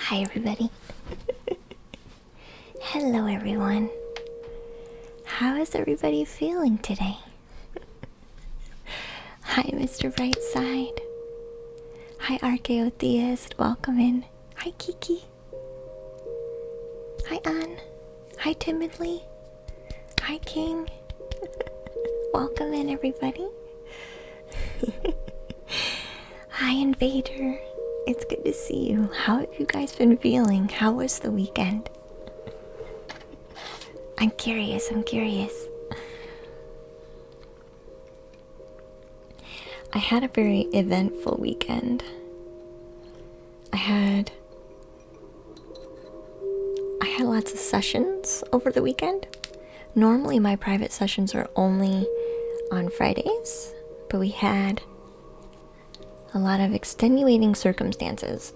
Hi, everybody. Hello, everyone. How is everybody feeling today? Hi, Mr. Brightside. Hi, Archaeotheist. Welcome in. Hi, Kiki. Hi, Anne. Hi, Timidly. Hi, King. Welcome in, everybody. Hi, Invader. It's good to see you. How have you guys been feeling? How was the weekend? I'm curious. I had a very eventful weekend. I had lots of sessions over the weekend. Normally my private sessions are only on Fridays, but we had a lot of extenuating circumstances.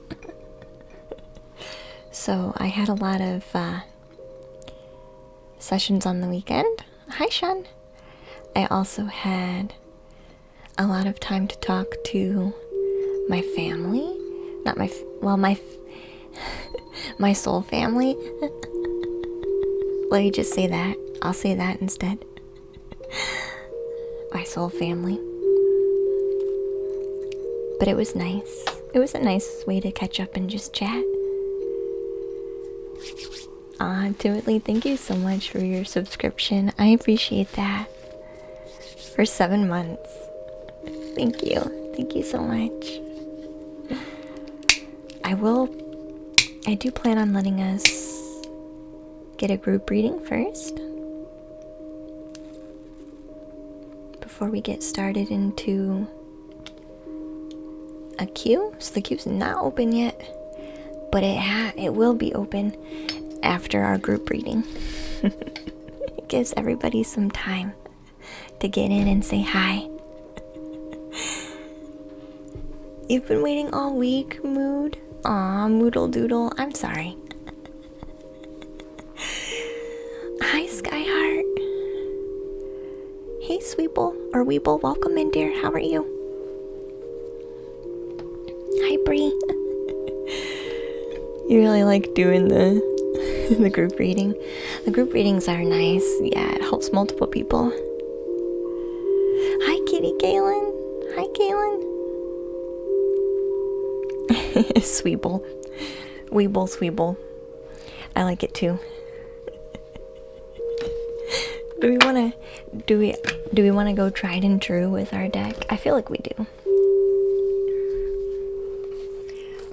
So I had a lot of sessions on the weekend. Hi, Sean. I also had a lot of time to talk to my family. My soul family. Let me just say that. I'll say that instead. My soul family. But it was nice. It was a nice way to catch up and just chat. Timothy, thank you so much for your subscription. I appreciate that. For 7 months. Thank you. Thank you so much. I do plan on letting us get a group reading first. Before we get started into a queue. So the queue's not open yet, but it will be open after our group reading. It gives everybody some time to get in and say hi. You've been waiting all week, Mood? Aw, Moodle Doodle, I'm sorry. Hi, Skyheart. Hey, Sweeple, or Weeble, welcome in, dear. How are you? Hi, Bree. You really like doing the group reading? The group readings are nice. Yeah, it helps multiple people. Hi, Kitty Kaylin. Hi, Kaylin. Sweeble. Weeble, Sweeble. I like it too. Do we wanna go tried and true with our deck? I feel like we do.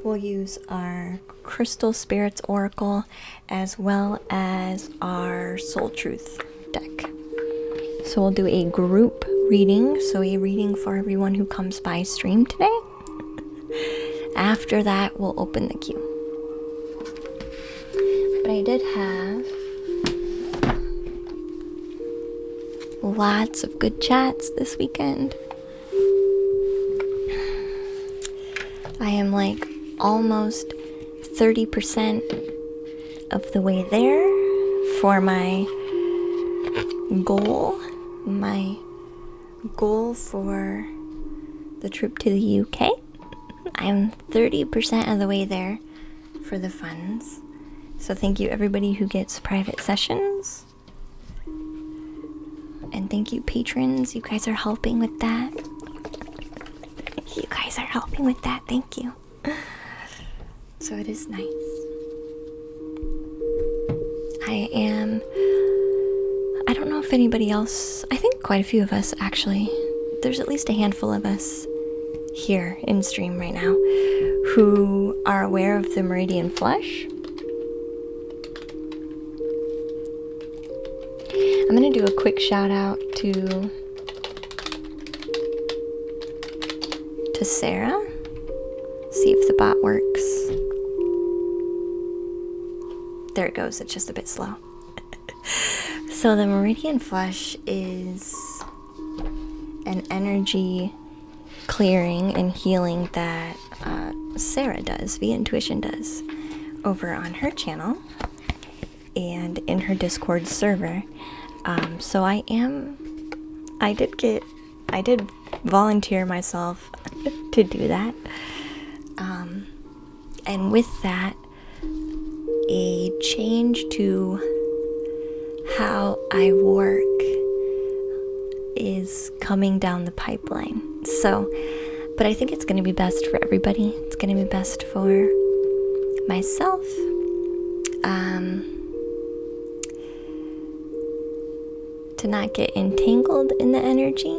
We'll use our Crystal Spirits Oracle as well as our Soul Truth deck. So we'll do a group reading, so a reading for everyone who comes by stream today. After that, we'll open the queue. But I did have lots of good chats this weekend. I am like almost 30% of the way there for my goal. My goal for the trip to the UK. I'm 30% of the way there for the funds. So thank you everybody who gets private sessions. And thank you patrons. You guys are helping with that. Thank you. So it is nice. I don't know if anybody else, I think quite a few of us actually, there's at least a handful of us here in stream right now who are aware of the Meridian Flush. I'm going to do a quick shout out to Sarah. See if the bot works. There it goes. It's just a bit slow. So the Meridian Flush is an energy clearing and healing that Sarah does, via Intuition does, over on her channel and in her Discord server. So I did volunteer myself to do that. And with that, a change to how I work is coming down the pipeline. So, but I think it's going to be best for everybody. It's going to be best for myself. To not get entangled in the energy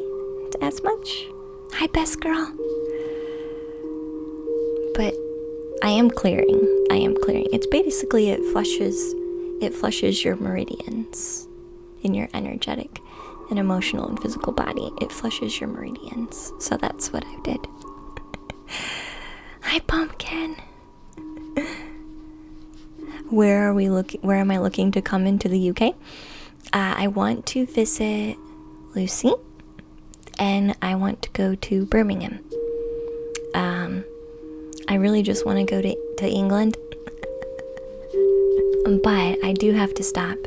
as much. Hi, best girl. But I am clearing. It's basically it flushes your meridians in your energetic and emotional and physical body. It flushes your meridians. So that's what I did. Hi, pumpkin. Where am I looking to come into the UK? I want to visit Lucy, and I want to go to Birmingham. I really just want to go to England, but I do have to stop.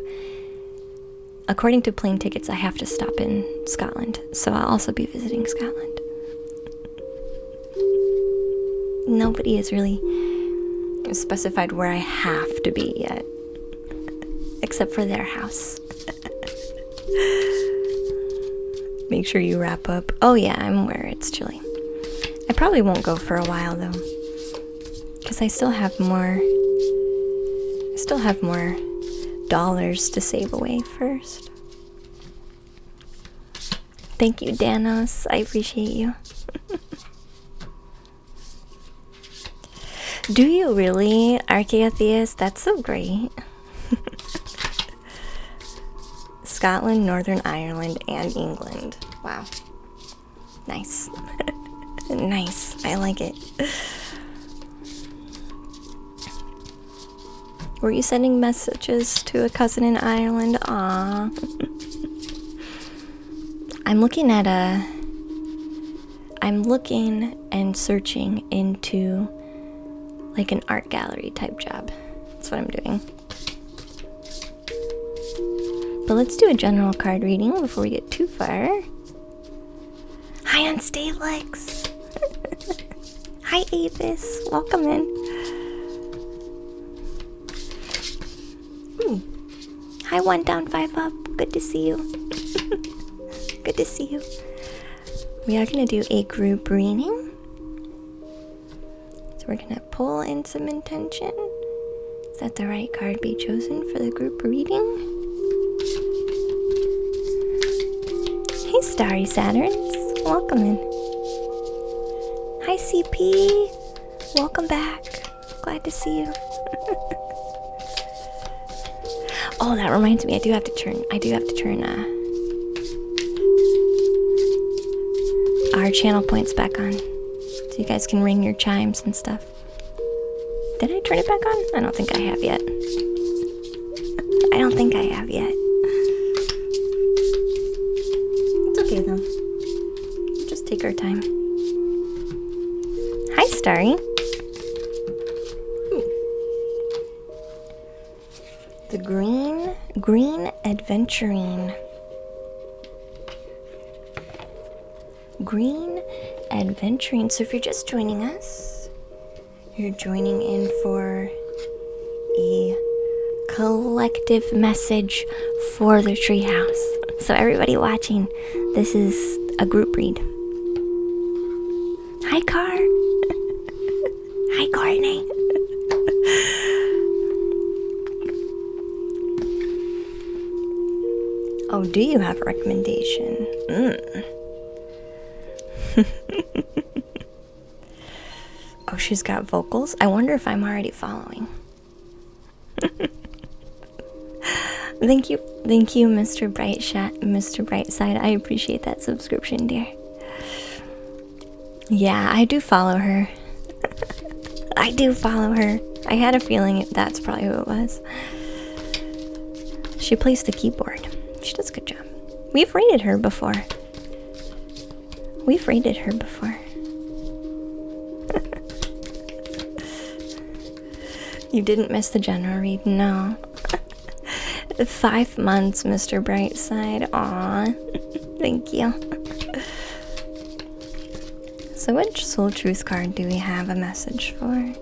According to plane tickets, I have to stop in Scotland, so I'll also be visiting Scotland. Nobody has really specified where I have to be yet, except for their house. Make sure you wrap up. Oh yeah, I'm aware it's chilly. I probably won't go for a while though, because I still have more dollars to save away first. Thank you, Danos. I appreciate you. Do you really, Archaeotheus? That's so great. Scotland, Northern Ireland, and England. Wow. Nice. Nice. I like it. Were you sending messages to a cousin in Ireland? Aww. I'm looking and searching into like an art gallery type job. That's what I'm doing. But let's do a general card reading before we get too far. Hi, Unstablex. Hi, Avis. Welcome in. Hi, 1 down, 5 up. Good to see you. Good to see you. We are going to do a group reading. So we're going to pull in some intention. Let the right card be chosen for the group reading. Hey, Starry Saturns. Welcome in. Hi, CP. Welcome back. Glad to see you. Oh, that reminds me. I do have to turn our channel points back on, so you guys can ring your chimes and stuff. Did I turn it back on? I don't think I have yet. It's okay though. Just take our time. Hi, Starry. The green adventuring. Green adventuring. So if you're just joining us, you're joining in for a collective message for the treehouse. So everybody watching, this is a group read. Hi, Car. Hi, Courtney. Oh, do you have a recommendation? Oh, she's got vocals. I wonder if I'm already following. Thank you, Mr. Mr. Brightside. I appreciate that subscription, dear. Yeah, I do follow her. I had a feeling that's probably who it was. She plays the keyboard. She does a good job. We've rated her before. You didn't miss the general read? No. 5 months, Mr. Brightside. Aw. Thank you. So which Soul Truth card do we have a message for?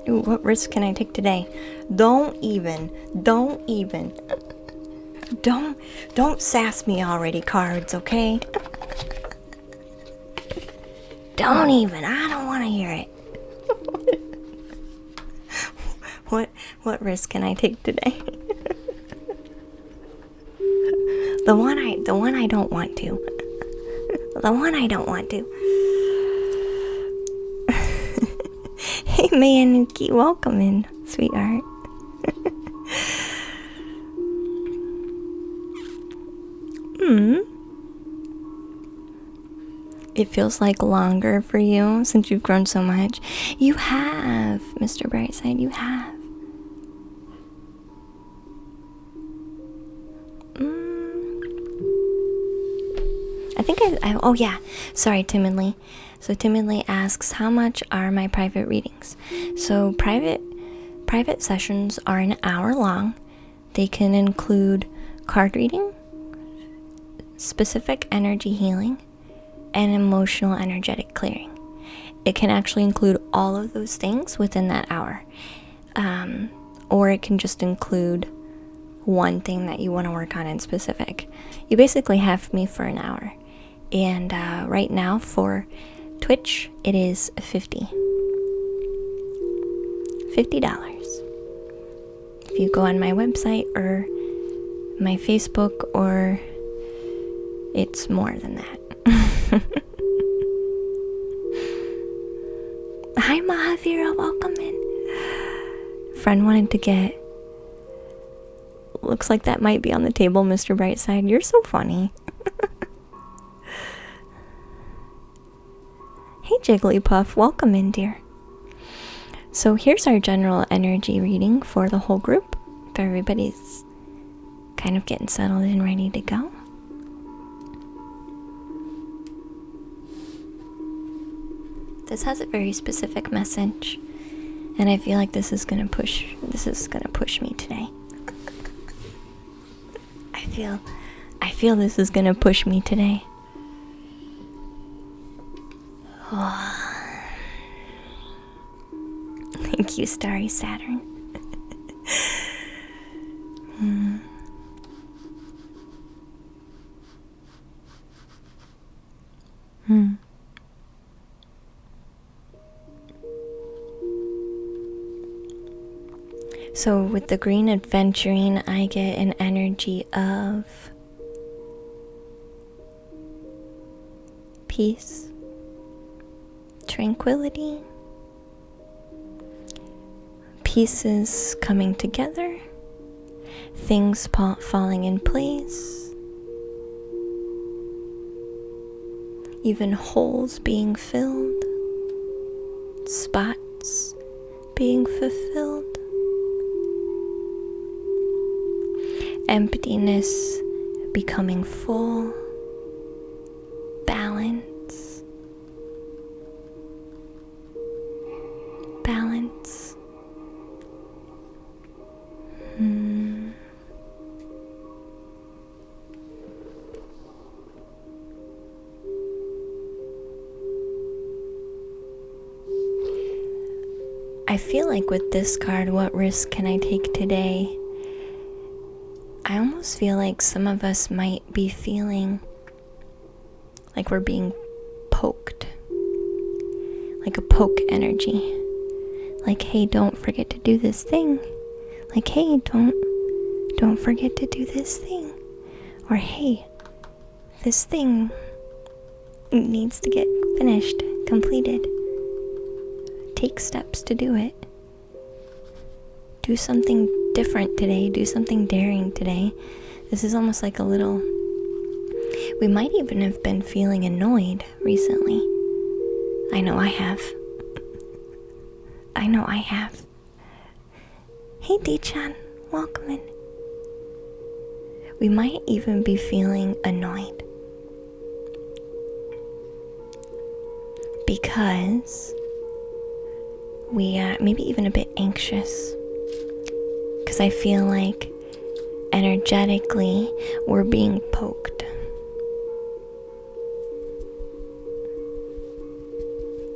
Ooh, what risk can I take today? Don't even. Don't sass me already, cards, okay? Don't even. I don't want to hear it. What risk can I take today? The one I don't want to. The one I don't want to. Hey, Mayanuki, welcome in, sweetheart. It feels like longer for you since you've grown so much. You have, Mr. Brightside, you have. I think oh yeah, sorry, Timidly. So Timidly asks, how much are my private readings? So private sessions are an hour long. They can include card reading, specific energy healing, and emotional energetic clearing. It can actually include all of those things within that hour. Or it can just include one thing that you want to work on in specific. You basically have me for an hour. And right now for Twitch, it is $50. If you go on my website or my Facebook, or it's more than that. Hi Mahavira, welcome in. Friend wanted to get, looks like that might be on the table, Mr. Brightside. You're so funny. Hey Jigglypuff, welcome in, dear. So here's our general energy reading for the whole group. If everybody's kind of getting settled and ready to go. This has a very specific message, and I feel like this is gonna push me today. I feel this is gonna push me today. Oh. Thank you, Starry Saturn. So with the green adventuring, I get an energy of peace, tranquility, pieces coming together, things falling in place, even holes being filled, spots being fulfilled, emptiness becoming full, balance. I feel like with this card, what risk can I take today? I almost feel like some of us might be feeling like we're being poked. Like a poke energy. Like, hey, don't forget to do this thing. Like, hey, don't forget to do this thing. Or, hey, this thing needs to get finished, completed. Take steps to do it. Do something different today. Do something daring today. This is almost like a little... We might even have been feeling annoyed recently. I know I have. I know I have. Hey D-chan, welcome in. We might even be feeling annoyed. Because we are maybe even a bit anxious. Because I feel like energetically we're being poked.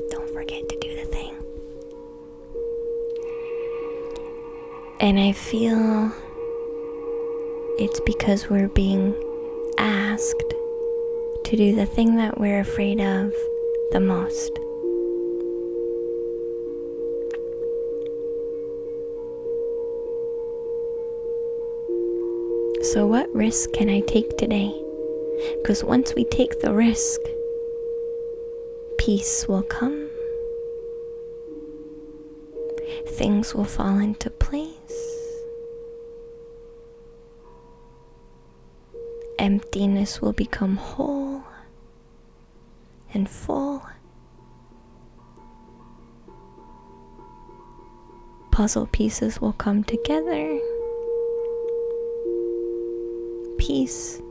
Don't forget to do the thing. And I feel it's because we're being asked to do the thing that we're afraid of the most. So what risk can I take today? Because once we take the risk, peace will come. Things will fall into place. Emptiness will become whole and full. Puzzle pieces will come together. Peace.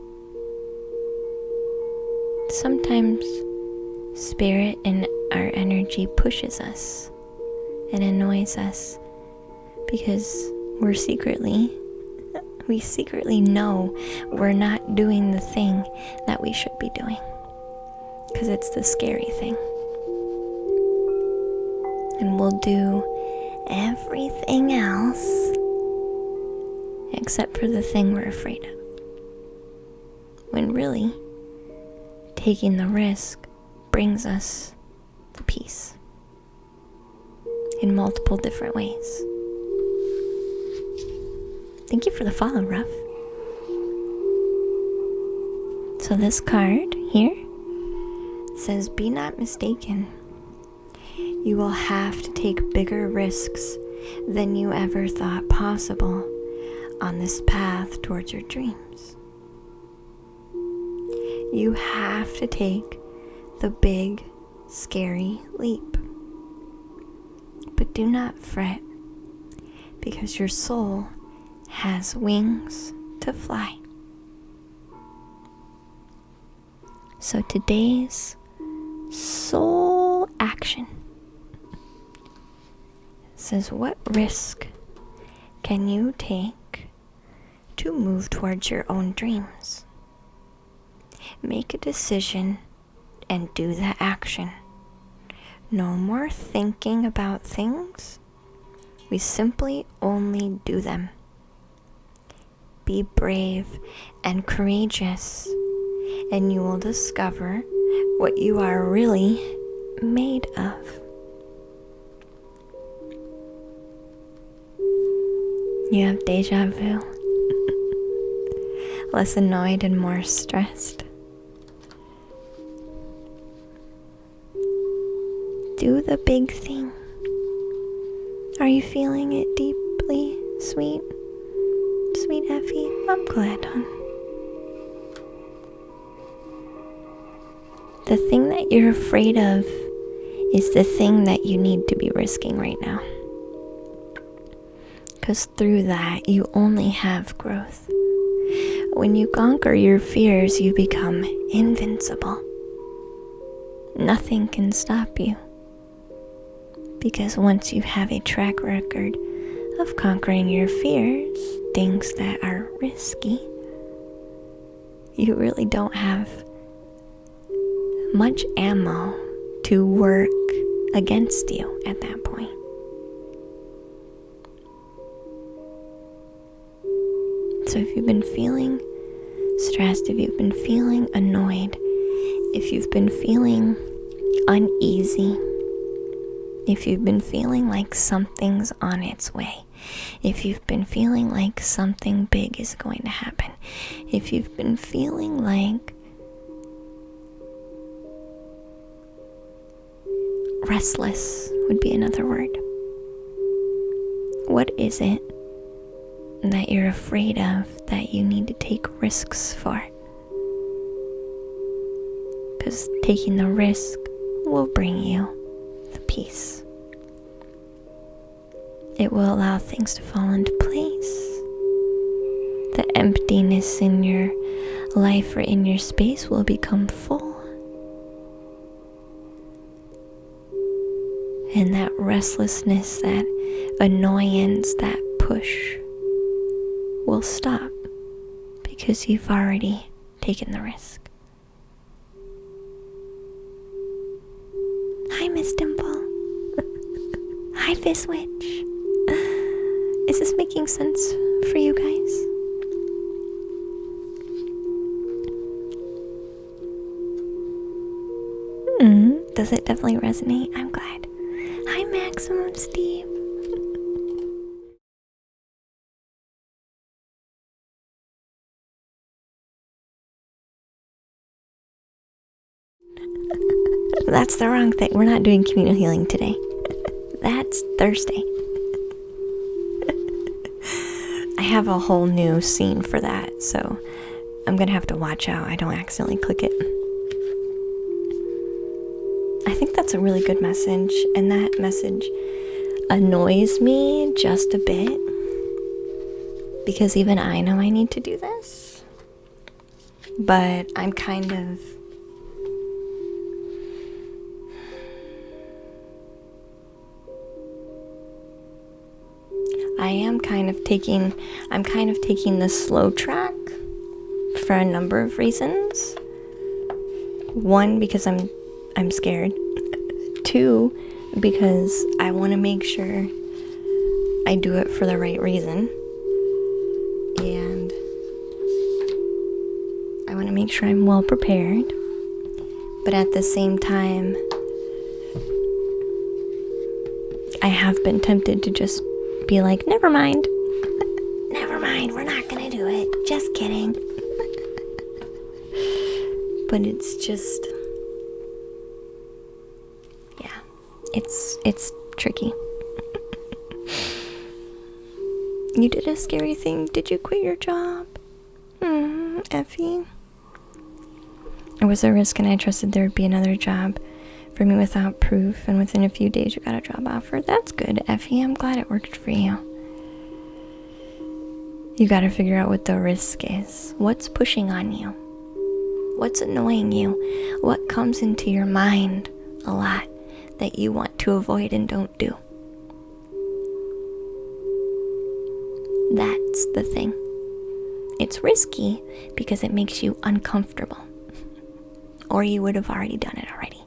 Sometimes spirit and our energy pushes us and annoys us because we secretly know we're not doing the thing that we should be doing, because it's the scary thing. And we'll do everything else except for the thing we're afraid of. When really, taking the risk brings us the peace in multiple different ways. Thank you for the follow, Ruff. So this card here says, be not mistaken. You will have to take bigger risks than you ever thought possible on this path towards your dreams. You have to take the big, scary leap. But do not fret, because your soul has wings to fly. So today's soul action says, what risk can you take to move towards your own dreams? Make a decision and do the action. No more thinking about things. We simply only do them. Be brave and courageous, and you will discover what you are really made of. You have deja vu. Less annoyed and more stressed. Do the big thing. Are you feeling it deeply, sweet? Sweet Effie? I'm glad, hon. The thing that you're afraid of is the thing that you need to be risking right now. Because through that, you only have growth. When you conquer your fears, you become invincible. Nothing can stop you. Because once you have a track record of conquering your fears, things that are risky, you really don't have much ammo to work against you at that point. So if you've been feeling stressed, if you've been feeling annoyed, if you've been feeling uneasy, if you've been feeling like something's on its way, if you've been feeling like something big is going to happen, if you've been feeling like restless would be another word. What is it that you're afraid of that you need to take risks for? Because taking the risk will bring you the peace. It will allow things to fall into place. The emptiness in your life or in your space will become full. And that restlessness, that annoyance, that push will stop because you've already taken the risk. Hi, Miss Dimple. Hi, Fizzwitch. Is this making sense for you guys? Does it definitely resonate? I'm glad. Hi, Maximum Steve. That's the wrong thing. We're not doing communal healing today. That's Thursday. I have a whole new scene for that, so I'm gonna have to watch out I don't accidentally click it. I think that's a really good message, and that message annoys me just a bit because even I know I need to do this, but I'm kind of I'm kind of taking the slow track for a number of reasons. One, because I'm scared. Two, because I want to make sure I do it for the right reason. And I want to make sure I'm well prepared. But at the same time, I have been tempted to just be like, never mind. Never mind, we're not gonna do it. Just kidding. But it's just, yeah, it's tricky. You did a scary thing. Did you quit your job? Effie. It was a risk and I trusted there would be another job for me without proof, and within a few days you got a job offer. That's good, Effie. I'm glad it worked for you. You gotta figure out what the risk is. What's pushing on you? What's annoying you? What comes into your mind a lot that you want to avoid and don't do? That's the thing. It's risky because it makes you uncomfortable. Or you would have already done it already.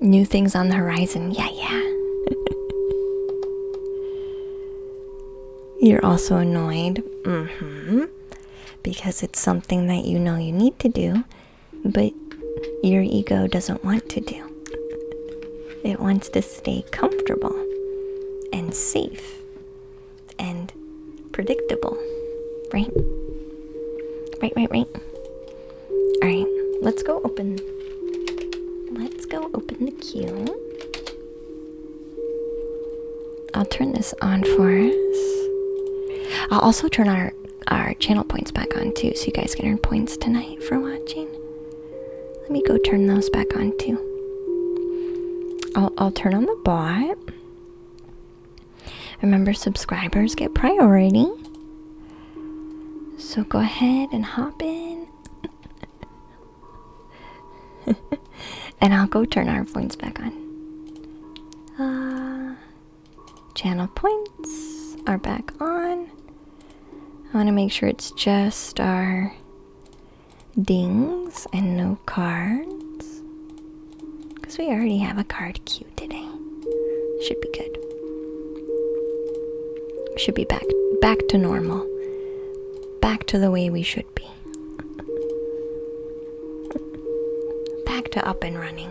New things on the horizon. Yeah. You're also annoyed. Because it's something that you know you need to do, but your ego doesn't want to do. It wants to stay comfortable and safe and predictable. Right? Right. Alright, let's go open the queue. I'll turn this on for us. I'll also turn our channel points back on too, so you guys can earn points tonight for watching. Let me go turn those back on too. I'll turn on the bot. Remember, subscribers get priority. So go ahead and hop in. And I'll go turn our points back on. Channel points are back on. I want to make sure it's just our dings and no cards. Because we already have a card queue today. Should be good. Should be back to normal. Back to the way we should be. Back to up and running.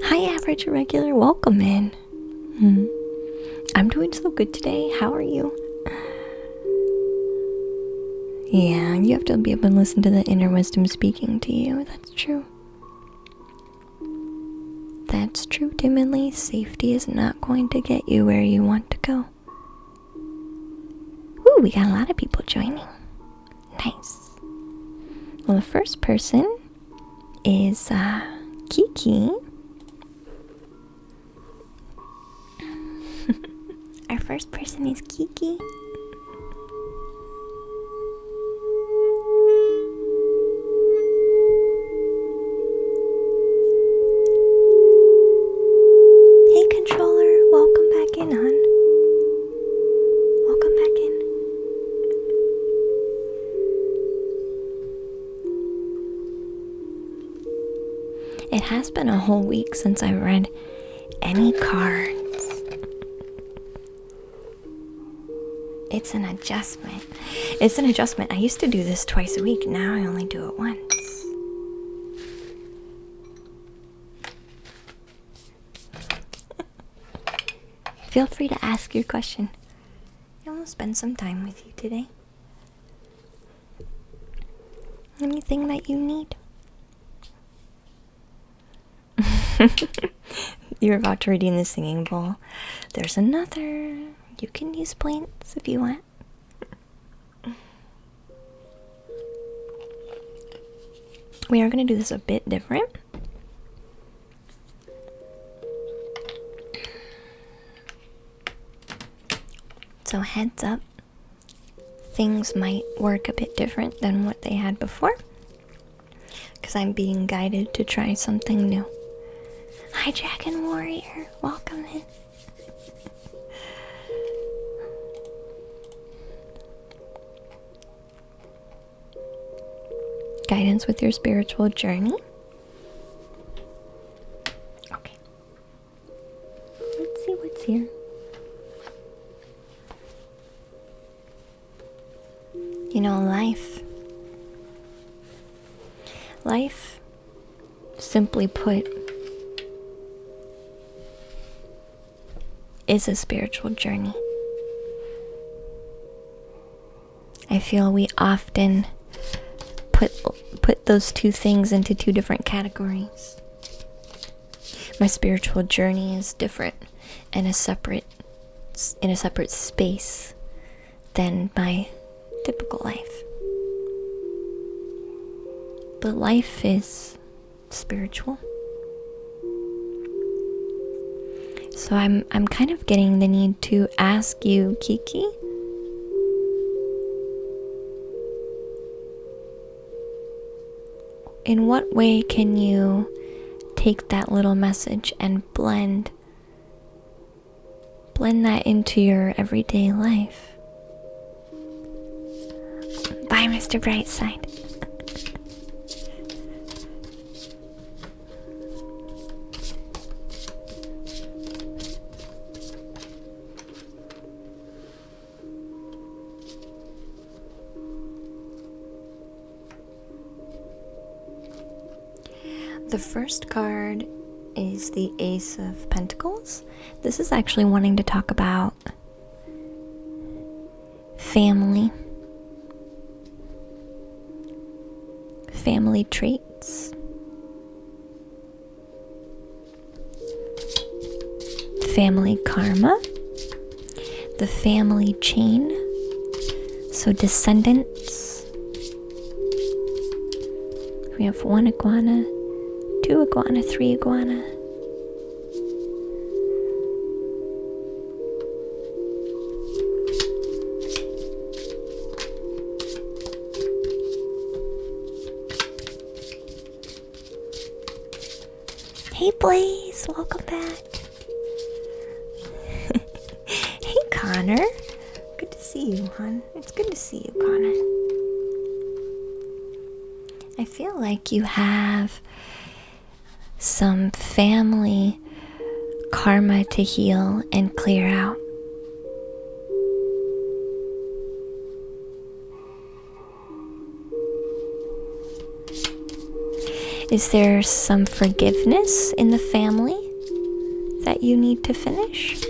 Hi, average irregular. Welcome in. I'm doing so good today. How are you? Yeah, you have to be able to listen to the inner wisdom speaking to you. That's true. That's true, timidly. Safety is not going to get you where you want to go. Ooh, we got a lot of people joining. Nice. Well, the first person is Kiki. Our first person is Kiki. It has been a whole week since I've read any cards. It's an adjustment. It's an adjustment. I used to do this twice a week. Now I only do it once. Feel free to ask your question. I will spend some time with you today. Anything that you need. You're about to redeem the singing bowl. There's another. You can use points if you want. We are going to do this a bit different. So heads up, things might work a bit different than what they had before, because I'm being guided to try something new. Hi, Dragon Warrior. Welcome in. Guidance with your spiritual journey. Okay. Let's see what's here. You know, life, simply put, is a spiritual journey. I feel we often put those two things into two different categories. My spiritual journey is different and in a separate space than my typical life. But life is spiritual. So I'm kind of getting the need to ask you, Kiki, in what way can you take that little message and blend that into your everyday life? Bye, Mr. Brightside. The first card is the Ace of Pentacles. This is actually wanting to talk about family traits, family karma, the family chain, so descendants. We have 1 iguana, 2 iguana, 3 iguana. Hey Blaze, welcome back. Hey Connor. Good to see you, hon. It's good to see you, Connor. I feel like you have some family karma to heal and clear out. Is there some forgiveness in the family that you need to finish?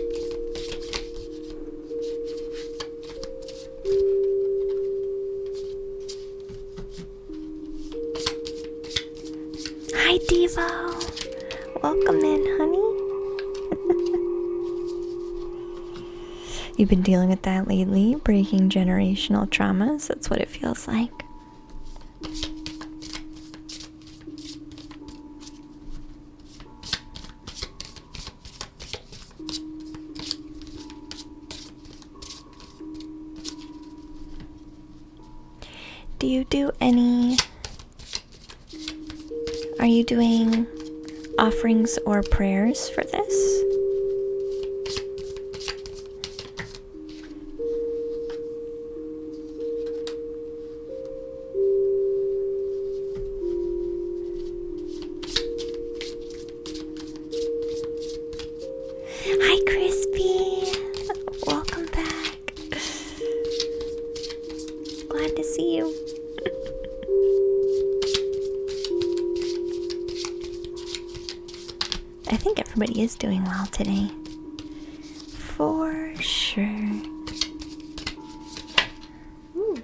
Hi, Devo. Welcome in, honey. You've been dealing with that lately, breaking generational traumas. That's what it feels like. Are you doing offerings or prayers for this? I think everybody is doing well today. For sure. Ooh.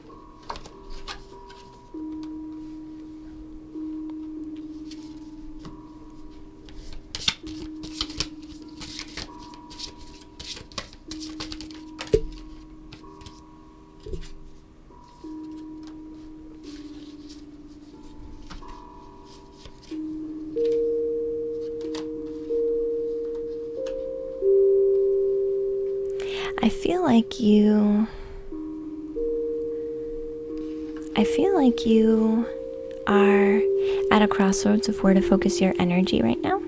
I feel like you are at a crossroads of where to focus your energy right now.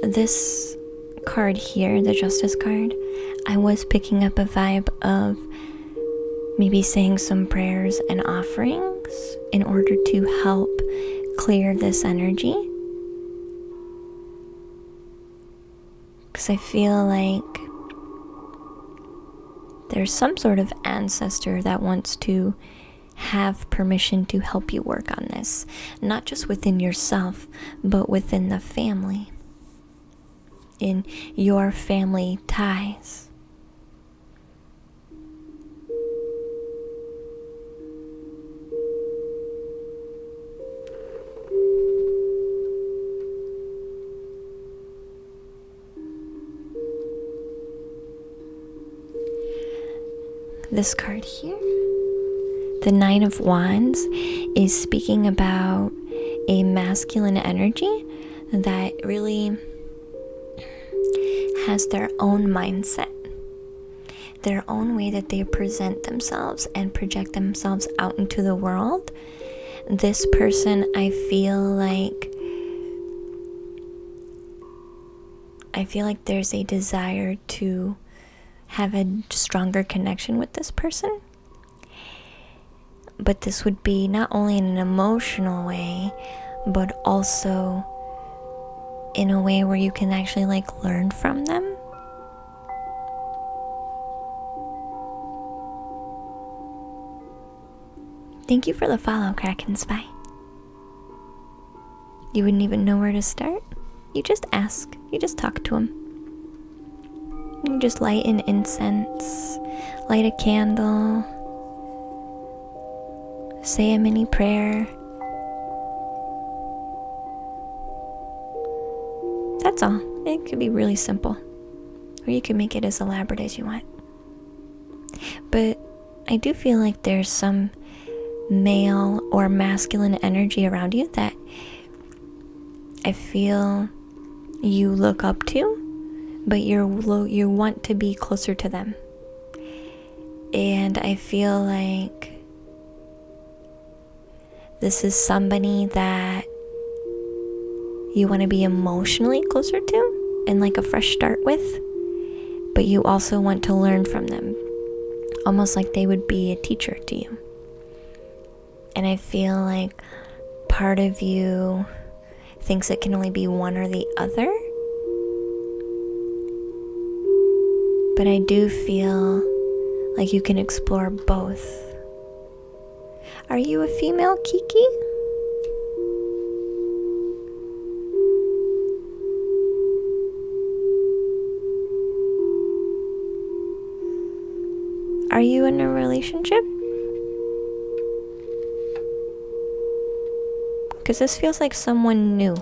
This card here, the Justice card, I was picking up a vibe of maybe saying some prayers and offerings in order to help clear this energy. Because I feel like there's some sort of ancestor that wants to have permission to help you work on this. Not just within yourself, but within the family. In your family ties. This card here, the Nine of Wands, is speaking about a masculine energy that really has their own mindset, their own way that they present themselves and project themselves out into the world. This person, I feel like there's a desire to have a stronger connection with this person. But this would be not only in an emotional way, but also in a way where you can actually learn from them. Thank you for the follow, Kraken Spy. You wouldn't even know where to start? You just ask. You just talk to him. You just light an incense, light a candle, say a mini prayer. That's all. It could be really simple, or you can make it as elaborate as you want. But I do feel like there's some male or masculine energy around you that I feel you look up to, but you want to be closer to them. And I feel like this is somebody that you want to be emotionally closer to and a fresh start with, but you also want to learn from them, almost like they would be a teacher to you. And I feel like part of you thinks it can only be one or the other, but I do feel like you can explore both. Are you a female, Kiki? Are you in a relationship? Because this feels like someone new.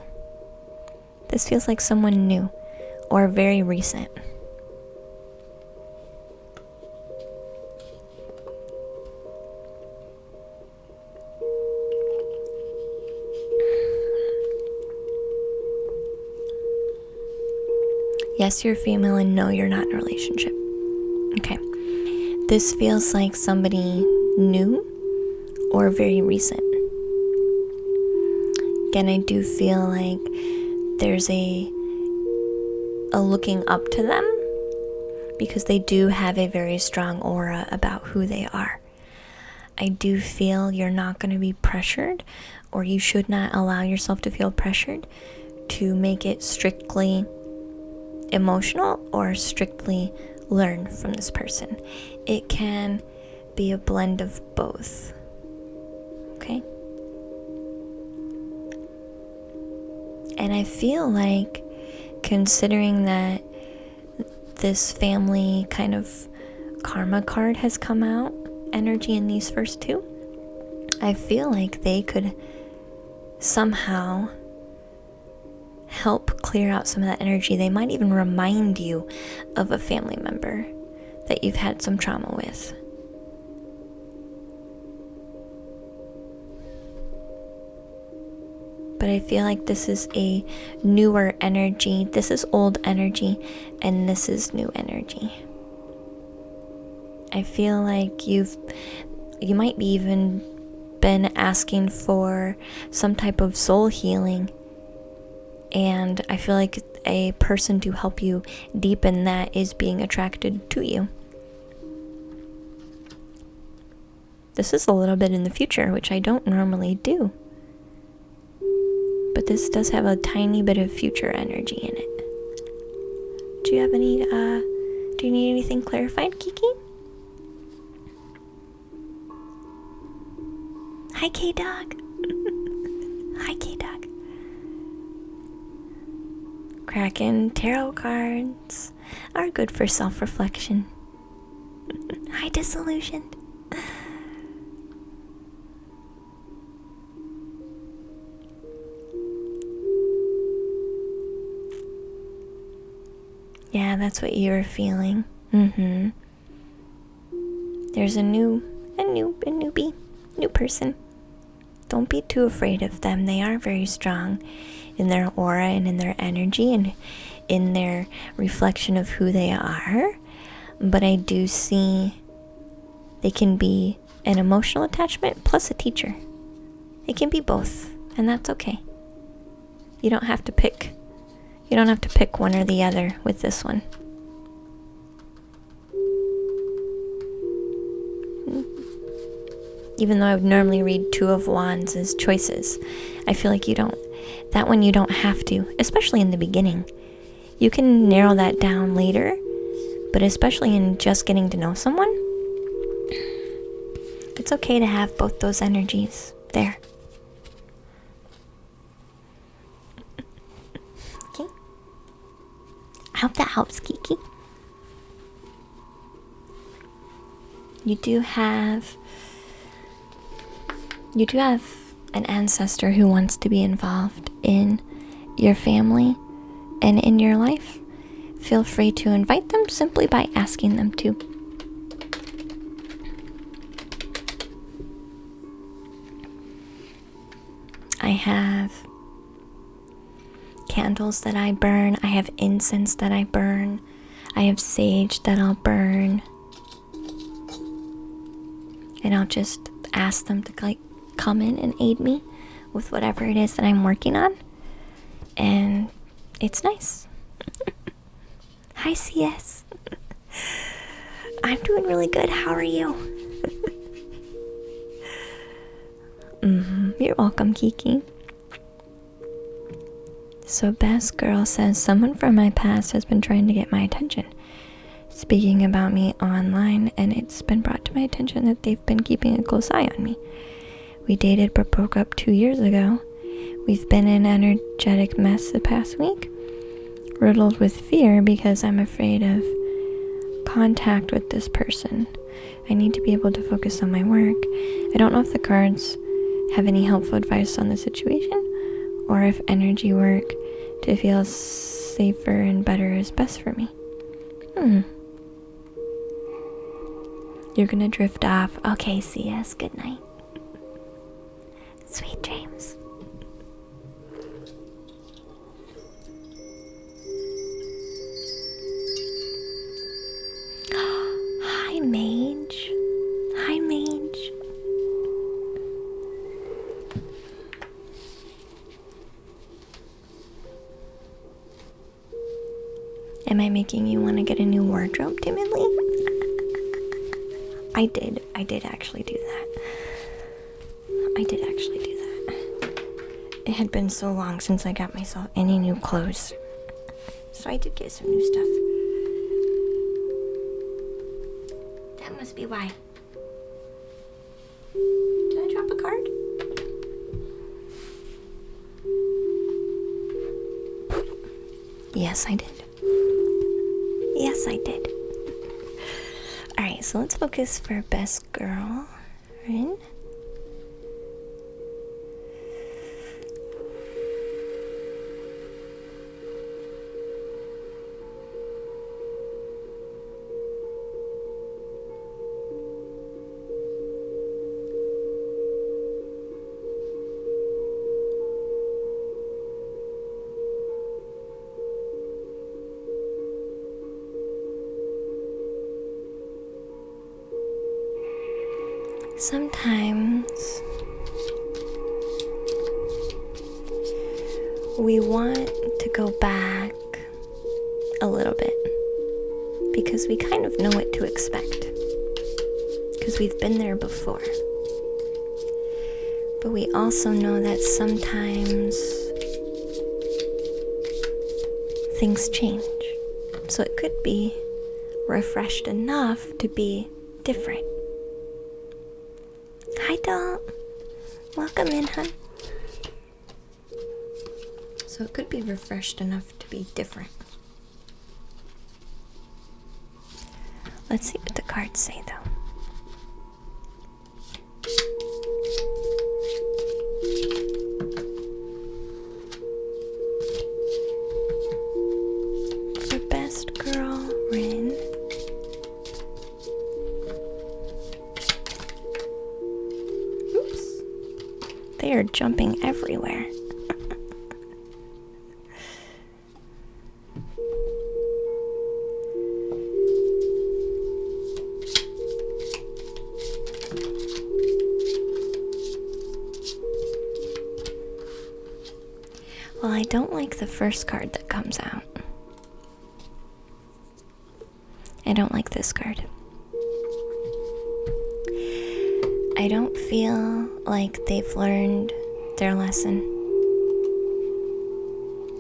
This feels like someone new or very recent. Yes, you're female, and no, you're not in a relationship. Okay. This feels like somebody new or very recent. Again, I do feel like there's a looking up to them, because they do have a very strong aura about who they are. I do feel you're not going to be pressured, or you should not allow yourself to feel pressured to make it strictly emotional or strictly learn from this person. It can be a blend of both. Okay? And I feel like, considering that this family kind of karma card has come out, energy in these first two, I feel like they could somehow help clear out some of that energy. They might even remind you of a family member that you've had some trauma with. But I feel like this is a newer energy. This is old energy, and this is new energy. I feel like you might be even been asking for some type of soul healing, and I feel like a person to help you deepen that is being attracted to you. This is a little bit in the future, which I don't normally do. But this does have a tiny bit of future energy in it. Do you need anything clarified, Kiki? Hi, K-Dog. Hi, K-Dog. Kraken tarot cards are good for self-reflection. Hi, Disillusioned. Yeah, that's what you were feeling. There's a new person. Don't be too afraid of them. They are very strong in their aura and in their energy and in their reflection of who they are. But I do see they can be an emotional attachment plus a teacher. It can be both, and that's okay. You don't have to pick one or the other with this one. Even though I would normally read Two of Wands as choices, I feel like you don't have to, especially in the beginning. You can narrow that down later, but especially in just getting to know someone, it's okay to have both those energies there. Okay. I hope that helps, Kiki. You do have an ancestor who wants to be involved in your family and in your life. Feel free to invite them simply by asking them to. I have candles that I burn. I have incense that I burn. I have sage that I'll burn. And I'll just ask them to come in and aid me with whatever it is that I'm working on. And it's nice. Hi, CS. I'm doing really good. How are you? You're welcome, Kiki. So Best Girl says, someone from my past has been trying to get my attention, speaking about me online, and it's been brought to my attention that they've been keeping a close eye on me. We dated but broke up 2 years ago. We've been in an energetic mess the past week, riddled with fear because I'm afraid of contact with this person. I need to be able to focus on my work. I don't know if the cards have any helpful advice on the situation, or if energy work to feel safer and better is best for me. You're gonna drift off. Okay, CS, good night. Sweet dreams. Hi, Mage. Hi, Mage. Am I making you want to get a new wardrobe timidly? I did actually do that. It had been so long since I got myself any new clothes. So I did get some new stuff. That must be why. Did I drop a card? Yes, I did. Yes, I did. Alright, so let's focus for best girl. Right? Sometimes we want to go back a little bit because we kind of know what to expect because we've been there before. But we also know that sometimes things change. So it could be refreshed enough to be different. Hi, doll. Welcome in, hun. So it could be refreshed enough to be different. Let's see what the cards say, though. For best girl, Rin. They are jumping everywhere. Well, I don't like the first card that comes out. I don't like this card. I don't feel like they've learned their lesson.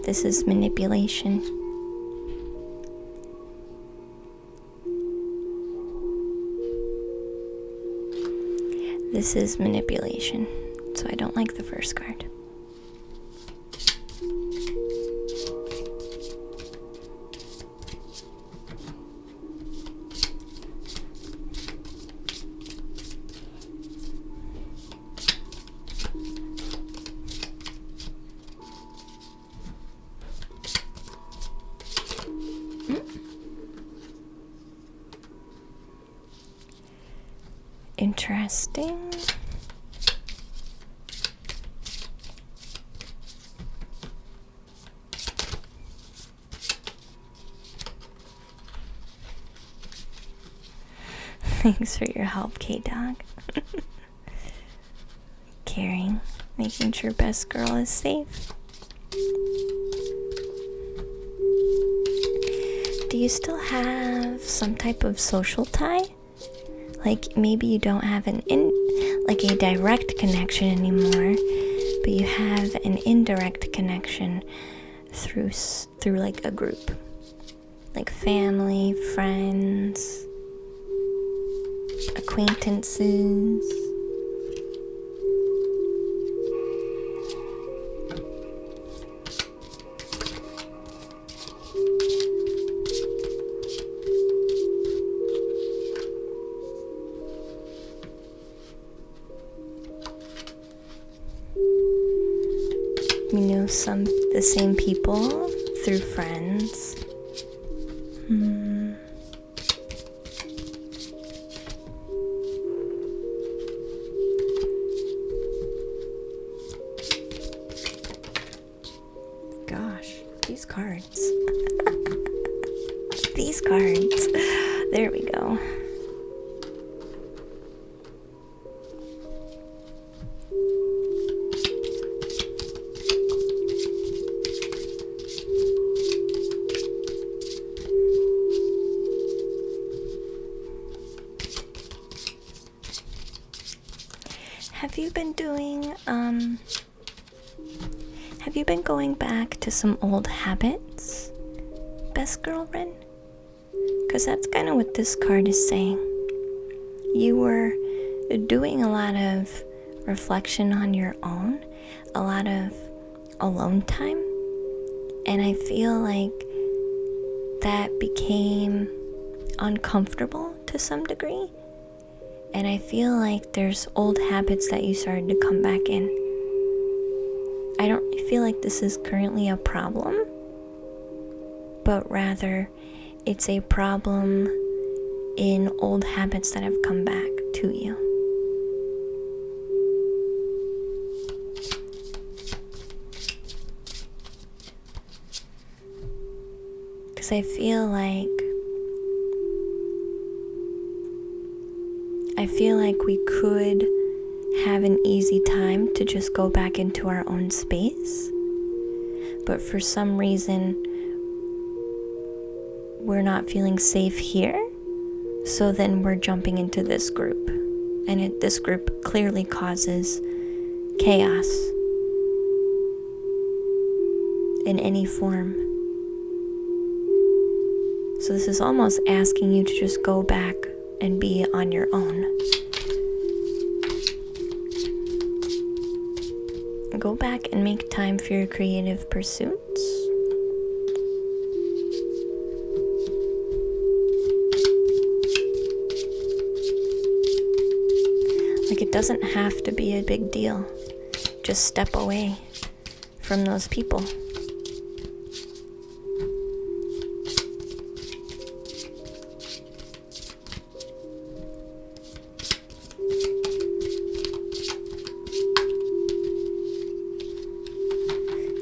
This is manipulation. This is manipulation. So I don't like the first card. Interesting. Thanks for your help, K-Dog. Caring, making sure best girl is safe. Do you still have some type of social tie? Like maybe you don't have a direct connection anymore, but you have an indirect connection through like a group, like family, friends, acquaintances. You know the same people through friends. Gosh, these cards. These cards. There we go. Have you been going back to some old habits, best girl Ren? Because that's kind of what this card is saying. You were doing a lot of reflection on your own, a lot of alone time, and I feel like that became uncomfortable to some degree. And I feel like there's old habits that you started to come back in. I don't feel like this is currently a problem, but rather it's a problem in old habits that have come back to you. Because I feel like we could have an easy time to just go back into our own space, but for some reason we're not feeling safe here, so then we're jumping into this group, and this group clearly causes chaos in any form. So this is almost asking you to just go back and be on your own. Go back and make time for your creative pursuits. Like, it doesn't have to be a big deal. Just step away from those people.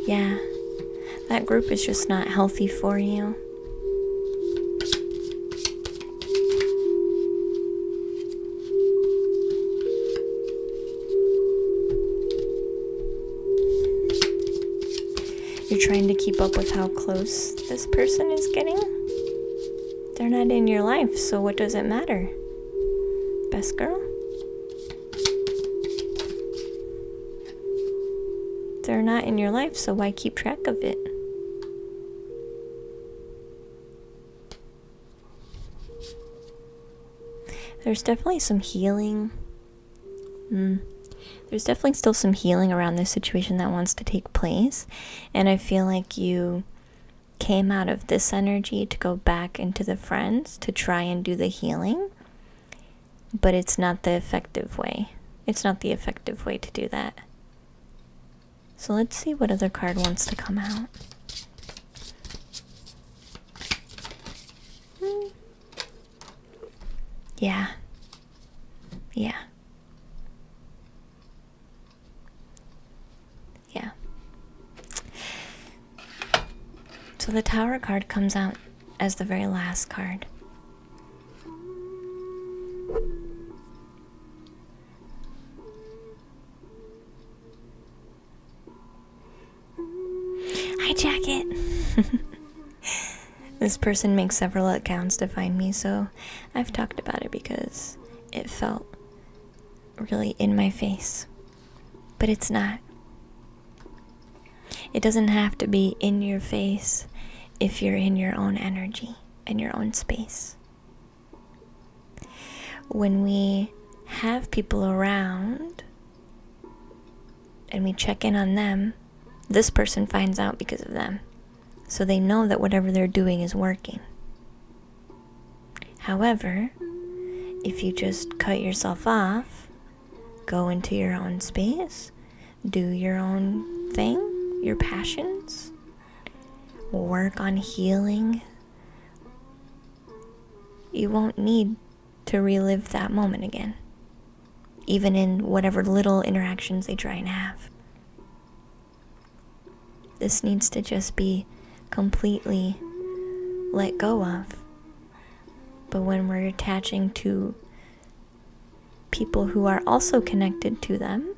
Yeah, that group is just not healthy for you. You're trying to keep up with how close this person is getting. They're not in your life, so what does it matter? Best girl? They're not in your life, so why keep track of it? There's definitely some healing. There's definitely still some healing around this situation that wants to take place. And I feel like you came out of this energy to go back into the friends to try and do the healing. But it's not the effective way. It's not the effective way to do that. So let's see what other card wants to come out. Yeah. Yeah. Yeah. So the Tower card comes out as the very last card. Hi, Jacket. This person makes several accounts to find me, so I've talked about it because it felt really in my face. But it's not. It doesn't have to be in your face if you're in your own energy and your own space. When we have people around and we check in on them, this person finds out because of them. So they know that whatever they're doing is working. However, if you just cut yourself off, go into your own space, do your own thing, your passions, work on healing, you won't need to relive that moment again, even in whatever little interactions they try and have. This needs to just be completely let go of. But when we're attaching to people who are also connected to them,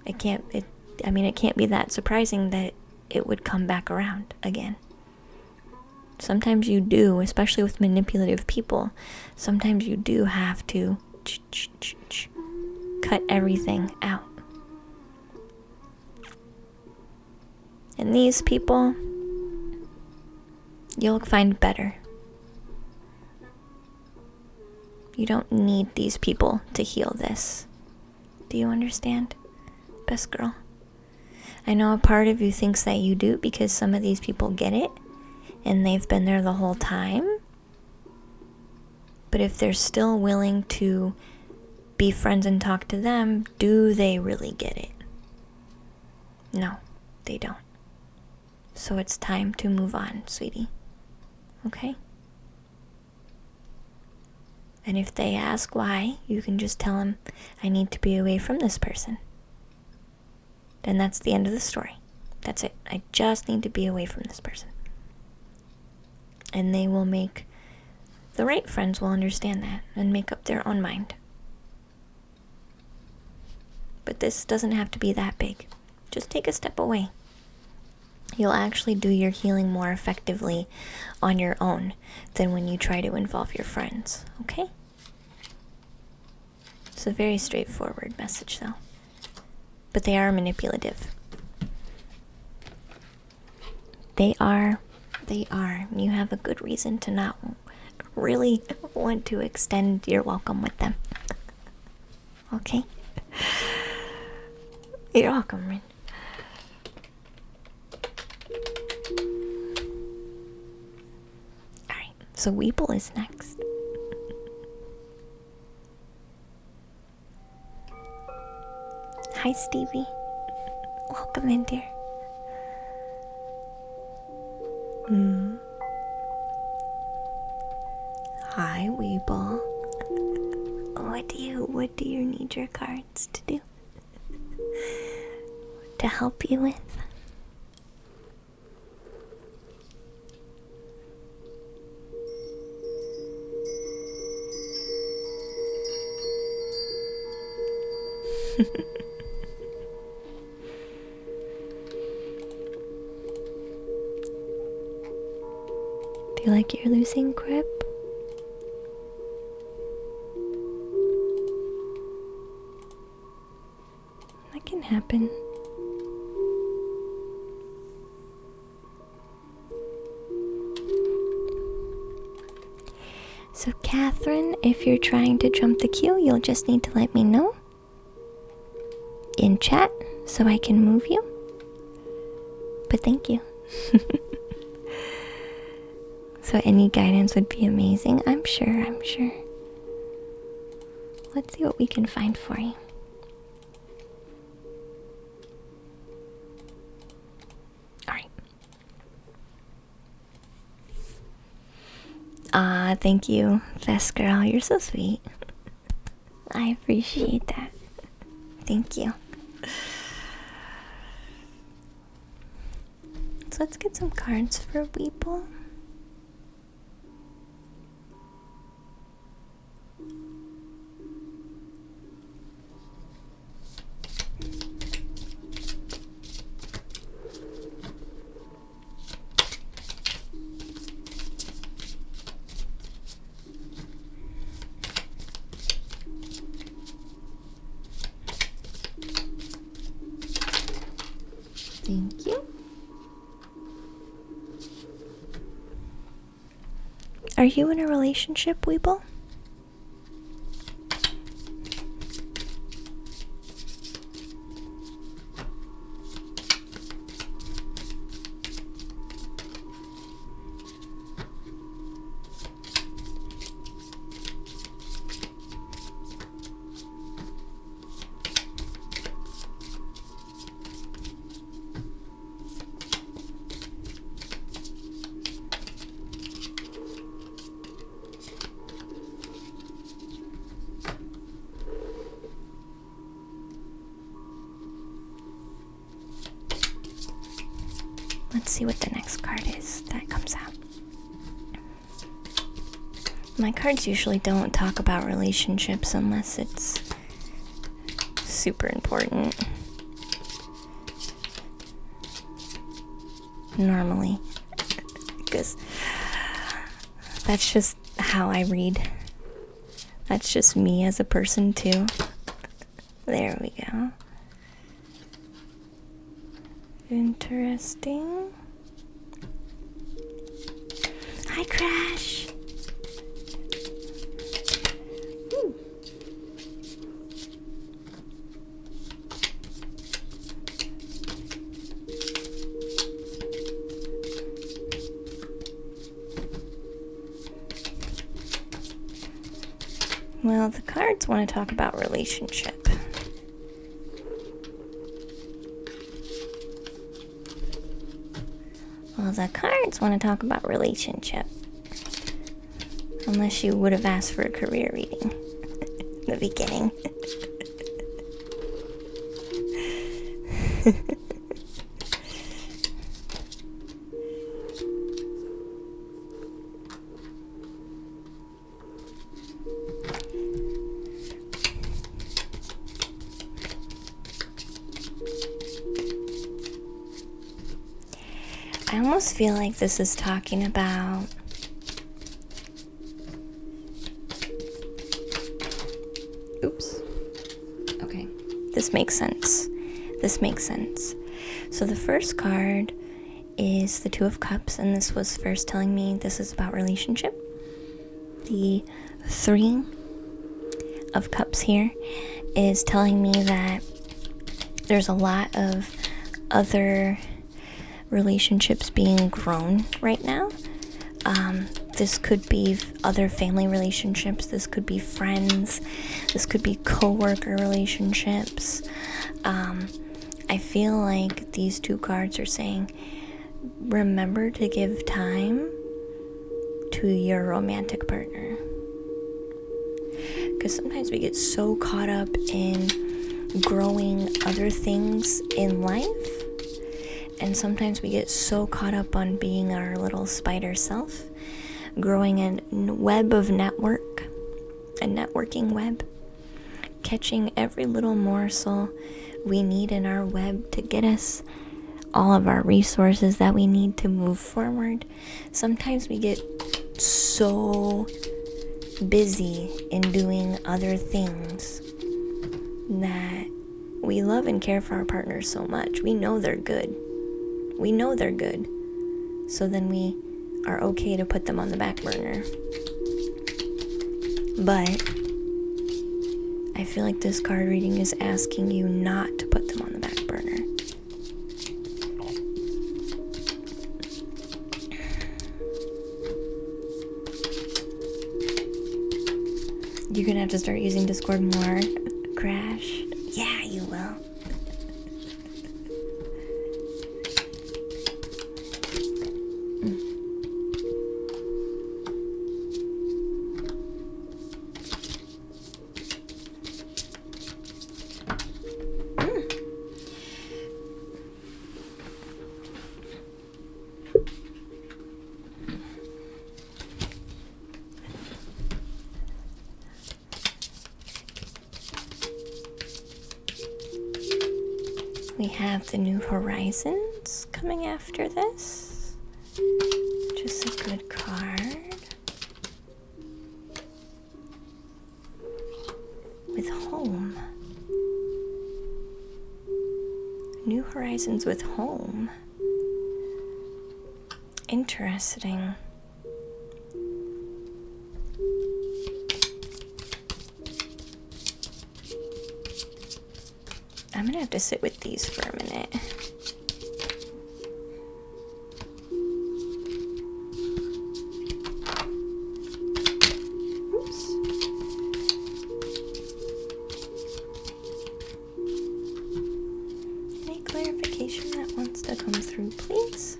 it can't be that surprising that it would come back around again. Sometimes you do, especially with manipulative people, sometimes you do have to cut everything out. And these people, you'll find better. You don't need these people to heal this. Do you understand, best girl? I know a part of you thinks that you do because some of these people get it and they've been there the whole time. But if they're still willing to be friends and talk to them, do they really get it? No, they don't. So it's time to move on, sweetie. Okay? And if they ask why, you can just tell them, I need to be away from this person. Then that's the end of the story. That's it. I just need to be away from this person. And they will make, the right friends will understand that and make up their own mind. But this doesn't have to be that big. Just take a step away. You'll actually do your healing more effectively on your own than when you try to involve your friends, okay? It's a very straightforward message, though. But they are manipulative. They are. You have a good reason to not really want to extend your welcome with them. Okay? You're welcome, Rin. Alright, so Weeble is next. Hi, Stevie. Welcome in, dear. Hi, Weeble. What do you need your cards to do? To help you with? Do you like your losing grip? That can happen. So Catherine, if you're trying to jump the queue, you'll just need to let me know in chat so I can move you. But thank you. So any guidance would be amazing. I'm sure. Let's see what we can find for you. Alright. Thank you, Best Girl. You're so sweet. I appreciate that. Thank you. So let's get some cards for Weeple. Thank you. Are you in a relationship, Weeble? Let's see what the next card is that comes out. My cards usually don't talk about relationships unless it's super important. Normally. Because that's just how I read. That's just me as a person too. There we go. Interesting. Hi, Crash. Ooh. Well, the cards want to talk about relationship. Well, the cards want to talk about relationship. Unless you would have asked for a career reading in the beginning. I almost feel like this is talking about okay, this makes sense. So the first card is the Two of Cups, and this was first telling me this is about relationship. The Three of Cups here is telling me that there's a lot of other relationships being grown right now. This could be other family relationships, this could be friends, this could be co-worker relationships. I feel like these two cards are saying, remember to give time to your romantic partner. Because sometimes we get so caught up in growing other things in life, and sometimes we get so caught up on being our little spider self, growing a web of network, a networking web, catching every little morsel we need in our web to get us all of our resources that we need to move forward. Sometimes we get so busy in doing other things that we love and care for our partners so much. We know they're good. So then we are okay to put them on the back burner. But I feel like this card reading is asking you not to put them on the back burner. You're gonna have to start using Discord more, Crash. Yeah, you will. We have the New Horizons coming after this. Just a good card. With home. New Horizons with home. Interesting. I'm gonna have to sit with these for a minute. Oops. Any clarification that wants to come through, please?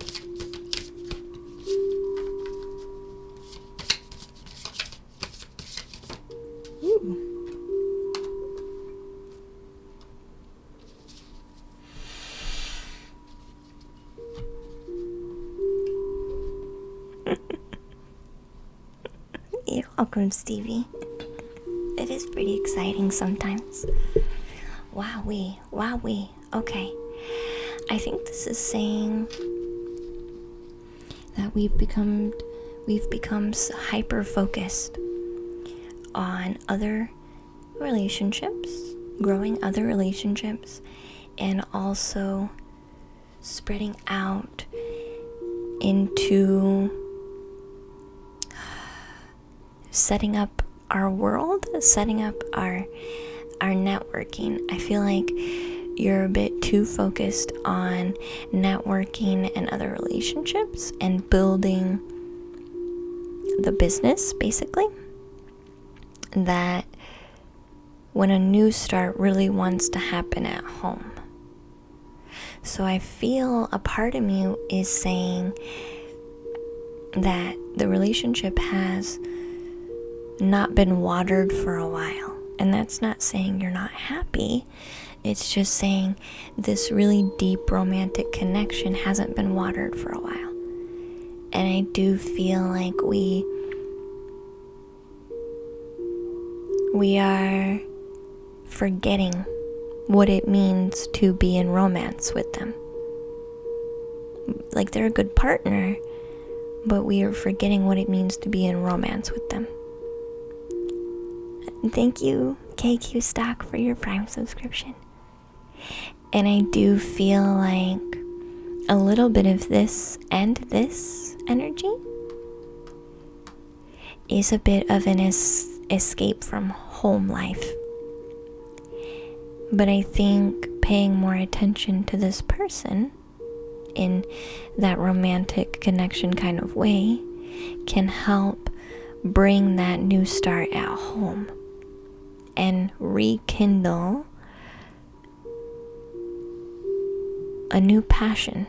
Ooh. You're welcome, Stevie. It is pretty exciting sometimes. Wowee. Okay. I think this is saying that we've become hyper focused on other relationships, growing other relationships, and also spreading out into setting up our world, setting up our networking. I feel like you're a bit too focused on networking and other relationships and building the business, basically. that when a new start really wants to happen at home. So I feel a part of me is saying that the relationship has not been watered for a while. And that's not saying you're not happy. It's just saying this really deep romantic connection hasn't been watered for a while. And I do feel like we are forgetting what it means to be in romance with them. Like, they're a good partner, but we are forgetting what it means to be in romance with them. Thank you, KQ Stock, for your Prime subscription. And I do feel like a little bit of this and this energy is a bit of an escape from home life. But I think paying more attention to this person in that romantic connection kind of way can help bring that new start at home and rekindle a new passion.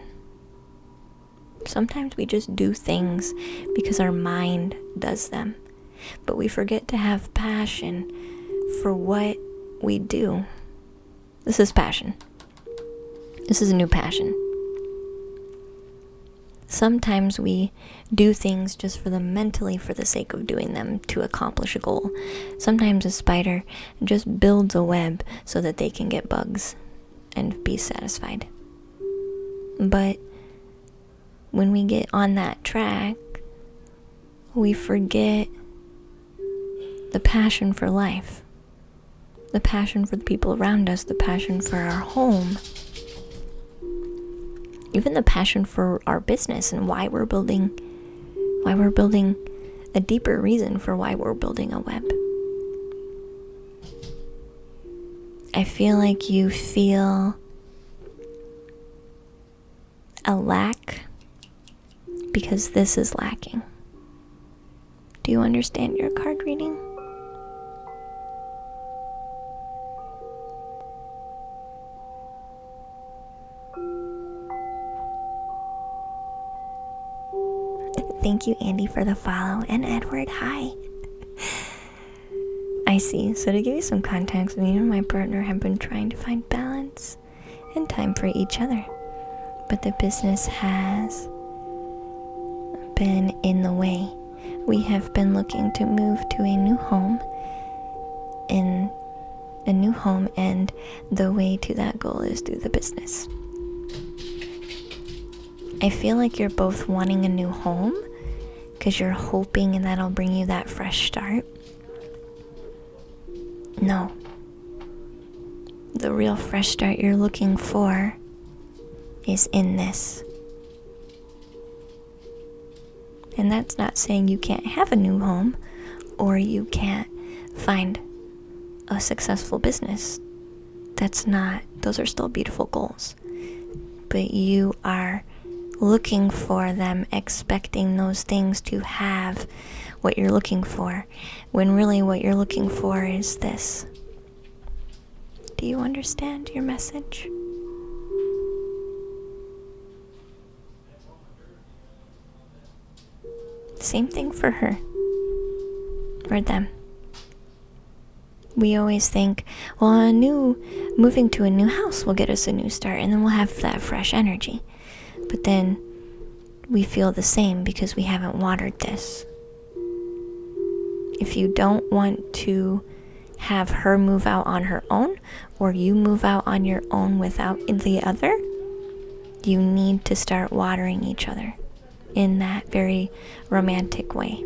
Sometimes we just do things because our mind does them, but we forget to have passion for what we do. This is passion. This is a new passion. Sometimes we do things just for the sake of doing them to accomplish a goal. Sometimes a spider just builds a web so that they can get bugs and be satisfied. But when we get on that track, we forget the passion for life, the passion for the people around us, the passion for our home, even the passion for our business and why we're building a deeper reason for why we're building a web. I feel like you feel a lack because this is lacking. Do you understand your card reading? Thank you, Andy, for the follow, and Edward, hi. I see. So to give you some context, me and my partner have been trying to find balance and time for each other, but the business has been in the way. We have been looking to move to a new home, and the way to that goal is through the business. I feel like you're both wanting a new home because you're hoping and that'll bring you that fresh start. No. The real fresh start you're looking for is in this. And that's not saying you can't have a new home or you can't find a successful business. Those are still beautiful goals. But you are looking for them, expecting those things to have what you're looking for, when really what you're looking for is this. Do you understand your message? Same thing for her or them. We always think, well, moving to a new house will get us a new start, and then we'll have that fresh energy. But then we feel the same because we haven't watered this. If you don't want to have her move out on her own, or you move out on your own without the other, you need to start watering each other in that very romantic way.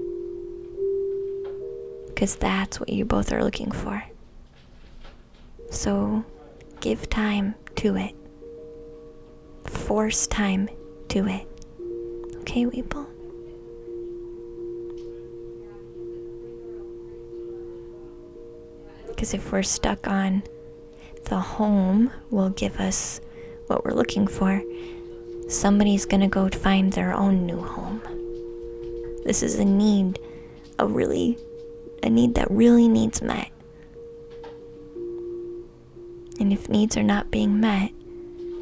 Because that's what you both are looking for. So give time to it. Force time to it. Okay, Weeple? Because if we're stuck on the home will give us what we're looking for, somebody's gonna go find their own new home. This is a a need that really needs met. And if needs are not being met,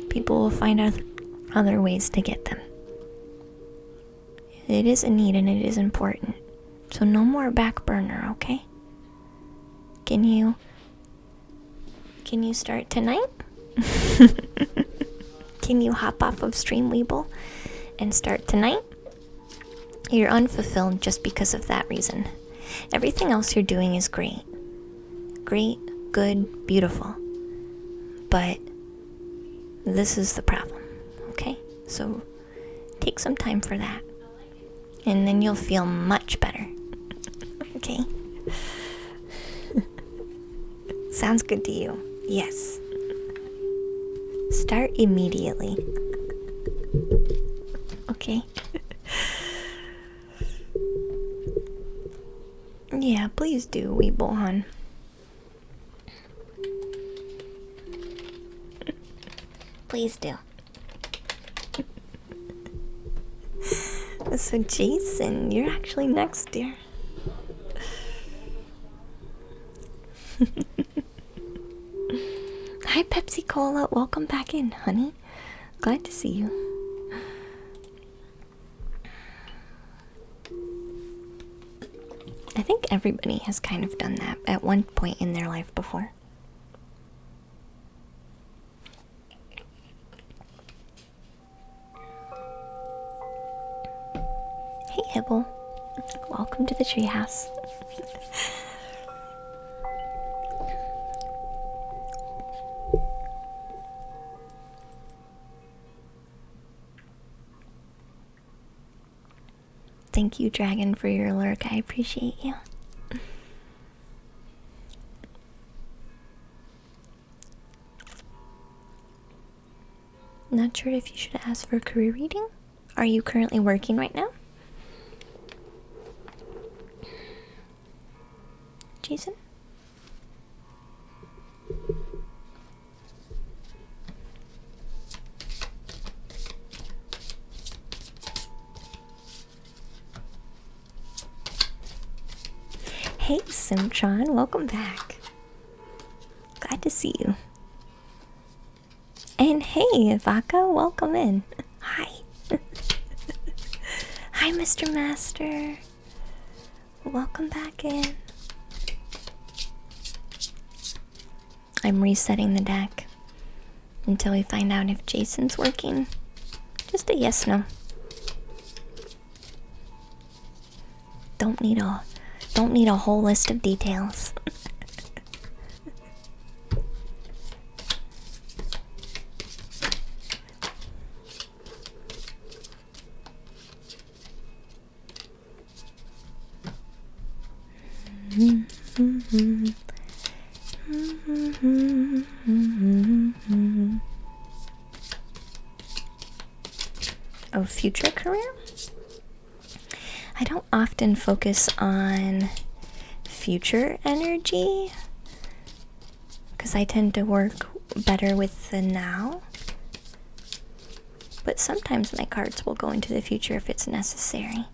people will find other ways to get them. It is a need and it is important. So no more back burner, okay? Can you start tonight? Can you hop off of Streamweeble and start tonight? You're unfulfilled just because of that reason. Everything else you're doing is great. Great, good, beautiful. But this is the problem, okay? So take some time for that. And then you'll feel much better. Okay? Sounds good to you? Yes. Start immediately. Okay? Yeah, please do, Weeble, hon. Please do. So Jason, you're actually next, dear. Hi Pepsi Cola, welcome back in, honey. Glad to see you. I think everybody has kind of done that at one point in their life before. Hey Hibble, welcome to the treehouse. Thank you, Dragon, for your lurk. I appreciate you. Not sure if you should ask for a career reading. Are you currently working right now? Jason? Hey Simtron, welcome back. Glad to see you. And hey Vaca, welcome in. Hi. Hi Mr. Master. Welcome back in. I'm resetting the deck until we find out if Jason's working. Just a yes, no. Don't need a whole list of details. Oh, future career? I don't often focus on future energy because I tend to work better with the now. But sometimes my cards will go into the future if it's necessary.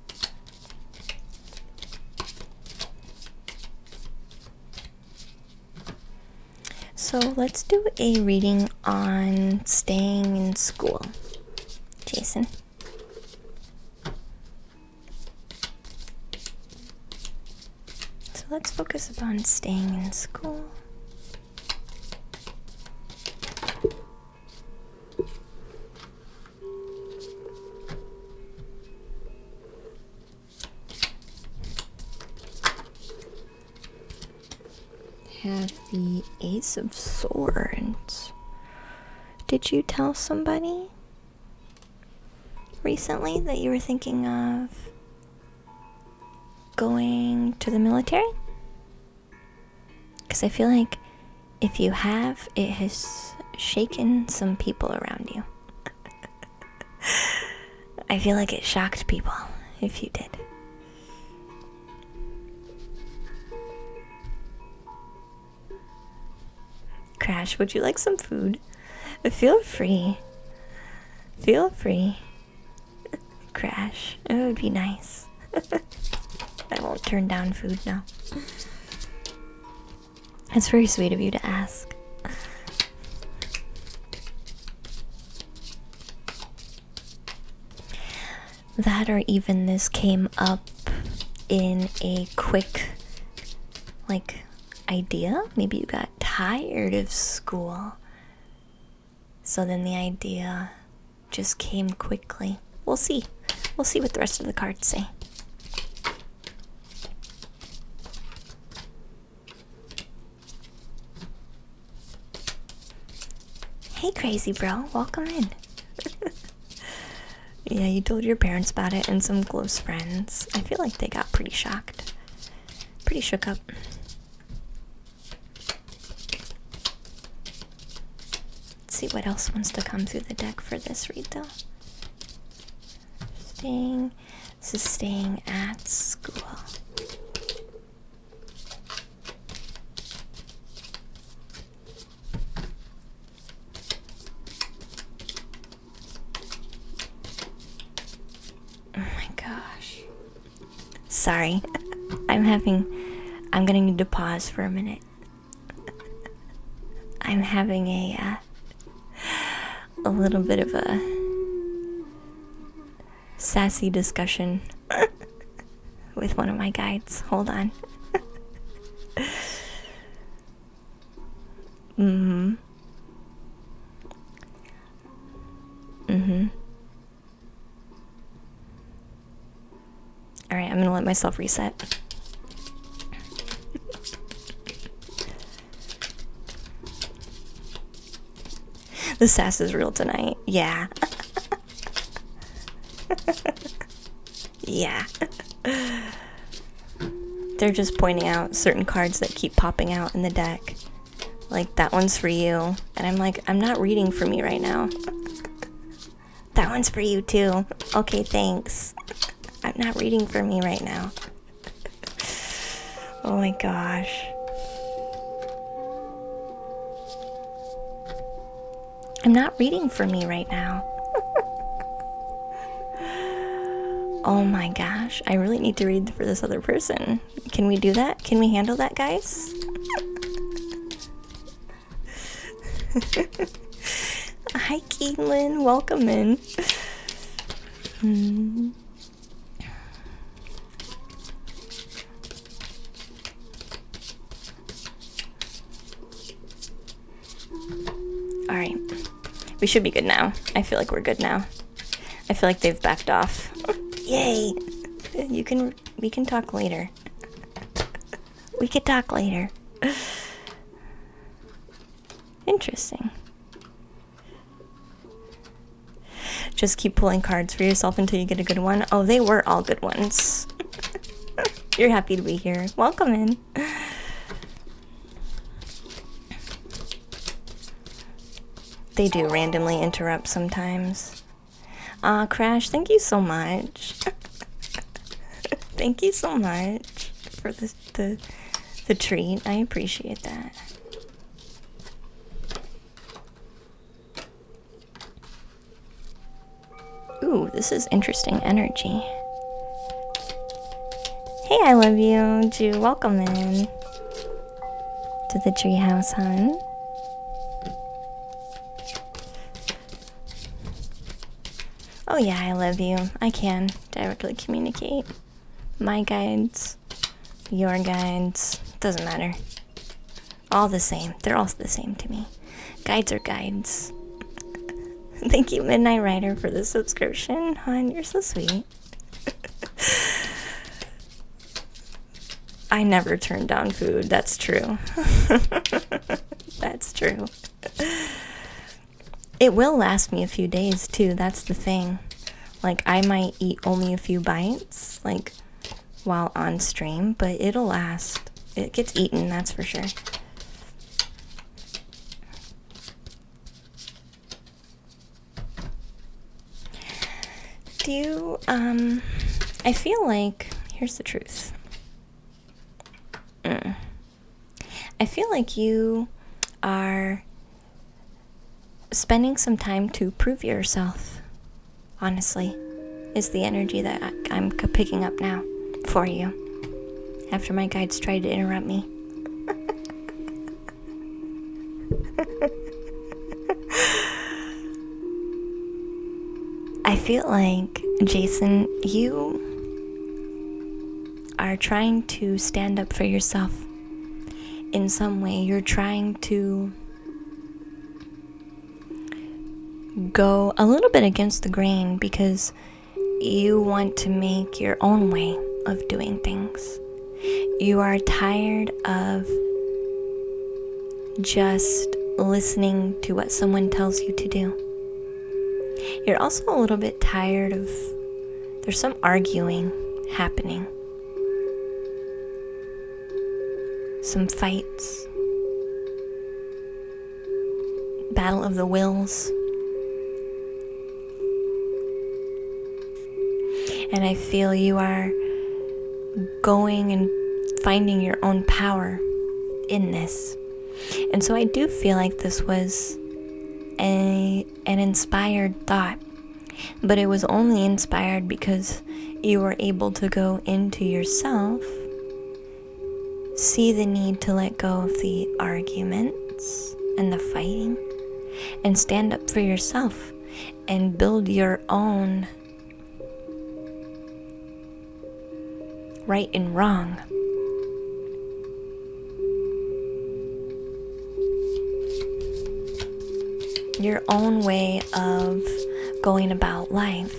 So let's do a reading on staying in school. Jason. So let's focus upon staying in school. Have the Ace of Swords. Did you tell somebody recently that you were thinking of going to the military? Because I feel like if you have, it has shaken some people around you. I feel like it shocked people if you did. Crash, would you like some food? Feel free. Feel free. Crash, it would be nice. I won't turn down food now. It's very sweet of you to ask. That or even this came up in a quick, like, idea. Maybe you got tired of school. So then the idea just came quickly. We'll see. We'll see what the rest of the cards say. Hey, crazy bro. Welcome in. Yeah, you told your parents about it and some close friends. I feel like they got pretty shocked. Pretty shook up. Let's see what else wants to come through the deck for this read, though. Staying at school. Oh my gosh. Sorry. I'm gonna need to pause for a minute. I'm having a little bit of a sassy discussion with one of my guides. Hold on. Alright, I'm gonna let myself reset. The sass is real tonight. Yeah. Yeah. They're just pointing out certain cards that keep popping out in the deck. Like, that one's for you. And I'm like, I'm not reading for me right now. That one's for you too. Okay, thanks. I'm not reading for me right now. Oh my gosh. I'm not reading for me right now. Oh my gosh. I really need to read for this other person. Can we do that? Can we handle that, guys? Hi, Caitlin. Welcome in. Alright. We should be good now. I feel like we're good now. I feel like they've backed off. Yay! We can talk later. We could talk later. Interesting. Just keep pulling cards for yourself until you get a good one. Oh, they were all good ones. You're happy to be here. Welcome in. They do randomly interrupt sometimes. Crash, thank you so much. Thank you so much for the treat. I appreciate that. Ooh, this is interesting energy. Hey, I love you. Ju, welcome in to the treehouse, hon. Oh yeah, I love you. I can directly communicate. My guides, your guides, doesn't matter. All the same. They're all the same to me. Guides are guides. Thank you, Midnight Rider, for the subscription. Hon, you're so sweet. I never turn down food. That's true. That's true. It will last me a few days, too. That's the thing. Like, I might eat only a few bites, like, while on stream, but it'll last. It gets eaten, that's for sure. I feel like, here's the truth. I feel like you are spending some time to prove yourself, honestly, is the energy that I'm picking up now for you. after my guides tried to interrupt me. I feel like, Jason, you are trying to stand up for yourself in some way. You're trying to go a little bit against the grain because you want to make your own way of doing things. You are tired of just listening to what someone tells you to do. You're also a little bit tired of, there's some arguing happening. Some fights. Battle of the wills. And I feel you are going and finding your own power in this. And so I do feel like this was an inspired thought, but it was only inspired because you were able to go into yourself, see the need to let go of the arguments and the fighting, and stand up for yourself and build your own right and wrong. Your own way of going about life.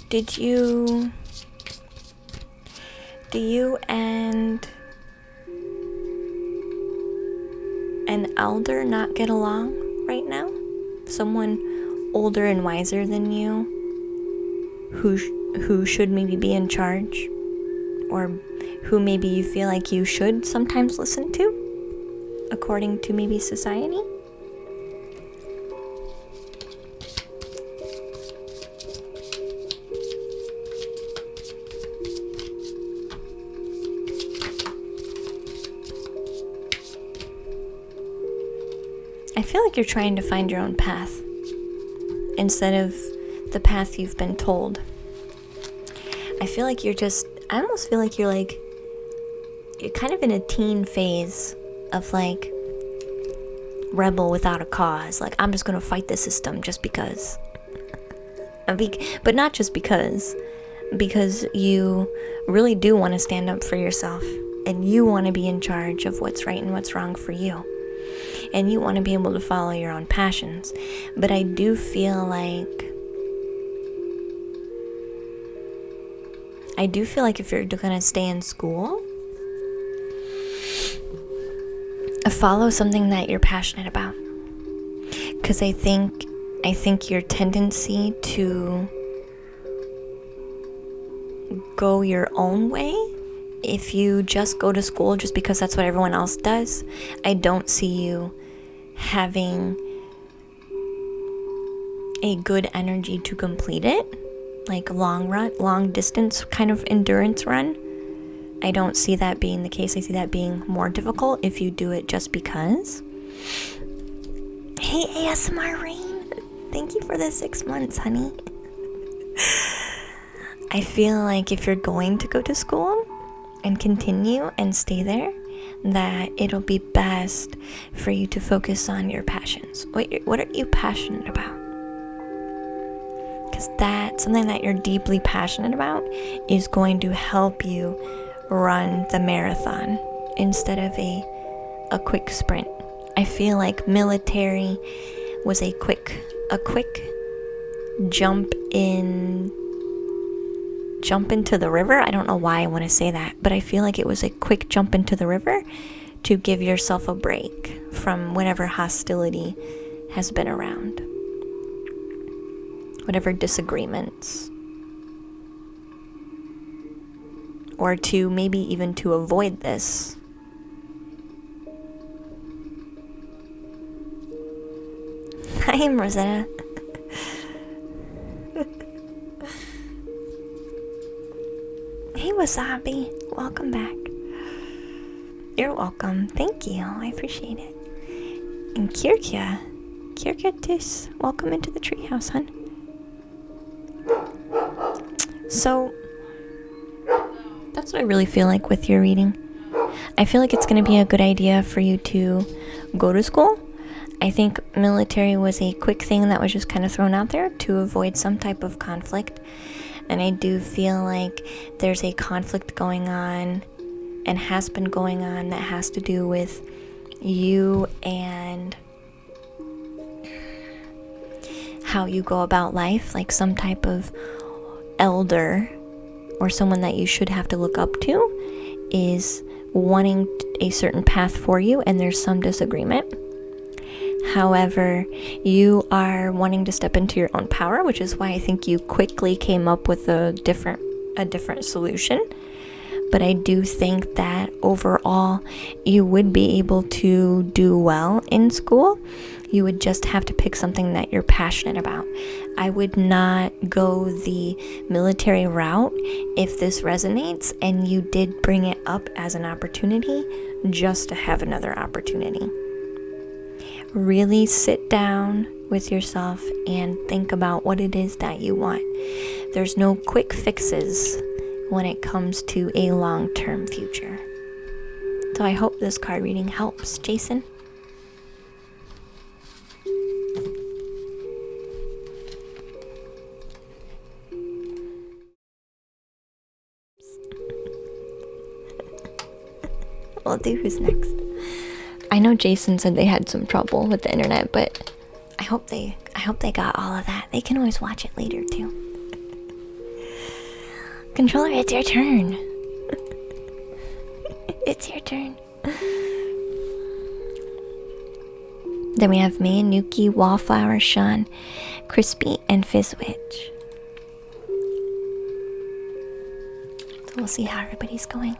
Do you and an elder not get along right now? Someone older and wiser than you who should maybe be in charge, or who maybe you feel like you should sometimes listen to, according to maybe society? I feel like you're trying to find your own path instead of the path you've been told. I feel like I almost feel like you're kind of in a teen phase of like rebel without a cause. Like, I'm just gonna fight the system just because. But not just because you really do want to stand up for yourself, and you want to be in charge of what's right and what's wrong for you, and you want to be able to follow your own passions. But I do feel like if you're gonna stay in school, follow something that you're passionate about. Because I think your tendency to go your own way, if you just go to school just because that's what everyone else does, I don't see you having a good energy to complete it. Like long distance kind of endurance run. I don't see that being the case. I see that being more difficult if you do it just because. Hey, ASMR Rain. Thank you for the 6 months, honey. I feel like if you're going to go to school and continue and stay there, that it'll be best for you to focus on your passions. What are you passionate about? Because that's something that you're deeply passionate about is going to help you run the marathon instead of a quick sprint. I feel like military was a quick jump into the river. I don't know why I want to say that, but I feel like it was a quick jump into the river to give yourself a break from whatever hostility has been around, whatever disagreements, or to maybe even to avoid this. Hi, Rosetta. Hey, Wasabi. Welcome back. You're welcome. Thank you. I appreciate it. And Kirkia Tis, welcome into the treehouse, hun. So that's what I really feel like with your reading. I feel like it's going to be a good idea for you to go to school. I think military was a quick thing that was just kind of thrown out there to avoid some type of conflict. And I do feel like there's a conflict going on and has been going on that has to do with you and how you go about life, like some type of elder or someone that you should have to look up to is wanting a certain path for you, and there's some disagreement. However, you are wanting to step into your own power, which is why I think you quickly came up with a different solution. But I do think that overall you would be able to do well in school. You would just have to pick something that you're passionate about. I would not go the military route if this resonates and you did bring it up as an opportunity just to have another opportunity. Really sit down with yourself and think about what it is that you want. There's no quick fixes when it comes to a long-term future. So I hope this card reading helps. Jason? We'll do who's next. I know Jason said they had some trouble with the internet, but I hope they got all of that. They can always watch it later too. Controller, it's your turn. It's your turn. Then we have May and Nuki, Wallflower, Sean, Crispy, and Fizzwitch. So we'll see how everybody's going.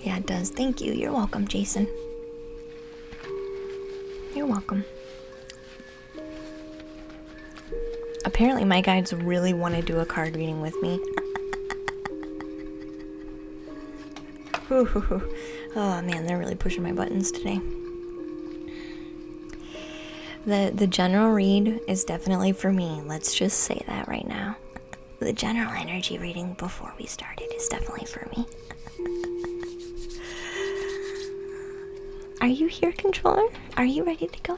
Yeah, it does. Thank you. You're welcome, Jason. You're welcome. Apparently my guides really want to do a card reading with me. Oh man, they're really pushing my buttons today. The general read is definitely for me. Let's just say that right now. The general energy reading before we started is definitely for me. Are you here, controller? Are you ready to go?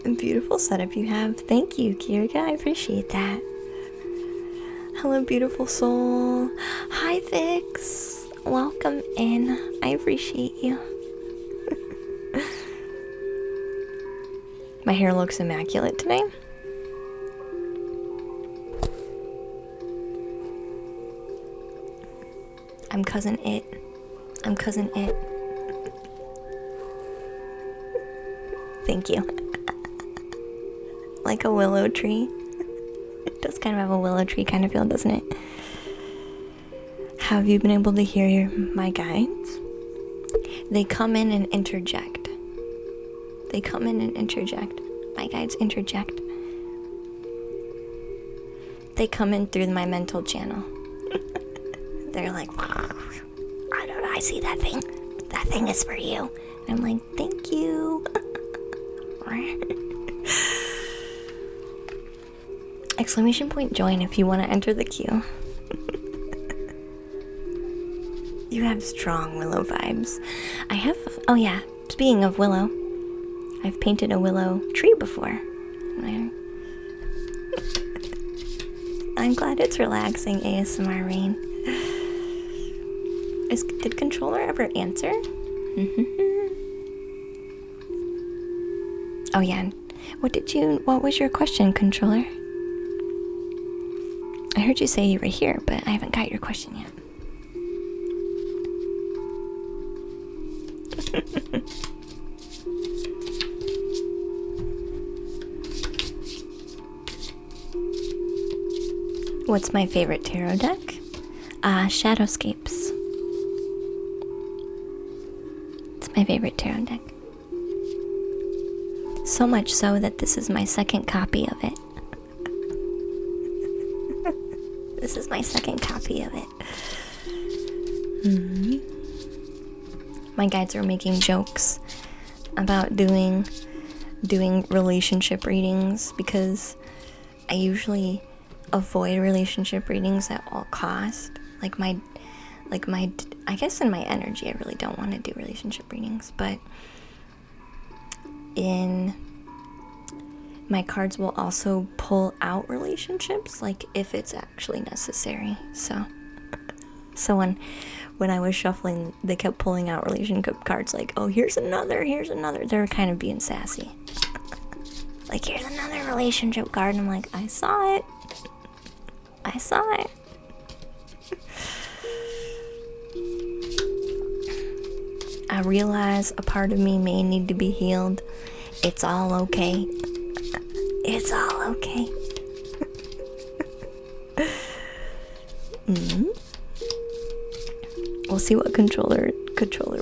A beautiful setup you have. Thank you, Kirika. I appreciate that. Hello, beautiful soul. Hi, Vix. Welcome in. I appreciate you. My hair looks immaculate today. I'm cousin it. I'm cousin it. Thank you. Like a willow tree. It does kind of have a willow tree kind of feel, doesn't it? Have you been able to hear my guides? They come in and interject. They come in and interject. My guides interject. They come in through my mental channel. They're like, I don't know, I see that thing. That thing is for you. And I'm like, thank you. Exclamation point join if you want to enter the queue. You have strong willow vibes. I have, oh yeah, speaking of willow, I've painted a willow tree before. I'm glad it's relaxing, ASMR Rain. Did controller ever answer? Oh yeah. What was your question, controller? I heard you say you were here, but I haven't got your question yet. What's my favorite tarot deck? Shadowscapes. It's my favorite tarot deck. So much so that this is my second copy of it. This is my second copy of it. My guides are making jokes about doing relationship readings because I usually avoid relationship readings at all cost. I guess in my energy, I really don't want to do relationship readings, but in my cards will also pull out relationships, like if it's actually necessary. So when I was shuffling, they kept pulling out relationship cards, like, oh, here's another. They're kind of being sassy. Like, here's another relationship card, and I'm like, I saw it. I realize a part of me may need to be healed. It's all okay. It's all okay. We'll see what controller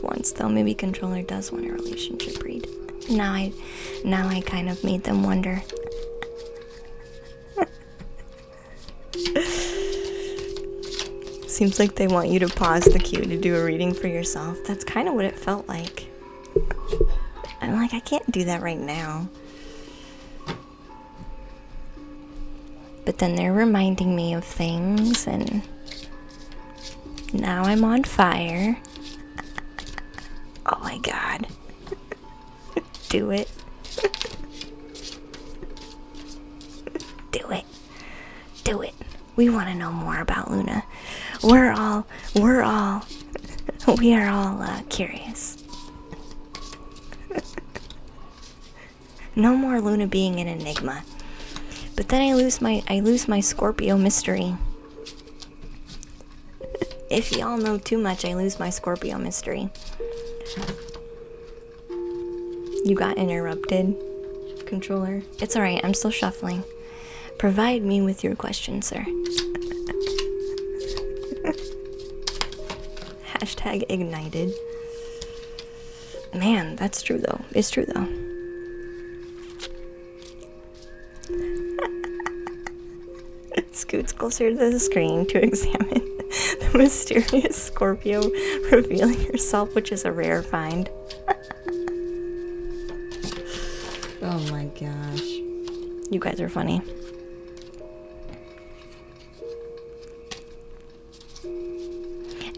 wants, though. Maybe controller does want a relationship read. Now I kind of made them wonder. Seems like they want you to pause the queue to do a reading for yourself. That's kind of what it felt like. I'm like, I can't do that right now. But then they're reminding me of things, and now I'm on fire. Oh my god. Do it. Do it. We want to know more about Luna. We are all curious. No more Luna being an enigma. But then I lose my Scorpio mystery. If y'all know too much, I lose my Scorpio mystery. You got interrupted, controller. It's alright, I'm still shuffling. Provide me with your question, sir. Hashtag ignited. Man, that's true though. It's true though. Scoots closer to the screen to examine the mysterious Scorpio revealing herself, which is a rare find. Oh my gosh. You guys are funny.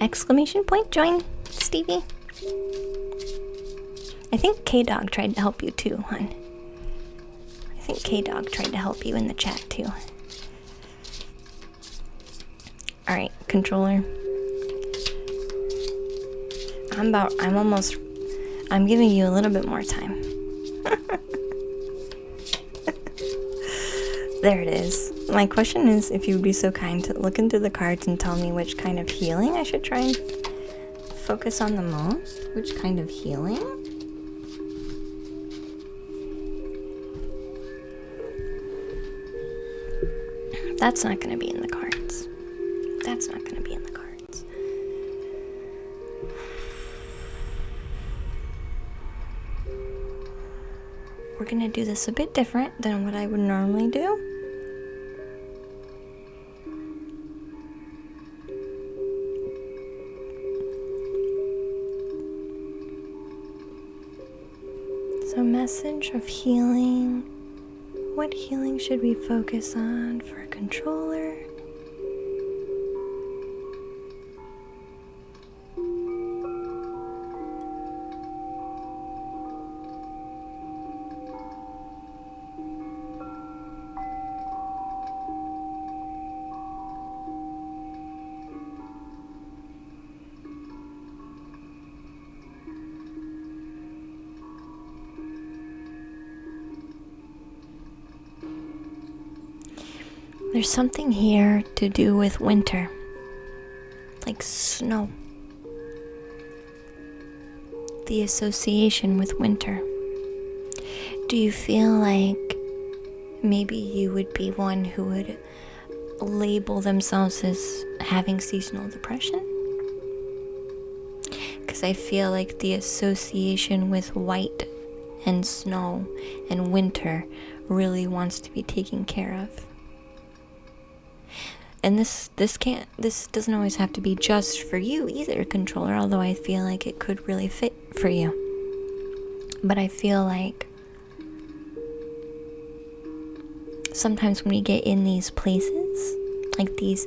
Exclamation point, join, Stevie. I think K-Dog tried to help you too, hon. I think K-Dog tried to help you in the chat too. Alright, controller. I'm giving you a little bit more time. There it is. My question is if you would be so kind to look into the cards and tell me which kind of healing I should try and focus on the most. Which kind of healing? That's not going to be in the cards. That's not going to be in the cards. We're going to do this a bit different than what I would normally do. So, message of healing. What healing should we focus on for a controller? There's something here to do with winter, like snow. The association with winter. Do you feel like maybe you would be one who would label themselves as having seasonal depression? Because I feel like the association with white and snow and winter really wants to be taken care of. And this doesn't always have to be just for you either, controller, although I feel like it could really fit for you. But I feel like sometimes when we get in these places, like these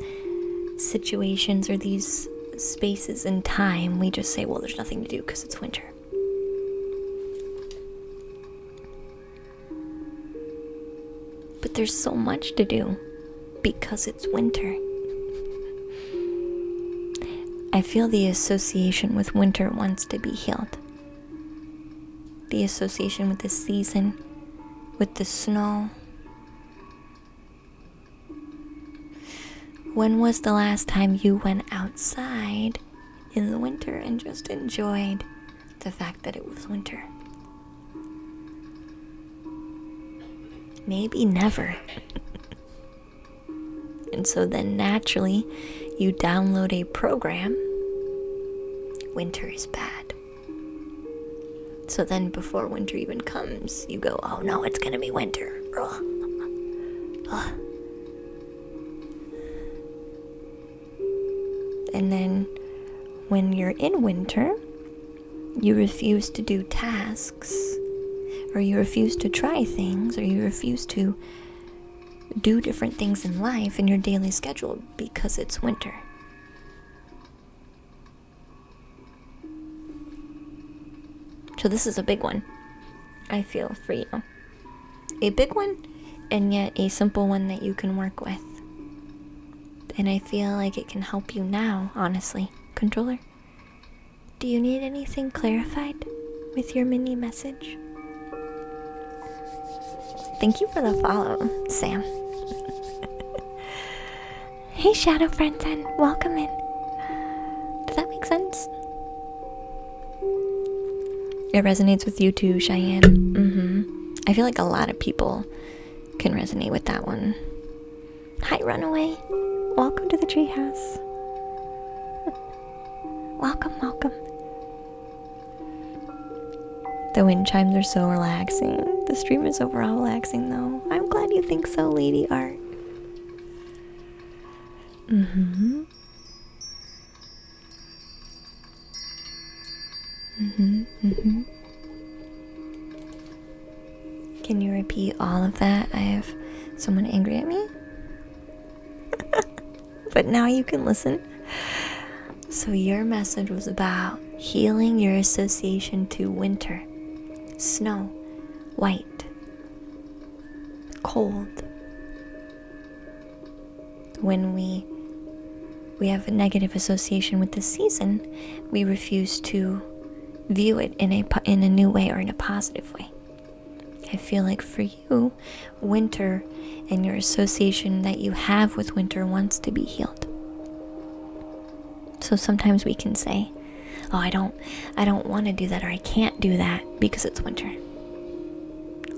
situations or these spaces in time, we just say, well, there's nothing to do because it's winter. But there's so much to do because it's winter. I feel the association with winter wants to be healed. The association with the season, with the snow. When was the last time you went outside in the winter and just enjoyed the fact that it was winter? Maybe never. And so then naturally you download a program. Winter is bad. So then before winter even comes, you go, oh no, it's gonna be winter. Ugh. Ugh. And then when you're in winter, you refuse to do tasks, or you refuse to try things, or you refuse to do different things in life in your daily schedule because it's winter. So this is a big one, I feel, for you. A big one, and yet a simple one that you can work with. And I feel like it can help you now, honestly. Controller, do you need anything clarified with your mini message? Thank you for the follow, Sam. Hey, Shadow Friendson, welcome in. Does that make sense? It resonates with you too, Cheyenne. I feel like a lot of people can resonate with that one. Hi, Runaway. Welcome to the treehouse. Welcome, welcome. The wind chimes are so relaxing. The stream is overall relaxing, though. I'm glad you think so, Lady Art. Can you repeat all of that? I have someone angry at me. But now you can listen. So your message was about healing your association to winter, snow, white, cold. When we have a negative association with the season, we refuse to view it in a new way or in a positive way. I feel like for you, winter and your association that you have with winter wants to be healed. So sometimes we can say, oh, I don't want to do that, or I can't do that because it's winter.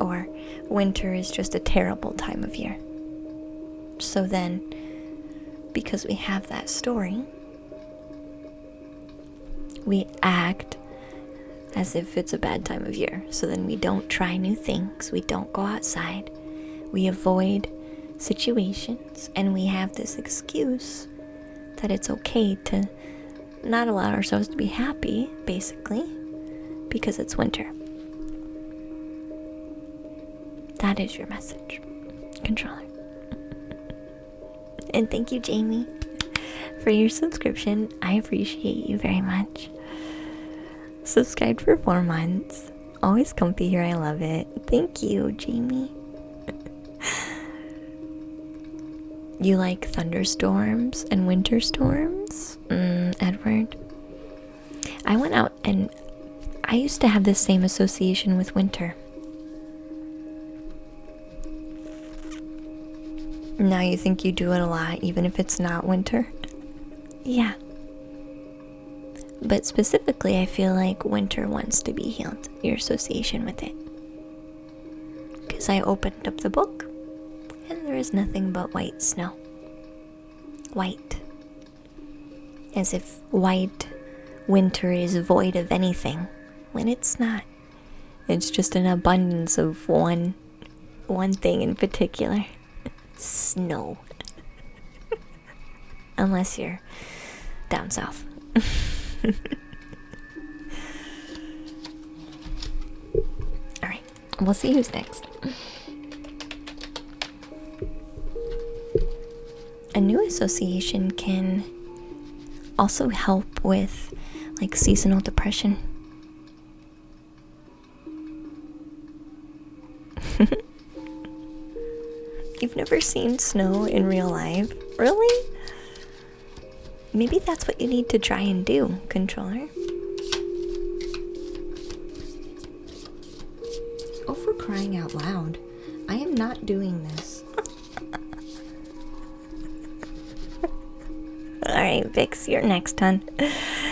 Or winter is just a terrible time of year. So then, because we have that story, we act as if it's a bad time of year. So then we don't try new things, we don't go outside, we avoid situations, and we have this excuse that it's okay to not allow ourselves to be happy, basically, because it's winter. That is your message, controller. And thank you, Jamie, for your subscription. I appreciate you very much. Subscribed for 4 months. Always comfy here, I love it. Thank you, Jamie. You like thunderstorms and winter storms? Edward. I went out and I used to have this same association with winter. Now you think you do it a lot, even if it's not winter? Yeah. But specifically, I feel like winter wants to be healed, your association with it. Because I opened up the book, and there is nothing but white snow. White. As if white winter is void of anything, when it's not. It's just an abundance of one thing in particular. Snow. Unless you're down south. Alright, we'll see who's next. A new association can also help with like seasonal depression. You've never seen snow in real life? Really? Maybe that's what you need to try and do, controller. Oh, for crying out loud. I am not doing this. Alright, Vix, you're next, hon.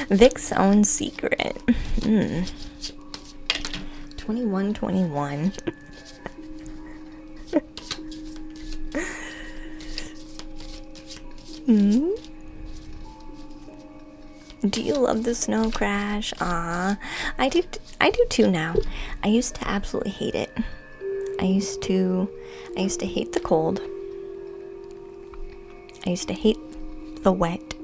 Vic's own secret. 2121. Do you love the snow crash? I do too now. I used to absolutely hate it. I used to hate the cold. I used to hate the wet.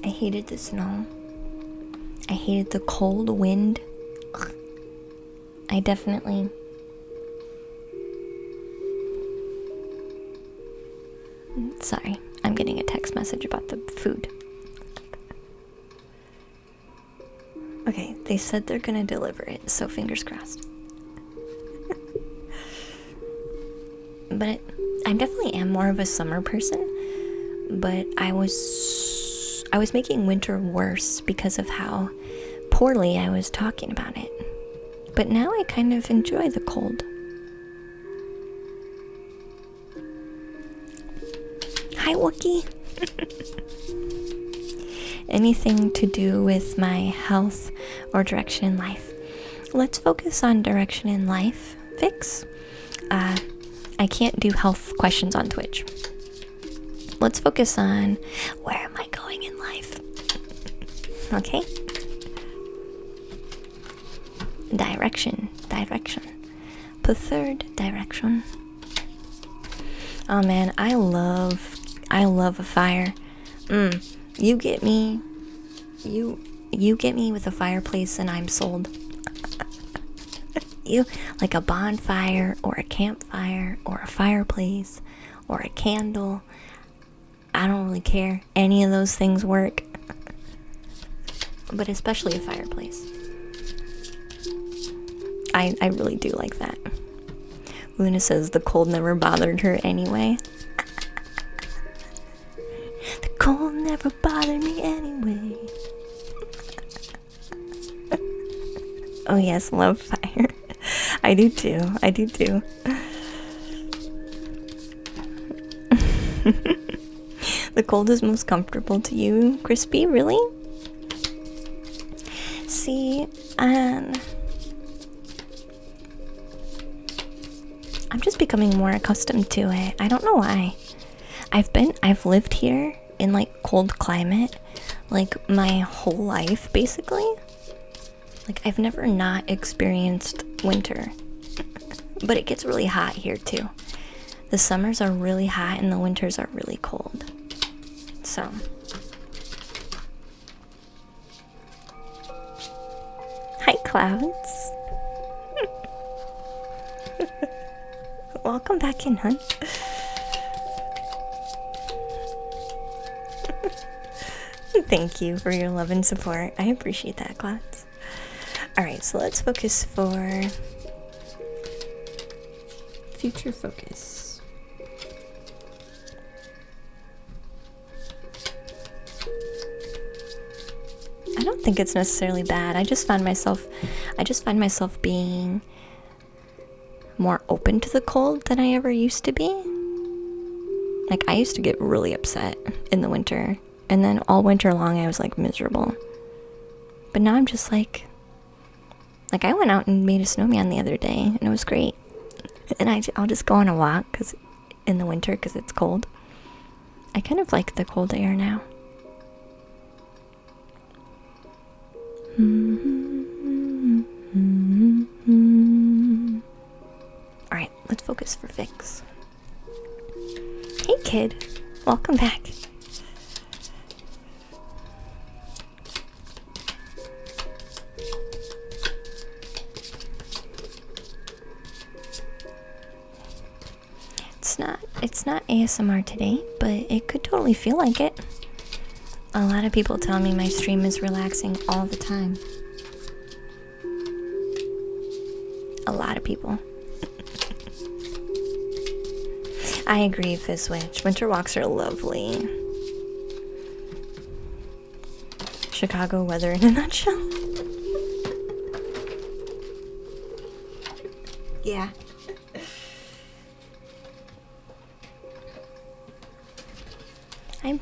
I hated the snow. I hated the cold wind. I definitely... Sorry, I'm getting a text message about the food. Okay, they said they're gonna deliver it, so fingers crossed. But I definitely am more of a summer person, but I was making winter worse because of how poorly I was talking about it. But now I kind of enjoy the cold. Hi, Wookie. Anything to do with my health or direction in life? Let's focus on direction in life, Vix. I can't do health questions on Twitch. Let's focus on where am I going in life? Okay? Direction. The third direction. Oh man, I love a fire. You get me with a fireplace and I'm sold. You like a bonfire or a campfire or a fireplace or a candle. I don't really care. Any of those things work. But especially a fireplace. I really do like that. Luna says the cold never bothered her anyway. The cold never bothered me anyway. Oh yes, love fire. I do too. The cold is most comfortable to you, Crispy? Really? See, I'm just becoming more accustomed to it. I don't know why. I've lived here in like cold climate like my whole life basically. Like I've never not experienced winter. But it gets really hot here too. The summers are really hot and the winters are really cold. So hi, Clouds. Welcome back in, hun. Thank you for your love and support. I appreciate that, Clouds. Alright, so let's focus for future focus. I don't think it's necessarily bad. I just find myself being more open to the cold than I ever used to be. Like I used to get really upset in the winter, and then all winter long I was like miserable. But now I'm just like I went out and made a snowman the other day and it was great. And I'll just go on a walk in the winter because it's cold. I kind of like the cold air now. Alright, let's focus for Vix. Hey kid, welcome back. It's not ASMR today, but it could totally feel like it. A lot of people tell me my stream is relaxing all the time. A lot of people. I agree, Fizzwitch. Winter walks are lovely. Chicago weather in a nutshell. Yeah. I'm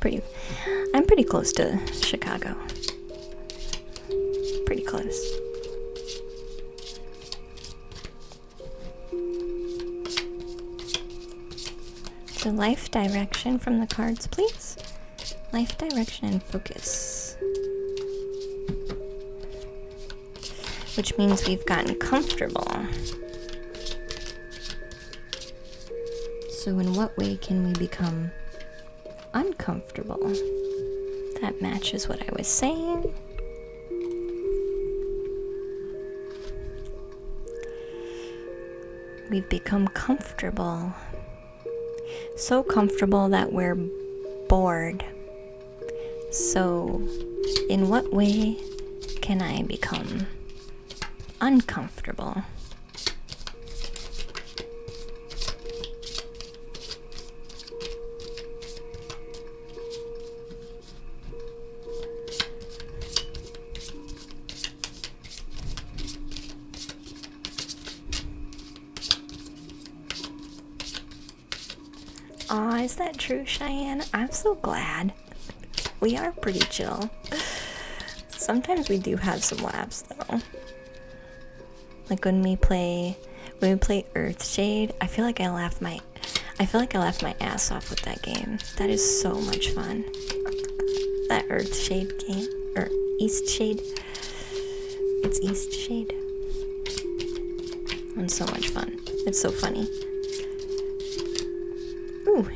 pretty close to Chicago. Pretty close. So life direction from the cards, please. Life direction and focus. Which means we've gotten comfortable. So in what way can we become uncomfortable? That matches what I was saying. We've become comfortable. So comfortable that we're bored. So, in what way can I become uncomfortable? Aw, is that true, Cheyenne? I'm so glad. We are pretty chill. Sometimes we do have some laughs, though. Like when we play Earthshade, I feel like I laughed my ass off with that game. That is so much fun. That Earthshade game, or Eastshade. It's Eastshade. It's so much fun. It's so funny. Ooh,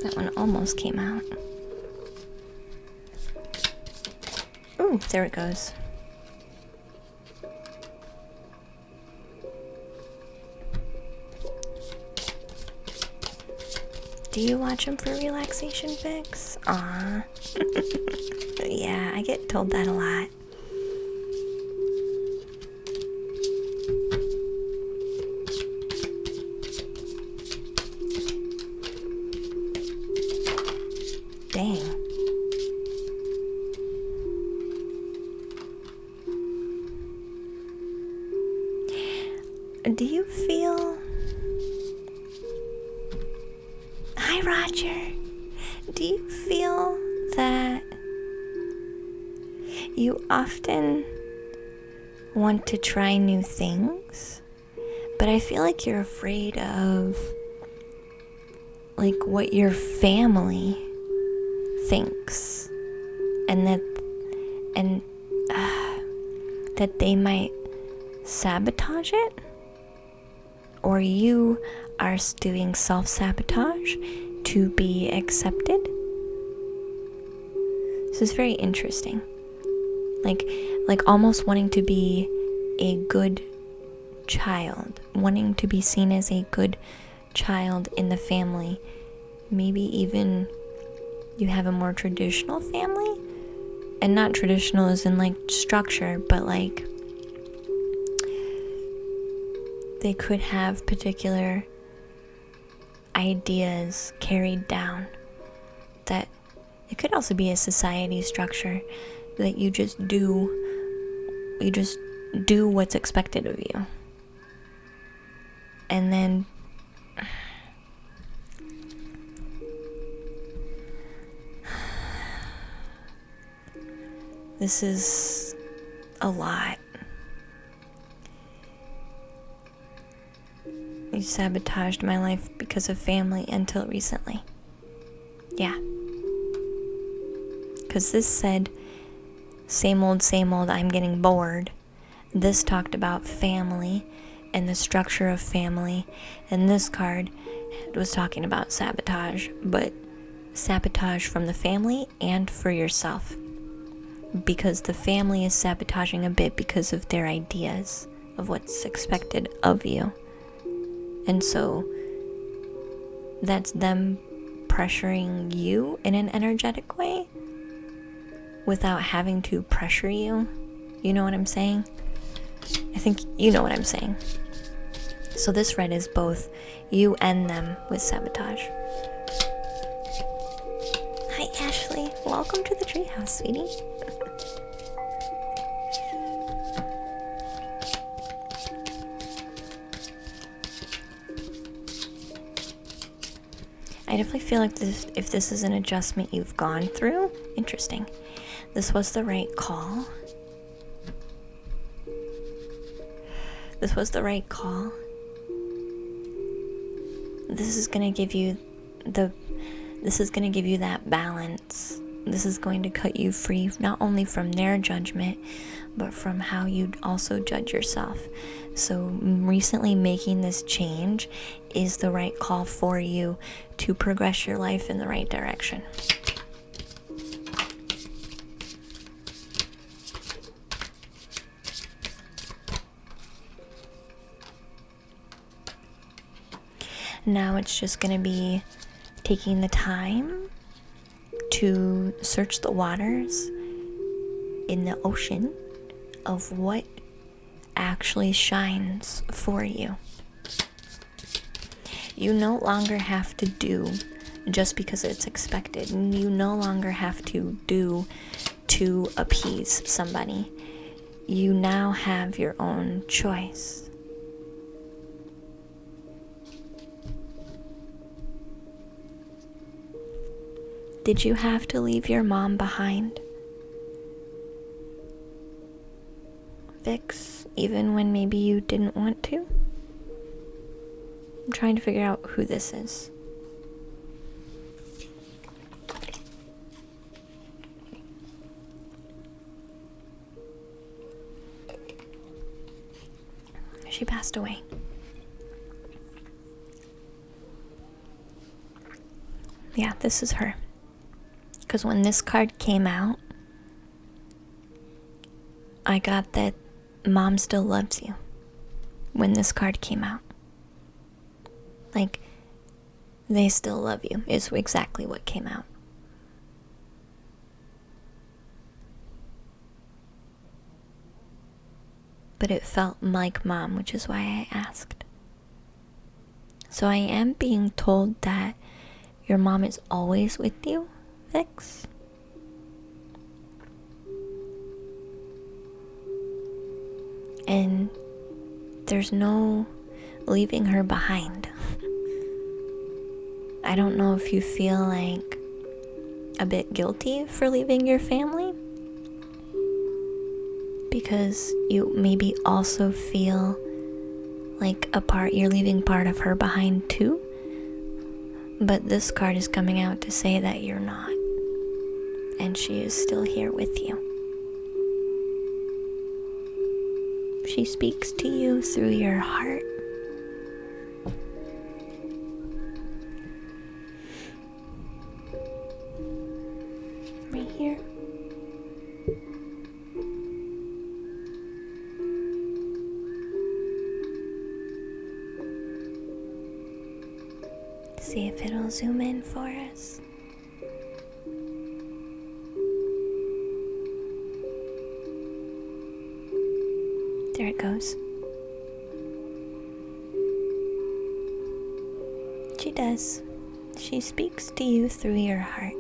that one almost came out. Ooh, there it goes. Do you watch them for relaxation, Vix? Aw. Yeah, I get told that a lot. Dang. Do you feel... Hi, Roger. Do you feel that you often want to try new things, but I feel like you're afraid of, like, what your family thinks, and that they might sabotage it, or you are doing self-sabotage to be accepted? This is very interesting. Like almost wanting to be a good child, wanting to be seen as a good child in the family. Maybe even you have a more traditional family, and not traditional as in like structure, but like they could have particular ideas carried down. That it could also be a society structure that you just do what's expected of you. And then this is a lot. You sabotaged my life because of family until recently. Yeah. Because this said same old, I'm getting bored. This talked about family and the structure of family, and this card was talking about sabotage, but sabotage from the family and for yourself, because the family is sabotaging a bit because of their ideas of what's expected of you. And so that's them pressuring you in an energetic way without having to pressure you. You know what I'm saying? I think you know what I'm saying. So this red is both you and them with sabotage. Hi Ashley, welcome to the treehouse, sweetie. I definitely feel like if this is an adjustment you've gone through, interesting. This was the right call. This was the right call. This is going to give you that balance. This is going to cut you free not only from their judgment, but from how you also judge yourself. So recently making this change is the right call for you to progress your life in the right direction. Now it's just going to be taking the time to search the waters in the ocean of what actually shines for you. You no longer have to do just because it's expected. You no longer have to do to appease somebody. You now have your own choice. Did you have to leave your mom behind, Vix, even when maybe you didn't want to? I'm trying to figure out who this is. She passed away. Yeah, this is her. Because when this card came out, I got that mom still loves you. When this card came out. Like, they still love you is exactly what came out. But it felt like mom, which is why I asked. So I am being told that your mom is always with you, Vix. And there's no leaving her behind. I don't know if you feel like a bit guilty for leaving your family, because you maybe also feel like you're leaving part of her behind too. But this card is coming out to say that you're not, and she is still here with you. She speaks to you through your heart. Right here. See if it'll zoom in for us. There it goes. She does. She speaks to you through your heart.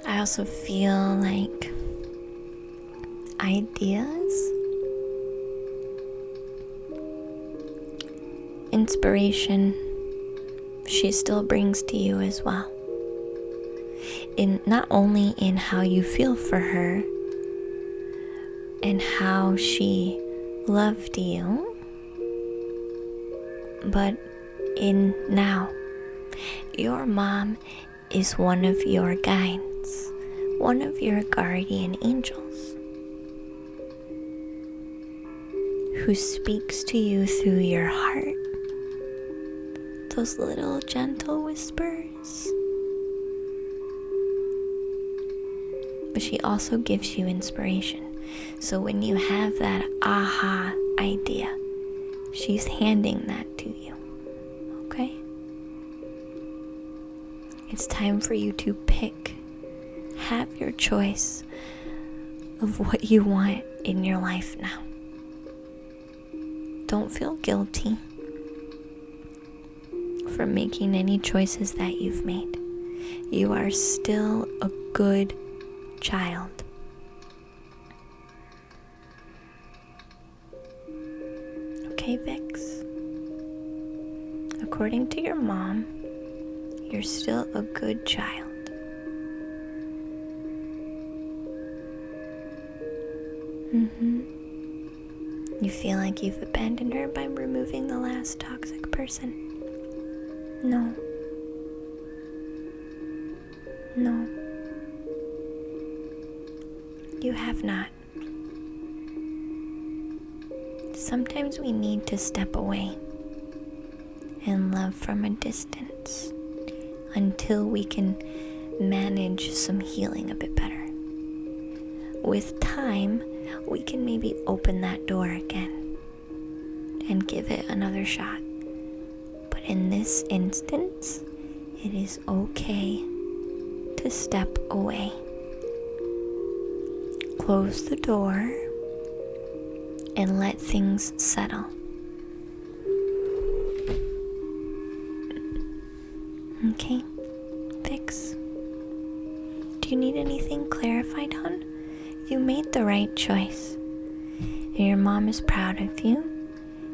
I also feel like ideas, inspiration, she still brings to you as well. In not only in how you feel for her and how she loved you, but in now. Your mom is one of your guides, one of your guardian angels who speaks to you through your heart. Those little gentle whispers. But she also gives you inspiration. So when you have that aha idea, she's handing that to you. Okay? It's time for you to pick. Have your choice of what you want in your life now. Don't feel guilty for making any choices that you've made. You are still a good child. Okay, Vix? According to your mom, you're still a good child. You feel like you've abandoned her by removing the last toxic person. No. No. You have not. Sometimes we need to step away and love from a distance until we can manage some healing a bit better. With time, we can maybe open that door again and give it another shot. But in this instance, it is okay to step away. Close the door and let things settle. Okay, Vix? Do you need anything clarified, hon? You made the right choice. And your mom is proud of you,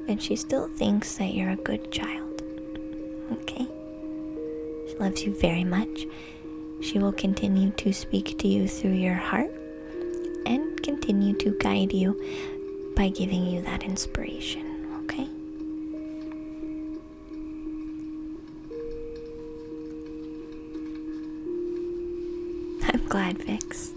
and she still thinks that you're a good child. Okay? She loves you very much. She will continue to speak to you through your heart and continue to guide you by giving you that inspiration. Okay? I'm glad, Vix.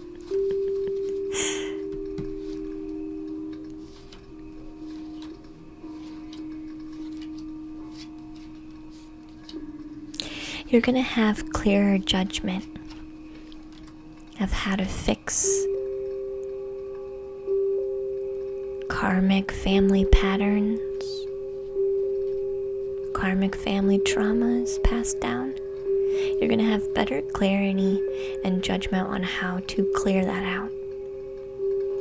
You're going to have clearer judgment of how to fix karmic family patterns, karmic family traumas passed down. You're going to have better clarity and judgment on how to clear that out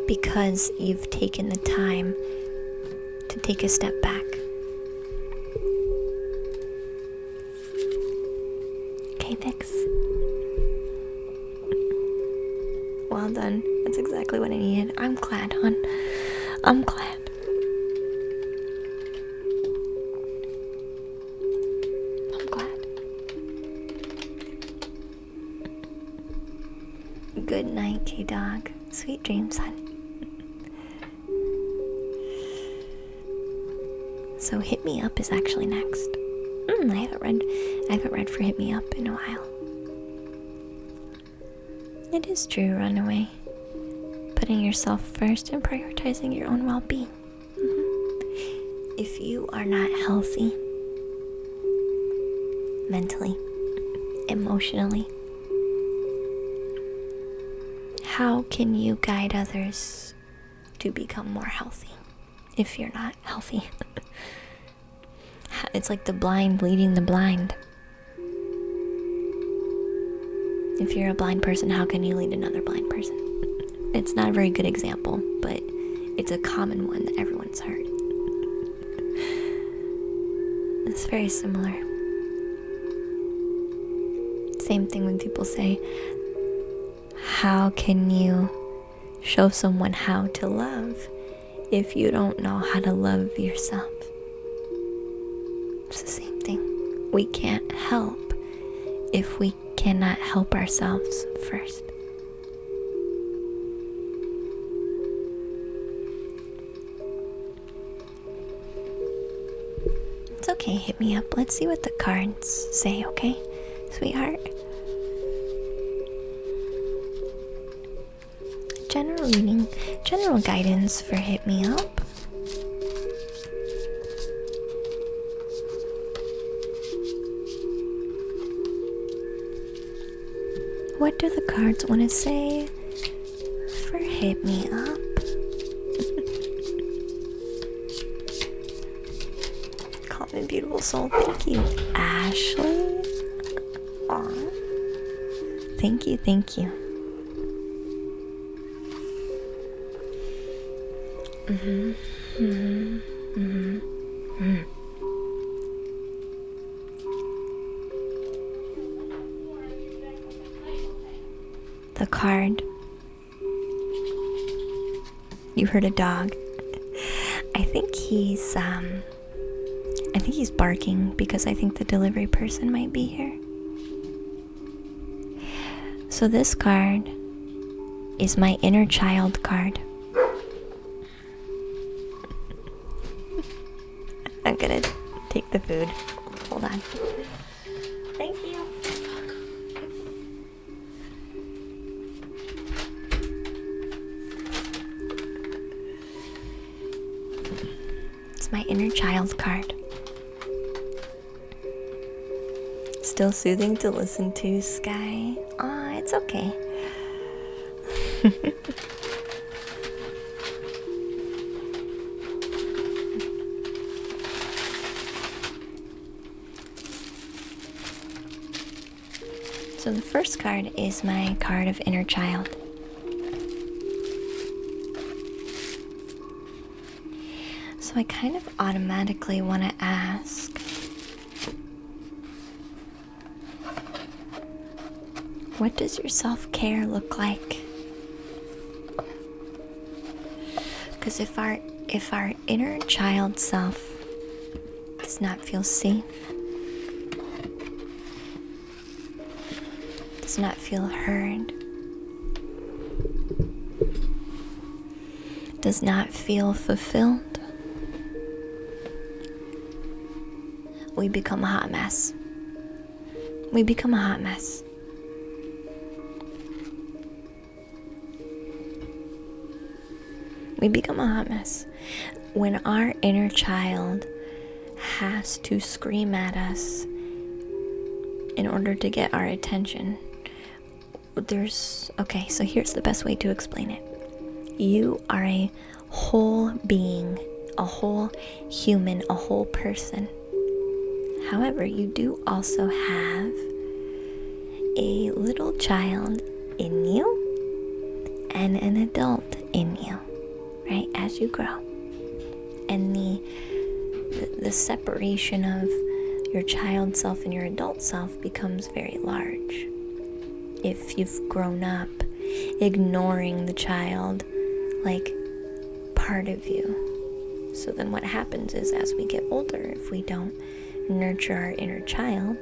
because you've taken the time to take a step back. Okay, Vix? Well done. That's exactly what I needed. I'm glad, hon. I'm glad. I'm glad. Good night, K-Dog. Sweet dreams, hon. So Hit Me Up is actually next. I haven't read for Hit Me Up in a while. It is true, Runaway. Putting yourself first and prioritizing your own well-being. If you are not healthy mentally, emotionally, how can you guide others to become more healthy if you're not healthy? It's like the blind leading the blind. If you're a blind person, how can you lead another blind person? It's not a very good example, but it's a common one that everyone's heard. It's very similar. Same thing when people say, how can you show someone how to love if you don't know how to love yourself? It's the same thing. We can't help if we cannot help ourselves first. It's okay, Hit Me Up. Let's see what the cards say, okay, sweetheart? general reading, general guidance for Hit Me Up. What do the cards want to say for Hit Me Up? Common beautiful soul, thank you, Ashley. Aw. Thank you, thank you. The card. You heard a dog. I think he's barking because I think the delivery person might be here. So this card is my inner child card. I'm gonna take the food. Hold on. Thank you. It's my inner child card. Still soothing to listen to, Sky. Aw, it's okay. So the first card is my card of inner child. So I kind of automatically want to ask, what does your self-care look like? Because if our inner child self does not feel safe, does not feel heard, does not feel fulfilled, we become a hot mess. We become a hot mess. We become a hot mess. When our inner child has to scream at us in order to get our attention, okay, so here's the best way to explain it. You are a whole being, a whole human, a whole person. However, you do also have a little child in you and an adult in you, right, as you grow. And the separation of your child self and your adult self becomes very large. If you've grown up ignoring the child like part of you. So then what happens is, as we get older, if we don't nurture our inner child,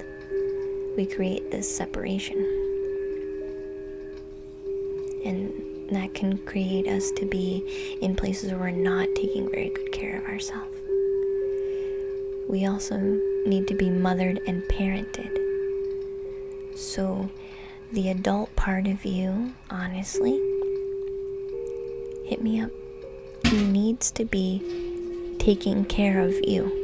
we create this separation. And that can create us to be in places where we're not taking very good care of ourselves. We also need to be mothered and parented. So the adult part of you, honestly, hit me up, needs to be taking care of you.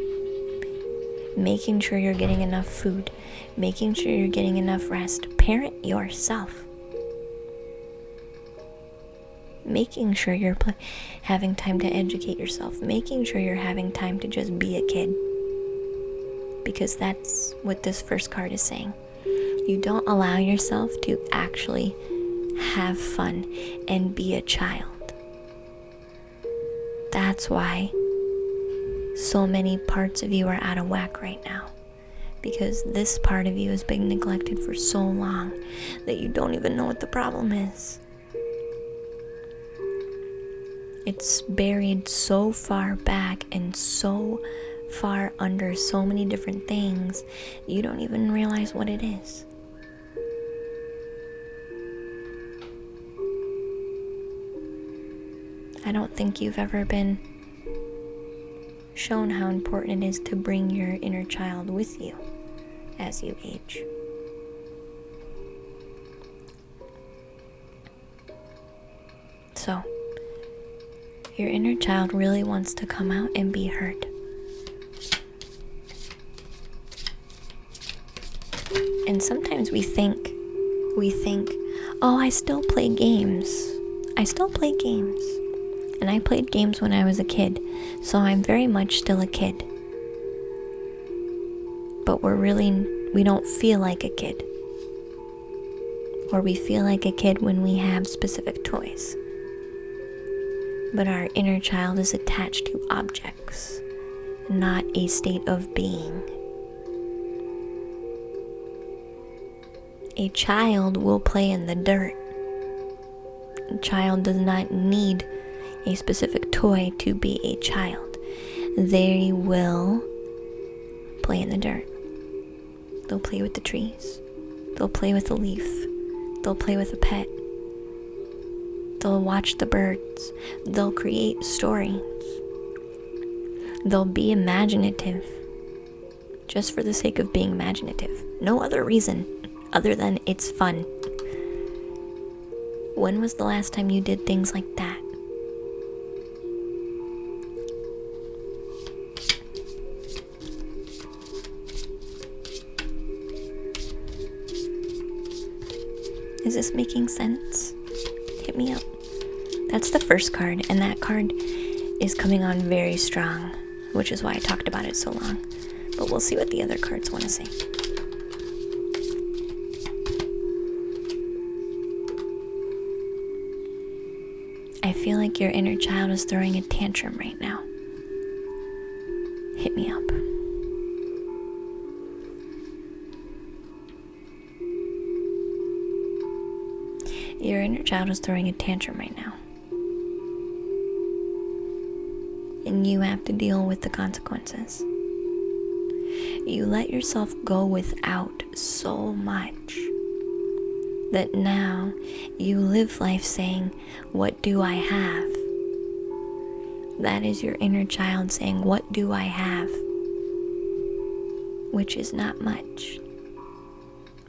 Making sure you're getting enough food, making sure you're getting enough rest. Parent yourself. Making sure you're having time to educate yourself, making sure you're having time to just be a kid. Because that's what this first card is saying. You don't allow yourself to actually have fun and be a child. That's why so many parts of you are out of whack right now. Because this part of you has been neglected for so long that you don't even know what the problem is. It's buried so far back and so far under so many different things, you don't even realize what it is. I don't think you've ever been shown how important it is to bring your inner child with you as you age. So, your inner child really wants to come out and be heard. And sometimes we think, oh, I still play games. And I played games when I was a kid, so I'm very much still a kid. But we don't feel like a kid. Or we feel like a kid when we have specific toys. But our inner child is attached to objects, not a state of being. A child will play in the dirt. A child does not need a specific toy to be a child. They will play in the dirt. They'll play with the trees. They'll play with a leaf. They'll play with a pet. They'll watch the birds. They'll create stories. They'll be imaginative. Just for the sake of being imaginative. No other reason other than it's fun. When was the last time you did things like that? Is this making sense? Hit me up. That's the first card, and that card is coming on very strong, which is why I talked about it so long. But we'll see what the other cards want to say. I feel like your inner child is throwing a tantrum right now. Hit me up. Your inner child is throwing a tantrum right now. And you have to deal with the consequences. You let yourself go without so much that now you live life saying, what do I have? That is your inner child saying, what do I have? Which is not much,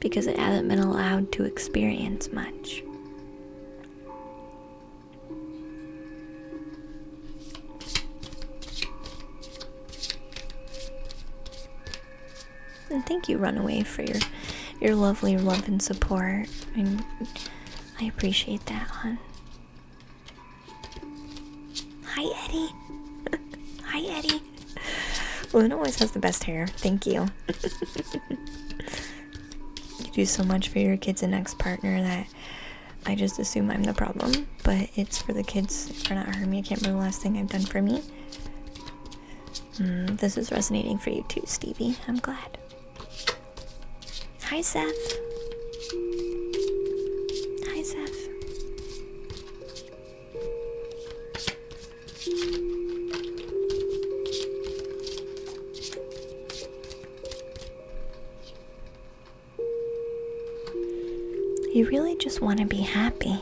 because it hasn't been allowed to experience much. And thank you, Runaway, for your lovely love and support. I appreciate that, hon. Hi, Eddie. Hi, Eddie. Luna always has the best hair. Thank you. You do so much for your kids and ex-partner that I just assume I'm the problem. But it's for the kids. It's for not hurting me. I can't remember the last thing I've done for me. This is resonating for you too, Stevie. I'm glad. Hi, Seth. Hi, Seth. You really just want to be happy.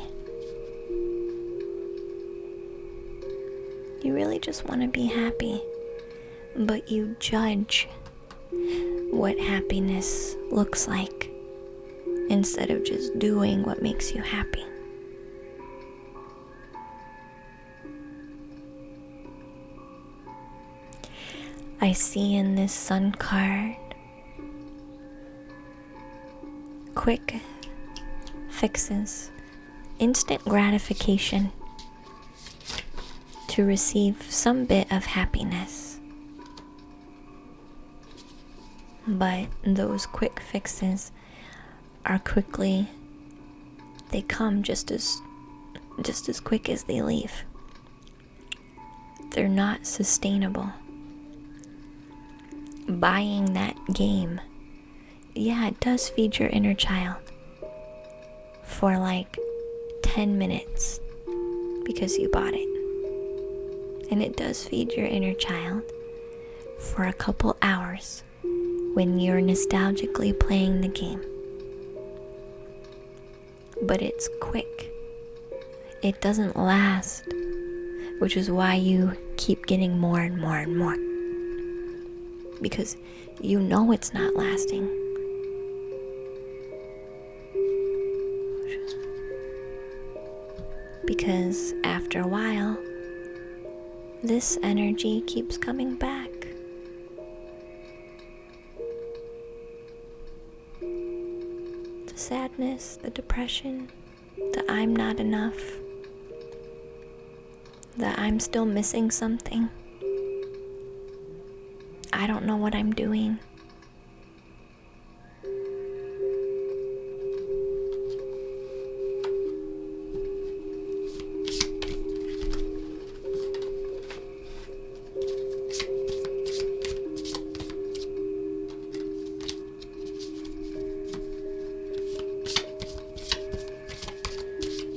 You really just want to be happy. But you judge what happiness looks like instead of just doing what makes you happy. I see in this Sun card quick fixes, instant gratification to receive some bit of happiness. But those quick fixes they come just as quick as they leave. They're not sustainable. Buying that game, yeah, it does feed your inner child for like 10 minutes because you bought it. And it does feed your inner child for a couple hours when you're nostalgically playing the game. But it's quick. It doesn't last, which is why you keep getting more and more and more. Because you know it's not lasting. because after a while, this energy keeps coming back. The sadness, the depression, the I'm not enough, that I'm still missing something. I don't know what I'm doing.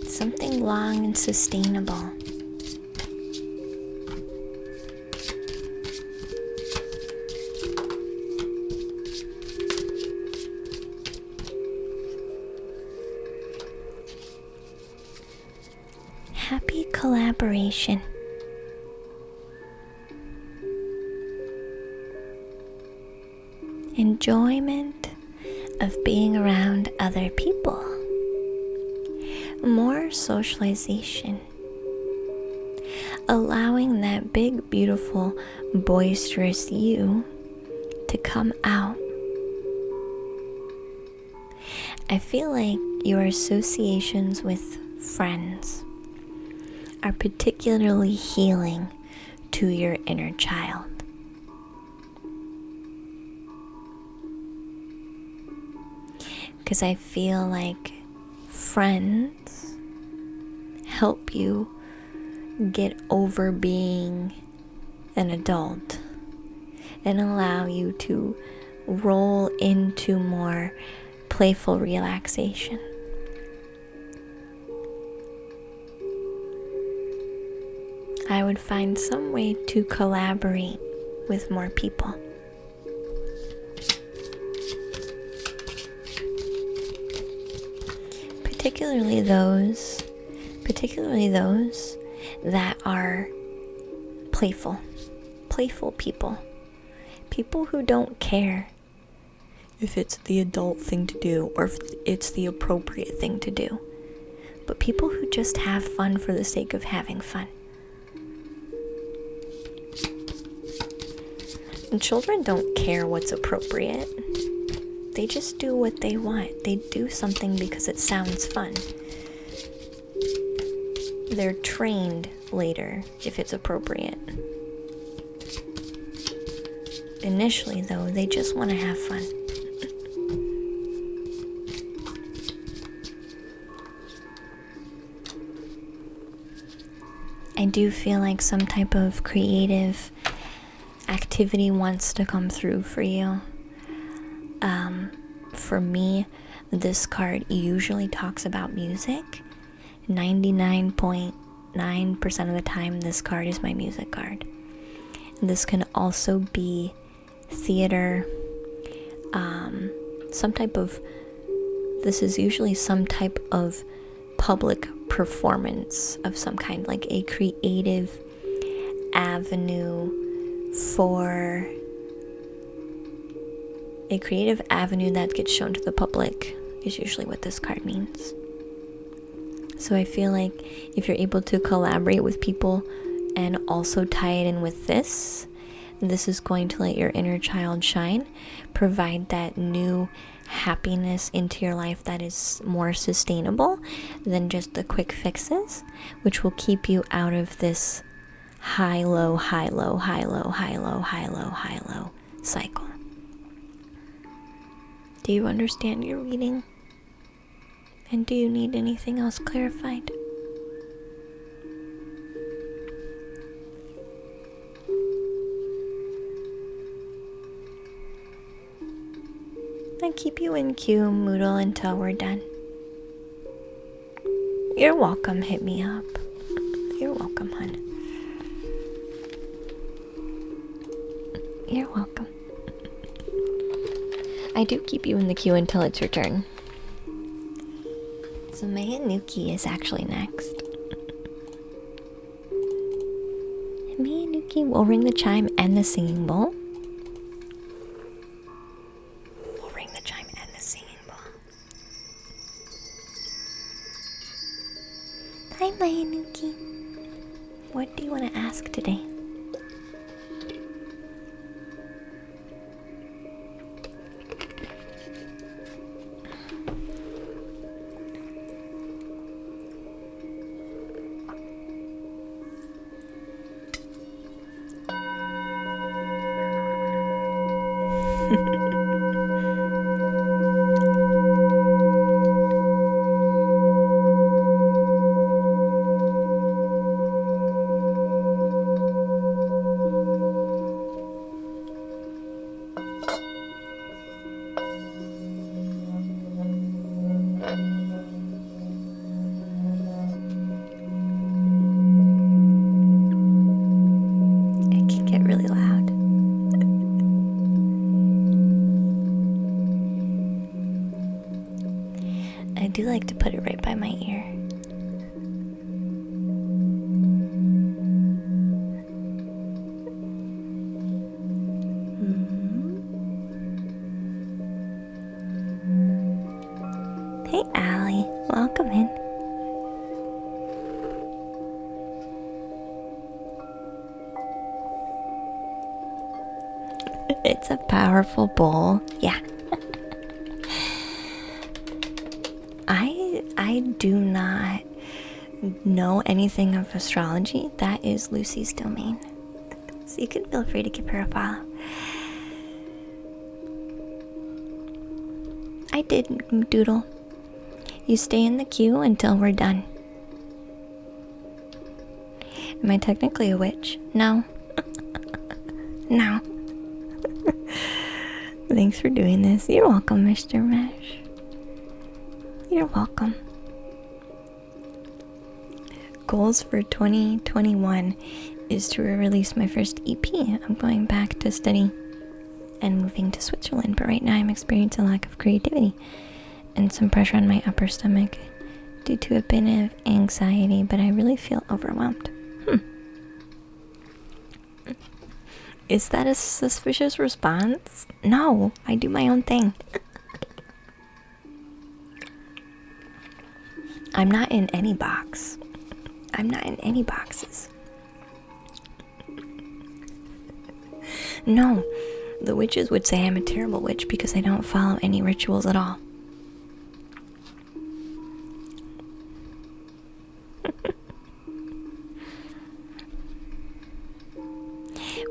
Something long and sustainable. Happy collaboration. Enjoyment of being around other people. More socialization. Allowing that big, beautiful, boisterous you to come out. I feel like your associations with friends are particularly healing to your inner child. Because I feel like friends help you get over being an adult and allow you to roll into more playful relaxation. I would find some way to collaborate with more people. Particularly those that are playful people. People who don't care if it's the adult thing to do or if it's the appropriate thing to do. But people who just have fun for the sake of having fun. And children don't care what's appropriate. They just do what they want. They do something because it sounds fun. They're trained later if it's appropriate. Initially, though, they just want to have fun. I do feel like some type of creative activity wants to come through for you. For me, this card usually talks about music. 99.9% of the time, this card is my music card. And this can also be theater, this is usually some type of public performance of some kind, like a creative avenue that gets shown to the public is usually what this card means. So I feel like if you're able to collaborate with people and also tie it in with this is going to let your inner child shine, provide that new happiness into your life that is more sustainable than just the quick fixes, which will keep you out of this high, low, high, low, high, low, high, low, high, low, high, low cycle. Do you understand your reading? And do you need anything else clarified? I keep you in queue, Moodle, until we're done. You're welcome, hit me up. You're welcome, hon. You're welcome. I do keep you in the queue until it's your turn. So Mayanuki is actually next. Mayanuki will ring the chime and the singing bowl. We'll ring the chime and the singing bowl. Hi, Mayanuki. What do you want to ask today? It can get really loud. I do like to put it right by my ear. Hey, Allie. Welcome in. It's a powerful bowl. Yeah. I do not know anything of astrology. That is Lucy's domain. So you can feel free to give her a follow. I did, Doodle. You stay in the queue until we're done. Am I technically a witch? No. No. Thanks for doing this. You're welcome, Mr. Mesh. You're welcome. Goals for 2021 is to release my first EP. I'm going back to study and moving to Switzerland, but right now I'm experiencing a lack of creativity and some pressure on my upper stomach due to a bit of anxiety, but I really feel overwhelmed. Is that a suspicious response? No, I do my own thing. I'm not in any box. I'm not in any boxes. No, the witches would say I'm a terrible witch because I don't follow any rituals at all.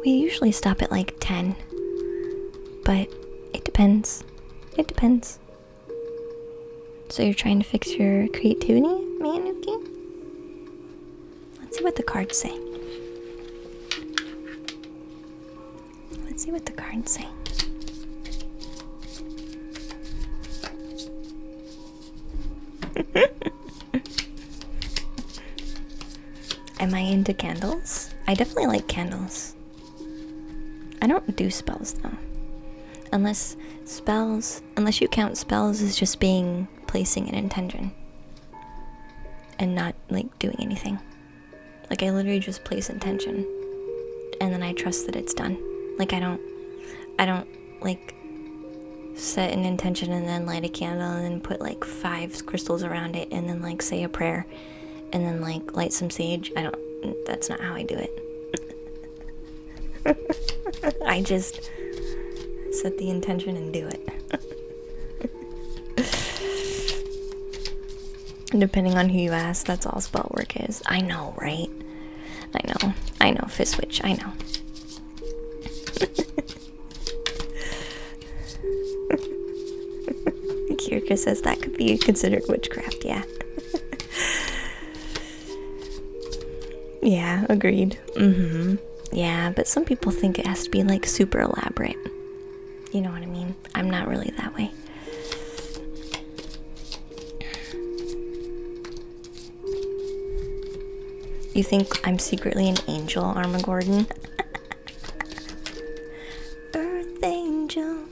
We usually stop at like 10, but it depends. It depends. So you're trying to fix your creativity, Miyanuki? Let's see what the cards say. Let's see what the cards say. Am I into candles? I definitely like candles. I don't do spells though. Unless you count spells as just placing an intention and not like doing anything. Like I literally just place intention and then I trust that it's done. Like I don't like set an intention and then light a candle and then put like 5 crystals around it and then like say a prayer and then like light some sage. That's not how I do it. I just set the intention and do it. Depending on who you ask, that's all spell work is. I know, right? I know, Fist Witch, I know. Kirka says that could be considered witchcraft, yeah. Yeah, agreed. Yeah, but some people think it has to be like super elaborate. You know what I mean? I'm not really that way. You think I'm secretly an angel, Armagordon? Earth angel,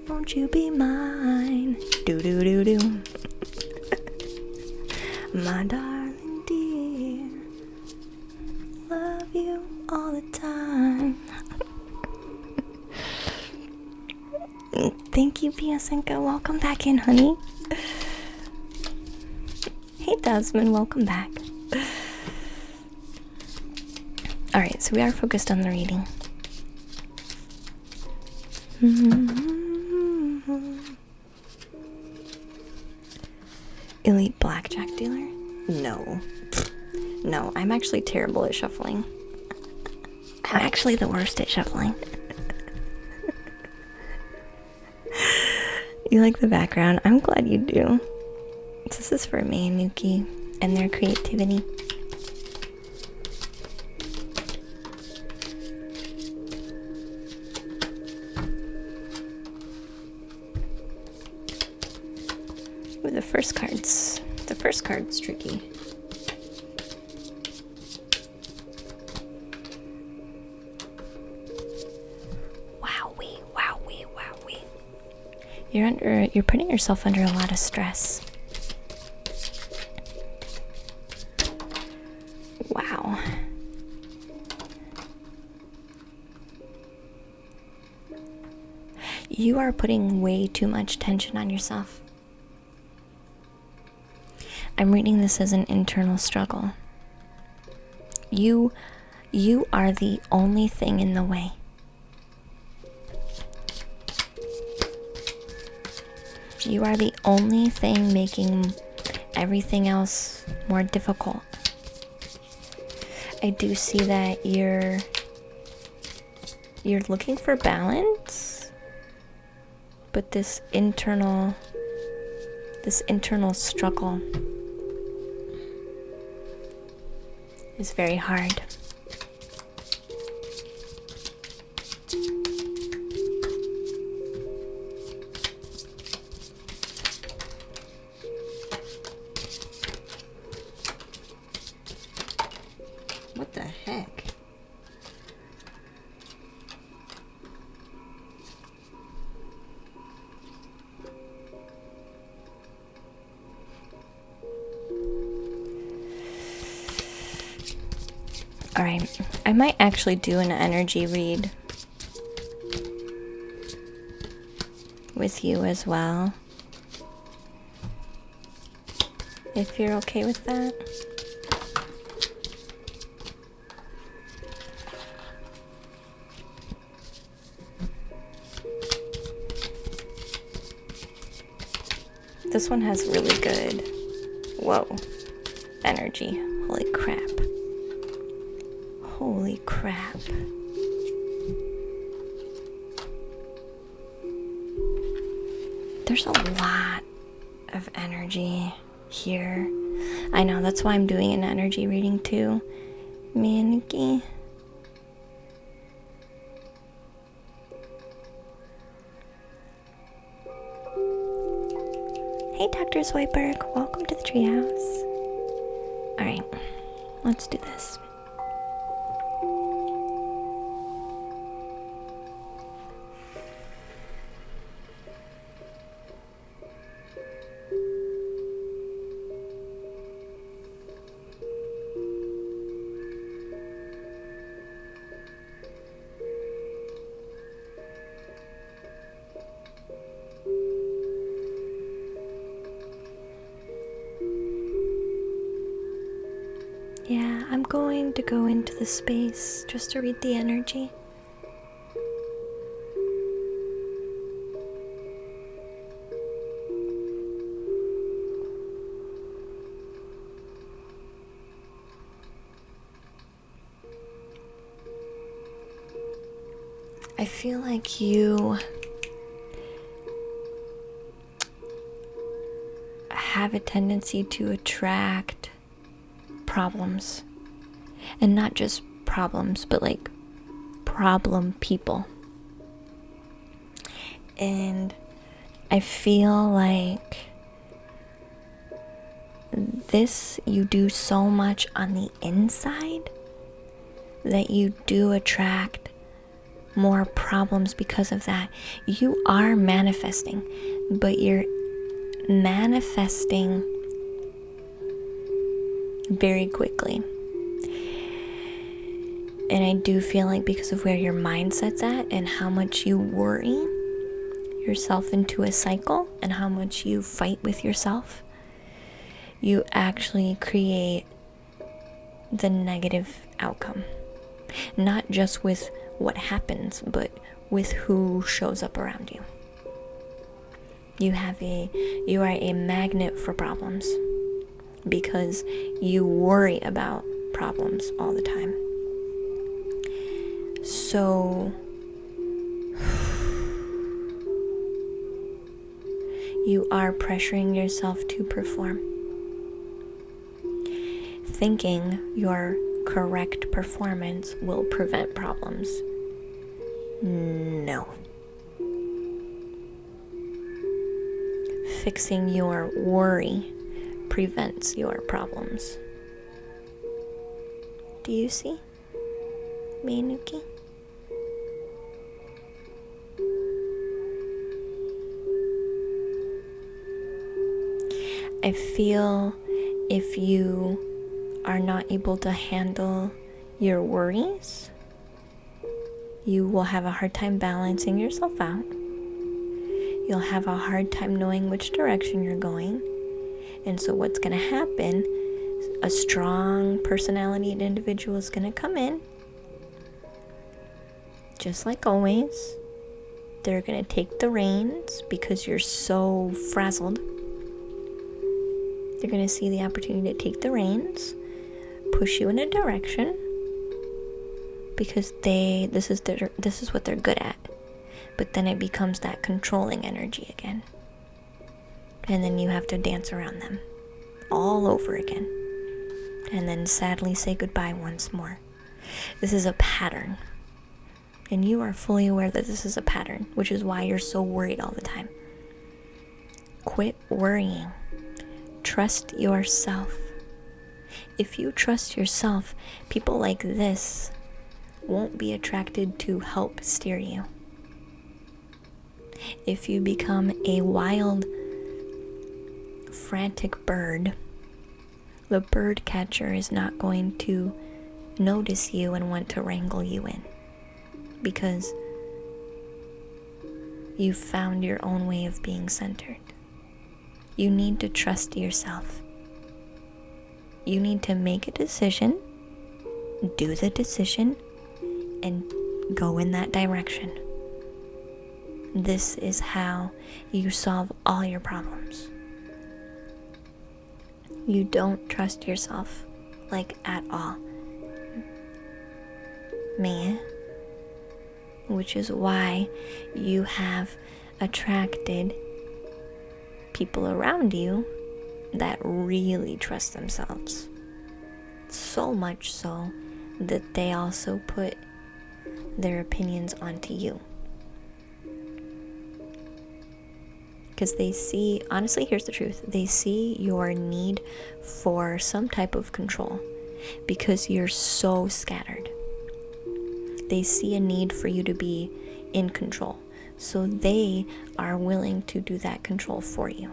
won't you be mine? Do do do do. My darling dear, love you all the time. Thank you, Piasenka. Welcome back in, honey. Hey Desmond, welcome back. Alright, so we are focused on the reading. Elite blackjack dealer? No. No, I'm actually terrible at shuffling. I'm actually the worst at shuffling. You like the background? I'm glad you do. This is for me and Nuki and their creativity. Ooh, the first card's tricky. Wowee. You're putting yourself under a lot of stress. Wow. You are putting way too much tension on yourself. I'm reading this as an internal struggle. You are the only thing in the way. You are the only thing making everything else more difficult. I do see that you're looking for balance, but this internal struggle is very hard. What the heck? Alright, I might actually do an energy read with you as well, if you're okay with that. This one has really good, energy. Holy crap. Holy crap. There's a lot of energy here. I know, that's why I'm doing an energy reading too. Me and Nikki. Hey Dr. Zoidberg, welcome to the treehouse. Alright, let's do this. Yeah, I'm going to go into the space just to read the energy. I feel like you have a tendency to attract problems, and not just problems, but like problem people. And I feel like this, you do so much on the inside that you do attract more problems because of that. You are manifesting, but you're manifesting very quickly. And I do feel like because of where your mindset's at and how much you worry yourself into a cycle and how much you fight with yourself, you actually create the negative outcome. Not just with what happens, but with who shows up around you. You are a magnet for problems because you worry about problems all the time. So you are pressuring yourself to perform, thinking your correct performance will prevent problems. No. Fixing your worry prevents your problems. Do you see, Miyanuki? I feel if you are not able to handle your worries, you will have a hard time balancing yourself out. You'll have a hard time knowing which direction you're going. And so what's going to happen, a strong personality and individual is going to come in. Just like always, they're going to take the reins because you're so frazzled. They're going to see the opportunity to take the reins, push you in a direction, because this is what they're good at. But then it becomes that controlling energy again. And then you have to dance around them all over again. And then sadly say goodbye once more. This is a pattern. And you are fully aware that this is a pattern, which is why you're so worried all the time. Quit worrying. Trust yourself. If you trust yourself, people like this won't be attracted to help steer you. If you become a wild, frantic bird, the bird catcher is not going to notice you and want to wrangle you in, because you've found your own way of being centered. You need to trust yourself. You need to make a decision, do the decision, and go in that direction. This is how you solve all your problems. You don't trust yourself, like, at all. Man. Which is why you have attracted people around you that really trust themselves. So much so that they also put their opinions onto you. Because they see, honestly, here's the truth. They see your need for some type of control because you're so scattered. They see a need for you to be in control. So they are willing to do that control for you.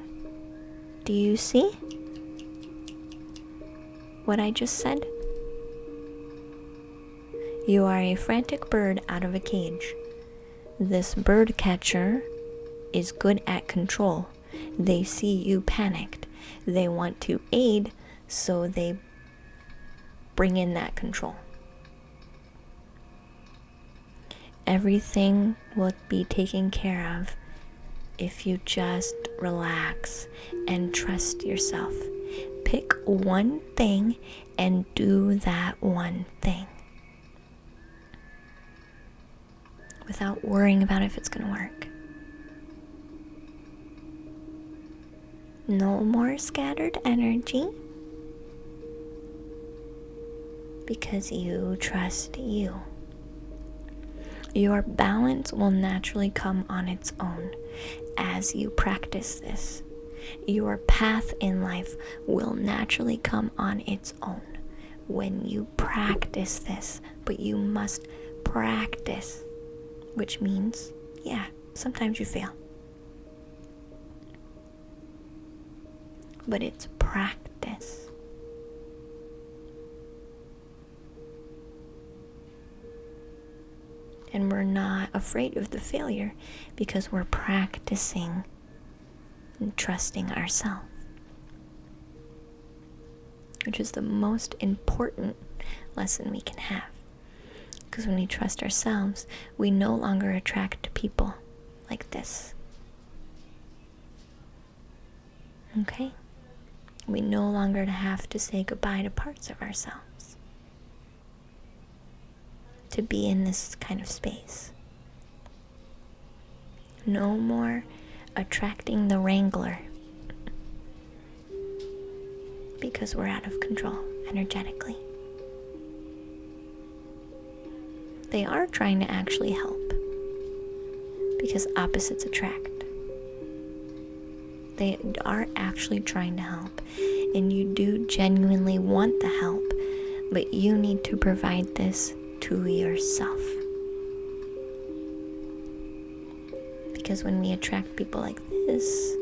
Do you see what I just said? You are a frantic bird out of a cage. This bird catcher is good at control. They see you panicked. They want to aid, so they bring in that control. Everything will be taken care of if you just relax and trust yourself. Pick one thing and do that one thing without worrying about if it's going to work. No more scattered energy, because you trust you. Your balance will naturally come on its own as you practice this. Your path in life will naturally come on its own when you practice this. But you must practice, which means, yeah, sometimes you fail. But it's practice. And we're not afraid of the failure because we're practicing and trusting ourselves. which is the most important lesson we can have. Because when we trust ourselves, we no longer attract people like this. Okay? We no longer have to say goodbye to parts of ourselves to be in this kind of space. No more attracting the wrangler because we're out of control energetically. They are trying to actually help because opposites attract. They are actually trying to help, and you do genuinely want the help, but you need to provide this to yourself. Because when we attract people like this,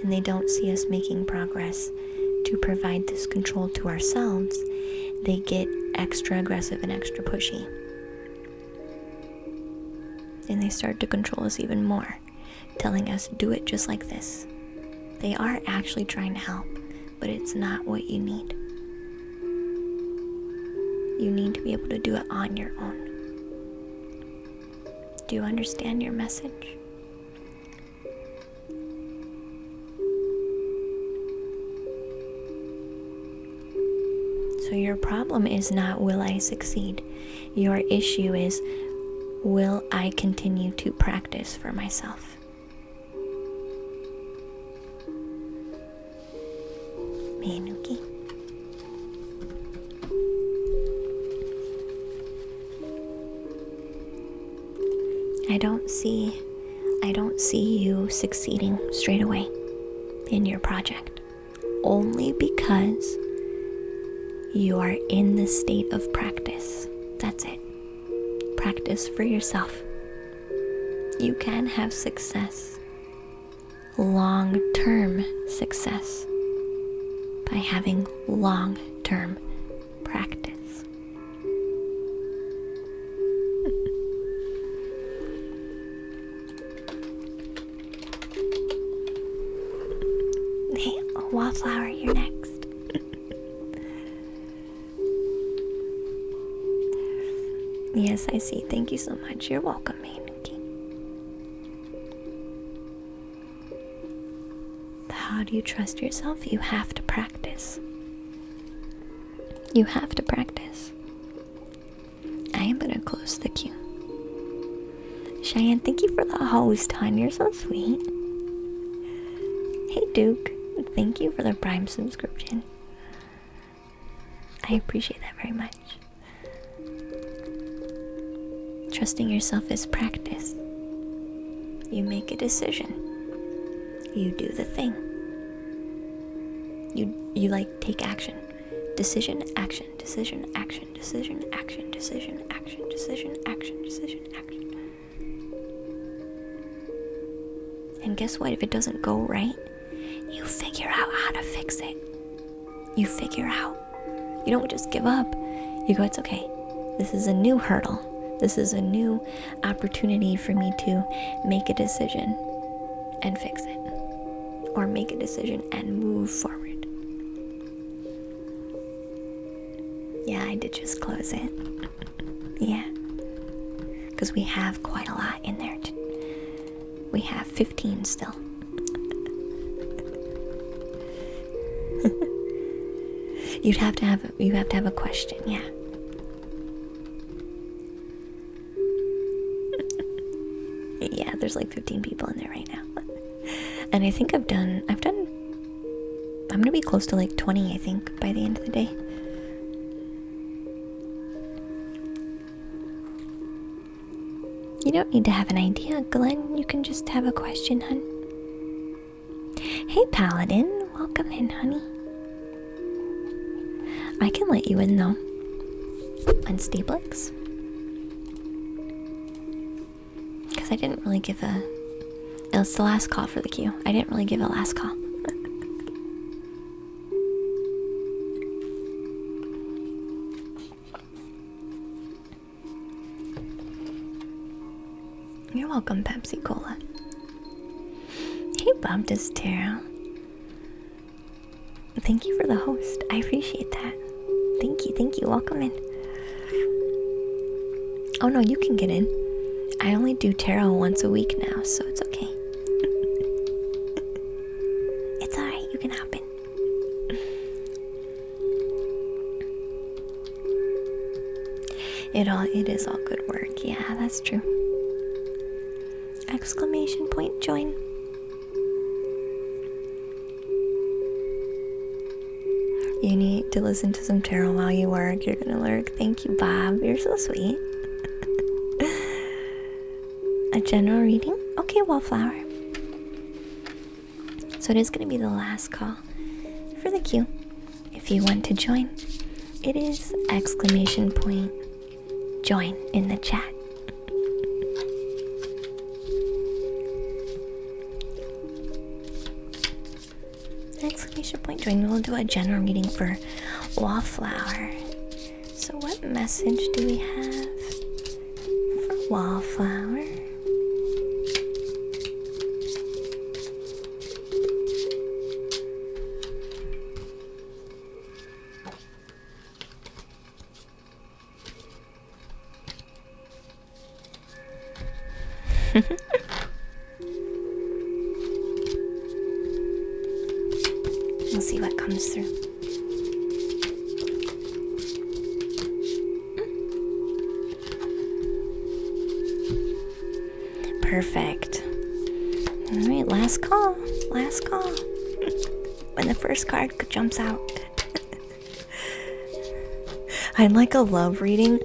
and they don't see us making progress to provide this control to ourselves, they get extra aggressive and extra pushy. And they start to control us even more, telling us, do it just like this. They are actually trying to help, but it's not what you need. You need to be able to do it on your own. Do you understand your message? So your problem is not, will I succeed? Your issue is, will I continue to practice for myself? Menuki. I don't see you succeeding straight away in your project, only because you are in the state of practice. That's it. Practice for yourself. You can have success, long-term success, by having long-term practice. Hey, Wallflower, you're next. Yes, I see. Thank you so much. You're welcome, Menuki. How do you trust yourself? You have to practice. You have to practice. I am going to close the queue. Cheyenne, thank you for the host, hon. You're so sweet. Hey, Duke. Thank you for the Prime subscription. I appreciate that very much. Trusting yourself is practice. You make a decision. You do the thing. You like take action. Decision, action, decision, action, decision, action, decision, action, decision, action, decision, action. And guess what? If it doesn't go right, you figure out how to fix it. You figure out. You don't just give up. You go, it's okay. This is a new hurdle. This is a new opportunity for me to make a decision and fix it. Or make a decision and move forward. Yeah, I did just close it. Yeah. Because we have quite a lot in there. We have 15 still. You have to have a question, yeah. Yeah, there's like 15 people in there right now. And I think I'm gonna be close to like 20, I think, by the end of the day. You don't need to have an idea, Glenn. You can just have a question, hun. Hey, Paladin. Welcome in, honey. I can let you in, though. On Steeblix. Because I didn't really give a... It was the last call for the queue. I didn't really give a last call. You're welcome, Pepsi Cola. Hey, Baptist Tarot. Thank you for the host. I appreciate that. Thank you, thank you. Welcome in. Oh no, you can get in. I only do tarot once a week now, so it's okay. It's alright, you can hop in. It is all good work. Yeah, that's true. Exclamation point, join. You need to listen to some tarot while you work. You're gonna lurk. Thank you, Bob. You're so sweet. A general reading? Okay, Wallflower. So it is gonna be the last call for the queue. If you want to join, it is exclamation point join in the chat. Exclamation point join. We'll do a general reading for Wallflower. So what message do we have for Wallflower? We'll see what comes through. Perfect. Alright, last call. Last call. When the first card jumps out. I'd like a love reading.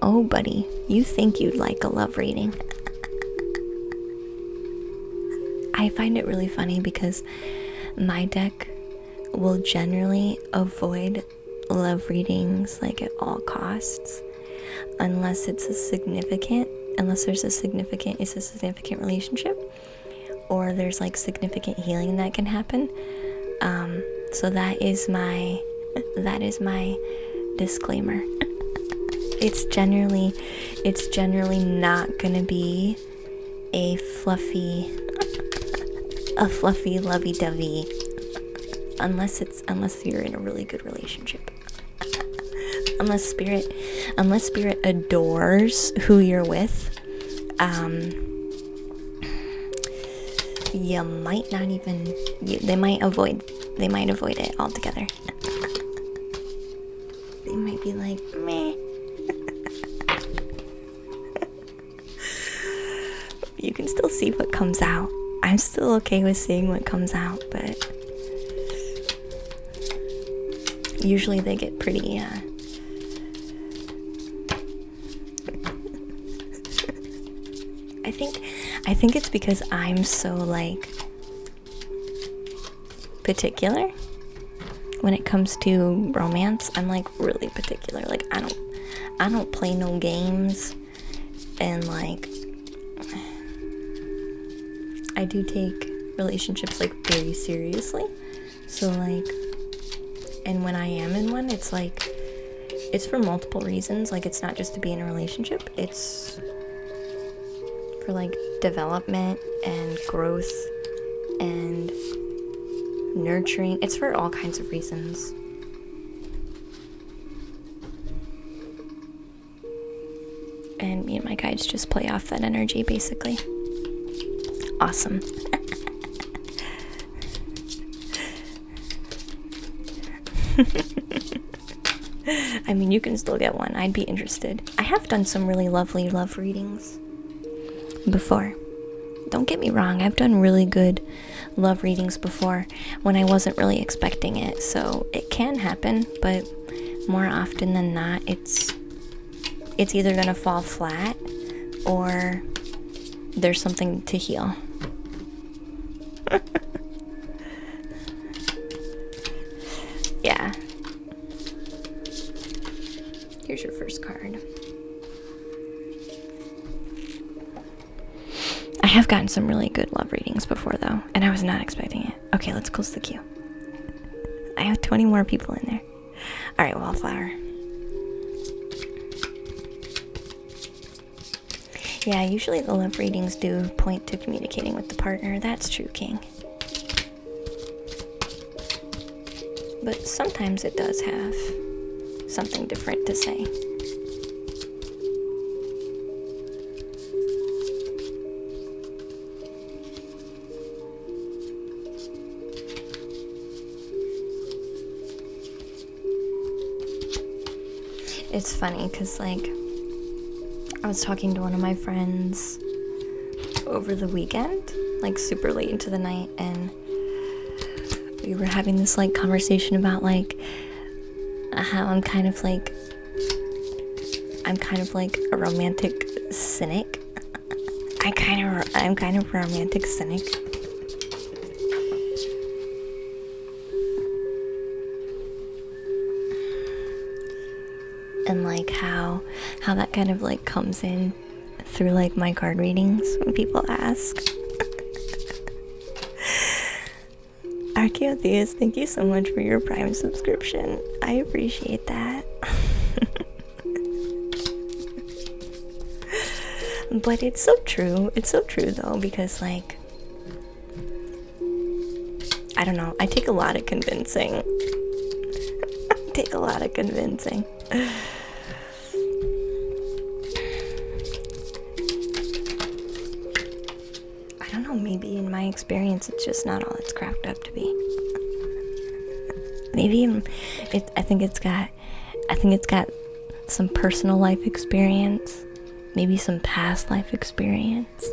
Oh buddy, you think you'd like a love reading. I find it really funny because my deck will generally avoid love readings like at all costs unless it's a significant relationship, or there's like significant healing that can happen. So that is my disclaimer. It's generally not gonna be a fluffy lovey-dovey unless you're in a really good relationship. Unless spirit adores who you're with, you might not even. They might avoid it altogether. They might be like, meh. You can still see what comes out. I'm still okay with seeing what comes out, but usually they get pretty I think it's because I'm so like particular when it comes to romance. I'm like really particular. Like I don't play no games, and like I do take relationships like very seriously. So like, and when I am in one, it's like it's for multiple reasons. Like it's not just to be in a relationship, it's for like development and growth and nurturing. It's for all kinds of reasons. And me and my guides just play off that energy basically. Awesome. I mean, you can still get one. I'd be interested. I have done some really lovely love readings before. Don't get me wrong, I've done really good love readings before when I wasn't really expecting it. So it can happen, but more often than not, it's either gonna fall flat or there's something to heal. Yeah. Here's your first card. I have gotten some really good love readings before though, and I was not expecting it. Okay, let's close the queue. I have 20 more people in there. Alright, Wallflower. Yeah, usually the love readings do point to communicating with the partner. That's true, King. But sometimes it does have something different to say. It's funny because, like, I was talking to one of my friends over the weekend, like super late into the night, and we were having this like conversation about like how I'm kind of like a romantic cynic. I'm kind of a romantic cynic. And like how that kind of like comes in through like my card readings when people ask. Archaeotheus, thank you so much for your Prime subscription. I appreciate that. But it's so true. It's so true though, because like, I don't know, I take a lot of convincing. I don't know, maybe in my experience it's just not all it's cracked up to be. Maybe I think it's got some personal life experience, maybe some past life experience.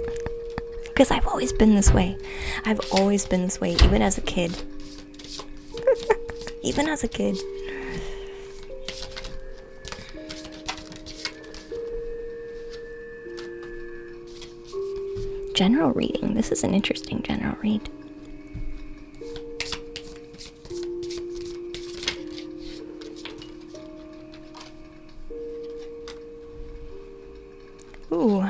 Because I've always been this way. Even as a kid. General reading. This is an interesting general read. Ooh.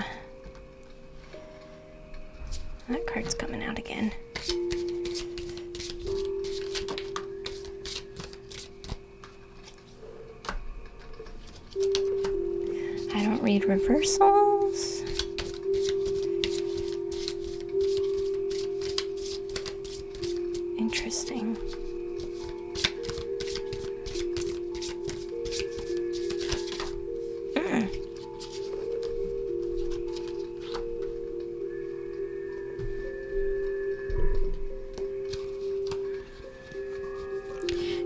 That card's coming out again. I don't read reversals. Interesting.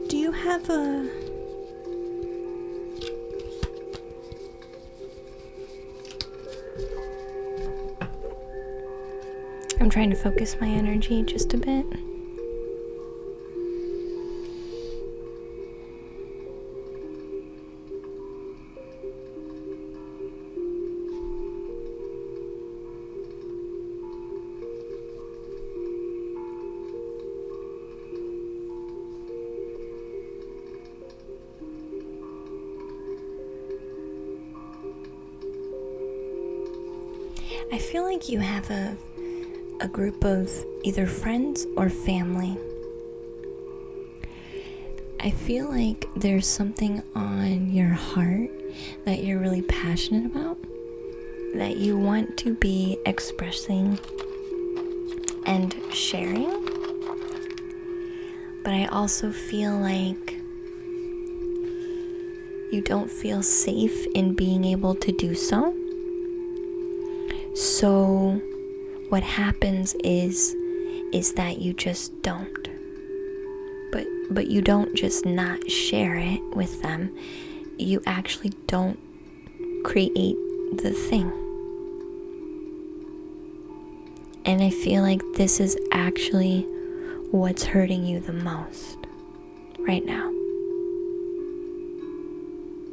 Do you have a... I'm trying to focus my energy just a bit. I feel like you have a group of either friends or family. I feel like there's something on your heart that you're really passionate about, that you want to be expressing and sharing. But I also feel like you don't feel safe in being able to do so. So what happens is that you just don't. But you don't just not share it with them. You actually don't create the thing. And I feel like this is actually what's hurting you the most right now.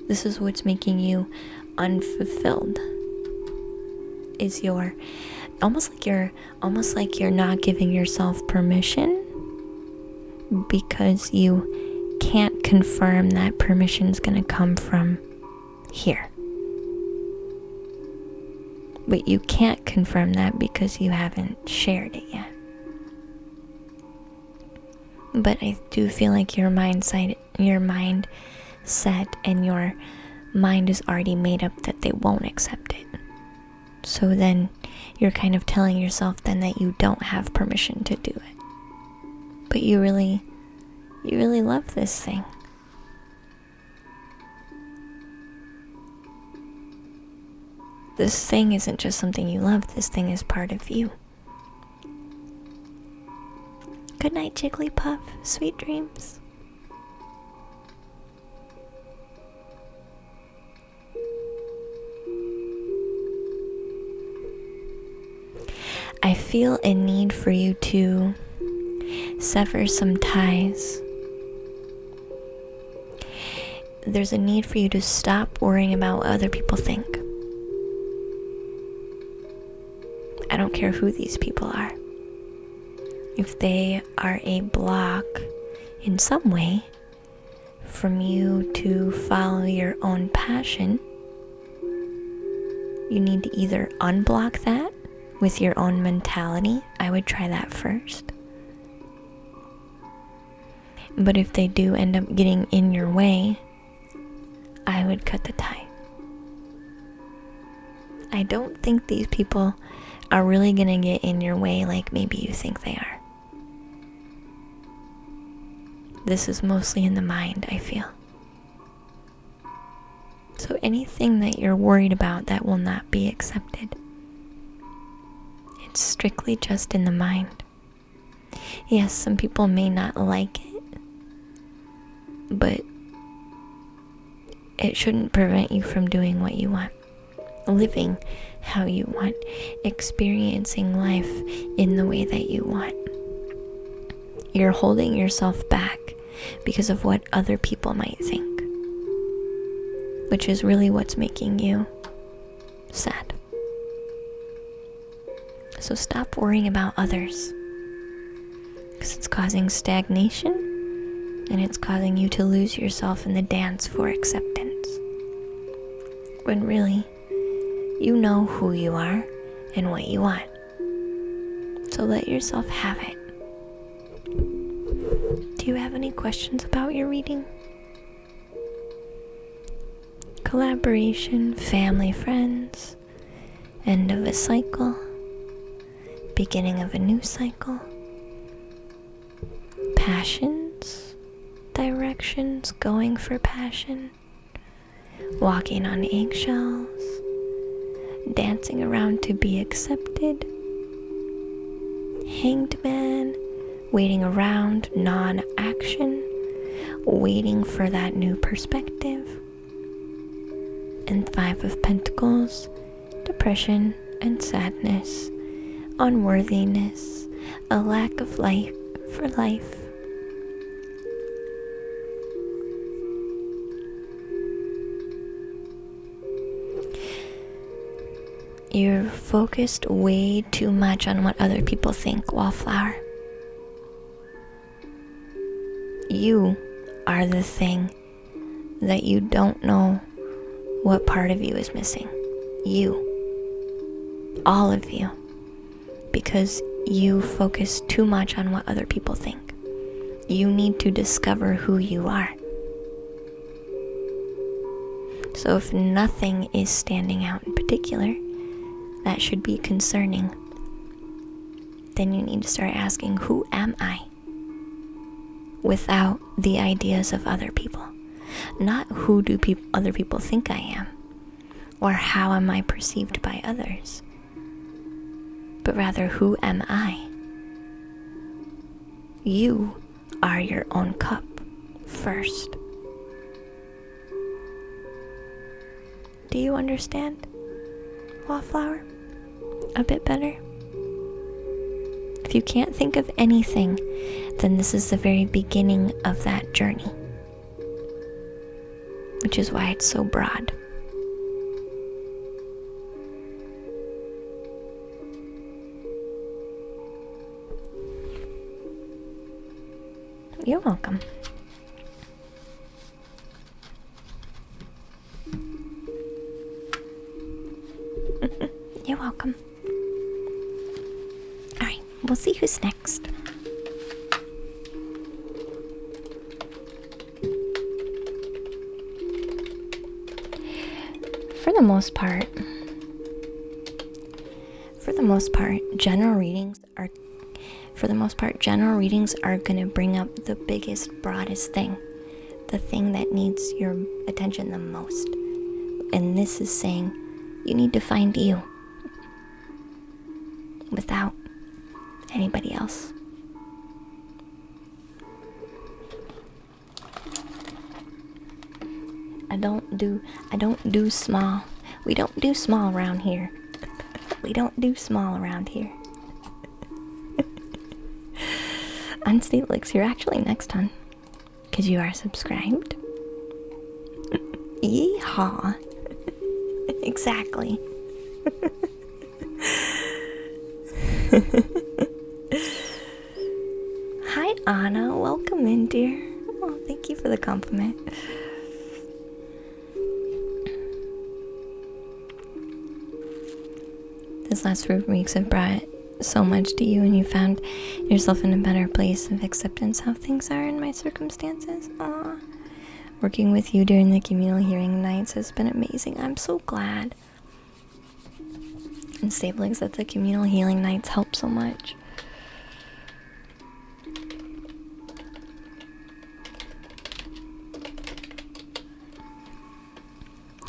This is what's making you unfulfilled. Is your almost like you're not giving yourself permission because you can't confirm that permission's gonna come from here. But you can't confirm that because you haven't shared it yet. But I do feel like your mindset and your mind is already made up that they won't accept it. So then you're kind of telling yourself then that you don't have permission to do it. But you really love this thing. This thing isn't just something you love, this thing is part of you. Good night, Jigglypuff. Sweet dreams. I feel a need for you to sever some ties. There's a need for you to stop worrying about what other people think. I don't care who these people are. If they are a block in some way from you to follow your own passion, you need to either unblock that with your own mentality. I would try that first. But if they do end up getting in your way, I would cut the tie. I don't think these people are really gonna get in your way like maybe you think they are. This is mostly in the mind, I feel. So anything that you're worried about that will not be accepted, it's strictly just in the mind. Yes, some people may not like it, but it shouldn't prevent you from doing what you want, living how you want, experiencing life in the way that you want. You're holding yourself back because of what other people might think, which is really what's making you sad. So stop worrying about others, because it's causing stagnation and it's causing you to lose yourself in the dance for acceptance, when really you know who you are and what you want. So let yourself have it. Do you have any questions about your reading? Collaboration, family, friends, end of a cycle, beginning of a new cycle, passions, directions, going for passion, walking on eggshells, dancing around to be accepted, hanged man, waiting around, non-action, waiting for that new perspective, and 5 of Pentacles, depression and sadness, unworthiness, a lack of life for life. You're focused way too much on what other people think, Wallflower. You are the thing that you don't know what part of you is missing. You. All of you. Because you focus too much on what other people think. You need to discover who you are. So if nothing is standing out in particular that should be concerning, then you need to start asking, who am I? Without the ideas of other people. Not who do other people think I am, or how am I perceived by others, but rather, who am I? You are your own cup first. Do you understand, Wallflower? A bit better? If you can't think of anything, then this is the very beginning of that journey, which is why it's so broad. You're welcome. You're welcome. Alright, we'll see who's next. For the most part, for the most part, general readings are going to bring up the biggest, broadest thing, the thing that needs your attention the most. And this is saying you need to find you without anybody else. I don't do small. We don't do small around here. We don't do small around here. Unstable Elixir, you're actually next on, because you are subscribed. Yeehaw. Exactly. Hi Anna, welcome in, dear. Oh, thank you for the compliment. These last few weeks have brought so much to you, and you found yourself in a better place of acceptance how things are in my circumstances. Aww. Working with you during the communal hearing nights has been amazing. I'm so glad. And Stablings, that the communal healing nights help so much.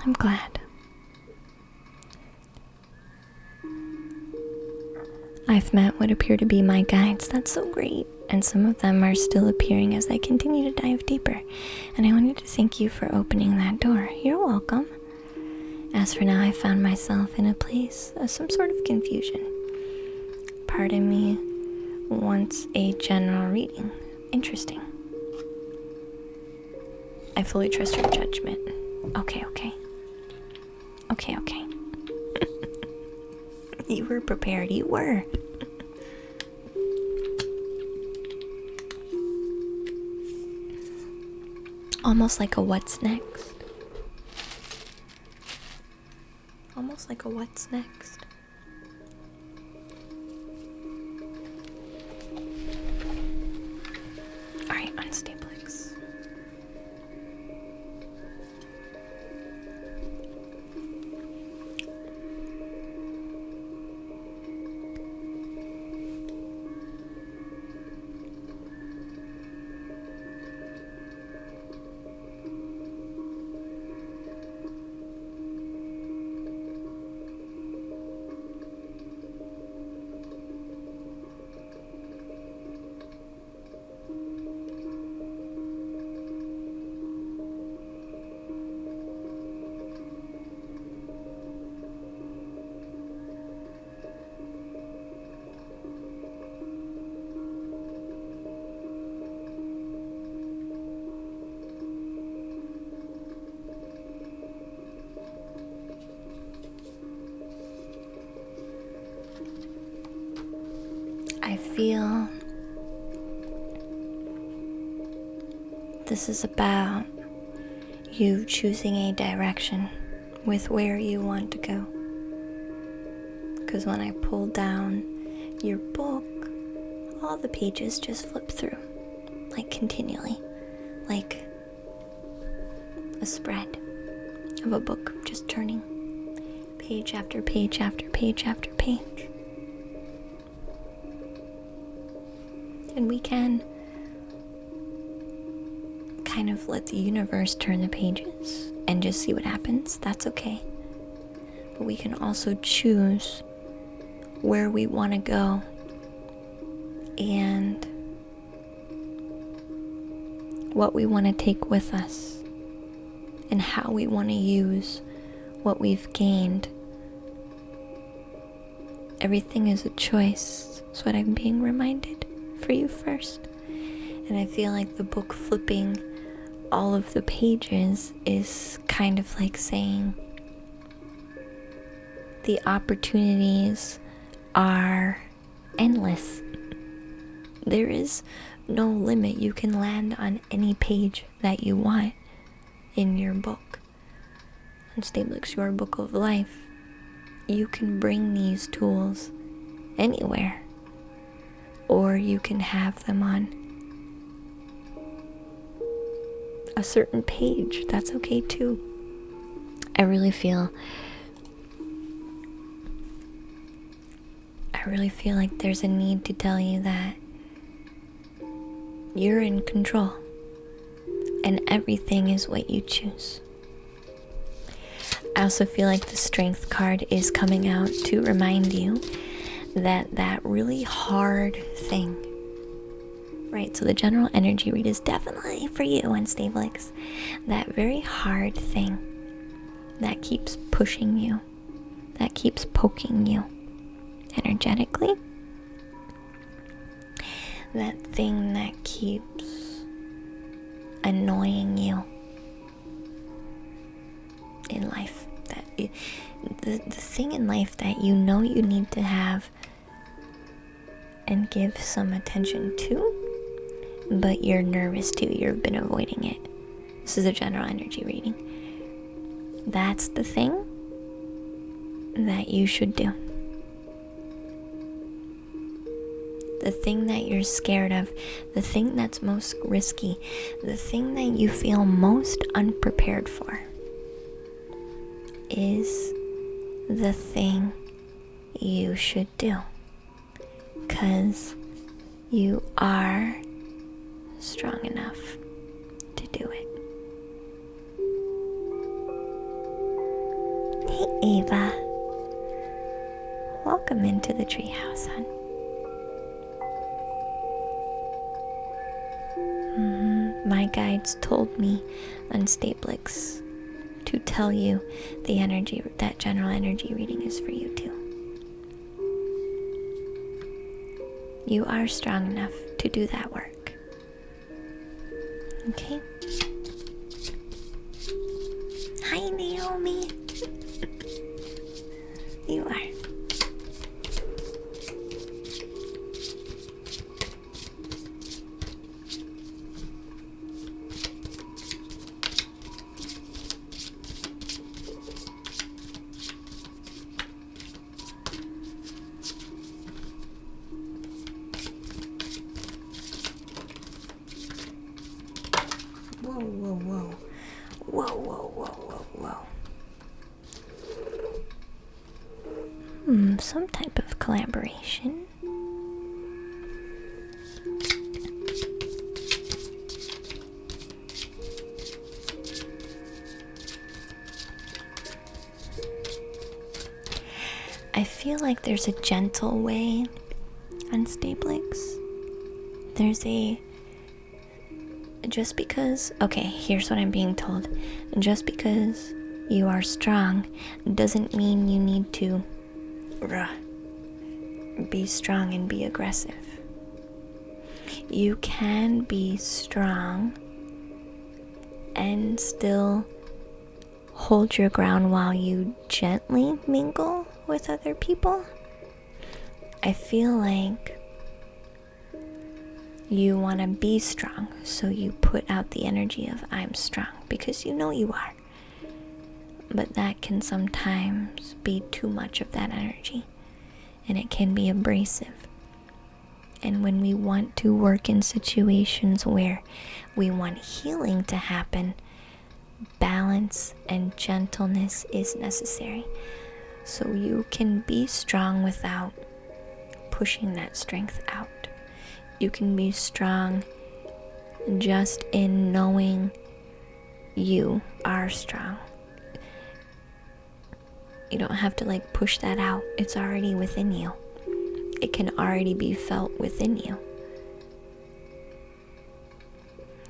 I'm glad. I've met what appear to be my guides. That's so great. And some of them are still appearing as I continue to dive deeper. And I wanted to thank you for opening that door. You're welcome. As for now, I found myself in a place of some sort of confusion. Part of me wants a general reading. Interesting. I fully trust your judgment. Okay. You were prepared. You were. Almost like a what's next. Almost like a what's next. Alright, Unstablix. I feel this is about you choosing a direction with where you want to go. Because when I pull down your book, all the pages just flip through, like continually, like a spread of a book just turning page after page after page after page. And we can kind of let the universe turn the pages and just see what happens. That's okay. But we can also choose where we want to go and what we want to take with us and how we want to use what we've gained. Everything is a choice. That's what I'm being reminded. For you first. And I feel like the book flipping all of the pages is kind of like saying the opportunities are endless. There is no limit. You can land on any page that you want in your book. Unstablix, your book of life. You can bring these tools anywhere. Or you can have them on a certain page. That's okay too. I really feel I really feel like there's a need to tell you that you're in control and everything is what you choose. I also feel like the Strength card is coming out to remind you that that really hard thing, right? So the general energy read is definitely for you, Unstablix. That very hard thing that keeps pushing you, that keeps poking you energetically, that thing that keeps annoying you in life, that the thing in life that you know you need to have and give some attention to, but you're nervous to, you've been avoiding it. This is a general energy reading. That's the thing that you should do. The thing that you're scared of, the thing that's most risky, the thing that you feel most unprepared for is the thing you should do. 'Cause you are strong enough to do it. Hey Ava, welcome into the treehouse, hon. My guides told me, Unstablix, to tell you the energy, that general energy reading is for you too. You are strong enough to do that work. Okay? Hi, Naomi. You are. Some type of collaboration. I feel like there's a gentle way on Stablix. Just because, okay, here's what I'm being told. Just because you are strong doesn't mean you need to be strong and be aggressive. You can be strong and still hold your ground while you gently mingle with other people. I feel like you want to be strong, so you put out the energy of I'm strong because you know you are. But that can sometimes be too much of that energy, and it can be abrasive. And when we want to work in situations where we want healing to happen, balance and gentleness is necessary. So you can be strong without pushing that strength out. You can be strong just in knowing you are strong. You don't have to push that out. It's already within you. It can already be felt within you.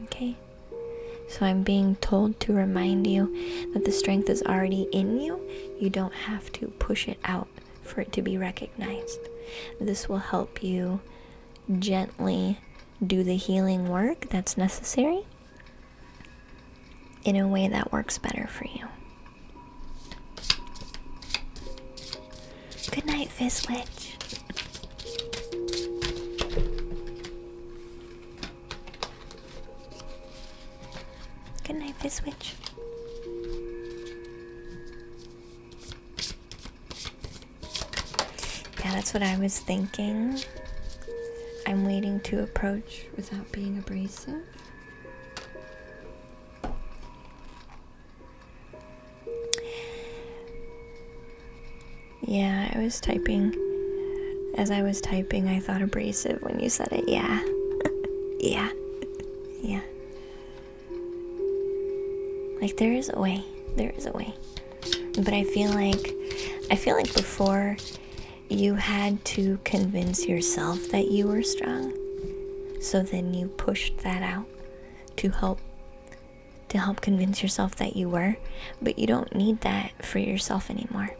Okay? So I'm being told to remind you that the strength is already in you. You don't have to push it out for it to be recognized. This will help you gently do the healing work that's necessary in a way that works better for you. Good night, Fizzwitch. Good night, Fizzwitch. Yeah, that's what I was thinking. I'm waiting to approach without being abrasive. Yeah, I was typing As I was typing, I thought abrasive when you said it. Yeah. Yeah. Yeah. Like, there is a way. There is a way. But I feel like before, you had to convince yourself that you were strong. So then you pushed that out to help convince yourself that you were. But you don't need that for yourself anymore.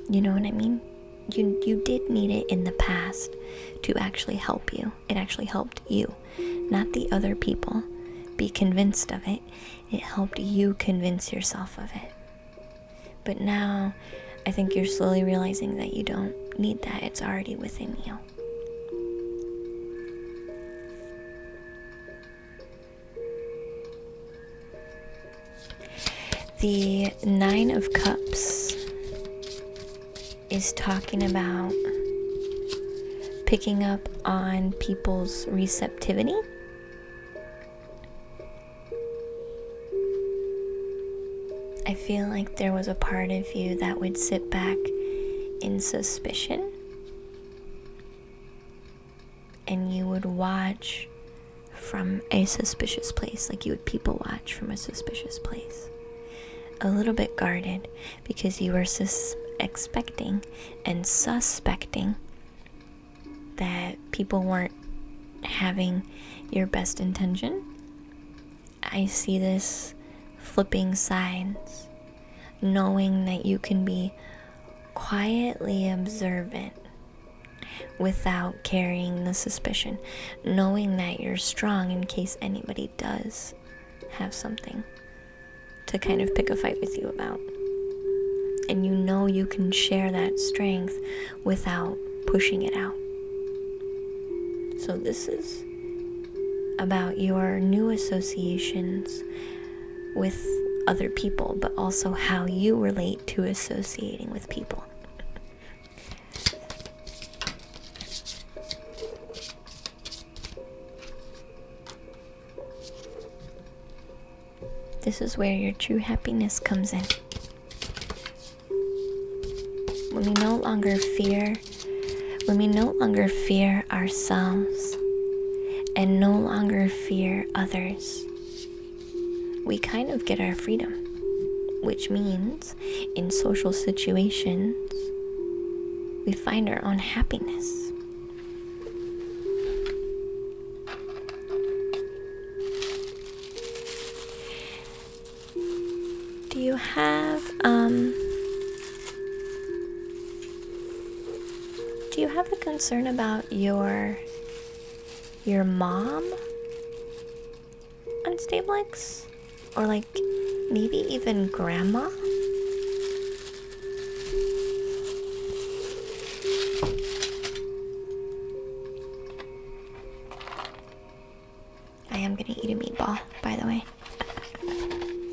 You know what I mean? You did need it in the past to actually help you. It actually helped you, not the other people be convinced of it. It helped you convince yourself of it. But now, I think you're slowly realizing that you don't need that. It's already within you. The Nine of Cups is talking about picking up on people's receptivity. I feel like there was a part of you that would sit back in suspicion, and you would watch from a suspicious place, like you would people watch from a suspicious place. A little bit guarded, because you were expecting and suspecting that people weren't having your best intention. I see this flipping sides, knowing that you can be quietly observant without carrying the suspicion, knowing that you're strong in case anybody does have something to kind of pick a fight with you about. And you know you can share that strength without pushing it out. So this is about your new associations with other people, but also how you relate to associating with people. This is where your true happiness comes in. When we no longer fear ourselves and no longer fear others, we kind of get our freedom, which means in social situations, we find our own happiness. Do you have a concern about your mom on Stablix? Or like maybe even grandma? I am gonna eat a meatball, by the way.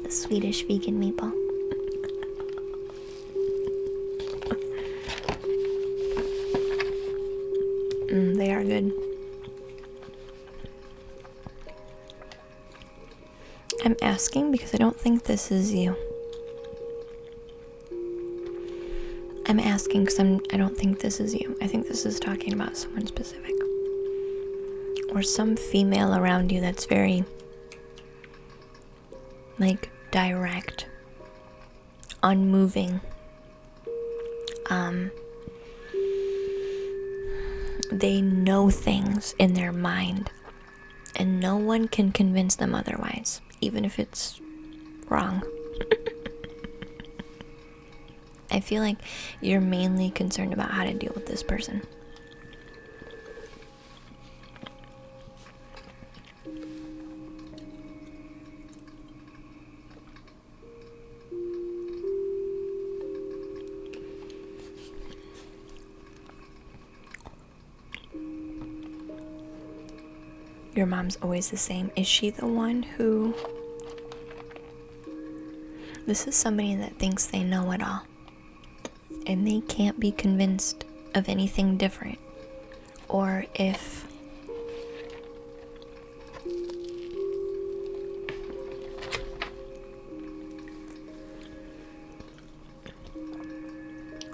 The Swedish vegan meatball. They are good. I'm asking because I don't think this is you. I'm asking because I don't think this is you. I think this is talking about someone specific. Or some female around you that's very, like, direct, unmoving. They know things in their mind, and no one can convince them otherwise, even if it's wrong. I feel like you're mainly concerned about how to deal with this person. Your mom's always the same. Is she the one who... This is somebody that thinks they know it all, and they can't be convinced of anything different. Or if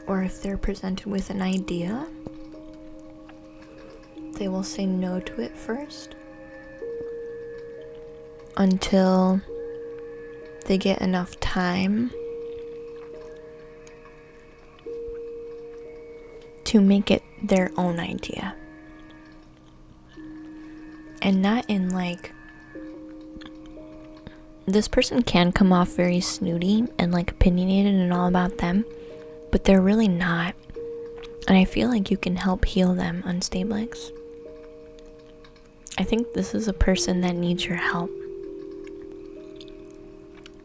or if they're presented with an idea, they will say no to it first until they get enough time to make it their own idea. And not in like, this person can come off very snooty and like opinionated and all about them, but they're really not. And I feel like you can help heal them, Unstable X. I think this is a person that needs your help.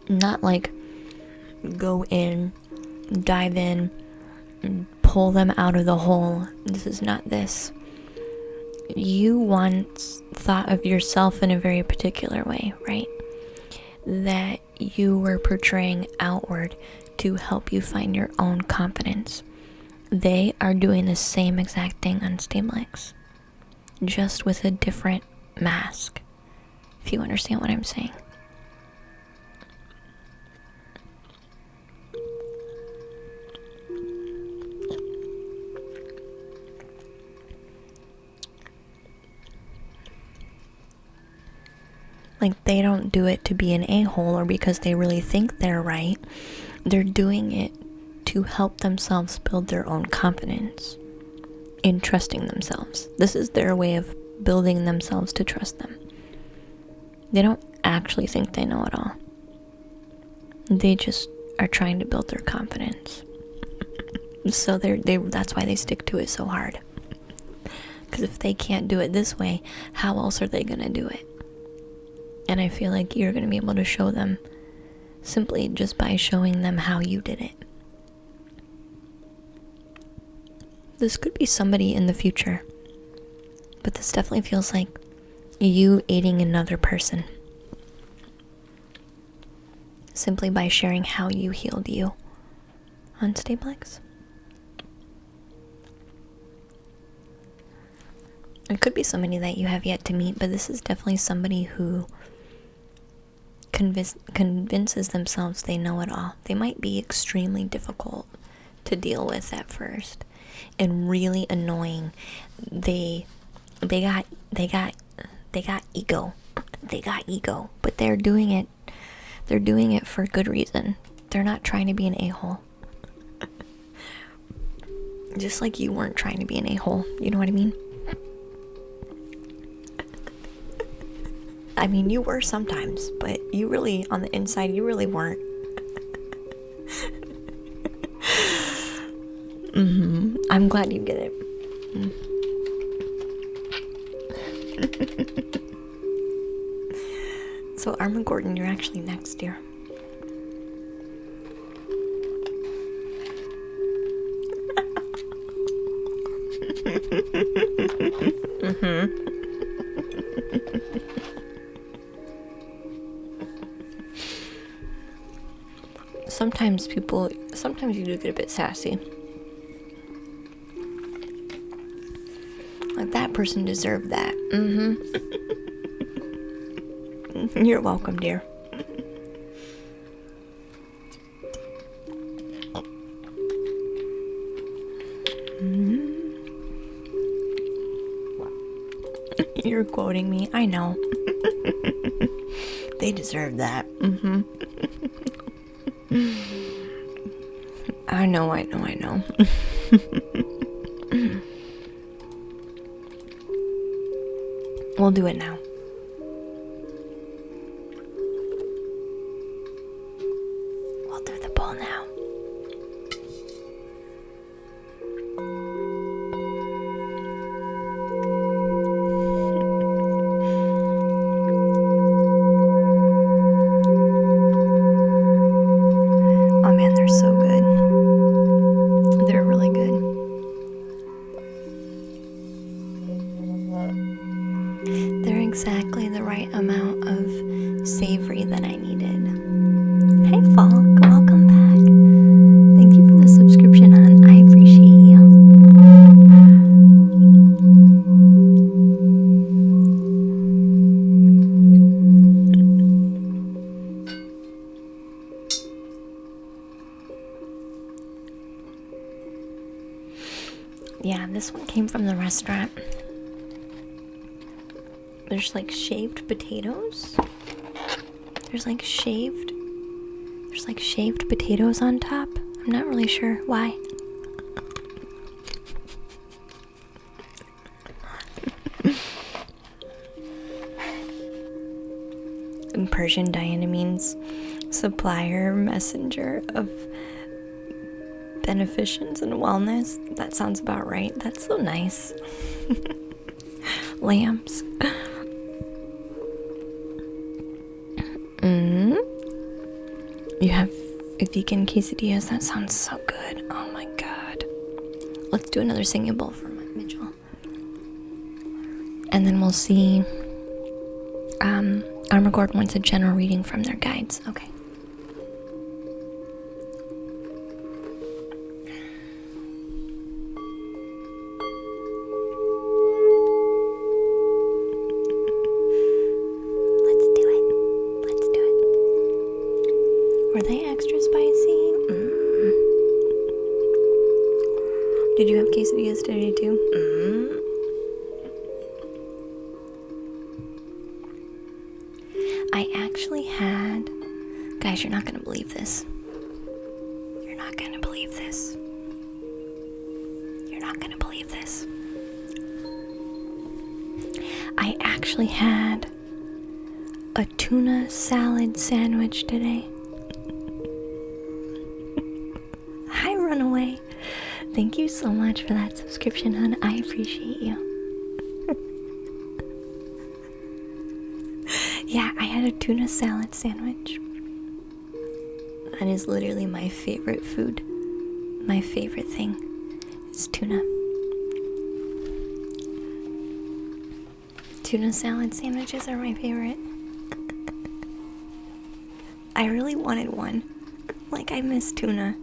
Not like go in, dive in, and pull them out of the hole. This is not this. You once thought of yourself in a very particular way, right? That you were portraying outward to help you find your own confidence. They are doing the same exact thing on Unstable X, just with a different mask, if you understand what I'm saying. Like, they don't do it to be an a-hole or because they really think they're right. They're doing it to help themselves build their own confidence in trusting themselves. This is their way of building themselves to trust them. They don't actually think they know it all. They just are trying to build their confidence. So that's why they stick to it so hard. Because if they can't do it this way, how else are they going to do it? And I feel like you're going to be able to show them simply just by showing them how you did it. This could be somebody in the future, but this definitely feels like you aiding another person simply by sharing how you healed you. Unstable X. It could be somebody that you have yet to meet, but this is definitely somebody who convinces themselves they know it all. They might be extremely difficult to deal with at first and really annoying. They got ego. They got ego, but they're doing it for good reason. They're not trying to be an a-hole. Just like you weren't trying to be an a-hole, you know what I mean? I mean, you were sometimes, but you really, on the inside, you really weren't. I'm glad you get it. So, Arma Gordon, you're actually next, dear. Sometimes you do get a bit sassy. Like, that person deserved that. You're welcome, dear. You're quoting me. I know. They deserve that. I know. We'll do it now. We'll do the poll now. Oh man, they're so good. They're really good. Yeah, this one came from the restaurant. There's like shaved potatoes. There's like shaved potatoes on top. I'm not really sure why. In Persian, Diana means supplier, messenger of beneficence and wellness. That sounds about right. That's so nice. Lamps. You have vegan quesadillas. That sounds so good. Oh my god. Let's do another singing bowl for Mitchell. And then we'll see. Armagord wants a general reading from their guides. Okay. Were they extra spicy? Did you have quesadillas today too? I actually had... Guys, you're not gonna believe this. You're not gonna believe this. You're not gonna believe this. I actually had a tuna salad sandwich today. Hi, Runaway. Thank you so much for that subscription, hon. I appreciate you. Yeah, I had a tuna salad sandwich. That is literally my favorite food. My favorite thing is tuna. Tuna salad sandwiches are my favorite. I really wanted one. Like, I miss tuna.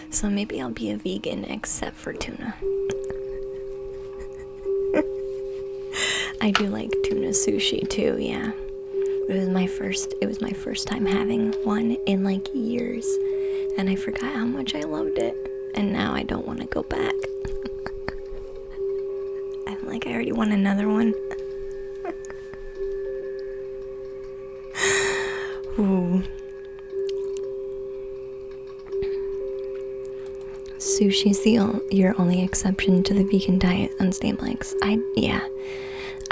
So maybe I'll be a vegan except for tuna. I do like tuna sushi too, yeah. It was my first time having one in like years, and I forgot how much I loved it, and now I don't want to go back. I'm like, I already want another one. Ooh. Sushi's your only exception to the vegan diet, Unstable Eggs.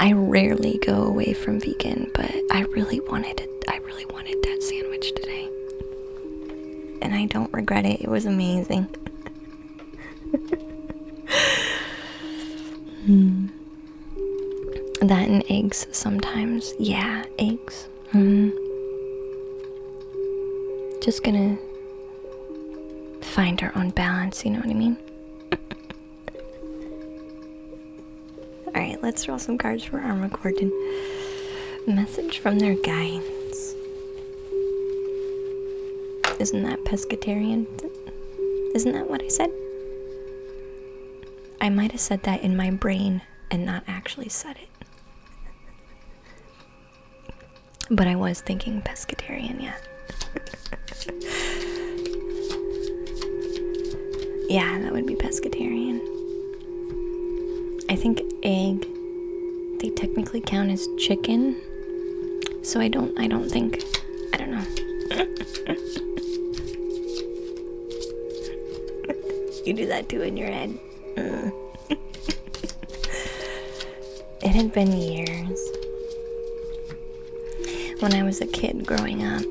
I rarely go away from vegan, but I really wanted it. I really wanted that sandwich today. And I don't regret it. It was amazing. That and eggs sometimes. Yeah, eggs. Just gonna find our own balance, you know what I mean? Alright, let's draw some cards for Armagord. Message from their guides. Isn't that pescatarian? Isn't that what I said? I might have said that in my brain and not actually said it. But I was thinking pescatarian, yeah. Yeah, that would be pescatarian. I think egg, they technically count as chicken. So I don't know. You do that too in your head. It had been years. When I was a kid growing up,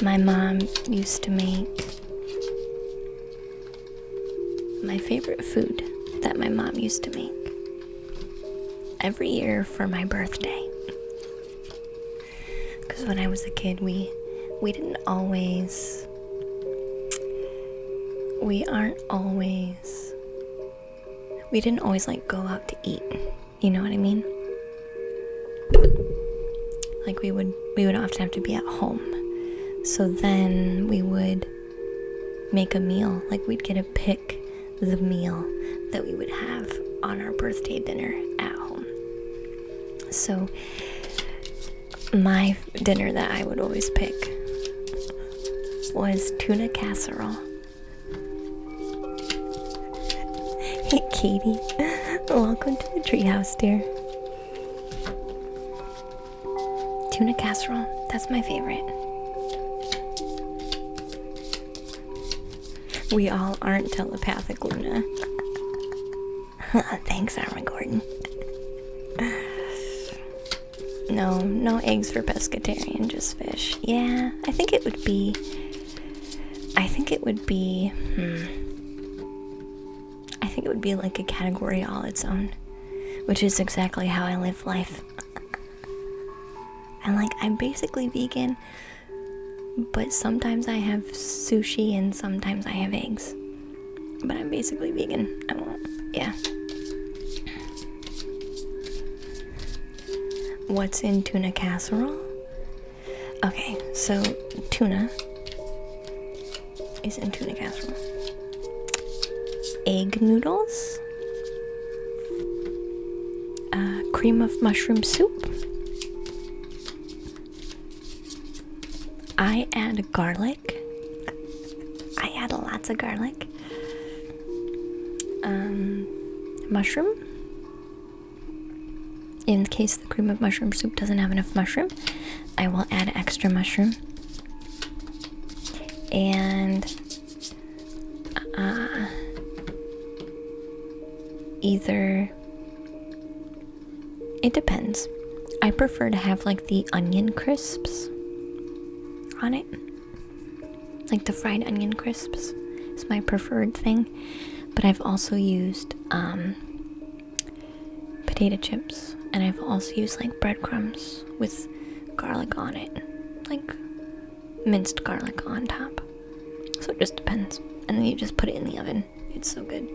my mom used to make my favorite food that my mom used to make every year for my birthday. Because when I was a kid, we didn't always like go out to eat. You know what I mean? Like we would often have to be at home. So then we would make a meal. Like we'd get to pick the meal that we would have on our birthday dinner at home. So my dinner that I would always pick was tuna casserole. Hey, Katie. Welcome to the treehouse, dear. Tuna casserole. That's my favorite. We all aren't telepathic, Luna. Thanks, Arma Gordon. No eggs for pescatarian, just fish. Yeah, I think it would be like a category all its own, which is exactly how I live life. And like, I'm basically vegan, but sometimes I have sushi and sometimes I have eggs. But I'm basically vegan. I won't, yeah. What's in tuna casserole? Okay, so tuna is in tuna casserole. Egg noodles, cream of mushroom soup. I add garlic. I add lots of garlic. Mushroom. In case the cream of mushroom soup doesn't have enough mushroom, I will add extra mushroom. And either, it depends. I prefer to have like the onion crisps on it. Like the fried onion crisps is my preferred thing. But I've also used potato chips, and I've also used like breadcrumbs with garlic on it, like minced garlic on top. So it just depends. And then you just put it in the oven. It's so good.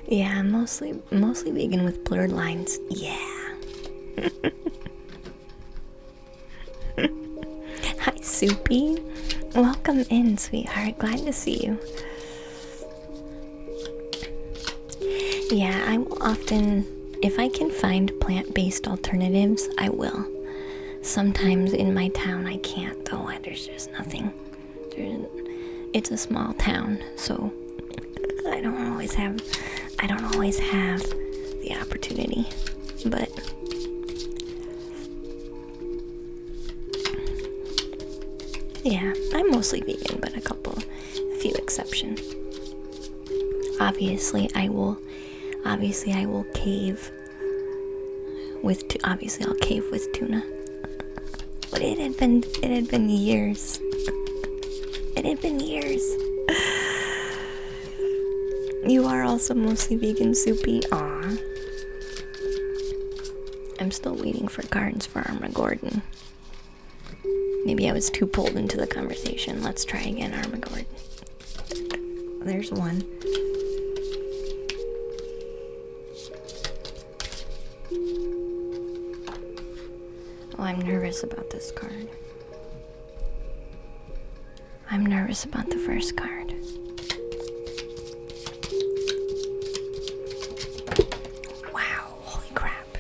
Yeah, I'm mostly vegan with blurred lines. Yeah. Hi, Soupy. Welcome in, sweetheart. Glad to see you. Yeah, I will often, if I can find plant-based alternatives, I will. Sometimes in my town I can't, though. There's just nothing. It's a small town, so I don't always have the opportunity. But yeah, I'm mostly vegan, but a few exceptions. Obviously I will cave with I'll cave with tuna. But it had been years. It had been years. You are also mostly vegan, Soupy. Aw. I'm still waiting for cards for Arma Gordon. Maybe I was too pulled into the conversation. Let's try again, Arma Gordon. There's one. Oh, I'm nervous about this card. I'm nervous about the first card. Wow, holy crap.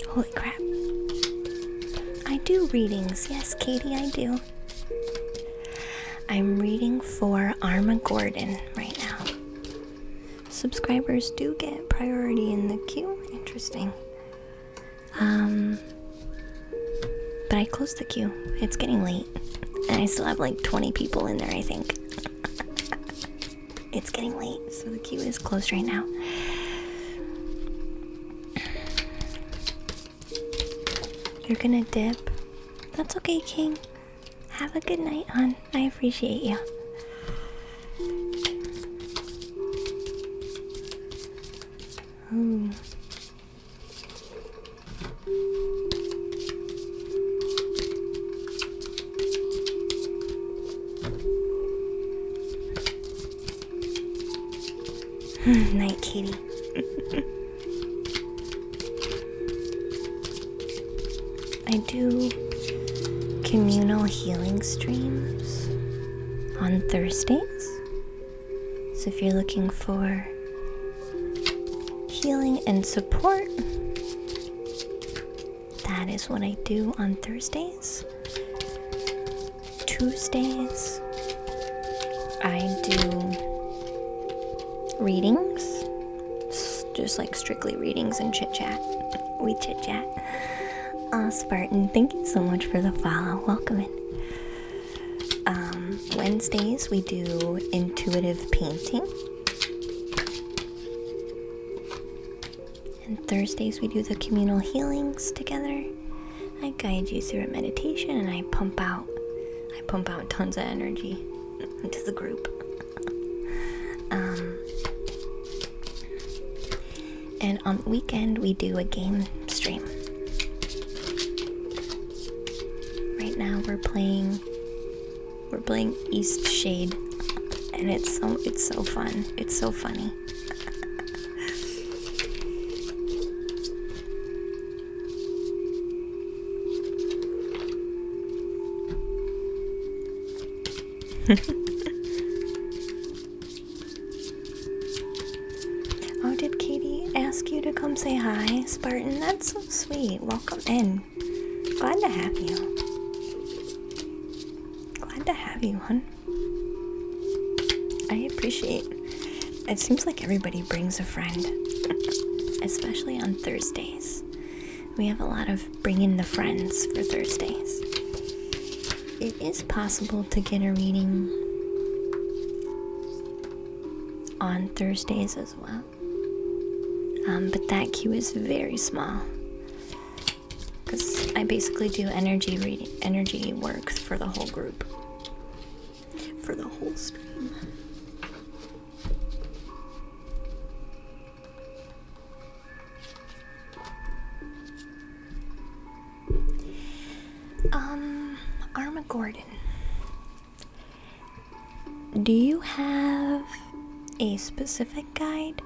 Holy crap. I do readings. Yes, Katie, I do. I'm reading for Arma Gordon right now. Subscribers do get priority in the queue. Interesting. But I closed the queue. It's getting late. And I still have like 20 people in there, I think. It's getting late, so the queue is closed right now. You're gonna dip? That's okay, King. Have a good night, hon. I appreciate you. Ooh. Night, Katie. I do communal healing streams on Thursdays. So if you're looking for healing and support, that is what I do on Thursdays. Tuesdays, I do readings, just like strictly readings and chit chat. We chit chat. Spartan, thank you so much for the follow. Welcome in. Wednesdays, we do intuitive painting. And Thursdays, we do the communal healings together. I guide you through a meditation and I pump out tons of energy into the group. And on the weekend, we do a game stream. Right now, we're playing East Shade, and it's so fun. It's so funny. Oh, did Katie ask you to come say hi, Spartan? That's so sweet. Welcome in. Glad to have you. Glad to have you, hon. I appreciate it. It seems like everybody brings a friend, especially on Thursdays. We have a lot of bring in the friends for Thursdays. It is possible to get a reading on Thursdays as well. But that queue is very small because I basically do energy work for the whole group, for the whole stream. Armageddon. Do you have a specific guide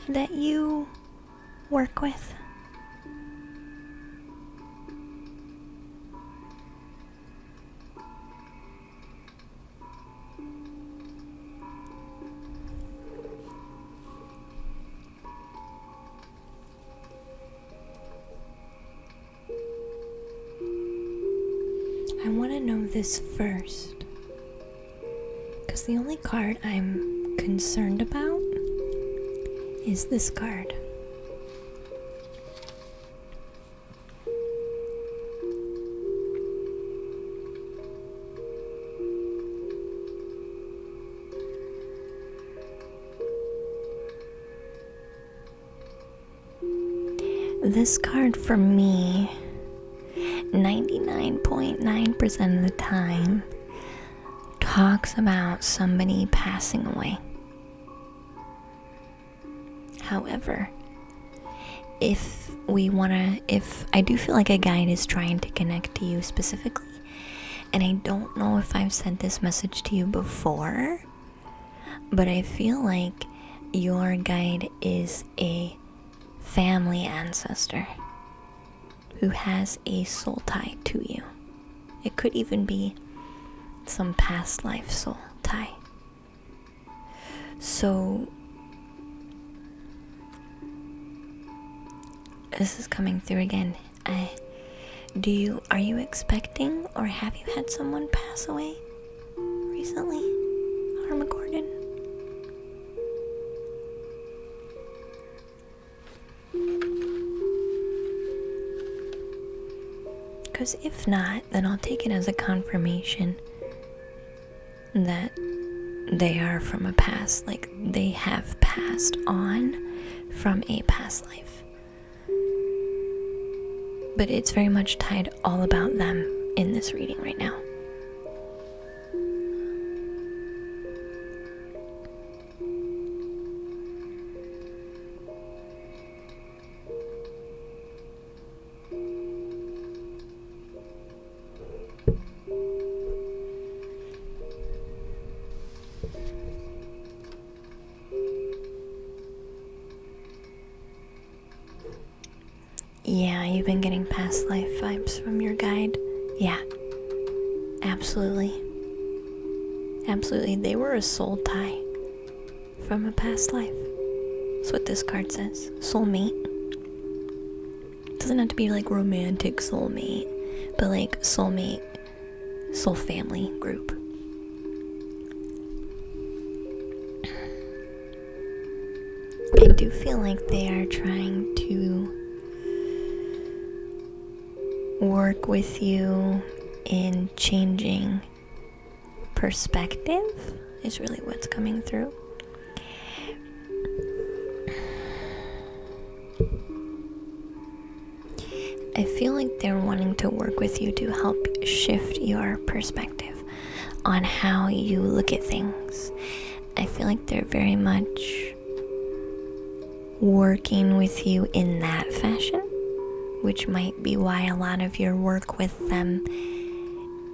that you work with? I want to know this first, because the only card I'm concerned about is this card. This card for me, 99.9% of the time, talks about somebody passing away. However, if I do feel like a guide is trying to connect to you specifically, and I don't know if I've sent this message to you before, but I feel like your guide is a family ancestor who has a soul tie to you. It could even be some past life soul tie. So this is coming through again. Are you expecting or have you had someone pass away recently, Armageddon? Because if not, then I'll take it as a confirmation that they are from a past, like they have passed on from a past life. But it's very much tied all about them in this reading right now. Yeah, you've been getting past life vibes from your guide. Yeah, absolutely. Absolutely, they were a soul tie from a past life. That's what this card says. Soulmate. It doesn't have to be like romantic soulmate, but like soulmate, soul family group. I do feel like they are trying to work with you in changing perspective, is really what's coming through. I feel like they're wanting to work with you to help shift your perspective on how you look at things. I feel like they're very much working with you in that fashion, which might be why a lot of your work with them,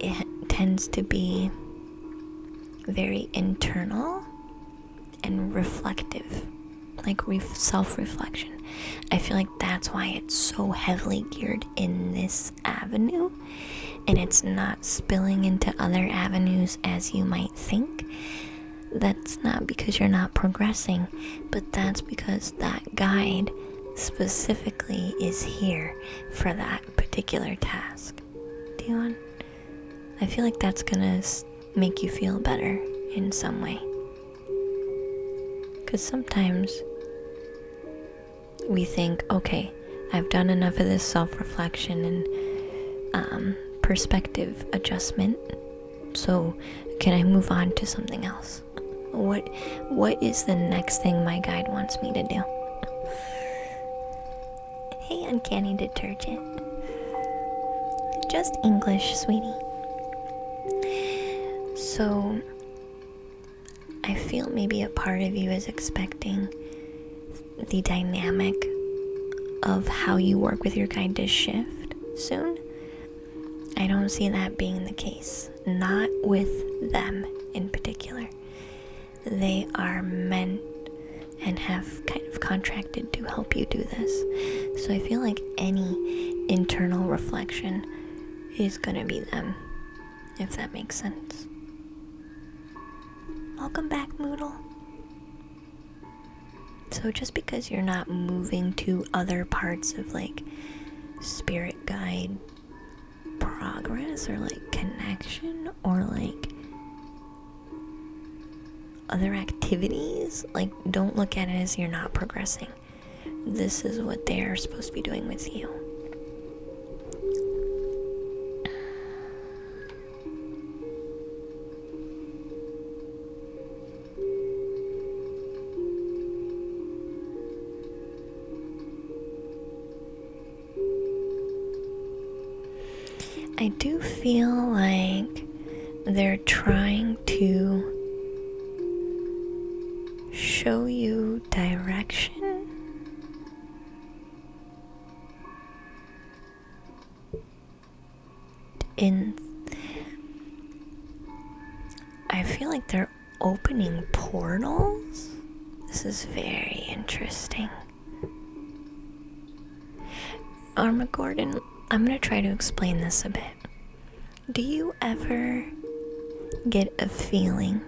it tends to be very internal and reflective, like self-reflection. I feel like that's why it's so heavily geared in this avenue, and it's not spilling into other avenues as you might think. That's not because you're not progressing, but that's because that guide specifically is here for that particular task. Do you want? I feel like that's gonna make you feel better in some way. Because sometimes we think, okay, I've done enough of this self-reflection and perspective adjustment, so can I move on to something else? What is the next thing my guide wants me to do? Hey, Uncanny Detergent. Just English, sweetie. So, I feel maybe a part of you is expecting the dynamic of how you work with your guide to shift soon. I don't see that being the case. Not with them in particular. They are meant and have kind of contracted to help you do this. So I feel like any internal reflection is gonna be them, if that makes sense. Welcome back, Moodle. So just because you're not moving to other parts of like spirit guide progress or like connection or like other activities, like don't look at it as you're not progressing. This is what they are supposed to be doing with you. I do feel like they're trying to show you direction I feel like they're opening portals. This is very interesting. Armageddon, I'm going to try to explain this a bit. Do you ever get a feeling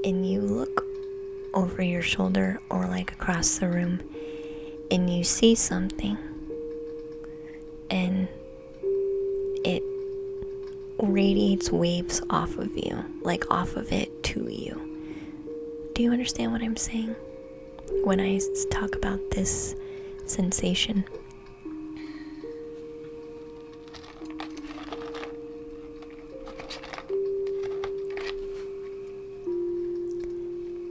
and you look over your shoulder or like across the room and you see something and it radiates waves off of you, like off of it to you? Do you understand what I'm saying when I talk about this sensation?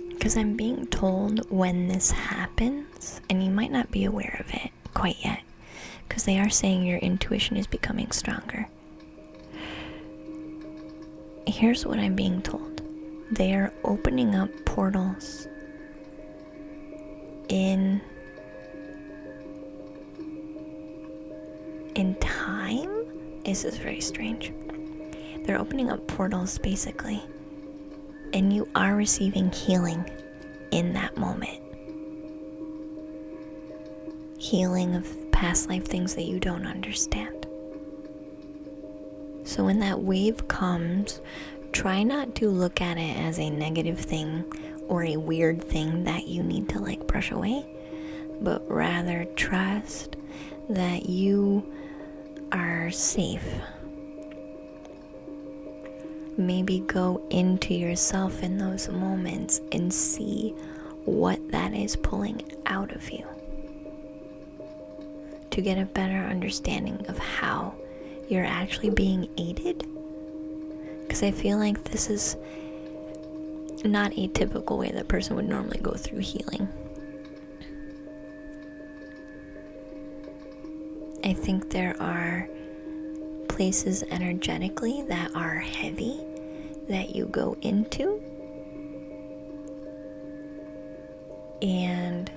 Because I'm being told when this happens, and you might not be aware of it quite yet, because they are saying your intuition is becoming stronger. Here's what I'm being told. They are opening up portals in time. This is very strange. They're opening up portals basically, and you are receiving healing in that moment. Healing of past life things that you don't understand. So when that wave comes, try not to look at it as a negative thing or a weird thing that you need to like brush away, but rather trust that you are safe. Maybe go into yourself in those moments and see what that is pulling out of you, to get a better understanding of how you're actually being aided. Because I feel like this is not a typical way that a person would normally go through healing. I think there are places energetically that are heavy that you go into, and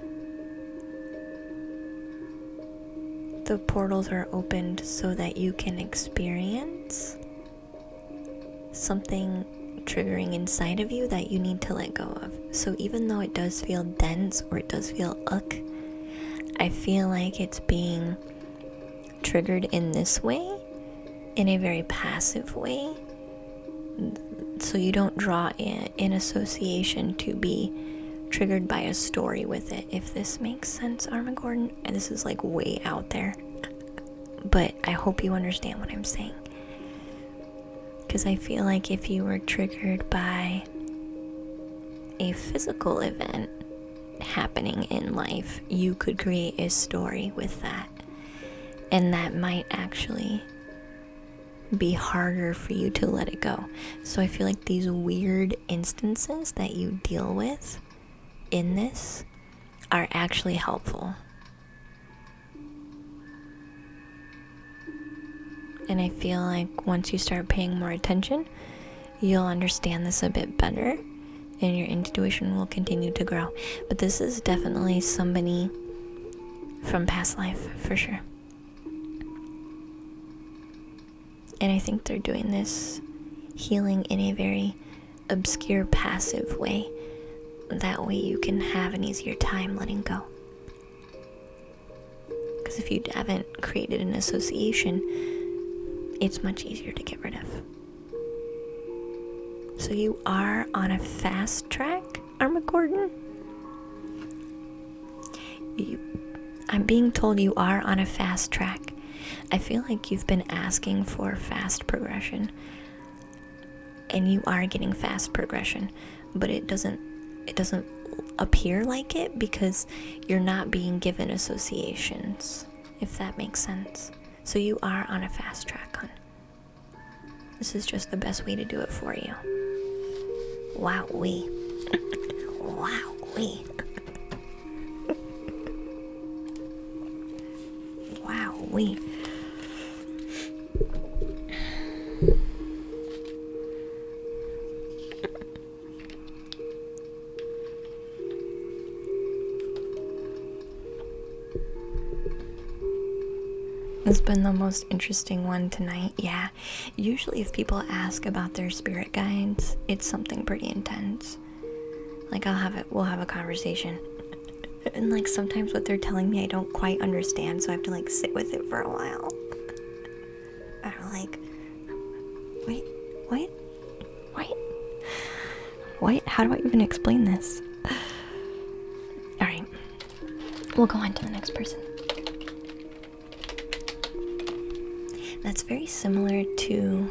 the portals are opened so that you can experience something triggering inside of you that you need to let go of. So even though it does feel dense or it does feel I feel like it's being triggered in this way, in a very passive way, so you don't draw in association to be triggered by a story with it, if this makes sense, Armageddon. And this is like way out there, but I hope you understand what I'm saying, because I feel like if you were triggered by a physical event happening in life, you could create a story with that, and that might actually be harder for you to let it go. So I feel like these weird instances that you deal with in this are actually helpful. And I feel like once you start paying more attention, you'll understand this a bit better, and your intuition will continue to grow. But this is definitely somebody from past life, for sure. And I think they're doing this healing in a very obscure, passive way. That way you can have an easier time letting go. Because if you haven't created an association, it's much easier to get rid of. So you are on a fast track, Armageddon. I'm being told you are on a fast track. I feel like you've been asking for fast progression, and you are getting fast progression, but it doesn't appear like it because you're not being given associations, if that makes sense. So you are on a fast track, hon. This is just the best way to do it for you. Wow-wee. Wow-wee. Wow-wee. It's been the most interesting one tonight. Yeah, usually if people ask about their spirit guides, it's something pretty intense. Like we'll have a conversation. And like sometimes what they're telling me I don't quite understand, so I have to like sit with it for a while. I'm like, wait, how do I even explain this? Alright, we'll go on to the next person. That's very similar to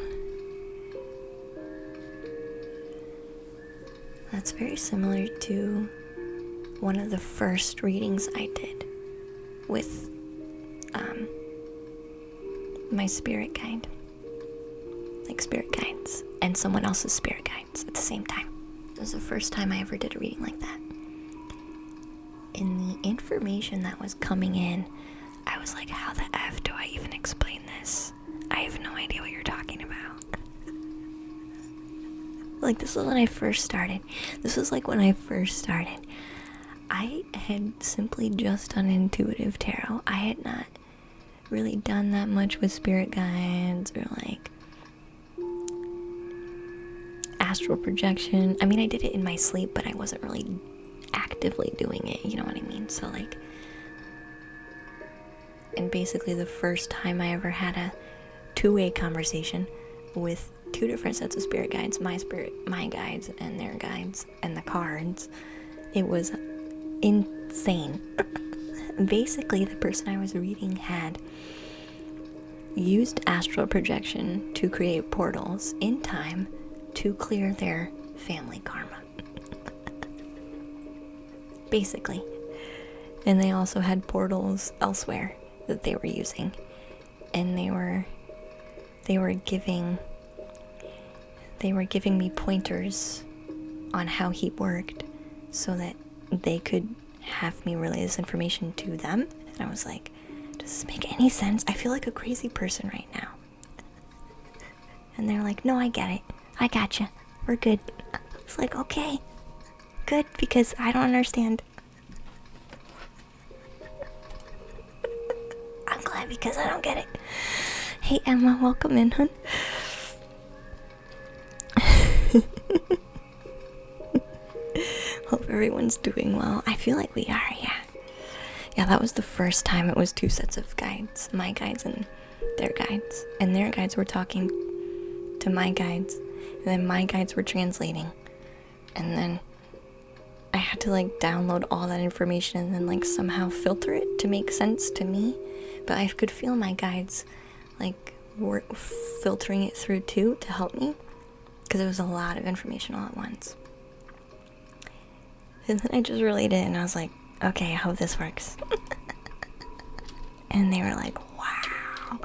one of the first readings I did with my spirit guide, like spirit guides and someone else's spirit guides at the same time. It was the first time I ever did a reading like that. And the information that was coming in, I was like, how the F do I even explain this? I have no idea what you're talking about. Like, this was when I first started. I had simply just done intuitive tarot. I had not really done that much with spirit guides or like astral projection. I mean, I did it in my sleep, but I wasn't really actively doing it, you know what I mean? So like, and basically the first time I ever had a two-way conversation, with 2 different sets of spirit guides, my guides, and their guides, and the cards. It was insane. Basically, the person I was reading had used astral projection to create portals in time to clear their family karma. Basically. And they also had portals elsewhere that they were using. And they were giving me pointers on how he worked so that they could have me relay this information to them. And I was like, does this make any sense? I feel like a crazy person right now. And they're like, no, I get it. I gotcha. We're good. It's like, okay, good, because I don't understand. I'm glad because I don't get it. Hey, Emma, welcome in, hun. Hope everyone's doing well. I feel like we are, yeah. Yeah, that was the first time it was 2 sets of guides. My guides and their guides. And their guides were talking to my guides. And then my guides were translating. And then I had to like download all that information and then like somehow filter it to make sense to me. But I could feel my guides like were filtering it through too to help me. Because it was a lot of information all at once. And then I just relayed it and I was like, okay, I hope this works. And they were like, wow.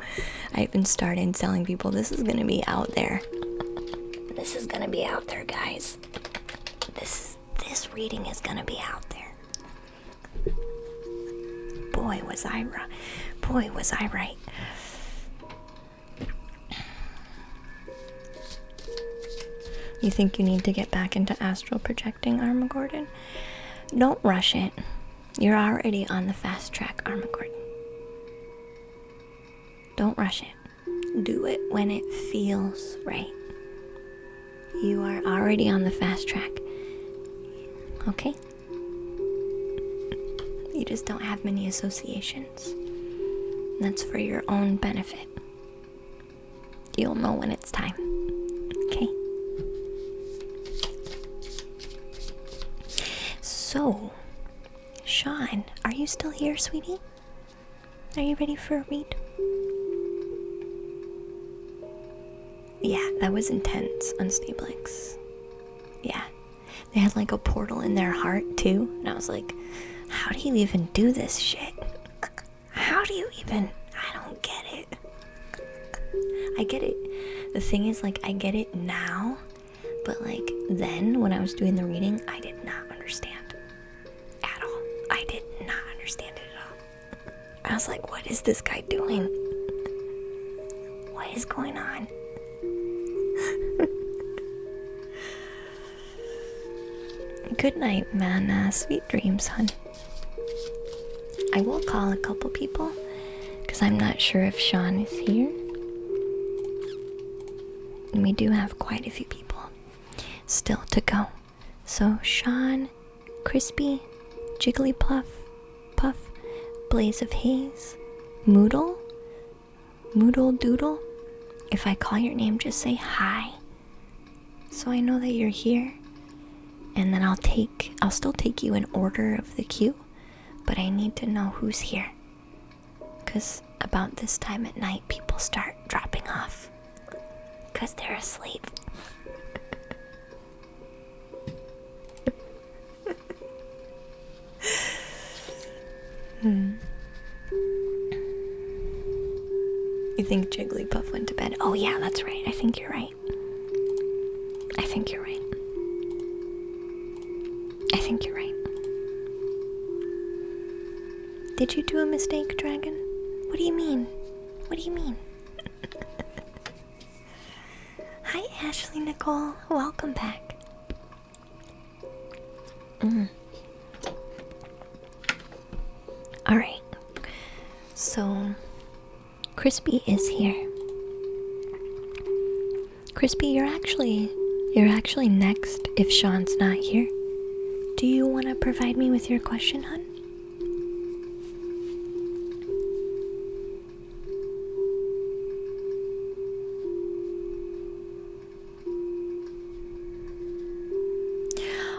I even started telling people this is going to be out there. This is going to be out there, guys. This reading is going to be out there. Boy, was I right. Boy, was I right. You think you need to get back into astral projecting, Armageddon? Don't rush it. You're already on the fast track, Armageddon. Don't rush it. Do it when it feels right. You are already on the fast track. Okay? You just don't have many associations. That's for your own benefit. You'll know when it's time. Okay? So, Sean, are you still here, sweetie? Are you ready for a read? Yeah, that was intense on Stablix. Yeah. They had like a portal in their heart too. And I was like, how do you even do this shit? How do you even? I don't get it. I get it. The thing is, like, I get it now. But like then when I was doing the reading, I did not understand. At all. I did not understand it at all. I was like, what is this guy doing? What is going on? Good night, man. Sweet dreams, hon. I will call a couple people because I'm not sure if Sean is here. And we do have quite a few people still to go. So Sean, Crispy, Jigglypuff, Puff, Blaze of Haze, Moodle Doodle. If I call your name, just say hi, so I know that you're here. And then I'll still take you in order of the queue, but I need to know who's here. Because about this time at night, people start dropping off. Because they're asleep. You think Jigglypuff went to bed? Oh yeah, that's right. I think you're right. I think you're right. I think you're right. Did you do a mistake, Dragon? What do you mean? What do you mean? Hi, Ashley Nicole. Welcome back. Alright. So, Crispy is here. Crispy, you're actually next if Sean's not here. Do you want to provide me with your question, hon?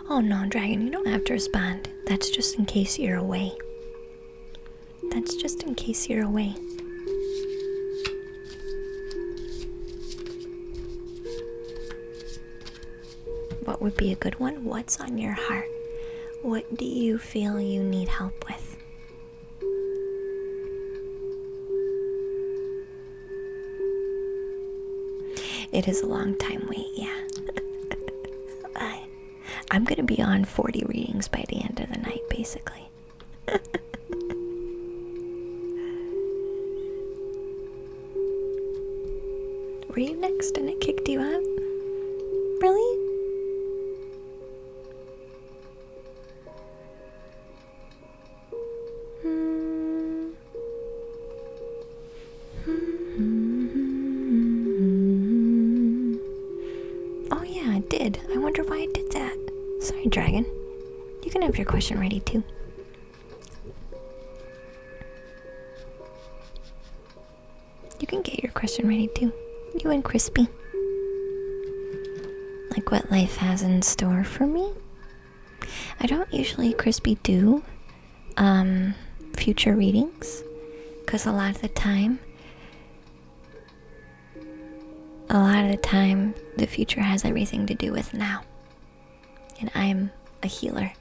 Oh no, Dragon, you don't have to respond. That's just in case you're away. That's just in case you're away. What would be a good one? What's on your heart? What do you feel you need help with? It is a long time wait, yeah. I'm gonna be on 40 readings by the end of the night, basically. Were you next and it kicked you out? Really? Oh yeah, I did. I wonder why I did that. Sorry, Dragon. You can have your question ready too. You can get your question ready too. You and Crispy. Like what life has in store for me? I don't usually, Crispy, do future readings, because a lot of the time the future has everything to do with now, and I'm a healer.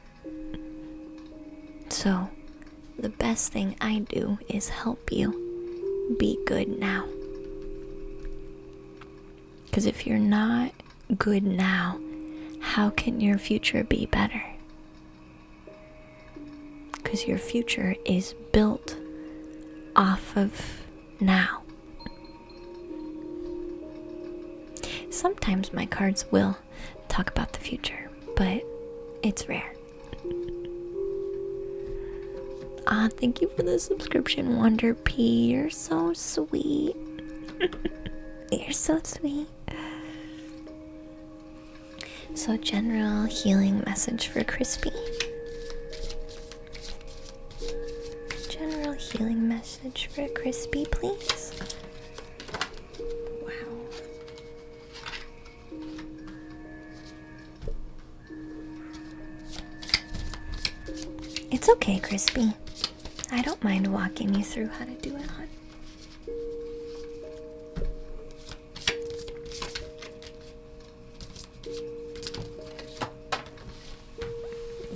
So the best thing I do is help you be good now, because if you're not good now, how can your future be better? Because your future is built off of now. Sometimes my cards will talk about the future, but it's rare. Thank you for the subscription, Wonder P. You're so sweet. You're so sweet. So, general healing message for Crispy. General healing message for Crispy, please. Wow. It's okay, Crispy. I don't mind walking you through how to do it, hon.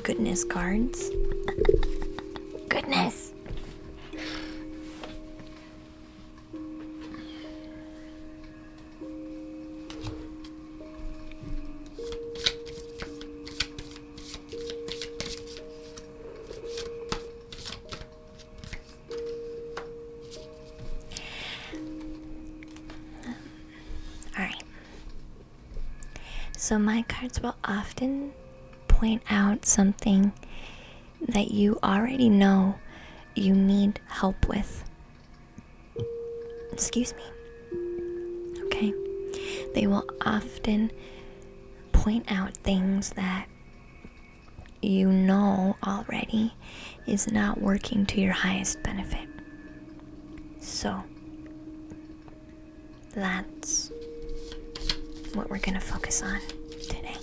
Goodness, cards. Goodness. Alright. So my cards will often point out something that you already know you need help with. Excuse me. Okay. They will often point out things that you know already is not working to your highest benefit. So that's what we're gonna focus on today.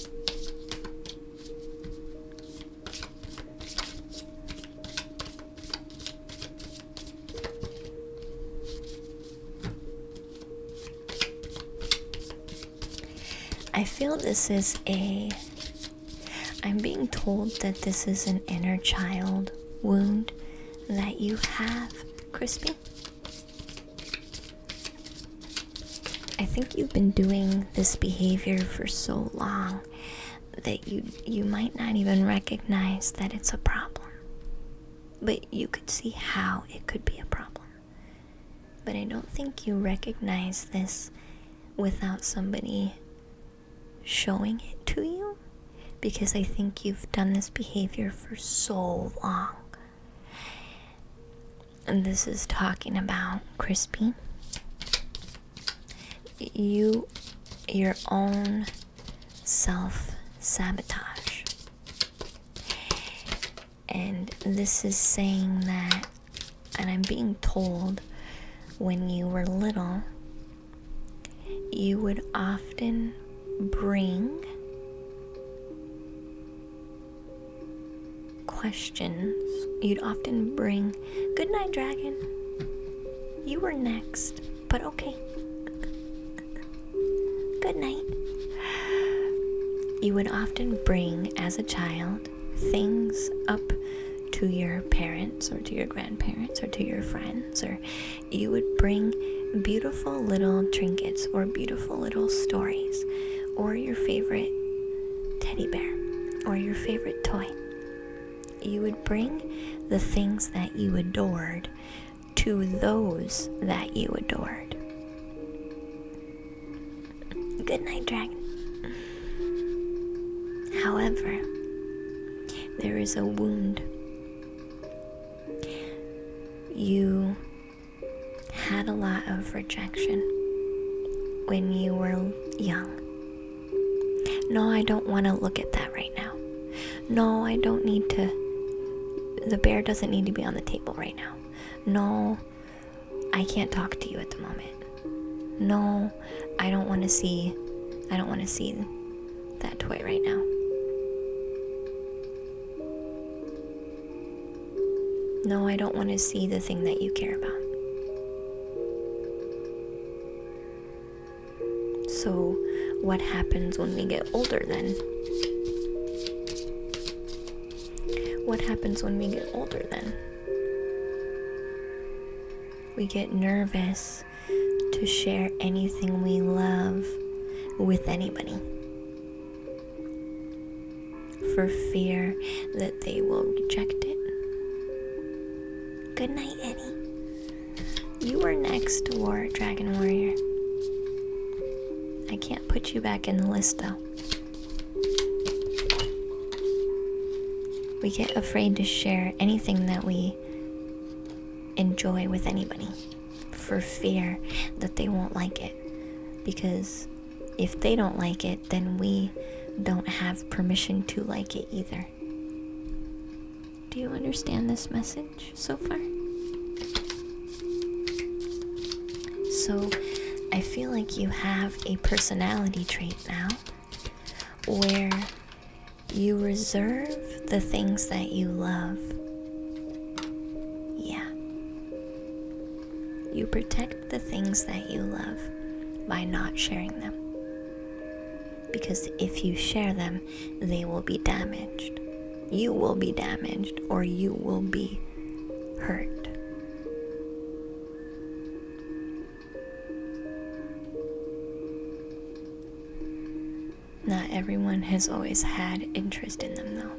I feel this is I'm being told that this is an inner child wound that you have, Crispy. I think you've been doing this behavior for so long that you might not even recognize that it's a problem. But you could see how it could be a problem. But I don't think you recognize this without somebody showing it to you, because I think you've done this behavior for so long. And this is talking about, Crispy, your own self-sabotage. And this is saying that, and I'm being told, when you were little, you would often bring questions, you'd often bring, "Good night, dragon. You were next, but okay. Good night." You would often bring, as a child, things up to your parents or to your grandparents or to your friends, or you would bring beautiful little trinkets or beautiful little stories, or your favorite teddy bear or your favorite toy. You would bring the things that you adored to those that you adored. Good night, dragon. However, there is a wound. You had a lot of rejection when you were young. No, I don't want to look at that right now. No, I don't need to. The bear doesn't need to be on the table right now. No, I can't talk to you at the moment. No, I don't want to see that toy right now. No, I don't want to see the thing that you care about. So, what happens when we get older then? What happens when we get older then? We get nervous to share anything we love with anybody, for fear that they will reject it. Good night, Eddie. You were next, Dragon Warrior. I can't put you back in the list, though. We get afraid to share anything that we enjoy with anybody, for fear that they won't like it. Because if they don't like it, then we don't have permission to like it either. Do you understand this message so far? So, I feel like you have a personality trait now where you reserve the things that you love. Yeah. You protect the things that you love by not sharing them. Because if you share them, they will be damaged. You will be damaged, or you will be hurt. Not everyone has always had interest in them, though.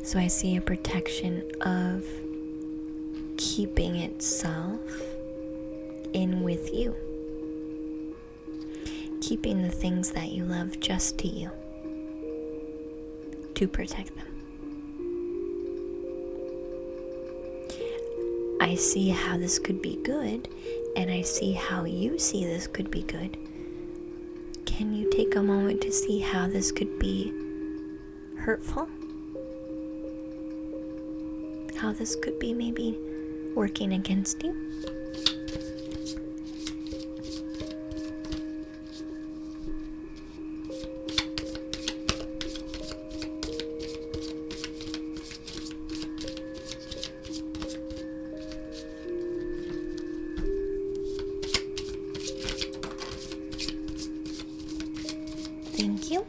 So I see a protection of keeping itself in with you. Keeping the things that you love just to you, to protect them. I see how this could be good, and I see how you see this could be good. Can you take a moment to see how this could be hurtful? How this could be maybe working against you? Thank you.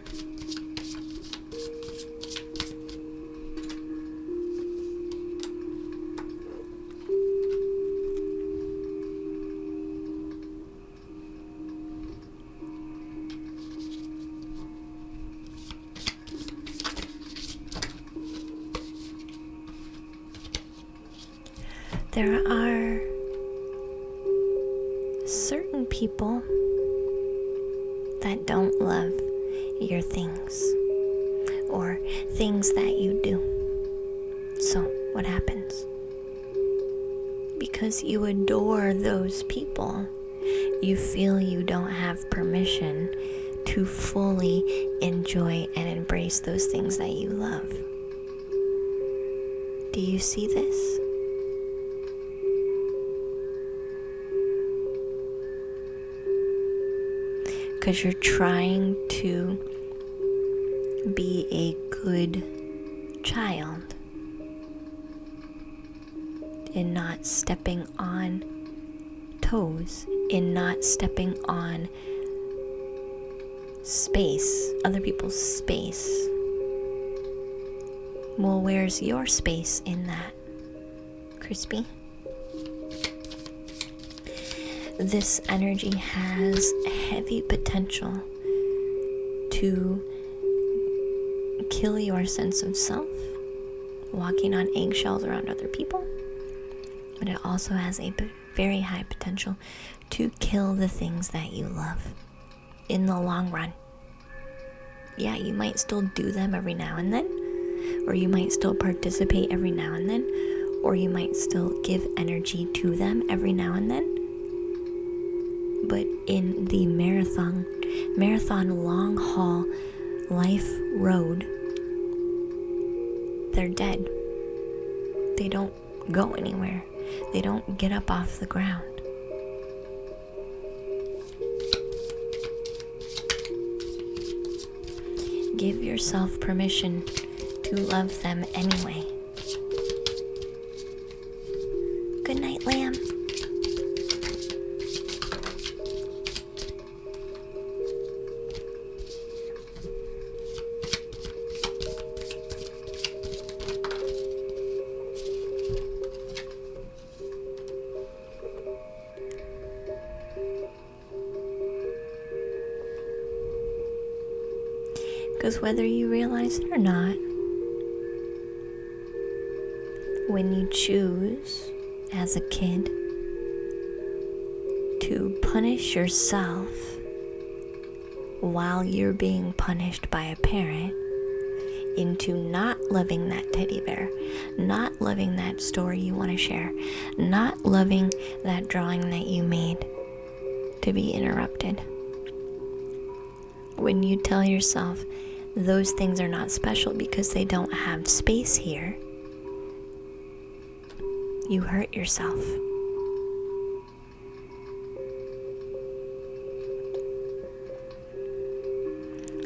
There are certain people that don't love your things or things that you do. So what happens? Because you adore those people, you feel you don't have permission to fully enjoy and embrace those things that you love. Do you see this? because you're trying to be a good child in not stepping on toes, in not stepping on space, other people's space. Well, where's your space in that, Crispy? This energy has heavy potential to kill your sense of self, walking on eggshells around other people, but it also has a very high potential to kill the things that you love in the long run. Yeah, you might still do them every now and then, or you might still participate every now and then, or you might still give energy to them every now and then. But in the marathon long haul life road, they're dead. They don't go anywhere. They don't get up off the ground. Give yourself permission to love them anyway. Good night, lamb. Because whether you realize it or not, when you choose as a kid to punish yourself while you're being punished by a parent into not loving that teddy bear, not loving that story you want to share, not loving that drawing that you made to be interrupted. When you tell yourself those things are not special because they don't have space here, you hurt yourself.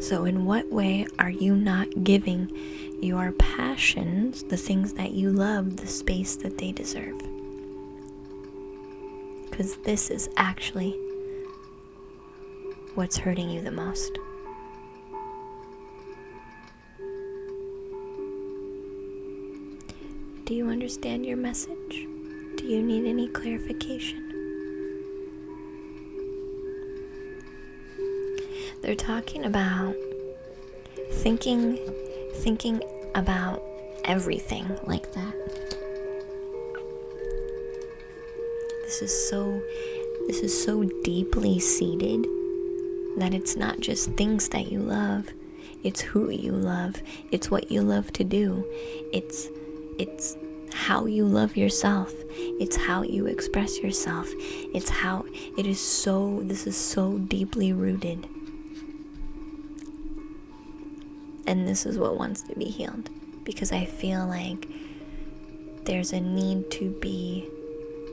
So in what way are you not giving your passions, the things that you love, the space that they deserve? Because this is actually what's hurting you the most. Do you understand your message? Do you need any clarification? They're talking about thinking about everything like that. This is so deeply seated that it's not just things that you love, it's who you love, it's what you love to do, it's how you love yourself, it's how you express yourself, this is so deeply rooted. And this is what wants to be healed, because I feel like there's a need to be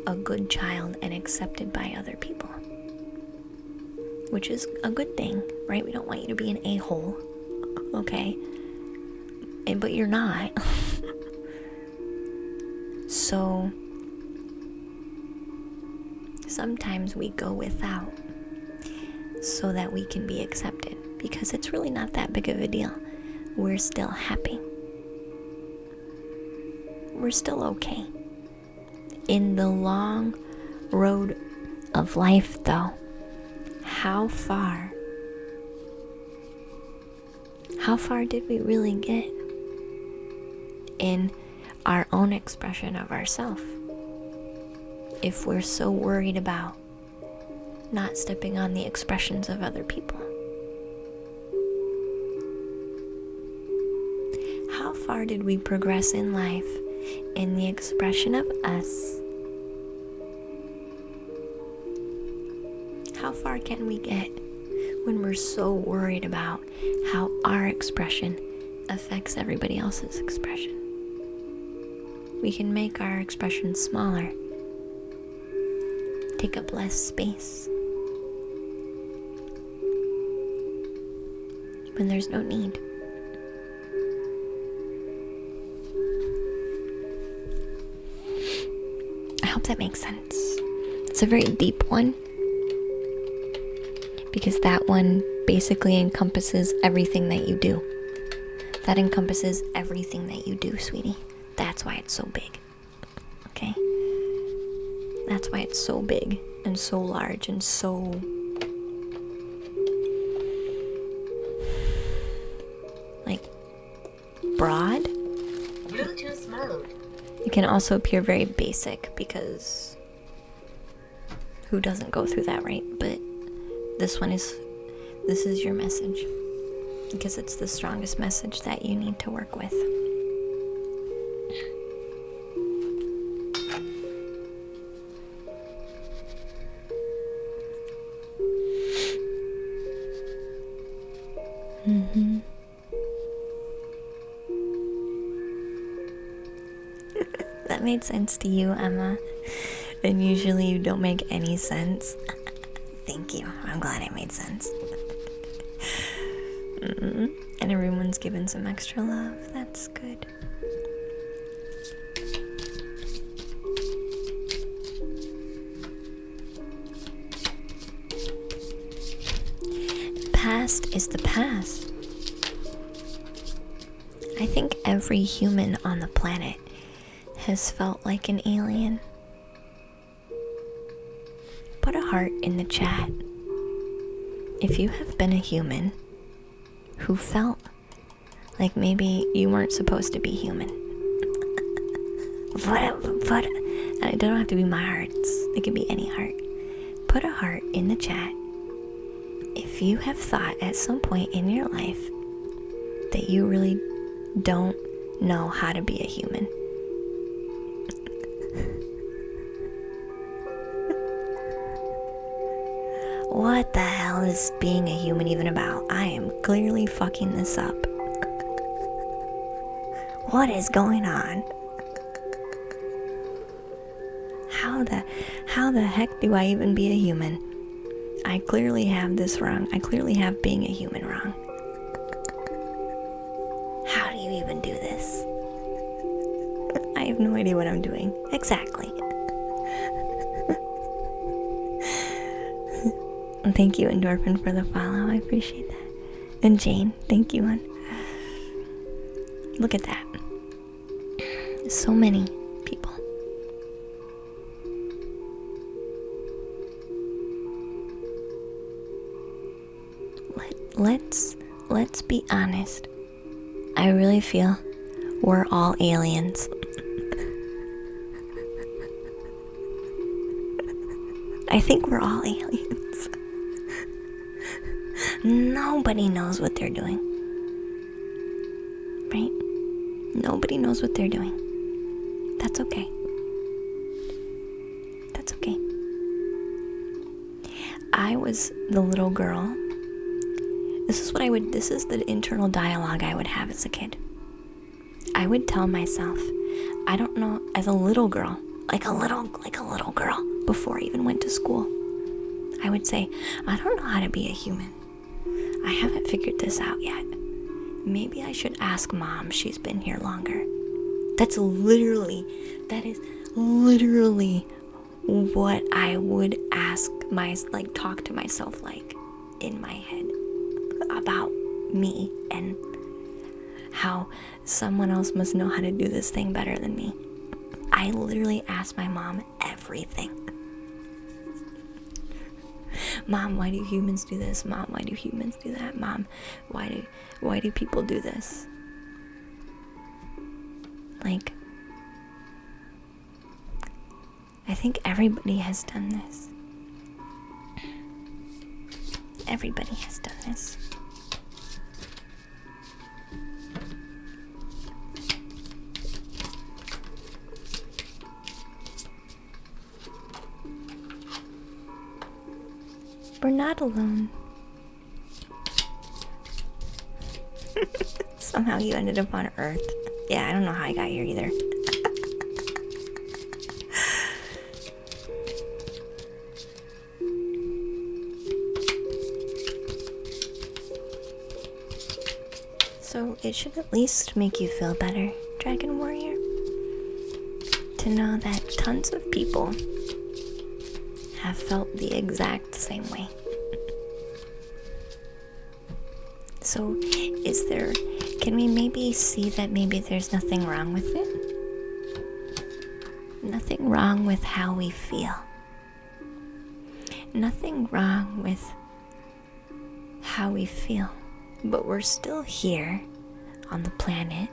a good child and accepted by other people, which is a good thing, right? We don't want you to be an a-hole, okay? But you're not. So sometimes we go without so that we can be accepted, because it's really not that big of a deal. We're still happy. We're still okay. In the long road of life, though, how far did we really get in our own expression of ourself if we're so worried about not stepping on the expressions of other people? How far did we progress in life in the expression of us? How far can we get when we're so worried about how our expression affects everybody else's expression? We can make our expression smaller, take up less space. when there's no need. I hope that makes sense. It's a very deep one, because that one basically encompasses everything that you do. That encompasses everything that you do, sweetie. That's why it's so big. Okay? That's why it's so big and so large and so broad. Bluetooth mode. It can also appear very basic, because who doesn't go through that, right? But this is your message, because it's the strongest message that you need to work with. That made sense to you, Emma. And usually you don't make any sense. Thank you. I'm glad it made sense. And everyone's given some extra love. That's good. Past is the past. I think every human on the planet has felt like an alien. Put a heart in the chat if you have been a human who felt like maybe you weren't supposed to be human. But it don't have to be my hearts. It can be any heart. Put a heart in the chat if you have thought at some point in your life that you really don't know how to be a human. What the hell is being a human even about? I am clearly fucking this up. What is going on? How the heck do I even be a human? I clearly have this wrong. I clearly have being a human wrong. How do you even do this? I have no idea what I'm doing. Exactly. Thank you, Endorphin, for the follow. I appreciate that. And Jane, thank you, hon. Look at that. So many people. Let's be honest. I really feel we're all aliens. I think we're all aliens. Nobody knows what they're doing. Right? Nobody knows what they're doing. That's okay. That's okay. I was the little girl. This is the internal dialogue I would have as a kid. I would tell myself, I don't know, as a little girl, like a little girl, before I even went to school, I would say, I don't know how to be a human. I haven't figured this out yet. Maybe I should ask Mom. She's been here longer. That is literally what I would talk to myself like in my head about me and how someone else must know how to do this thing better than me. I literally asked my mom everything. Mom, why do humans do this? Mom, why do humans do that? Mom, why do people do this? Like, I think everybody has done this. Everybody has done this. We're not alone. Somehow you ended up on Earth. Yeah, I don't know how I got here either. So it should at least make you feel better, Dragon Warrior, to know that tons of people have felt the exact same way. So can we maybe see that maybe there's nothing wrong with it? Nothing wrong with how we feel. Nothing wrong with how we feel. But we're still here on the planet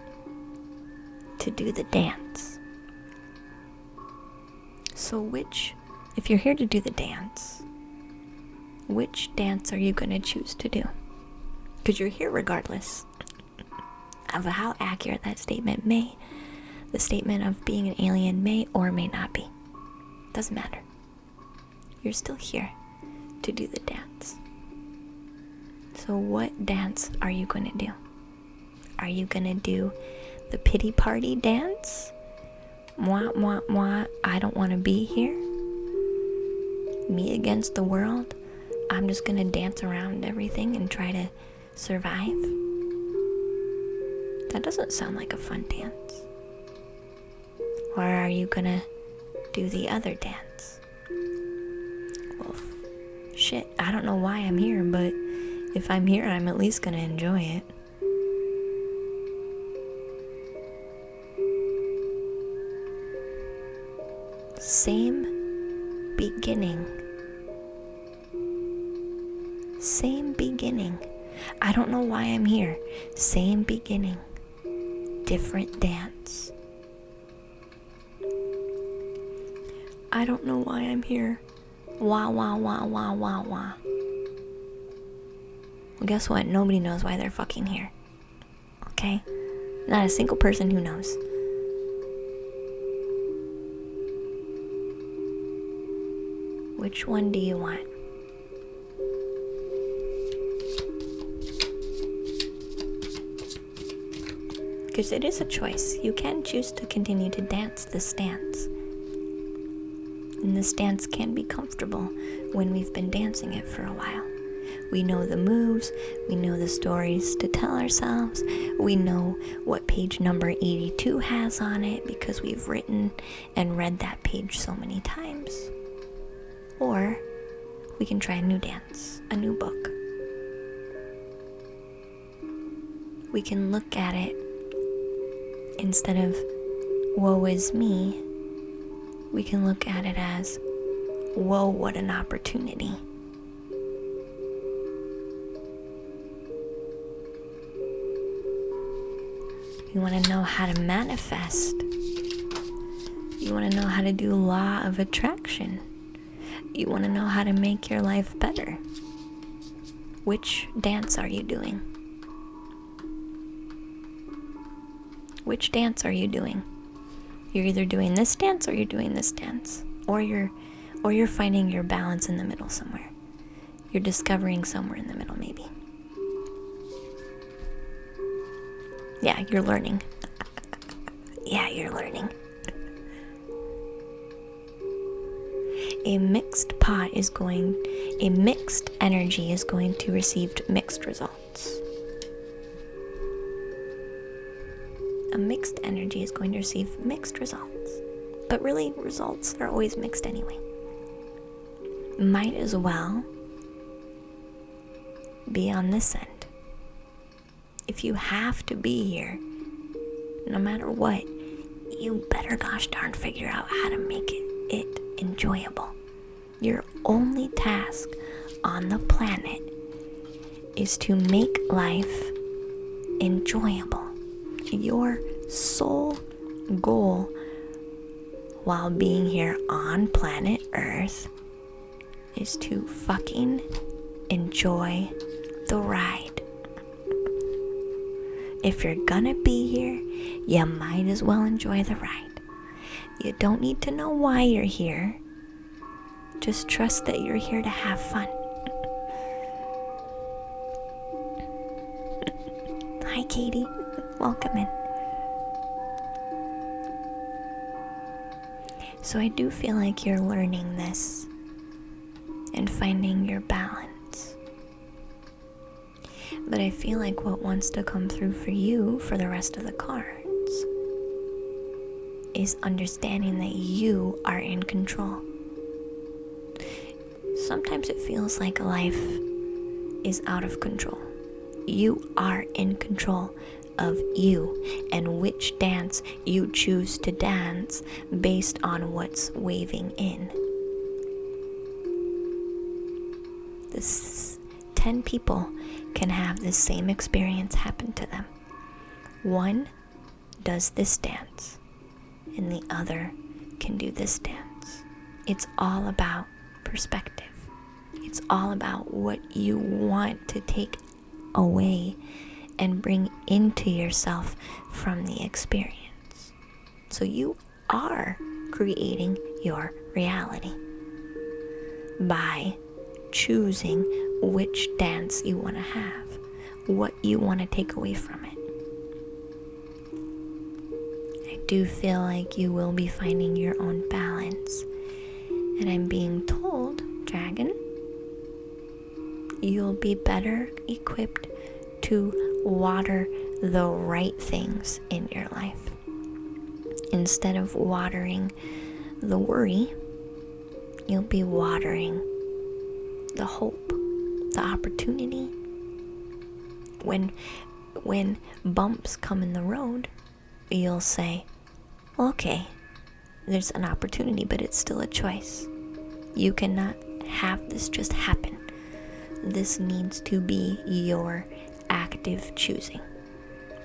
to do the dance. So if you're here to do the dance, which dance are you going to choose to do? Because you're here regardless of how accurate that statement the statement of being an alien may or may not be. Doesn't matter. You're still here to do the dance. So what dance are you going to do? Are you going to do the pity party dance? Mwah, mwah, mwah, I don't want to be here. Me against the world. I'm just going to dance around everything and try to survive. That doesn't sound like a fun dance. Or are you going to do the other dance? Well, shit, I don't know why I'm here, but if I'm here, I'm at least gonna enjoy it. Same beginning. Same beginning. I don't know why I'm here. Same beginning. Different dance. I don't know why I'm here. Wah, wah, wah, wah, wah, wah. Well, guess what? Nobody knows why they're fucking here. Okay? Not a single person who knows. Which one do you want? Because it is a choice. You can choose to continue to dance this dance. And this dance can be comfortable when we've been dancing it for a while. We know the moves, we know the stories to tell ourselves, we know what page number 82 has on it because we've written and read that page so many times. Or we can try a new dance, a new book. We can look at it instead of woe is me, we can look at it as whoa, what an opportunity. You want to know how to manifest. You want to know how to do law of attraction. You want to know how to make your life better. Which dance are you doing? Which dance are you doing? You're either doing this dance or you're doing this dance. Or you're finding your balance in the middle somewhere. You're discovering somewhere in the middle maybe. Yeah, you're learning. Yeah, you're learning. A mixed energy is going to receive mixed results. A mixed energy is going to receive mixed results. But really, results are always mixed anyway. Might as well be on this end. If you have to be here, no matter what, you better gosh darn figure out how to make it enjoyable. Your only task on the planet is to make life enjoyable. Your sole goal while being here on planet Earth is to fucking enjoy the ride. If you're gonna be here, you might as well enjoy the ride. You don't need to know why you're here. Just trust that you're here to have fun. Hi, Katie. Welcome in. So I do feel like you're learning this and finding your balance. But I feel like what wants to come through for you for the rest of the cards is understanding that you are in control. Sometimes it feels like life is out of control. You are in control of you and which dance you choose to dance based on what's waving in. This 10 people can have the same experience happen to them. One does this dance and the other can do this dance. It's all about perspective. It's all about what you want to take away and bring into yourself from the experience. So you are creating your reality by choosing which dance you want to have, what you want to take away from it. I do feel like you will be finding your own balance. And I'm being told, Dragon, you'll be better equipped to water the right things in your life. Instead of watering the worry, you'll be watering the hope, the opportunity. When bumps come in the road, you'll say, okay, there's an opportunity, but it's still a choice. You cannot have this just happen. This needs to be your active choosing.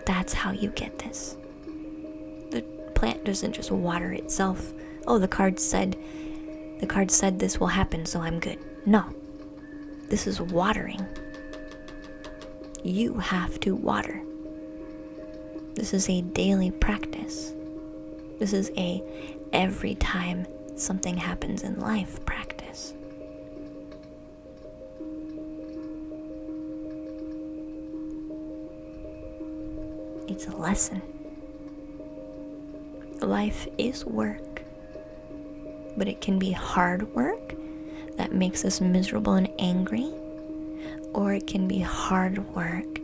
That's how you get this. The plant doesn't just water itself. Oh, the card said this will happen, so I'm good. No. This is watering. You have to water. This is a daily practice. This is a every time something happens in life practice. It's a lesson. Life is work, but it can be hard work that makes us miserable and angry, or it can be hard work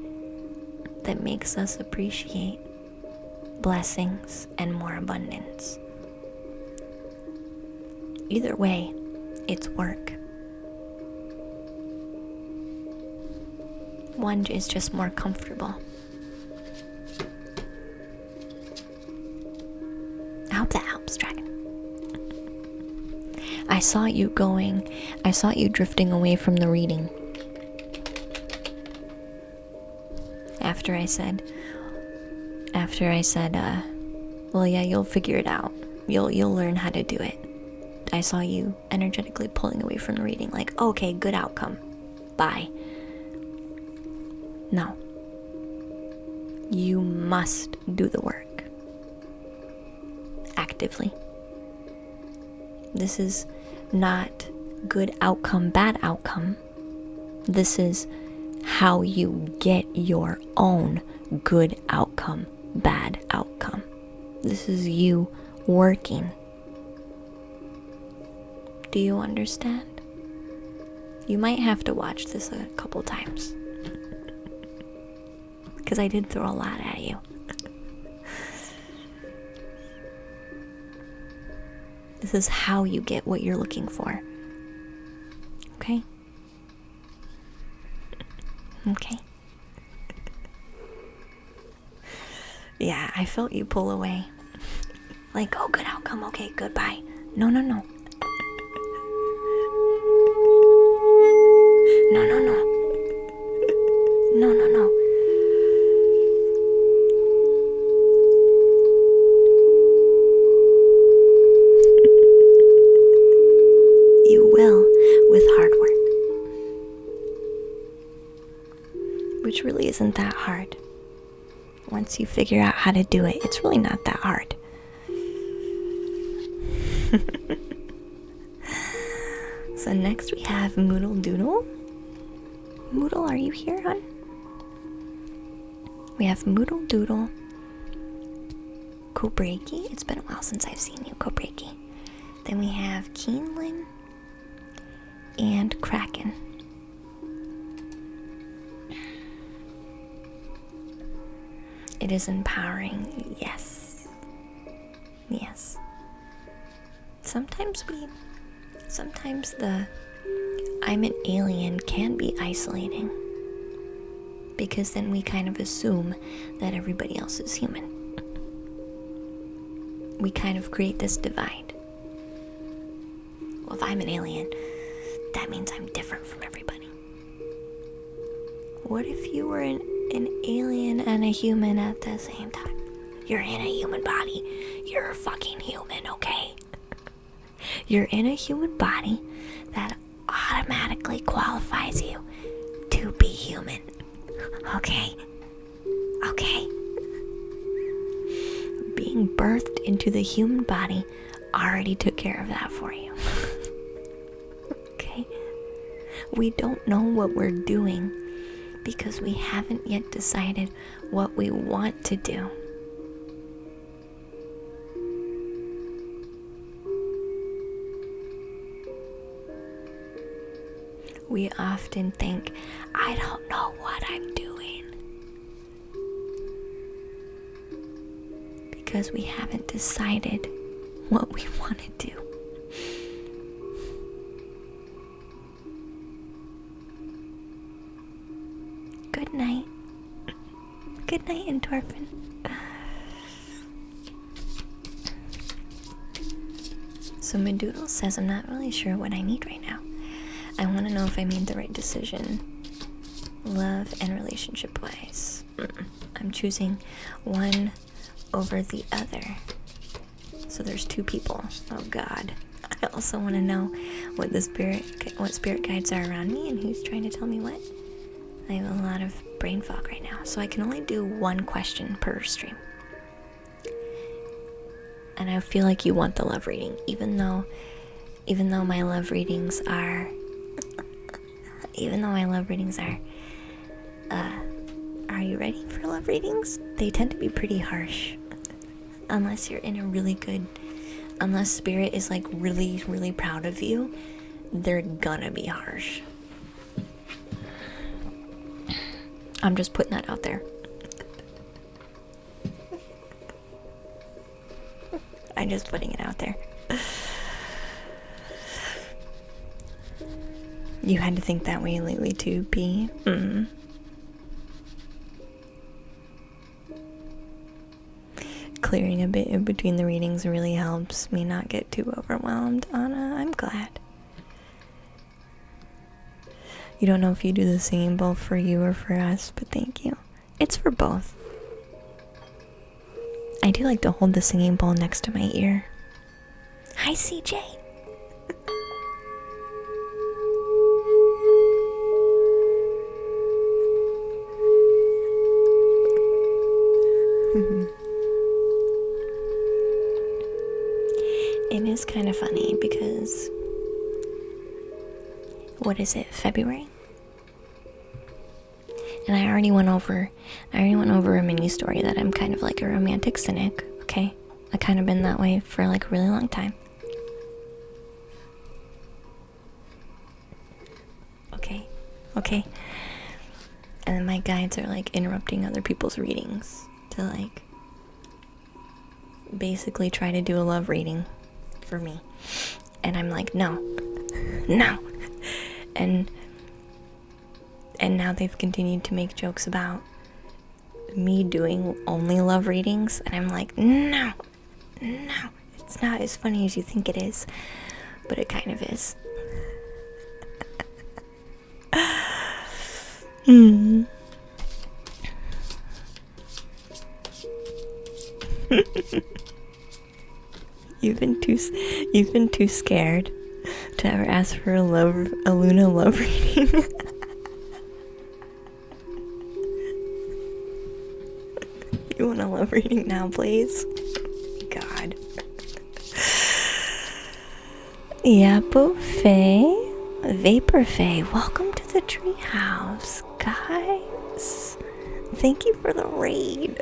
that makes us appreciate blessings and more abundance. Either way, it's work. One is just more comfortable. I hope that helps, Dragon. I saw you drifting away from the reading. After I said, well, yeah, you'll figure it out. You'll learn how to do it. I saw you energetically pulling away from the reading, like, okay, good outcome. Bye. No. You must do the work. Actively. This is not good outcome, bad outcome. This is how you get your own good outcome, bad outcome. This is you working. Do you understand? You might have to watch this a couple times. Because I did throw a lot at you. This is how you get what you're looking for. Okay? Okay. Yeah, I felt you pull away. Like, oh, good outcome. Okay, goodbye. No. No. No. You will with hard work. Which really isn't that hard. Once you figure out how to do it, it's really not that hard. So next we have Moodle Doodle. Moodle, are you here, hon? We have Moodle Doodle, Kobreki. It's been a while since I've seen you, Kobreki. Then we have Keenlin and Kraken. It is empowering. Yes. Yes. Sometimes the I'm an alien can be isolating, because then we kind of assume that everybody else is human. We kind of create this divide. Well, if I'm an alien, that means I'm different from everybody. What if you were an alien and a human at the same time? You're in a human body. You're a fucking human, okay? You're in a human body that automatically qualifies you to be human. Okay? Okay? Being birthed into the human body already took care of that for you. Okay? We don't know what we're doing because we haven't yet decided what we want to do. We often think, I don't know what I'm doing, because we haven't decided what we want to do. Good night. Good night, endorphin. So Medoodle says, I'm not really sure what I need right now. I want to know if I made the right decision, love and relationship wise. I'm choosing one over the other. So there's two people. Oh God. I also want to know what spirit guides are around me and who's trying to tell me what. I have a lot of brain fog right now, so I can only do one question per stream. And I feel like you want the love reading, even though my love readings are are you ready for love readings? They tend to be pretty harsh. Unless you're in a really good, unless spirit is like really, really proud of you, they're gonna be harsh. I'm just putting that out there. I'm just putting it out there. You had to think that way lately too, P. Clearing a bit in between the readings really helps me not get too overwhelmed, Anna. I'm glad. You don't know if you do the singing bowl for you or for us, but thank you. It's for both. I do like to hold the singing bowl next to my ear. Hi, CJ. It is kind of funny because, what is it, February? And I already went over a mini story that I'm kind of like a romantic cynic, okay? I kind of been that way for like a really long time. Okay. And then my guides are like interrupting other people's readings to like basically try to do a love reading for me. And I'm like, no. And now they've continued to make jokes about me doing only love readings, and I'm like, no, it's not as funny as you think it is, but it kind of is. You've been too scared to ever ask for a Luna love reading. You want a love reading now, please? God. Yapo Faye, Vapor Faye, welcome to the treehouse, guys. Thank you for the raid.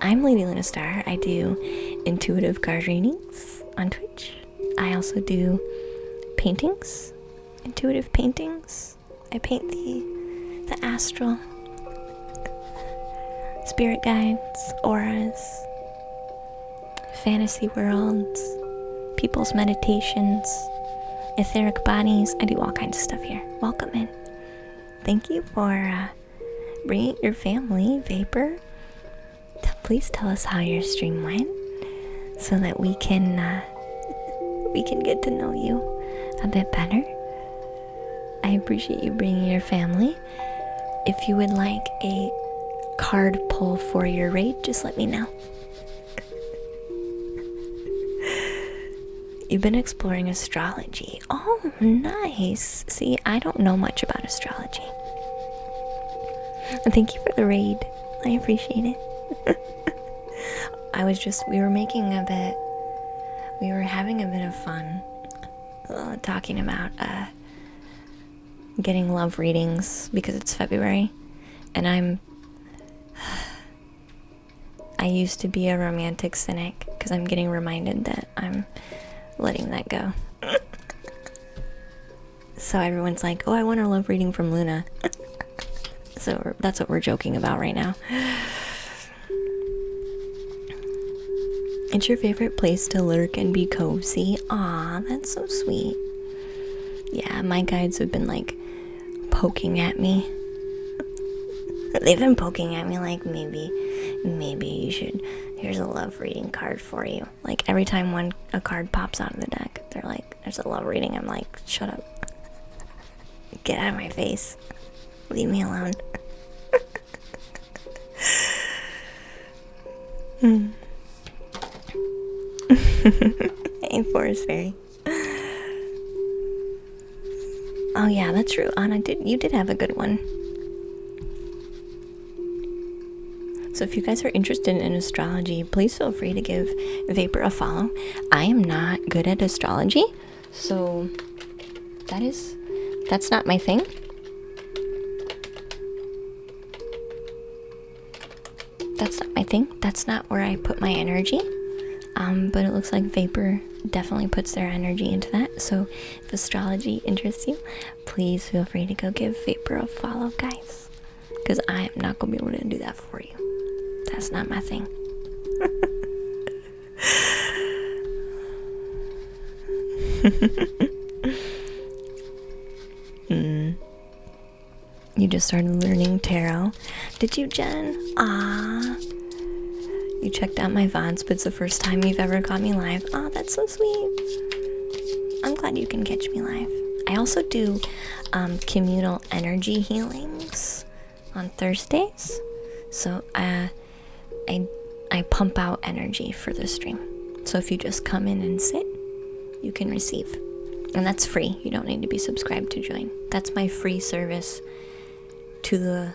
I'm Lady Luna Star. I do intuitive card readings on Twitch. I also do paintings, intuitive paintings. I paint the astral. spirit guides, auras, fantasy worlds, people's meditations, etheric bodies. I do all kinds of stuff here. Welcome in. Thank you for bringing your family, Vapor. Please tell us how your stream went so that we can get to know you a bit better. I appreciate you bringing your family. If you would like a card pull for your raid, just let me know. You've been exploring astrology. Oh, nice. See, I don't know much about astrology. Thank you for the raid. I appreciate it. We were having a bit of fun talking about getting love readings because it's February, and I used to be a romantic cynic because I'm getting reminded that I'm letting that go. So everyone's like, oh, I want a love reading from Luna. So that's what we're joking about right now. It's your favorite place to lurk and be cozy. Aw, that's so sweet. Yeah, my guides have been like poking at me. They've been poking at me like maybe you should, here's a love reading card for you. Like every time a card pops out of the deck, they're like, there's a love reading. I'm like, shut up. Get out of my face. Leave me alone. Hey, Forest Fairy. Oh yeah, that's true. Anna, you did have a good one. So if you guys are interested in astrology, please feel free to give Vapor a follow. I am not good at astrology, so that's not my thing. That's not my thing. That's not where I put my energy. But it looks like Vapor definitely puts their energy into that. So if astrology interests you, please feel free to go give Vapor a follow, guys. Because I am not going to be able to do that for you. That's not my thing. You just started learning tarot. Did you, Jen? Ah. You checked out my VODs, but it's the first time you've ever caught me live. Oh, that's so sweet. I'm glad you can catch me live. I also do communal energy healings on Thursdays. So I pump out energy for the stream. So if you just come in and sit, you can receive. And that's free. You don't need to be subscribed to join. That's my free service to the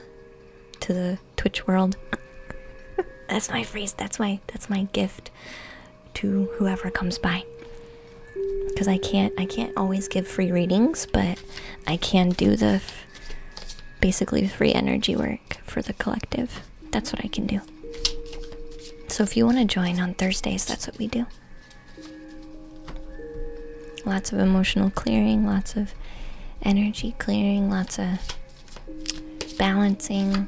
Twitch world. That's my gift to whoever comes by. Because I can't always give free readings, but I can do the basically free energy work for the collective. That's what I can do. So if you want to join on Thursdays, that's what we do. Lots of emotional clearing, lots of energy clearing, lots of balancing.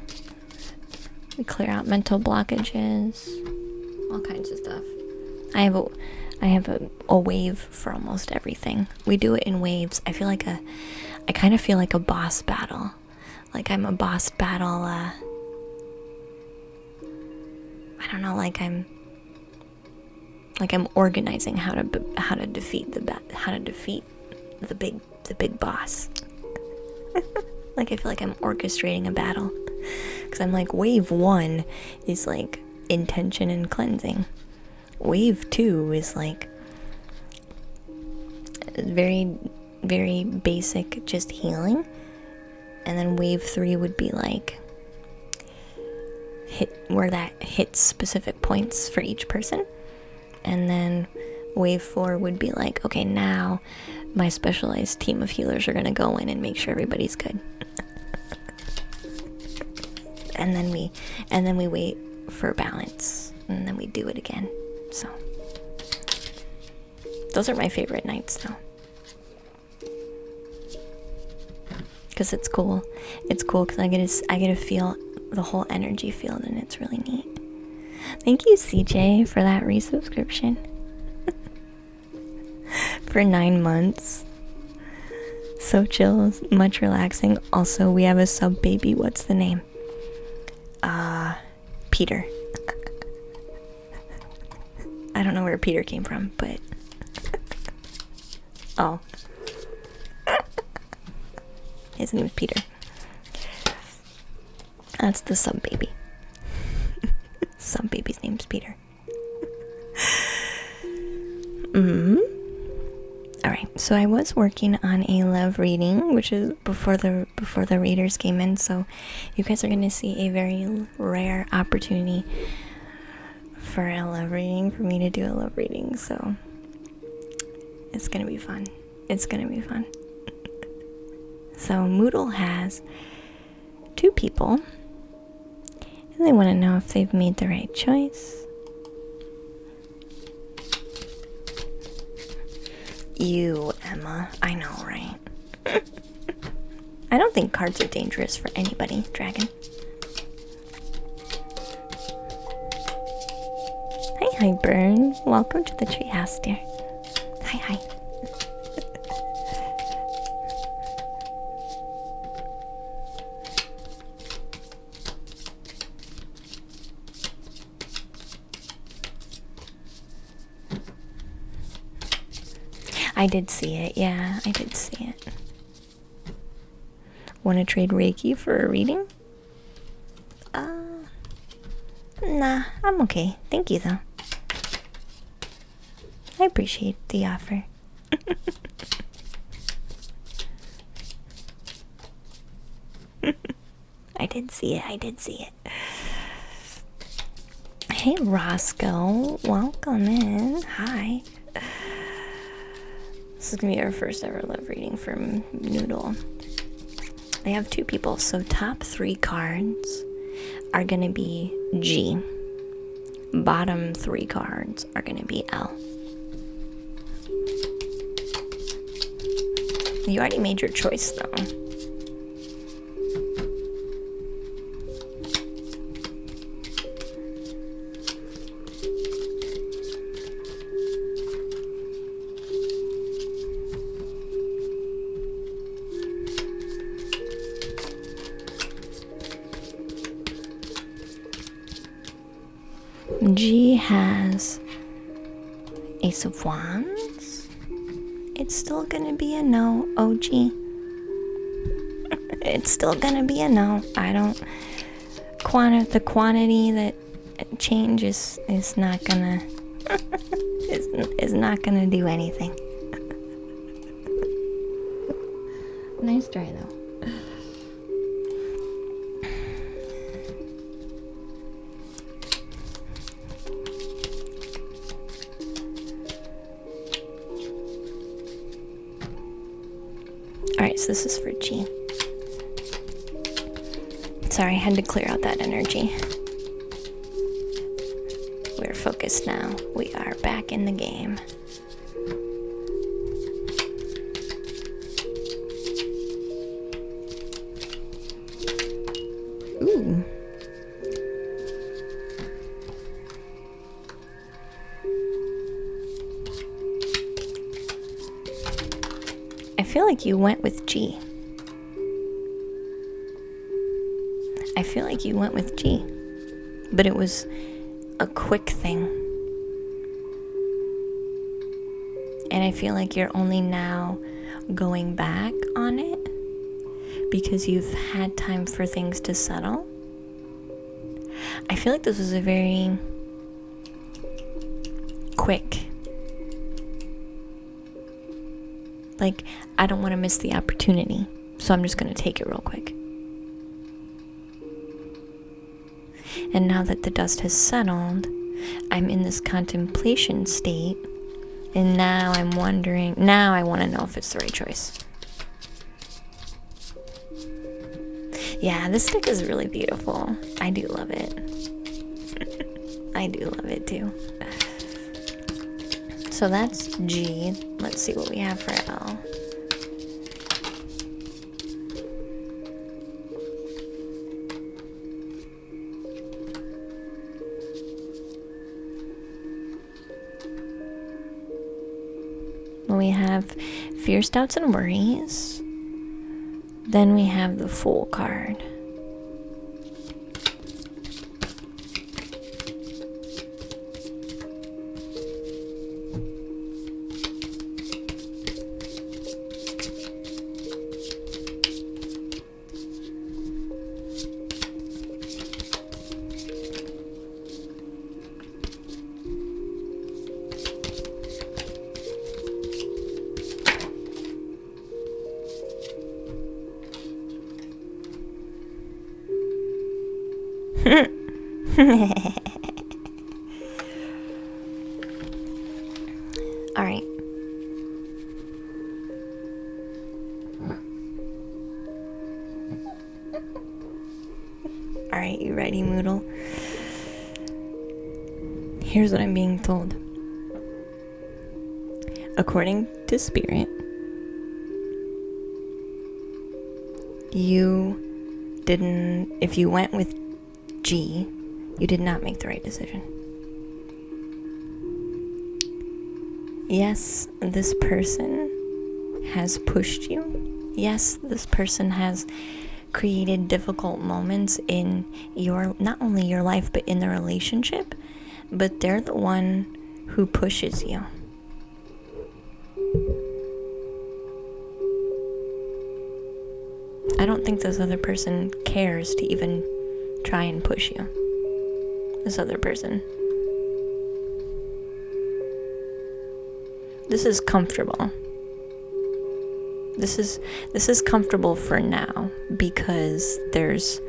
We clear out mental blockages, all kinds of stuff. I have a wave for almost everything. We do it in waves. I kind of feel like a boss battle. Like I'm a boss battle, I don't know, like I'm organizing how to defeat the big boss. Like I feel like I'm orchestrating a battle. Because I'm like, wave 1 is like intention and cleansing. Wave 2 is like very, very basic, just healing. And then wave 3 would be like hits specific points for each person. And then wave 4 would be like, okay, now my specialized team of healers are gonna go in and make sure everybody's good. And then we wait for balance, and then we do it again. So those are my favorite nights though, because it's cool because I get to feel the whole energy field, and it's really neat. Thank you, CJ, for that resubscription. For 9 months. So chill, much relaxing. Also, we have a sub baby. What's the name? Peter. I don't know where Peter came from, but oh. His name is Peter. That's the sub baby. Sub baby's name's Peter. Alright, so I was working on a love reading, which is before the readers came in, so you guys are gonna see a very rare opportunity for a love reading, for me to do a love reading, so it's gonna be fun. It's gonna be fun. So Moodle has 2 people, and they want to know if they've made the right choice. You, Emma. I know, right? I don't think cards are dangerous for anybody, Dragon. Hi, Burn. Welcome to the treehouse, dear. Hi. I did see it, yeah, I did see it. Want to trade Reiki for a reading? Nah, I'm okay. Thank you, though. I appreciate the offer. I did see it. Hey, Roscoe. Welcome in. Hi. This is gonna be our first ever love reading from Noodle. They have 2 people, so top 3 cards are gonna be G. Bottom 3 cards are gonna be L. You already made your choice, though. G has Ace of Wands. It's still gonna be a no. OG. It's still gonna be a no. I don't. The quantity that changes is not gonna. is not gonna do anything. Nice try, though. Alright, so this is for G. Sorry, I had to clear out that energy. We're focused now. We are back in the game. Ooh. I feel like you went with G. But it was a quick thing. And I feel like you're only now going back on it because you've had time for things to settle. I feel like this was a very quick, like, I don't want to miss the opportunity, so I'm just going to take it real quick. And now that the dust has settled, I'm in this contemplation state, and now I'm wondering, now I want to know if it's the right choice. Yeah, this stick is really beautiful. I do love it. I do love it too. So that's G. Let's see what we have for L. We have fears, doubts, and worries. Then we have the Fool card. All right. All right, you ready, Moodle? Here's what I'm being told. According to Spirit, if you went with G, you did not make the right decision. Yes, this person has pushed you. Yes, this person has created difficult moments in not only your life, but in the relationship. But they're the one who pushes you. I don't think this other person cares to even try and push you. This other person. This is comfortable. This is comfortable for now because there's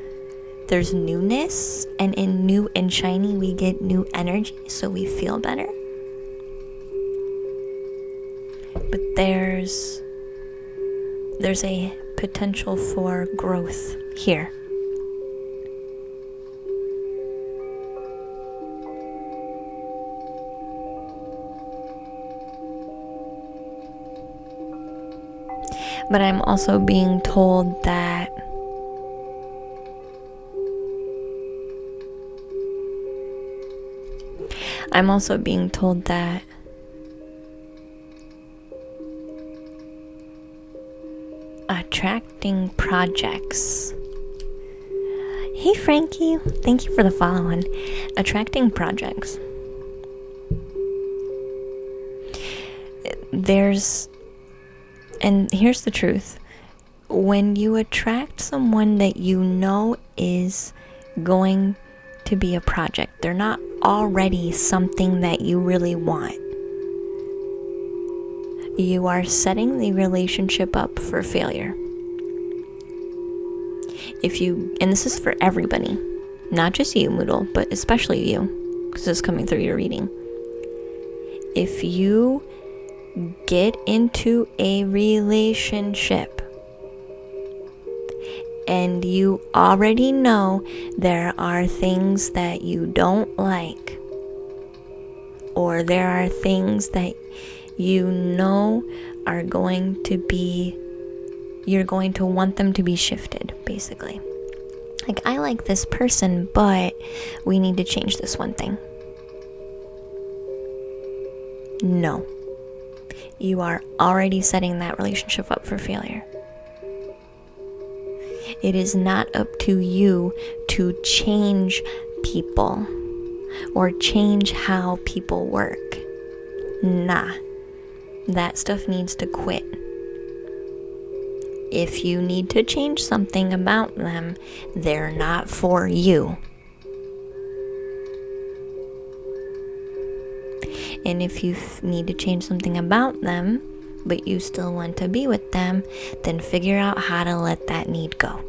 newness, and in new and shiny we get new energy, so we feel better. But there's a potential for growth here. But I'm also being told that attracting projects. Hey Frankie, thank you for the follow on. Attracting projects. And here's the truth. When you attract someone that you know is going to be a project, they're not already something that you really want. You are setting the relationship up for failure. And this is for everybody, not just you, Moodle, but especially you, because it's coming through your reading. If you get into a relationship and you already know there are things that you don't like, or there are things that you know are going to be, you're going to want them to be shifted, basically. Like, I like this person, but we need to change this one thing. No. You are already setting that relationship up for failure. It is not up to you to change people or change how people work. Nah. That stuff needs to quit. If you need to change something about them, they're not for you. And if you need to change something about them, but you still want to be with them, then figure out how to let that need go.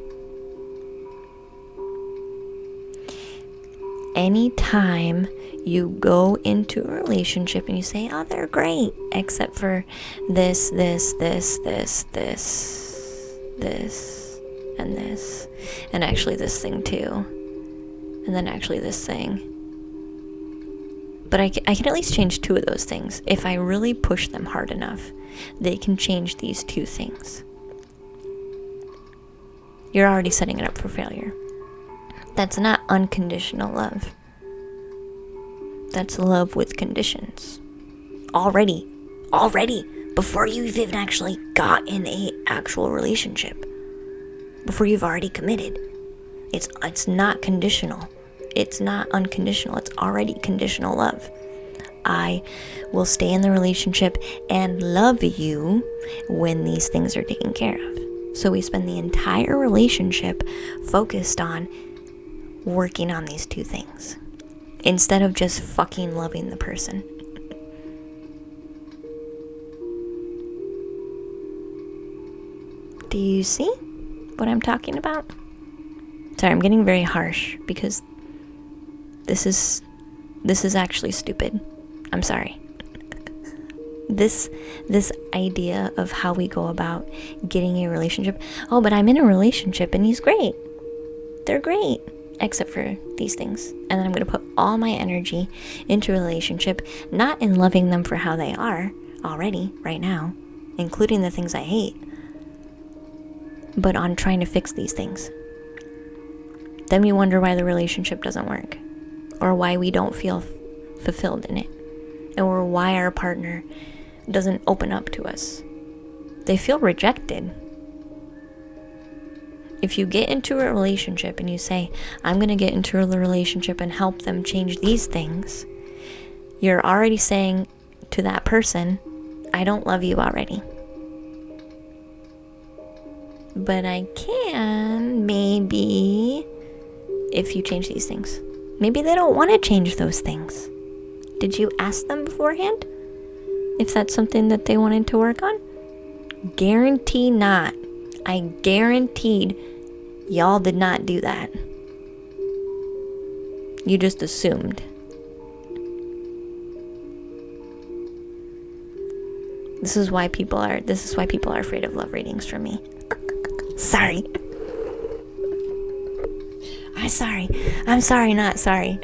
Anytime you go into a relationship and you say, oh, they're great, except for this, and this, and actually this thing too, and then actually this thing. But I can at least change two of those things. If I really push them hard enough, they can change these two things. You're already setting it up for failure. That's not unconditional love. That's love with conditions. Already. before you've even actually got in a actual relationship, before you've already committed. It's not conditional. It's not unconditional. It's already conditional love. I will stay in the relationship and love you when these things are taken care of. So we spend the entire relationship focused on working on these two things instead of just fucking loving the person. Do you see what I'm talking about? Sorry, I'm getting very harsh because this is actually stupid. I'm sorry. This idea of how we go about getting a relationship. Oh, but I'm in a relationship and he's great. They're great, except for these things. And then I'm going to put all my energy into a relationship, not in loving them for how they are already, right now, including the things I hate, but on trying to fix these things. Then we wonder why the relationship doesn't work, or why we don't feel fulfilled in it, or why our partner doesn't open up to us. They feel rejected. If you get into a relationship and you say, I'm going to get into a relationship and help them change these things, you're already saying to that person, I don't love you already. But I can, maybe, if you change these things. Maybe they don't want to change those things. Did you ask them beforehand if that's something that they wanted to work on? Guarantee not. I guaranteed y'all did not do that. You just assumed. This is why people are afraid of love readings from me. Sorry. I'm sorry, not sorry.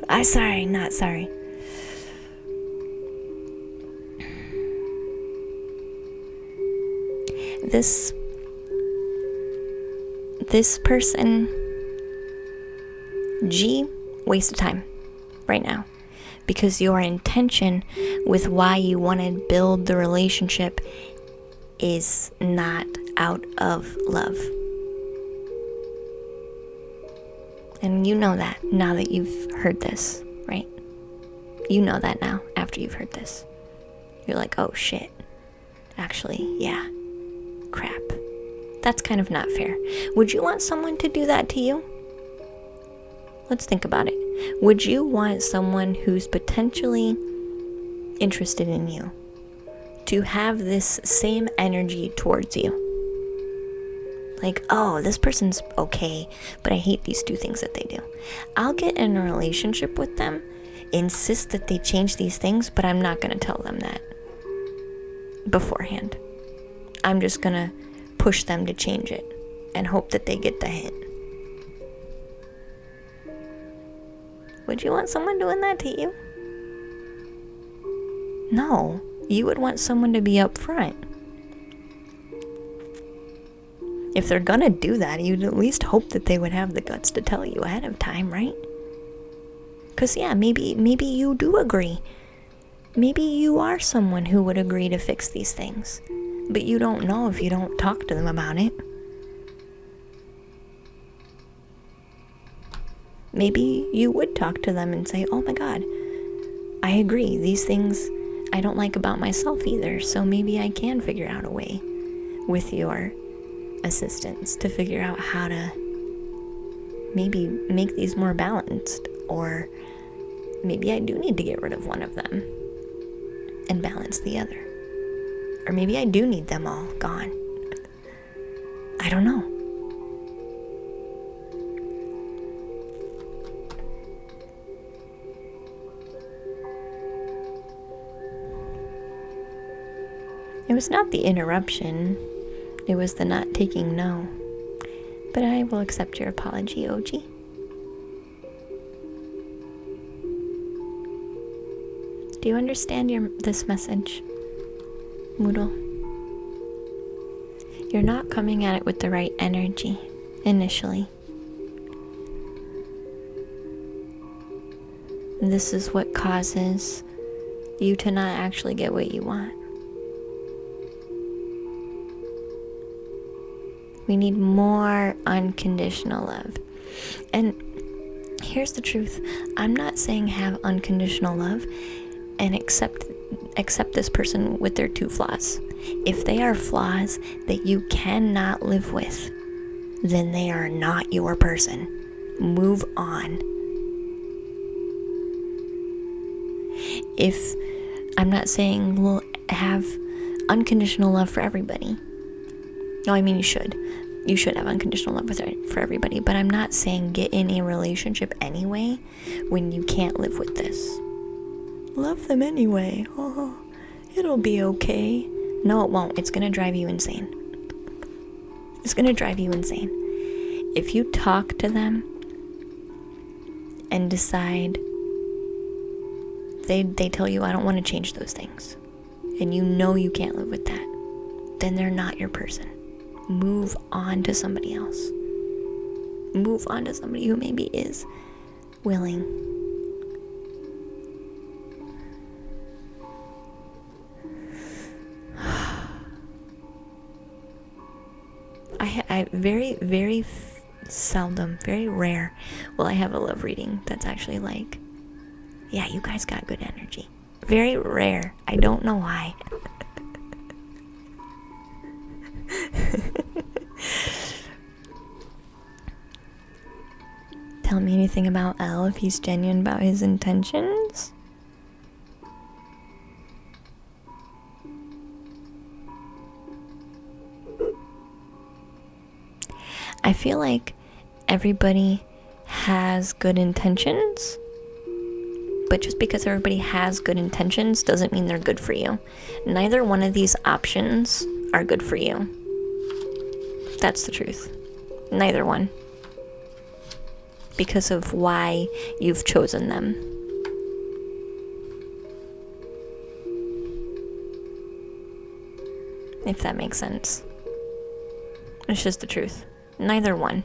I'm sorry, not sorry. This person, G, waste of time right now. Because your intention with why you want to build the relationship is not out of love. And you know that now that you've heard this, right? You know that now after you've heard this. You're like, oh shit. Actually, yeah. Crap. That's kind of not fair. Would you want someone to do that to you? Let's think about it. Would you want someone who's potentially interested in you to have this same energy towards you? Like, oh, this person's okay, but I hate these two things that they do. I'll get in a relationship with them, insist that they change these things, but I'm not going to tell them that beforehand. I'm just going to push them to change it and hope that they get the hint. Would you want someone doing that to you? No, you would want someone to be upfront. If they're gonna do that, you'd at least hope that they would have the guts to tell you ahead of time, right? Because yeah, maybe you do agree. Maybe you are someone who would agree to fix these things, but you don't know if you don't talk to them about it. Maybe you would talk to them and say, oh my god, I agree, these things I don't like about myself either, so maybe I can figure out a way with your assistance to figure out how to maybe make these more balanced, or maybe I do need to get rid of one of them and balance the other, or maybe I do need them all gone. I don't know. It was not the interruption. It was the not taking no. But I will accept your apology, OG. Do you understand this message, Moodle? You're not coming at it with the right energy initially. This is what causes you to not actually get what you want. We need more unconditional love. And here's the truth. I'm not saying have unconditional love and accept this person with their 2 flaws. If they are flaws that you cannot live with, then they are not your person. Move on. I'm not saying we'll have unconditional love for everybody. No, I mean you should. You should have unconditional love for everybody. But I'm not saying get in a relationship anyway when you can't live with this. Love them anyway. Oh, it'll be okay. No, it won't. It's going to drive you insane. It's going to drive you insane. If you talk to them and decide, they tell you, I don't want to change those things, and you know you can't live with that, then they're not your person. Move on to somebody else. Move on to somebody who maybe is willing. I very, very seldom, very rare will I have a love reading that's actually like, yeah, you guys got good energy. Very rare. I don't know why. Tell me anything about Elle if he's genuine about his intentions. I feel like everybody has good intentions, but just because everybody has good intentions doesn't mean they're good for you. Neither one of these options are good for you. That's the truth. Neither one. Because of why you've chosen them. If that makes sense. It's just the truth. Neither one.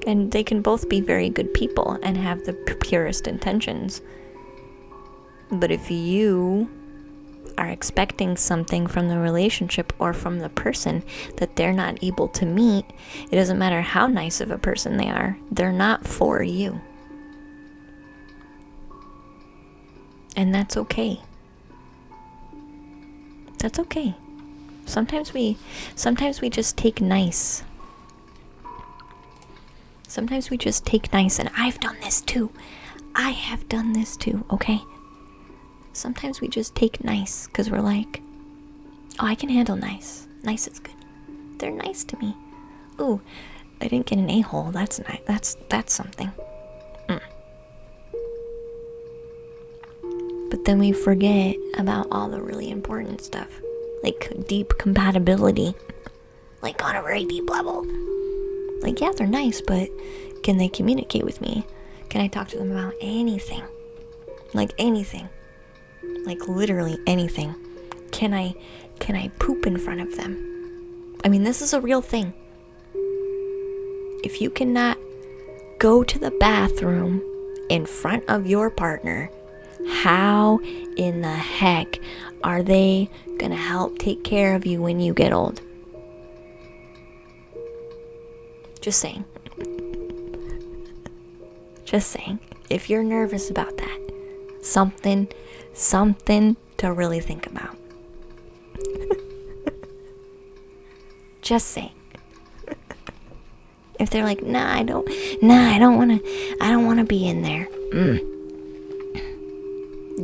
And they can both be very good people and have the purest intentions. But if you are expecting something from the relationship or from the person that they're not able to meet, it doesn't matter how nice of a person they are, they're not for you. And that's okay. That's okay. Sometimes we just take nice. Sometimes we just take nice, and I've done this too. I have done this too, okay? Sometimes we just take nice because we're like, oh, I can handle nice. Nice is good. They're nice to me. Ooh, I didn't get an a-hole. That's nice. That's something. But then we forget about all the really important stuff. Like deep compatibility. Like on a very deep level. Like, yeah, they're nice, but can they communicate with me? Can I talk to them about anything? Like anything. Like literally anything. Can I poop in front of them? I mean, this is a real thing. If you cannot go to the bathroom in front of your partner, how in the heck are they gonna help take care of you when you get old? Just saying. Just saying. If you're nervous about that, something to really think about. Just saying. If they're like, I don't wanna be in there.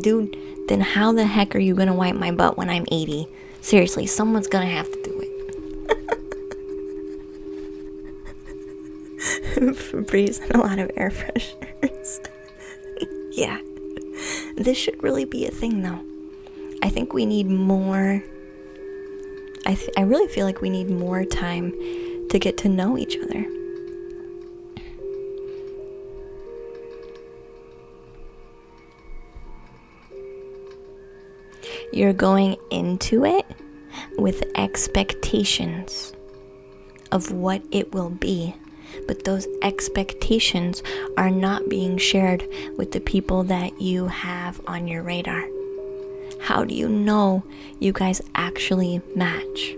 Dude, then how the heck are you gonna wipe my butt when I'm 80? Seriously, someone's gonna have to do it. Febreze and a lot of air fresheners. Yeah. This should really be a thing, though. I think we need more. I really feel like we need more time to get to know each other. You're going into it with expectations of what it will be. but those expectations are not being shared with the people that you have on your radar. How do you know you guys actually match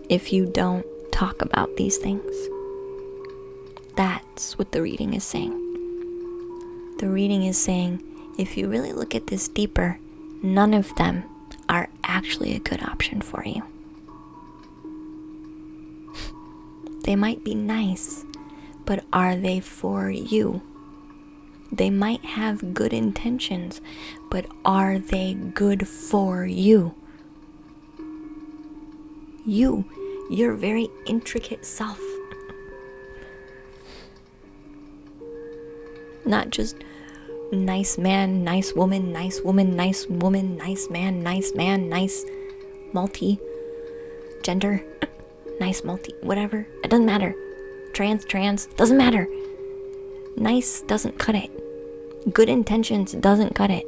if you don't talk about these things? That's what the reading is saying. The reading is saying, if you really look at this deeper, none of them are actually a good option for you. They might be nice, but are they for you? They might have good intentions, but are they good for you? You, your very intricate self. Not just nice man, nice woman, nice woman, nice woman, nice man, nice multi-gender, nice whatever. It doesn't matter. Trans, doesn't matter. Nice doesn't cut it. Good intentions doesn't cut it.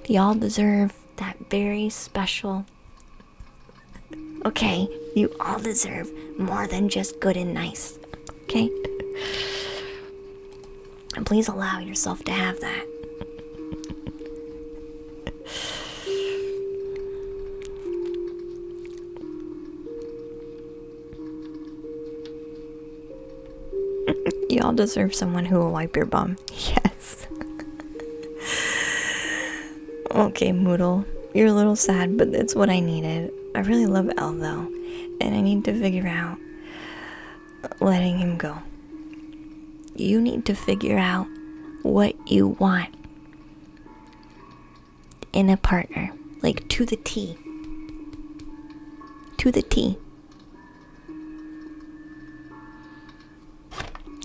Y'all deserve that very special. Okay, you all deserve more than just good and nice. Okay? And please allow yourself to have that. You all deserve someone who will wipe your bum. Yes. Okay, Moodle. You're a little sad, but it's what I needed. I really love Elle, though. And I need to figure out letting him go. You need to figure out what you want in a partner. Like, to the T. To the T.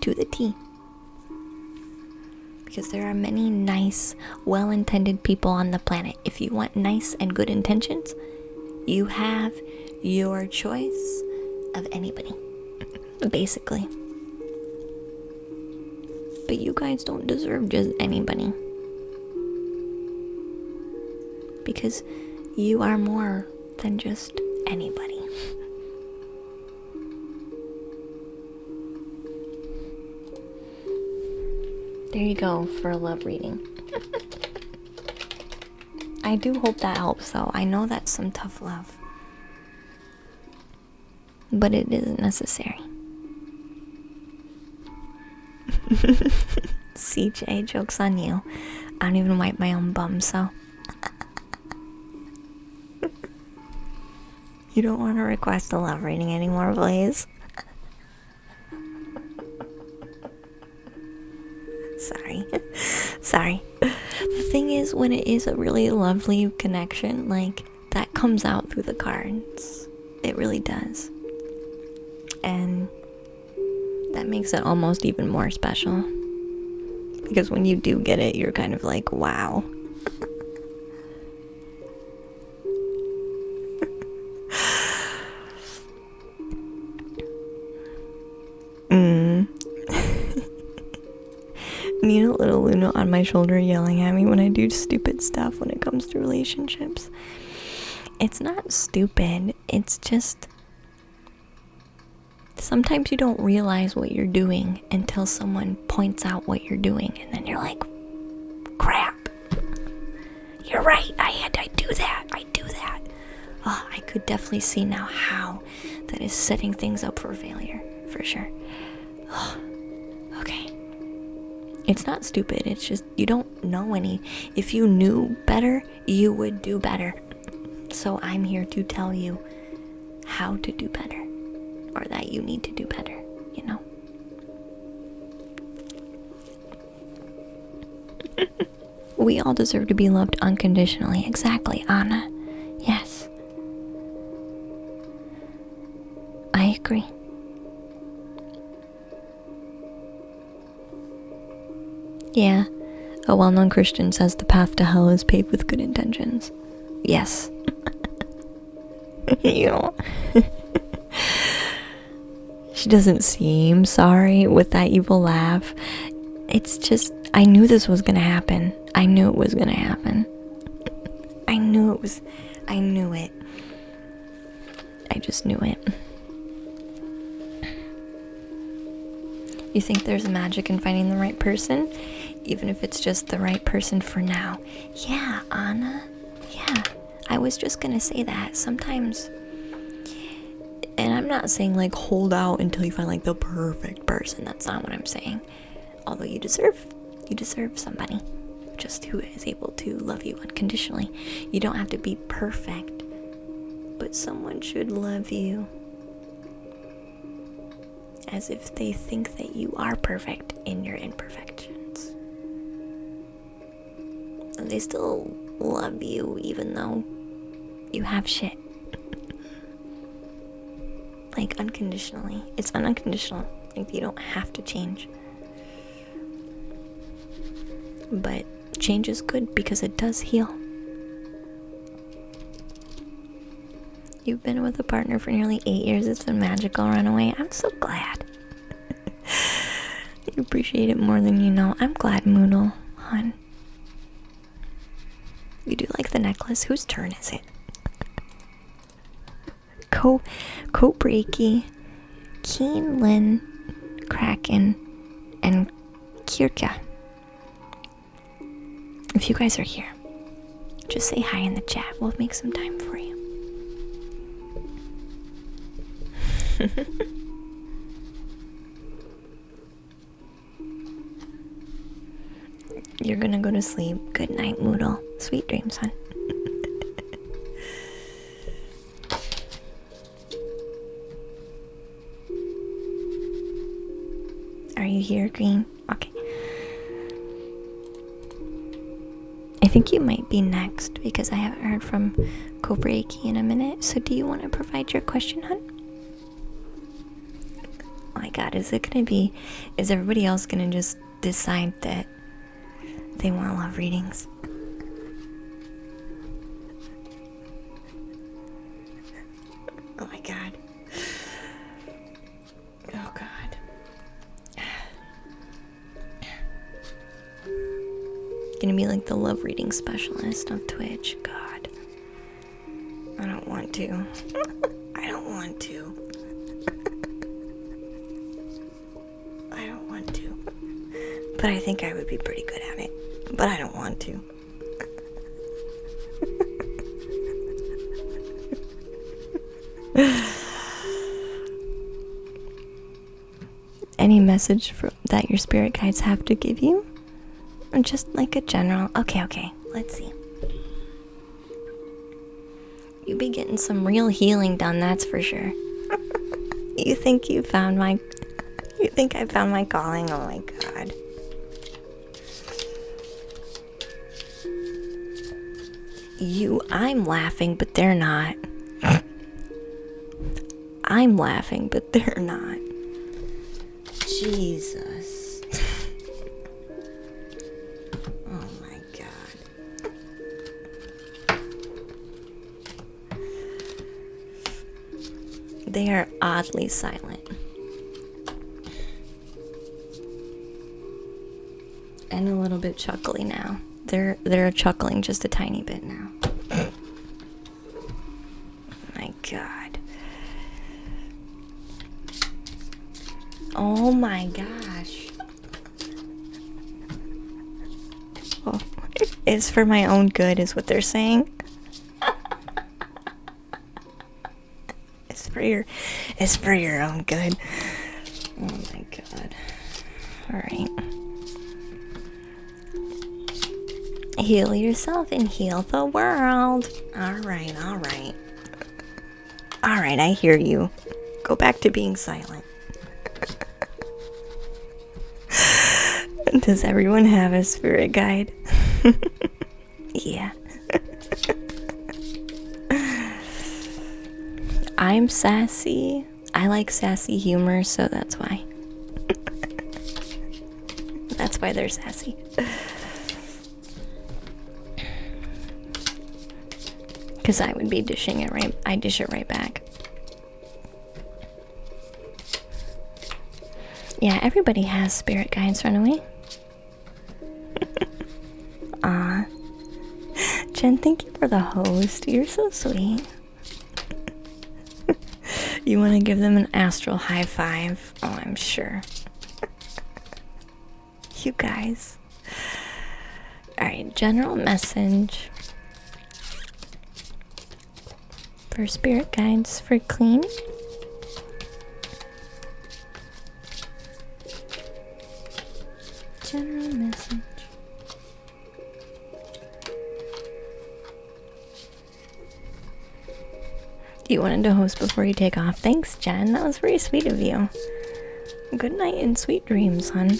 To the T. Because there are many nice, well-intended people on the planet. If you want nice and good intentions, you have your choice of anybody. Basically. But you guys don't deserve just anybody. Because you are more than just anybody. There you go for a love reading. I do hope that helps, though. I know that's some tough love. But it isn't necessary. CJ, joke's on you. I don't even wipe my own bum, so. You don't want to request a love reading anymore, please? Sorry. The thing is, when it is a really lovely connection, like, that comes out through the cards. It really does. And that makes it almost even more special. Because when you do get it, you're kind of like, wow. Need a little Luna on my shoulder yelling at me when I do stupid stuff when it comes to relationships. It's not stupid, it's just sometimes you don't realize what you're doing until someone points out what you're doing, and then you're like, crap, you're right, I do that. Oh, I could definitely see now how that is setting things up for failure, for sure. Oh, okay. It's not stupid, it's just you don't know any. If you knew better, you would do better. So I'm here to tell you how to do better, or that you need to do better, you know? We all deserve to be loved unconditionally. Exactly, Anna. Yes. I agree. Yeah, a well-known Christian says the path to hell is paved with good intentions. Yes. You know. She doesn't seem sorry with that evil laugh. It's just, I knew this was gonna happen. I knew it was gonna happen. I knew it. I just knew it. You think there's magic in finding the right person, even if it's just the right person for now. Yeah, Anna. Yeah, I was just gonna say that. Sometimes, and I'm not saying like hold out until you find like the perfect person. That's not what I'm saying. Although you deserve somebody just who is able to love you unconditionally. You don't have to be perfect, but someone should love you as if they think that you are perfect in your imperfections. And they still love you even though you have shit. Like unconditionally. It's unconditional. Like you don't have to change. But change is good because it does heal. You've been with a partner for nearly 8 years. It's been magical, runaway. I'm so glad. You appreciate it more than you know. I'm glad, Moodle, hon. You do like the necklace. Whose turn is it? Kobreki, Keenlin, Kraken, and Kirka. If you guys are here, just say hi in the chat. We'll make some time for you. You're gonna go to sleep. Good night, Moodle. Sweet dreams, hon. Are you here, Green? Okay. I think you might be next because I haven't heard from Kobreki in a minute. So do you want to provide your question, hon? Oh my god, is everybody else gonna just decide that they want love readings? Oh my god. Oh god. Gonna be like the love reading specialist of Twitch. God. I don't want to. I don't want to. I don't want to. But I think I would be pretty good at it. But I don't want to. Any message that your spirit guides have to give you? Or just like a general... Okay. Let's see. You be getting some real healing done, that's for sure. You think I found my calling? Oh my god. I'm laughing, but they're not. I'm laughing, but they're not. Jesus. Oh my god. They are oddly silent. And a little bit chuckly now. They're chuckling just a tiny bit now. My god. Oh my gosh. Oh, it's for my own good is what they're saying. It's for your own good. Oh my god. Alright. Heal yourself and heal the world. Alright. Alright, I hear you. Go back to being silent. Does everyone have a spirit guide? Yeah. I'm sassy. I like sassy humor, so that's why. That's why they're sassy. Because I would be dishing it right. I dish it right back. Yeah, everybody has spirit guides, runaway. Aw. Jen, thank you for the host. You're so sweet. You want to give them an astral high five? Oh, I'm sure. You guys. Alright, general message for spirit guides for clean. General message. You wanted to host before you take off. Thanks, Jen. That was very sweet of you. Good night and sweet dreams, hon.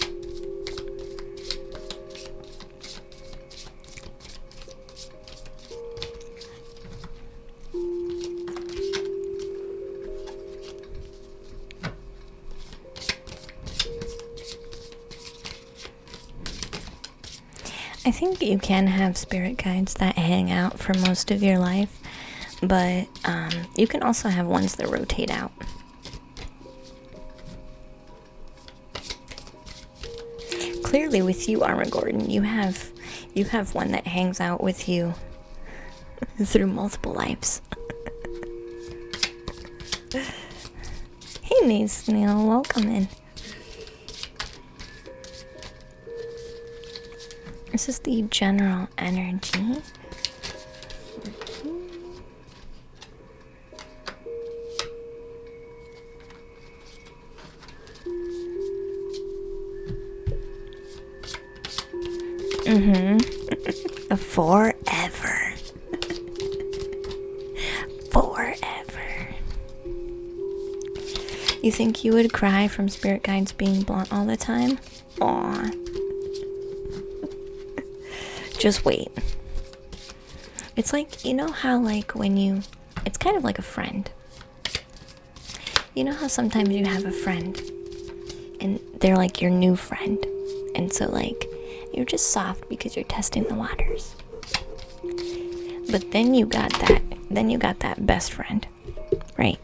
I think you can have spirit guides that hang out for most of your life, but you can also have ones that rotate out. Clearly with you, Armor Gordon, you have one that hangs out with you through multiple lives. Hey Nace Snail, welcome in. This is the general energy. Forever. Forever. You think you would cry from spirit guides being blunt all the time? Aw. Just wait. It's like, you know how like when you, it's kind of like a friend. You know how sometimes you have a friend and they're like your new friend. And so like, you're just soft because you're testing the waters. But then you got that best friend, right?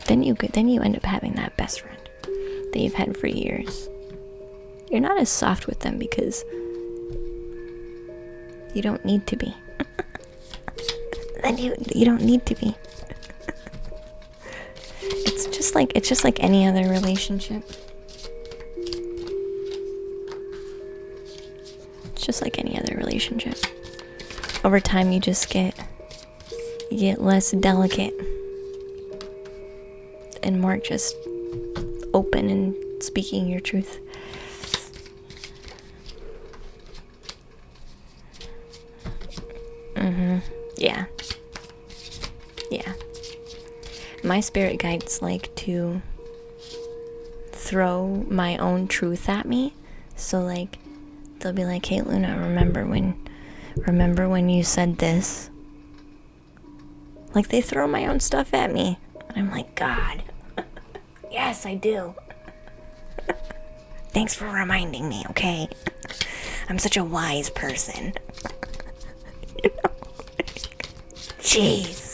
Then you end up having that best friend that you've had for years. You're not as soft with them because you don't need to be. Then you don't need to be. It's just like any other relationship. It's just like any other relationship. Over time you get less delicate and more just open and speaking your truth. Yeah. Yeah. My spirit guides like to throw my own truth at me. So like, they'll be like, hey Luna, remember when you said this? Like they throw my own stuff at me. And I'm like, God, yes, I do. Thanks for reminding me, okay? I'm such a wise person. You know? Jeez.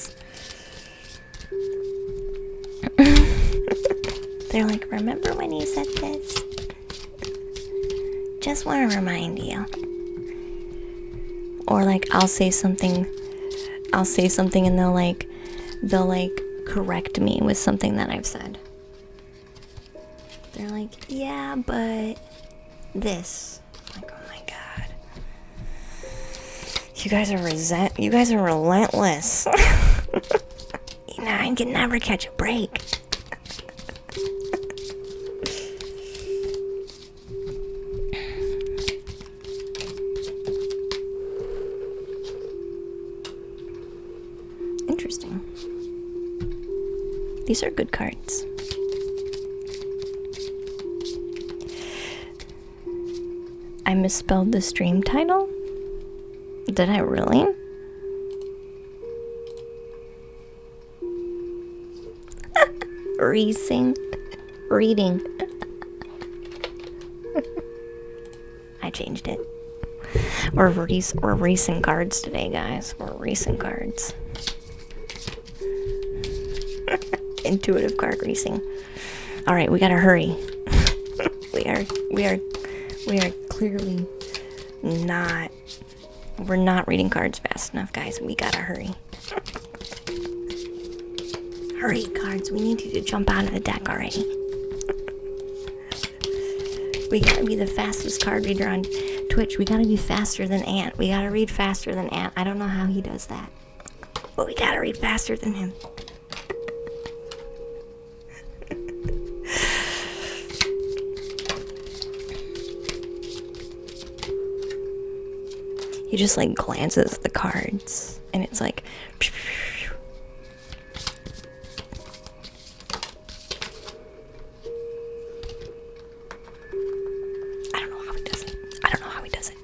They're like, remember when you said this? Just want to remind you. Or like, I'll say something and they'll like correct me with something that I've said. They're like, yeah, but this. I'm like, oh my God. You guys are relentless. You know, I can never catch a break. Interesting. These are good cards. I misspelled the stream title? Did I really? Reading. I changed it. We're racing cards today, guys. We're racing cards. Intuitive card racing. All right, we gotta hurry. we are clearly not. We're not reading cards fast enough, guys. We gotta hurry. Hurry, cards. We need you to jump out of the deck already. We gotta be the fastest card reader on Twitch. We gotta be faster than Ant. We gotta read faster than Ant. I don't know how he does that, but we gotta read faster than him. He just like glances at the cards and it's like I don't know how he does it. I don't know how he does it.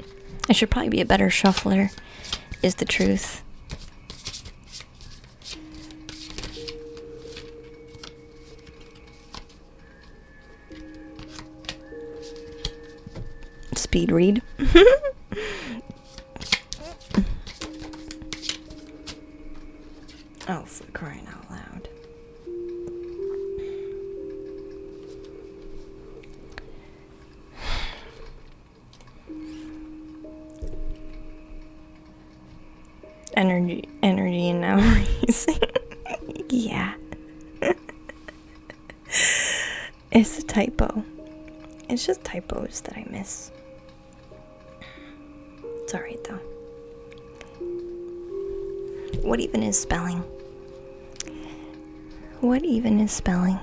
I should probably be a better shuffler, is the truth. Speed read. Oh, for crying out loud. Energy and now Reacing. Yeah. It's a typo. It's just typos that I miss. It's alright though. What even is spelling? What even is spelling?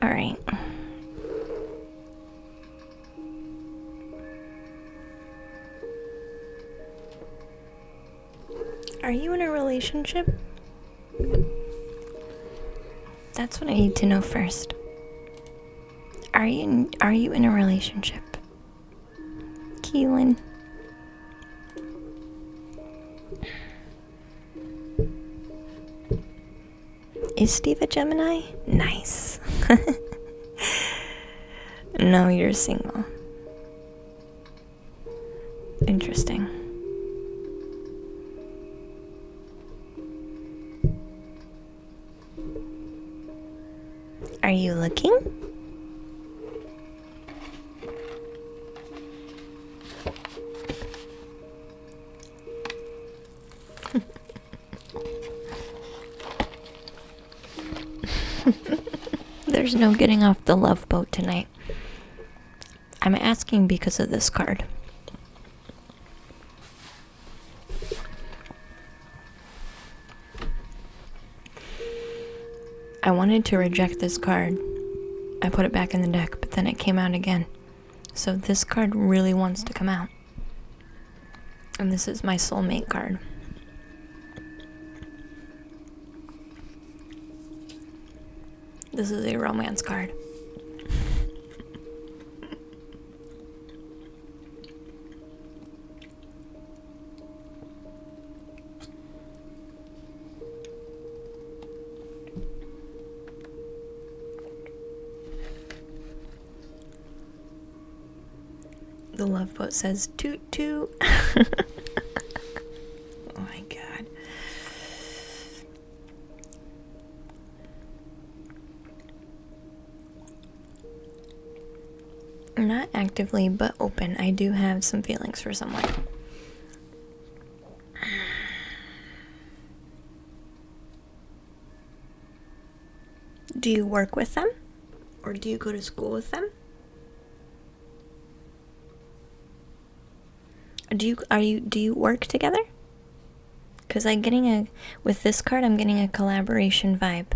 Alright. Are you in a relationship? That's what I need to know first. Are you in a relationship? Keelan. Is Steve a Gemini? Nice. No, you're single. Interesting. Are you looking? There's no getting off the love boat tonight. I'm asking because of this card. I wanted to reject this card. I put it back in the deck, but then it came out again. So this card really wants to come out. And this is my soulmate card. This is a romance card. The love boat says toot toot. Oh my god. Not actively, but open. I do have some feelings for someone. Do you work with them? Or do you go to school with them? Do you work together? Because with this card I'm getting a collaboration vibe.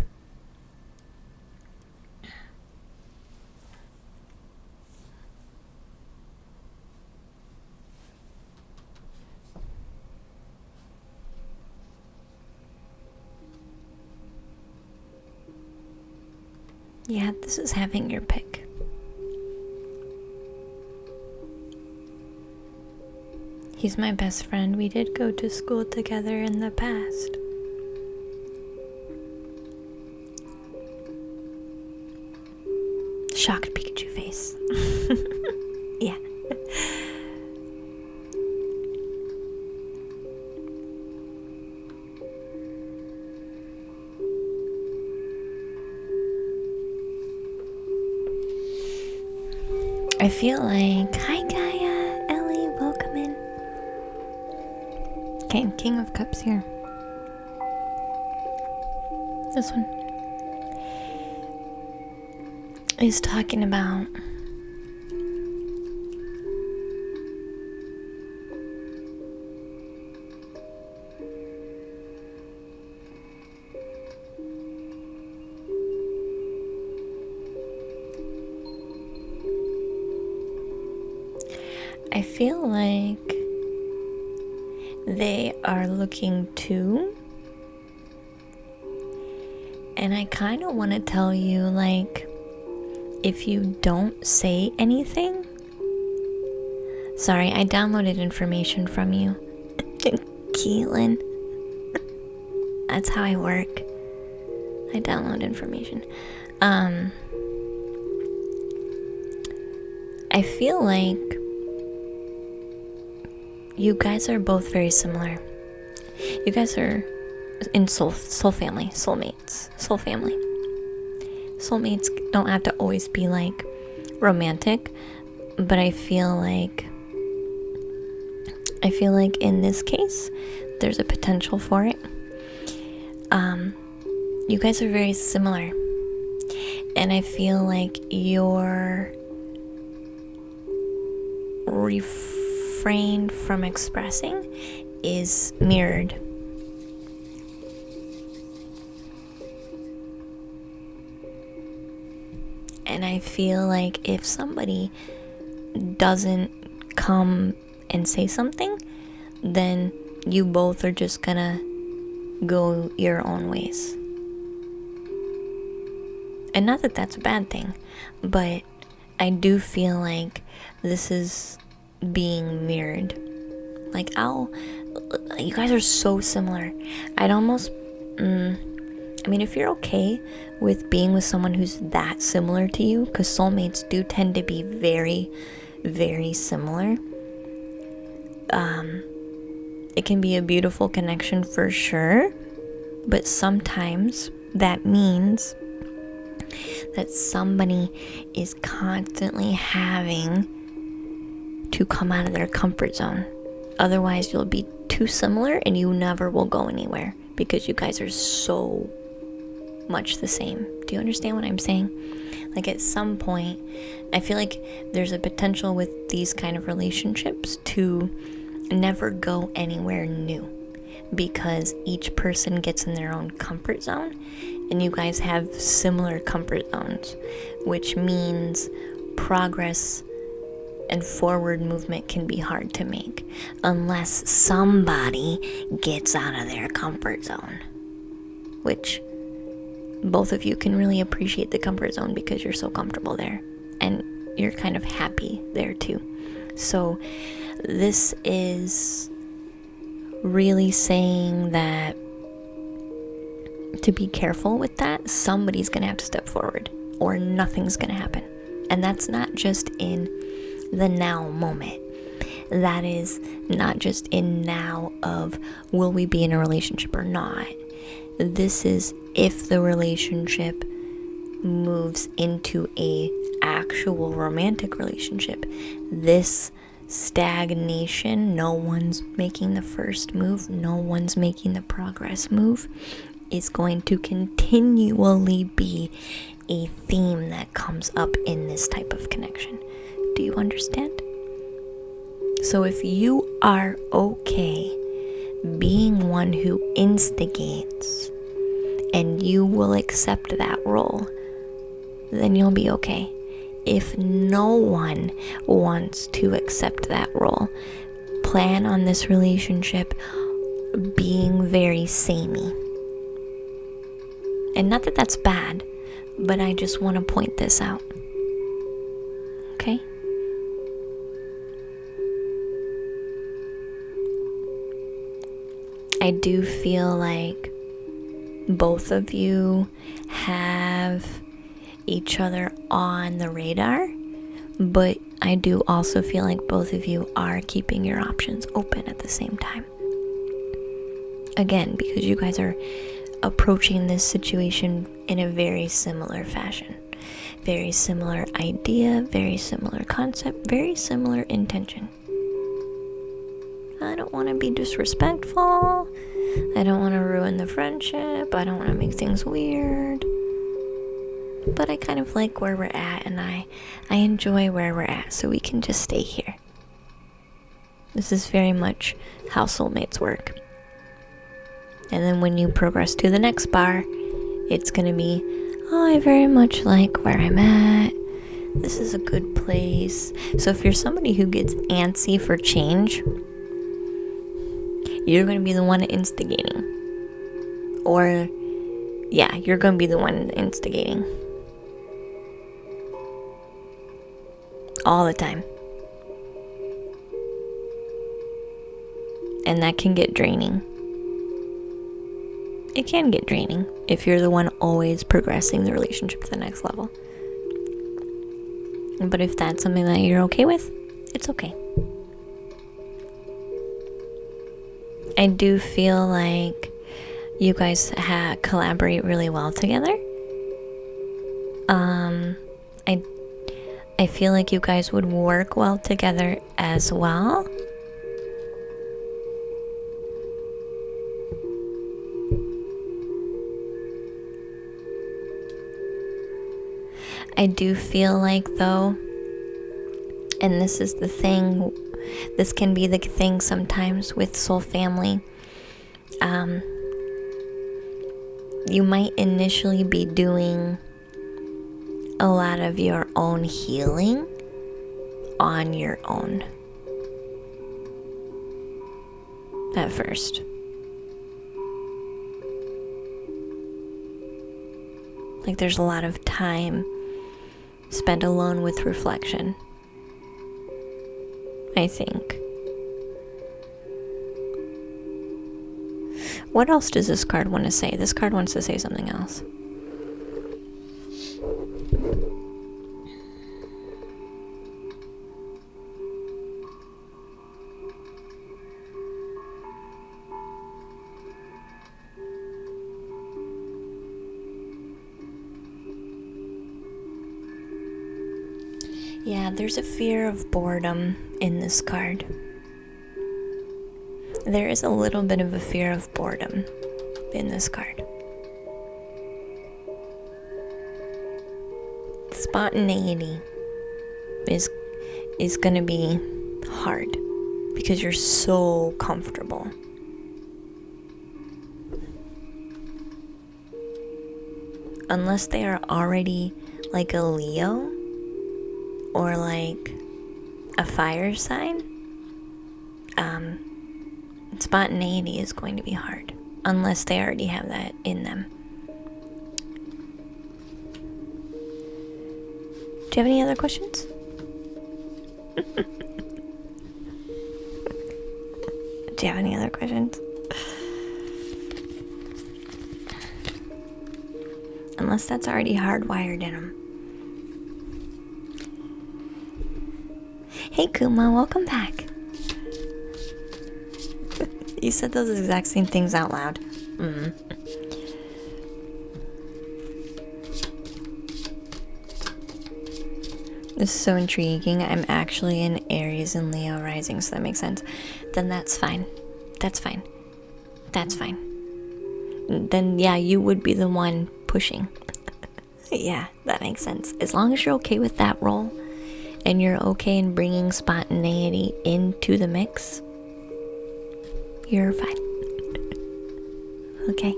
Yeah, this is having your pick. He's my best friend. We did go to school together in the past. Shocked Pikachu face. Yeah. I feel like, hi Gaia, Ellie, welcome in. Okay, King of Cups here. This one is talking about I feel like they are looking too, and I kind of want to tell you, like, if you don't say anything, sorry, I downloaded information from you, Keelan. That's how I work. I download information. I feel like you guys are both very similar. You guys are in soul family, soulmates, soul family. Soulmates don't have to always be like romantic, but I feel like in this case, there's a potential for it. You guys are very similar, and I feel like your refrain from expressing is mirrored. And I feel like if somebody doesn't come and say something, then you both are just gonna go your own ways. And not that that's a bad thing, but I do feel like this is being mirrored. Like, you guys are so similar. I'd almost, if you're okay with being with someone who's that similar to you, because soulmates do tend to be very, very similar, it can be a beautiful connection for sure, but sometimes that means that somebody is constantly having to come out of their comfort zone. Otherwise, you'll be too similar and you never will go anywhere because you guys are so much the same. Do you understand what I'm saying? Like, at some point, I feel like there's a potential with these kind of relationships to never go anywhere new because each person gets in their own comfort zone, and you guys have similar comfort zones, which means progress and forward movement can be hard to make unless somebody gets out of their comfort zone, which both of you can really appreciate the comfort zone because you're so comfortable there and you're kind of happy there too. So this is really saying that to be careful with that, somebody's gonna have to step forward or nothing's gonna happen. And that's not just in the now moment. That is not just in now of will we be in a relationship or not. This is if the relationship moves into a actual romantic relationship. This stagnation, no one's making the first move, no one's making the progress move, is going to continually be a theme that comes up in this type of connection. Do you understand? So if you are okay being one who instigates and you will accept that role, then you'll be okay. If no one wants to accept that role, plan on this relationship being very samey. And not that that's bad, but I just want to point this out. Okay? I do feel like both of you have each other on the radar, but I do also feel like both of you are keeping your options open at the same time. Again, because you guys are approaching this situation in a very similar fashion. Very similar idea, very similar concept, very similar intention. I don't want to be disrespectful, I don't want to ruin the friendship. I don't want to make things weird. But I kind of like where we're at, and I enjoy where we're at, so we can just stay here. This is very much how soulmates work. And then when you progress to the next bar, it's going to be, oh, I very much like where I'm at. This is a good place. So if you're somebody who gets antsy for change, you're going to be the one instigating. Or, yeah, you're going to be the one instigating. All the time. And that can get draining. It can get draining if you're the one always progressing the relationship to the next level. But if that's something that you're okay with, it's okay. I do feel like you guys collaborate really well together. I feel like you guys would work well together as well. I do feel like, though, and this is the thing, this can be the thing sometimes with soul family, you might initially be doing a lot of your own healing on your own at first. Like there's a lot of time spent alone with reflection, I think. What else does this card want to say? This card wants to say something else. Yeah, there's a fear of boredom in this card. There is a little bit of a fear of boredom in this card. Spontaneity is going to be hard because you're so comfortable. Unless they are already like a Leo or like a fire sign, spontaneity is going to be hard unless they already have that in them. Do you have any other questions? Do you have any other questions? Unless that's already hardwired in them. Hey Kuma, welcome back. You said those exact same things out loud. This is so intriguing. I'm actually in Aries and Leo rising, so that makes sense. Then that's fine. That's fine. That's fine. Then yeah, you would be the one pushing. Yeah, that makes sense. As long as you're okay with that role and you're okay in bringing spontaneity into the mix, you're fine. Okay.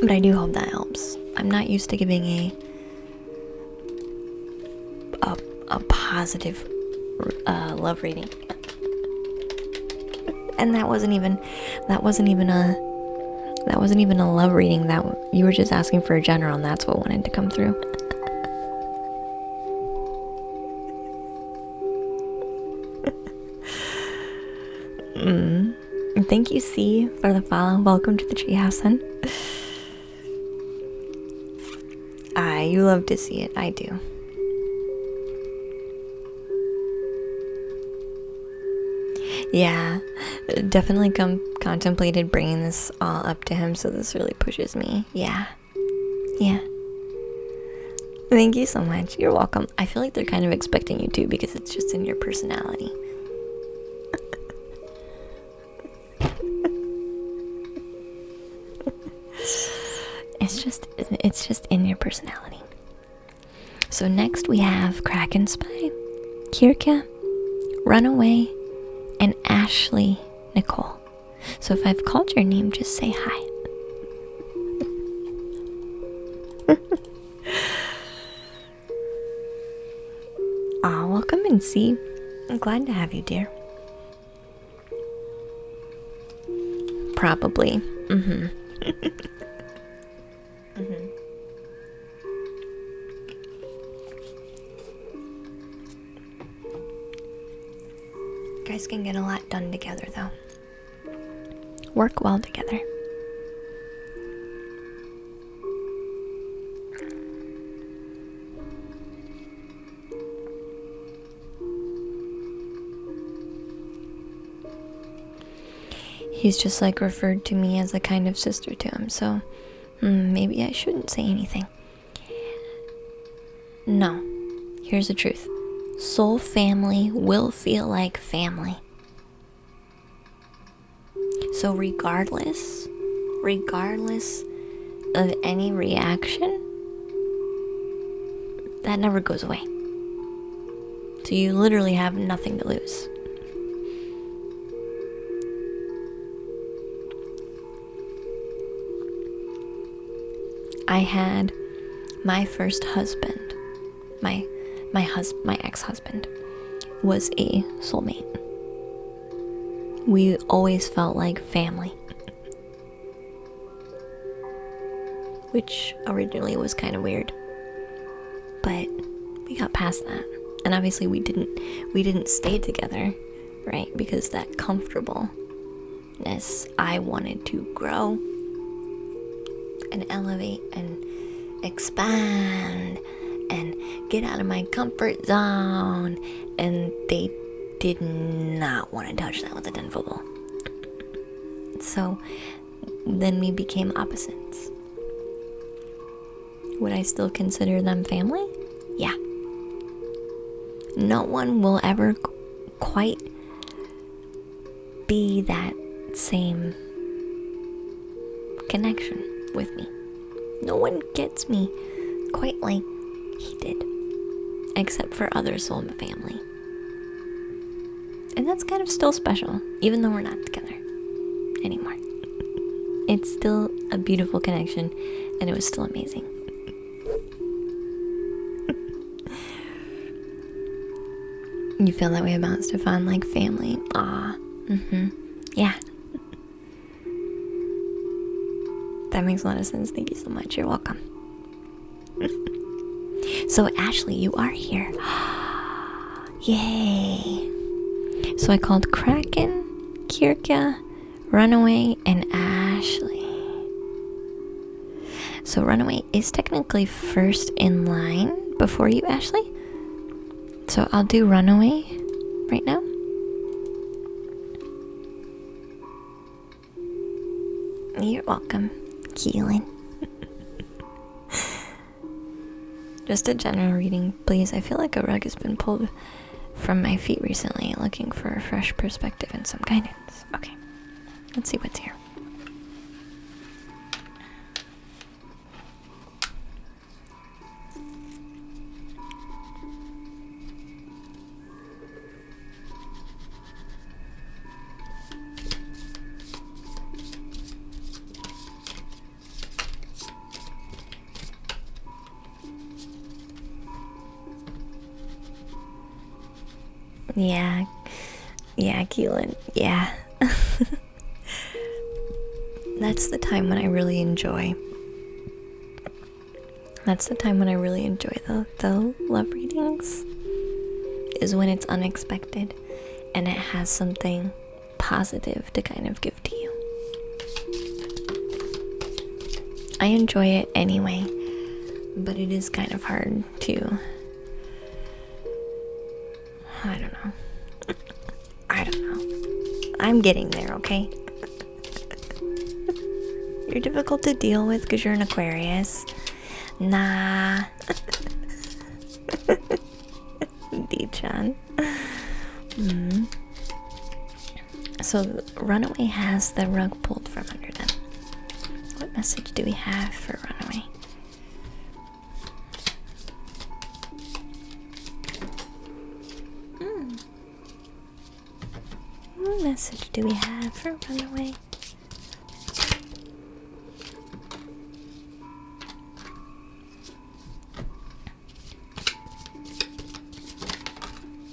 But I do hope that helps. I'm not used to giving a positive love reading. And that wasn't even a love reading. That you were just asking for a general, and that's what wanted to come through. Thank you, C, for the follow. Welcome to the treehouse, son. You love to see it. I do. Yeah, definitely contemplated bringing this all up to him, so this really pushes me. Yeah. Thank you so much. You're welcome. I feel like they're kind of expecting you to because it's just in your personality. it's just in your personality. So next we have Kraken Spy, Kirka, Runaway, and Ashley Nicole. So if I've called your name, just say hi. Aw, welcome and see. I'm glad to have you, dear. Probably. Guys can get a lot done together, though. Work well together. He's just like referred to me as a kind of sister to him, so maybe I shouldn't say anything. No, here's the truth. Soul family will feel like family. So regardless of any reaction, that never goes away. So you literally have nothing to lose. I had my first husband, my ex-husband, was a soulmate. We always felt like family, which originally was kind of weird, but we got past that. And obviously we didn't stay together, right? Because that comfortableness, I wanted to grow and elevate and expand and get out of my comfort zone, and they did not want to touch that with a 10-foot pole. So then we became opposites. Would I still consider them family? Yeah. No one will ever quite be that same connection with me. No one gets me quite like he did, except for other soul family. And that's kind of still special, even though we're not together anymore. It's still a beautiful connection, and it was still amazing. You feel that way about Stefan, like family? Aw, yeah. That makes a lot of sense. Thank you so much. You're welcome. So, Ashley, you are here. Yay. So I called Kraken, Kirka, Runaway, and Ashley. So Runaway is technically first in line before you, Ashley. So I'll do Runaway right now. You're welcome, Keelan. Just a general reading, please. I feel like a rug has been pulled from my feet recently, looking for a fresh perspective and some guidance. Okay, let's see what's here. Yeah, Keelan, yeah. That's the time when I really enjoy. That's the time when I really enjoy the love readings. Is when it's unexpected and it has something positive to kind of give to you. I enjoy it anyway, but it is kind of hard to... I don't know. I'm getting there, okay? You're difficult to deal with because you're an Aquarius. Nah. D-chan. So, Runaway has the rug pulled from under them. What message do we have for Runaway? What message do we have for Runaway?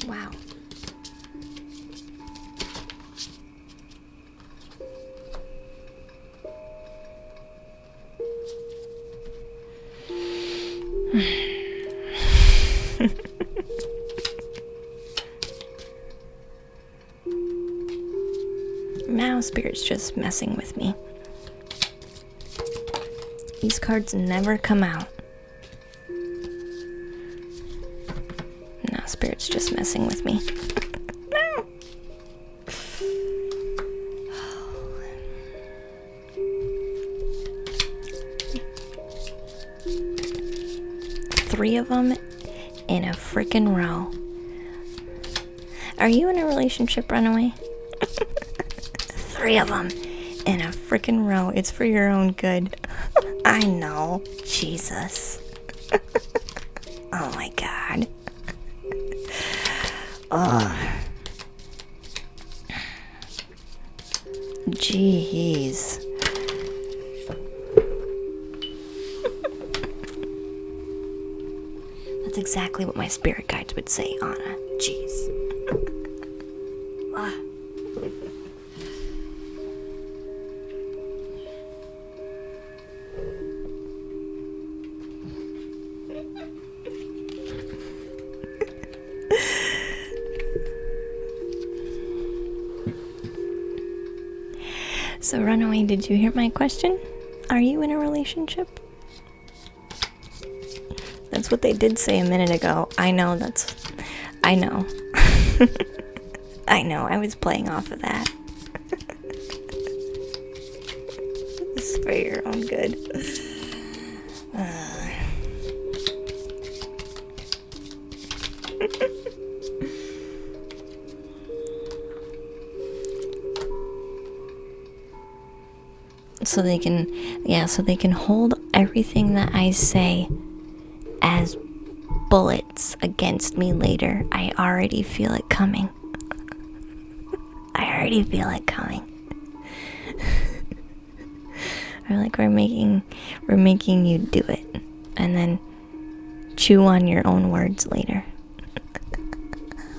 Wow. Now Spirit's just messing with me. These cards never come out. Now Spirit's just messing with me. No. 3 of them in a freaking row. Are you in a relationship, Runaway? 3 of them in a freaking row. It's for your own good. I know. Jesus. Oh my God. Oh. Jeez. That's exactly what my spirit guides would say, Anna. Jeez. Ah. So, Runaway, did you hear my question? Are you in a relationship? That's what they did say a minute ago. I know, I know. I know, I was playing off of that. It's for your own good. So they can hold everything that I say as bullets against me later. I already feel it coming. I already feel it coming. Or like we're making you do it and then chew on your own words later.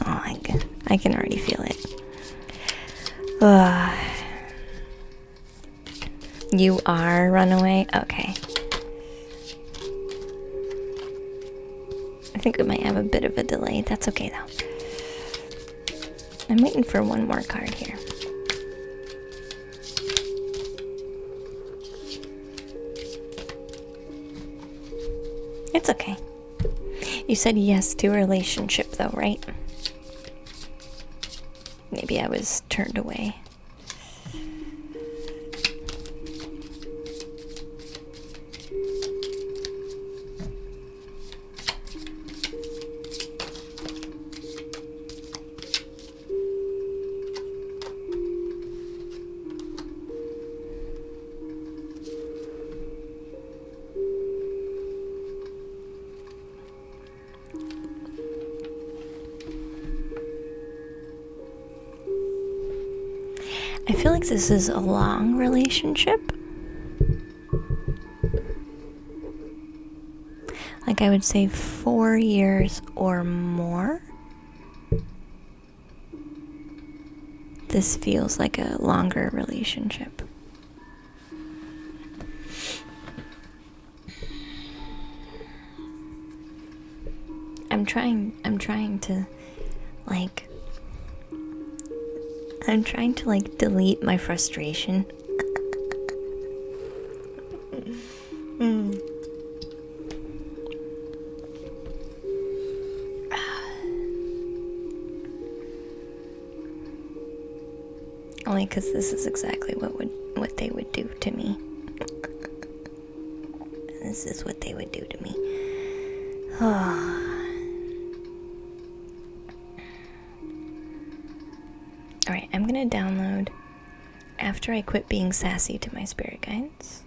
Oh my God, I can already feel it. You are, Runaway? Okay. I think we might have a bit of a delay. That's okay though. I'm waiting for one more card here. It's okay. You said yes to a relationship though, right? Maybe I was turned away. I feel like this is a long relationship. Like I would say 4 years or more. This feels like a longer relationship. I'm trying to delete my frustration. Only because this is exactly what they would do to me. This is what they would do to me. Alright, I'm gonna download, after I quit being sassy to my spirit guides,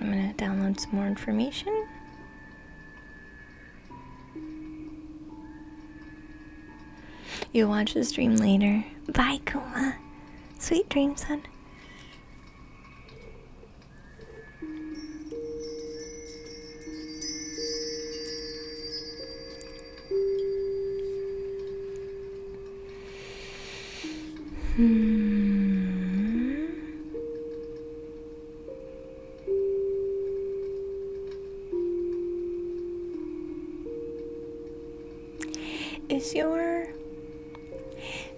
I'm gonna download some more information. You watch the stream later. Bye, Kuma. Sweet dreams, son.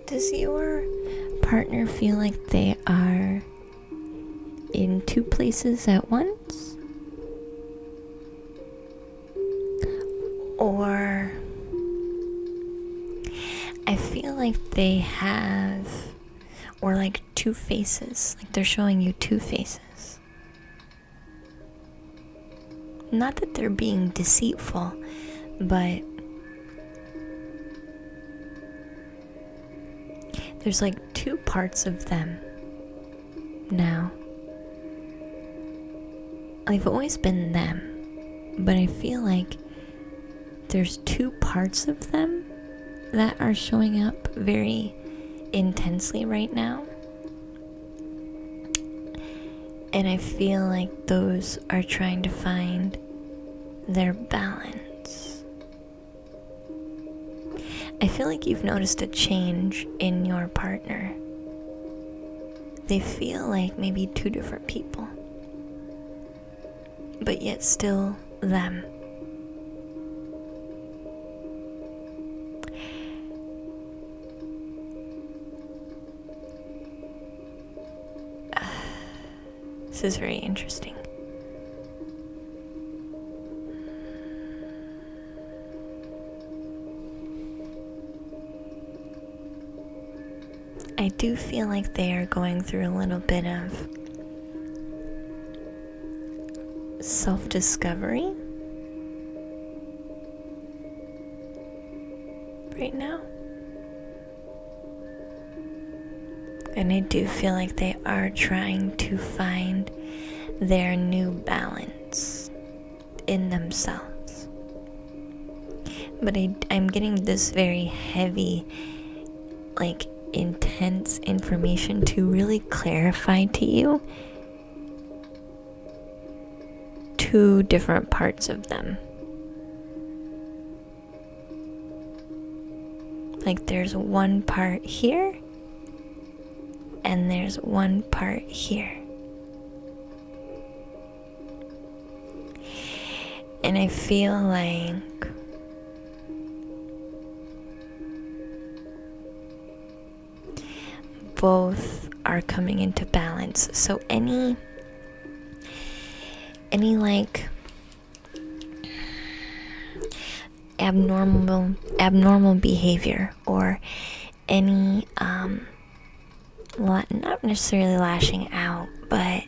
Does your partner feel like they are in two places at once? Or I feel like they have, or like two faces, like they're showing you two faces. Not that they're being deceitful, but there's like two parts of them now. They've always been them, but I feel like there's two parts of them that are showing up very intensely right now. And I feel like those are trying to find their balance. I feel like you've noticed a change in your partner. They feel like maybe two different people, but yet still them. This is very interesting. I do feel like they are going through a little bit of self-discovery right now. And I do feel like they are trying to find their new balance in themselves. But I'm getting this very heavy, like, intense information to really clarify to you two different parts of them. Like there's one part here and there's one part here. And I feel like both are coming into balance. So any like abnormal behavior or any not necessarily lashing out, but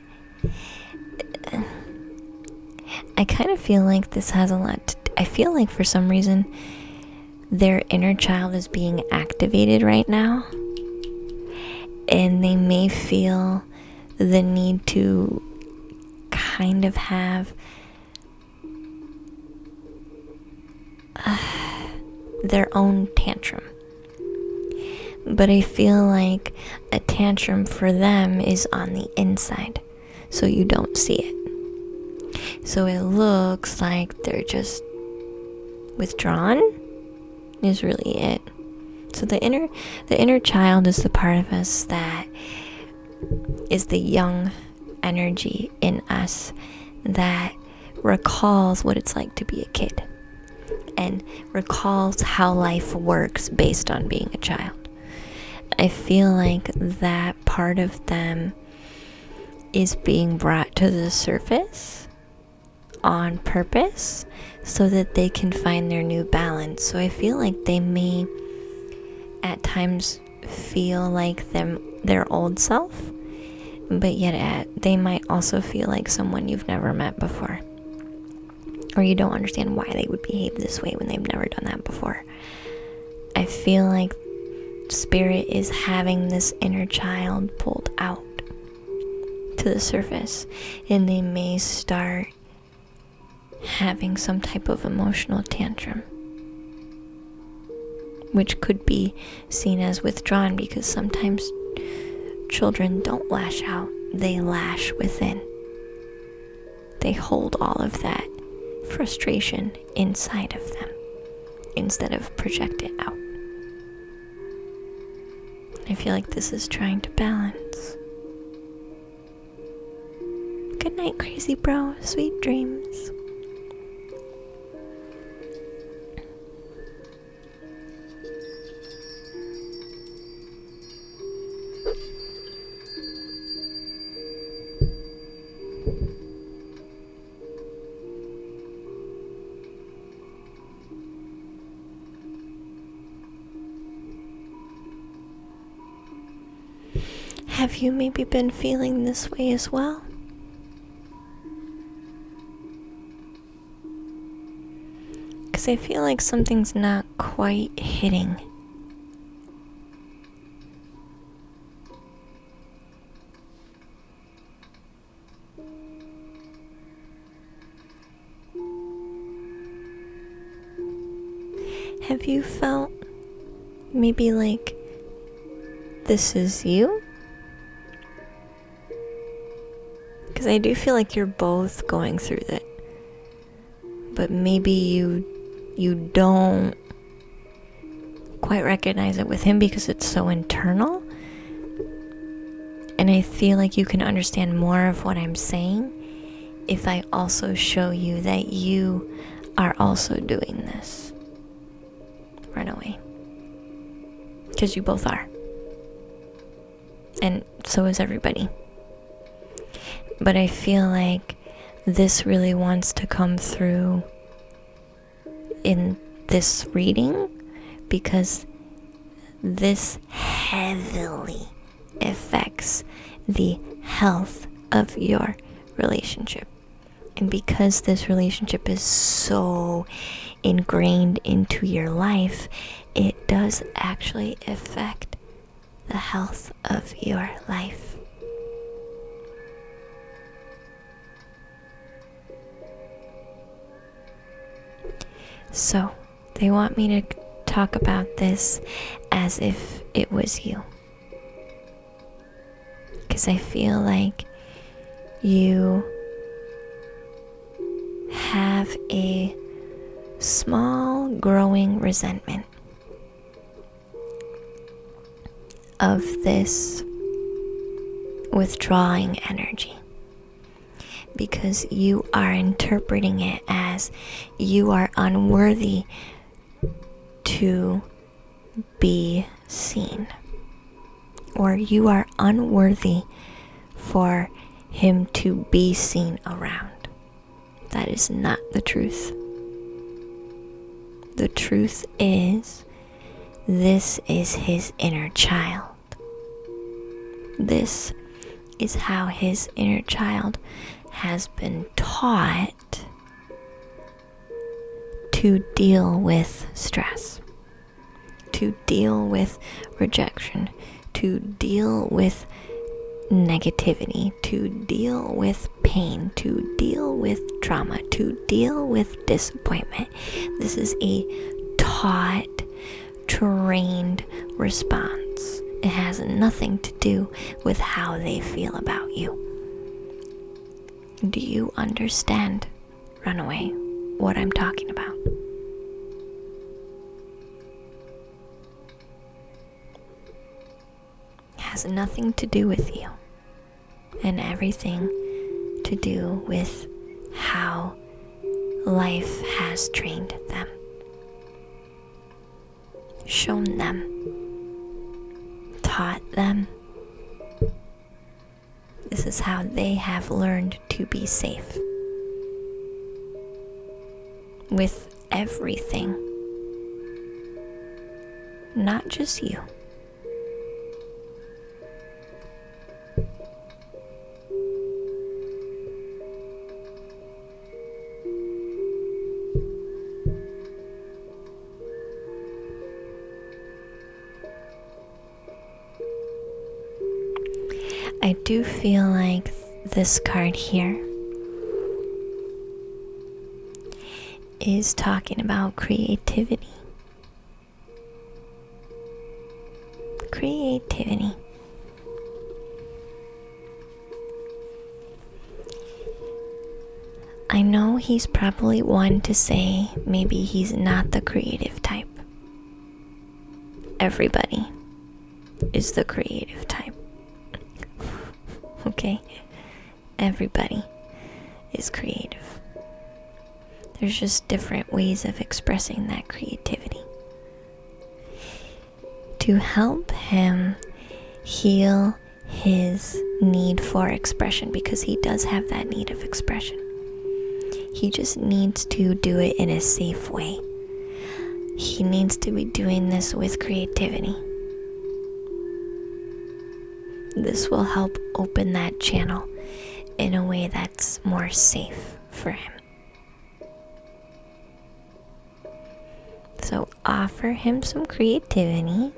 I kind of feel like this has a lot I feel like for some reason their inner child is being activated right now, and they may feel the need to kind of have their own tantrum. But I feel like a tantrum for them is on the inside, so you don't see it. So it looks like they're just withdrawn is really it. So the inner child is the part of us that is the young energy in us that recalls what it's like to be a kid and recalls how life works based on being a child. I feel like that part of them is being brought to the surface on purpose so that they can find their new balance. So I feel like they may at times feel like their old self, but yet they might also feel like someone you've never met before, or you don't understand why they would behave this way when they've never done that before. I feel like Spirit is having this inner child pulled out to the surface, and they may start having some type of emotional tantrum which could be seen as withdrawn, because sometimes children don't lash out, they lash within. They hold all of that frustration inside of them instead of project it out. I feel like this is trying to balance. Good night, crazy bro. Sweet dreams. Have you maybe been feeling this way as well? Because I feel like something's not quite hitting. Have you felt maybe like this is you? Because I do feel like you're both going through that. But maybe you don't quite recognize it with him because it's so internal. And I feel like you can understand more of what I'm saying if I also show you that you are also doing this. Run away. Because you both are. And so is everybody. But I feel like this really wants to come through in this reading because this heavily affects the health of your relationship. And because this relationship is so ingrained into your life, it does actually affect the health of your life. So, they want me to talk about this as if it was you. Because I feel like you have a small growing resentment of this withdrawing energy. Because you are interpreting it as you are unworthy to be seen, or you are unworthy for him to be seen around. That is not the truth. The truth is, this is his inner child. This is how his inner child has been taught to deal with stress, to deal with rejection, to deal with negativity, to deal with pain, to deal with trauma, to deal with disappointment. This is a taught, trained response. It has nothing to do with how they feel about you. Do you understand, Runaway, what I'm talking about? It has nothing to do with you, and everything to do with how life has trained them, shown them, taught them. This is how they have learned to be safe with everything, not just you. I do feel like this card here is talking about creativity. creativity. I know he's probably one to say maybe he's not the creative type. Everybody is the creative type. Okay? Everybody is creative. There's just different ways of expressing that creativity. To help him heal his need for expression, because he does have that need of expression. He just needs to do it in a safe way. He needs to be doing this with creativity. This will help open that channel in a way that's more safe for him. So offer him some creativity.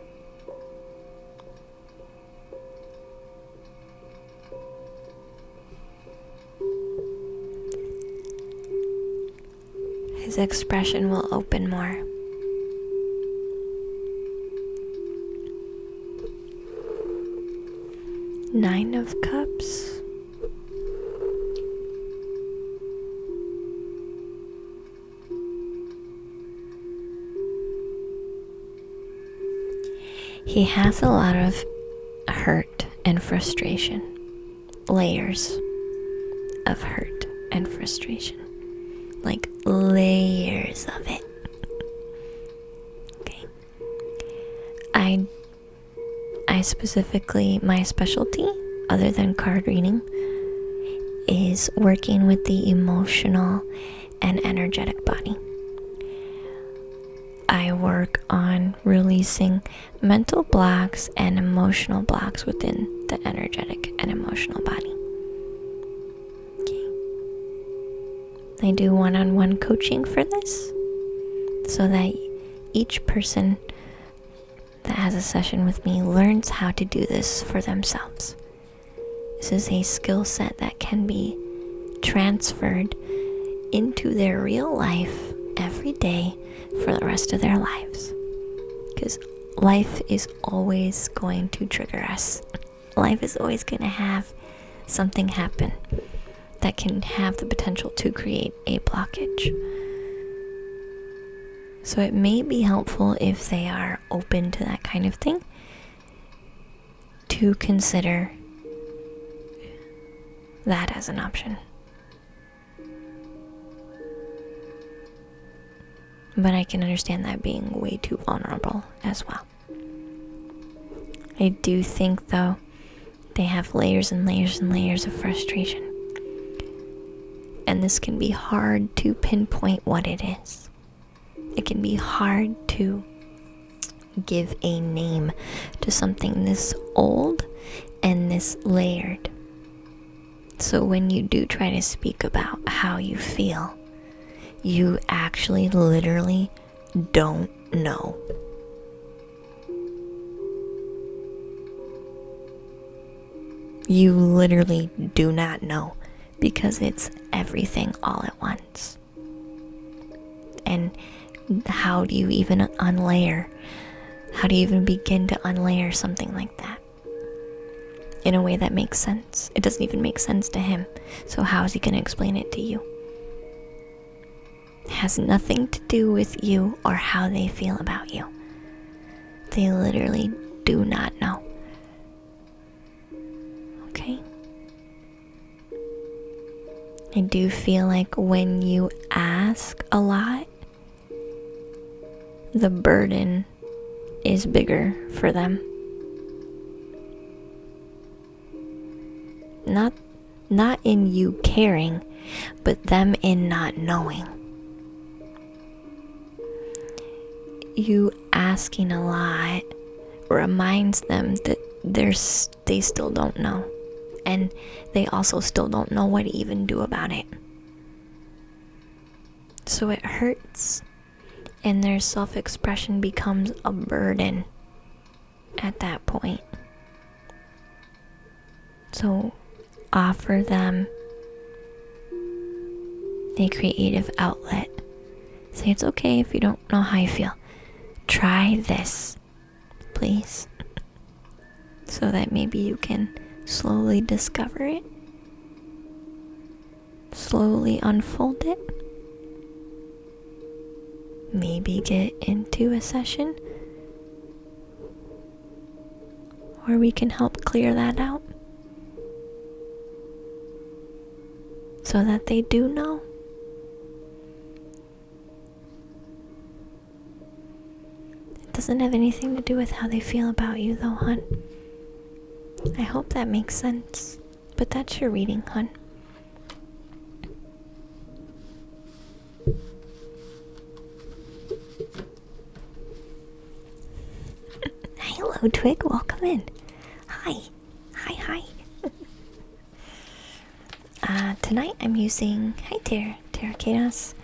His expression will open more. Nine of Cups. He has a lot of hurt and frustration. Layers of hurt and frustration. Like layers of it. Okay. I specifically, my specialty, other than card reading, is working with the emotional and energetic body. I work on releasing mental blocks and emotional blocks within the energetic and emotional body. Okay. I do one-on-one coaching for this, so that each person that has a session with me learns how to do this for themselves. This is a skill set that can be transferred into their real life every day for the rest of their lives. Because life is always going to trigger us. Life is always going to have something happen that can have the potential to create a blockage. So it may be helpful, if they are open to that kind of thing, to consider that as an option. But I can understand that being way too vulnerable as well. I do think, though, they have layers and layers and layers of frustration. And this can be hard to pinpoint what it is. It can be hard to give a name to something this old and this layered. So when you do try to speak about how you feel, you actually literally don't know. You literally do not know, because it's everything all at once. And how do you even unlayer? How do you even begin to unlayer something like that in a way that makes sense? It doesn't even make sense to him. So how is he going to explain it to you? It has nothing to do with you or how they feel about you. They literally do not know. Okay? I do feel like when you ask a lot, the burden is bigger for them. Not in you caring, but them in not knowing. You asking a lot reminds them that they still don't know. And they also still don't know what to even do about it. So it hurts. And their self-expression becomes a burden at that point. So offer them a creative outlet. Say it's okay if you don't know how you feel. Try this, please. so that maybe you can slowly discover it, slowly unfold it, maybe get into a session where we can help clear that out so that they do know. It doesn't have anything to do with how they feel about you though, hun. I hope that makes sense, but that's your reading, hun. Hello, Twig. Welcome in. Hi. Hi. Tonight I'm using... Hi, Terracatus.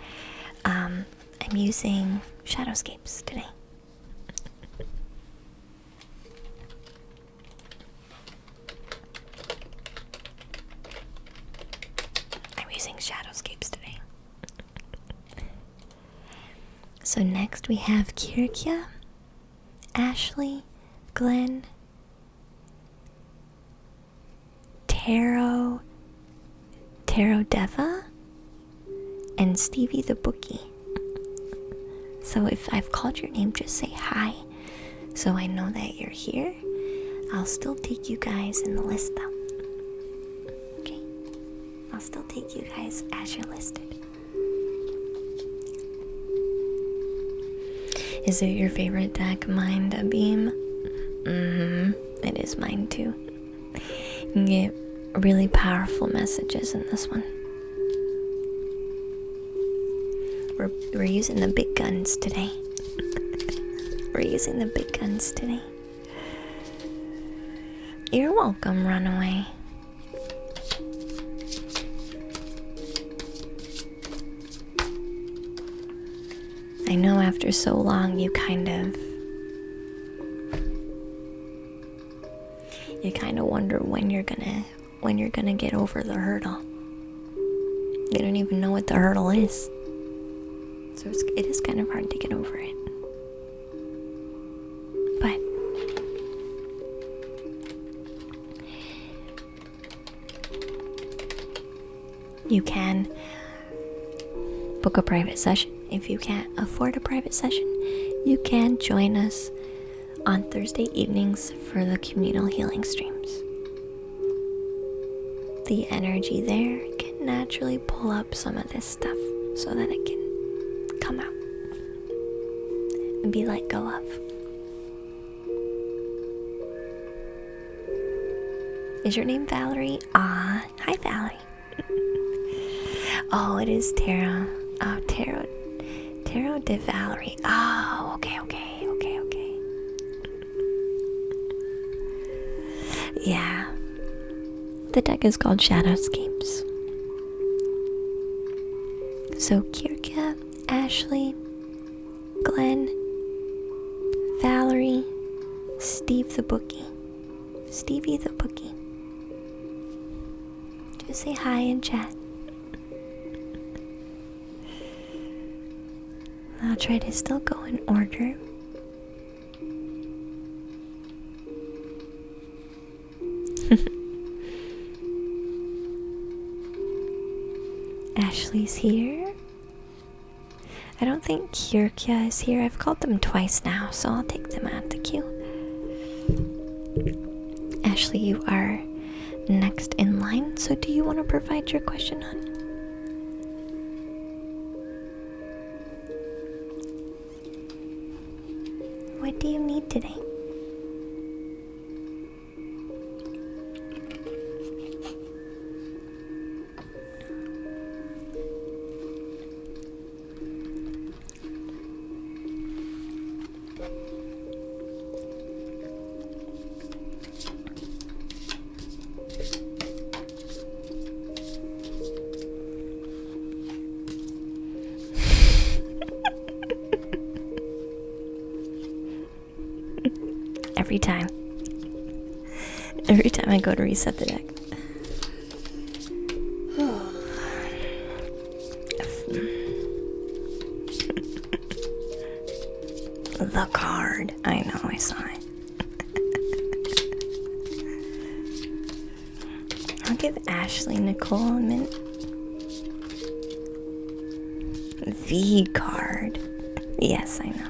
I'm using Shadowscapes today. So next we have Kirkia, Ashley, Glenn, Tarot Deva, and Stevie the Bookie. So if I've called your name, just say hi, so I know that you're here. I'll still take you guys in the list though. Okay? I'll still take you guys as you're listed. Is it your favorite deck, Mind a Beam? It is mine too. You can get really powerful messages in this one. We're using the big guns today. We're using the big guns today. You're welcome, Runaway. I know after so long you kind of wonder when you're gonna get over the hurdle. You don't even know what the hurdle is. So it is kind of hard to get over it. But you can book a private session. If you can't afford a private session, you can join us on Thursday evenings for the communal healing streams. The energy there can naturally pull up some of this stuff so that it can come out and be let go of. Is your name Valerie? Ah, hi Valerie. Oh, it is Tarot. Oh, Tarot de Valerie. Oh, okay. Yeah. The deck is called Shadowscapes. So Kirkia, Ashley, Glenn, Valerie, Stevie the Bookie. Just say hi in chat. I'll try to still go in order. Ashley's here. I don't think Kirkia is here. I've called them twice now, so I'll take them out the queue. Ashley, you are next in line, so do you want to provide your question, hon? What do you need today? Every time I go to reset the deck. The card. I know, I saw it. give Ashley Nicole a minute? The card. Yes, I know.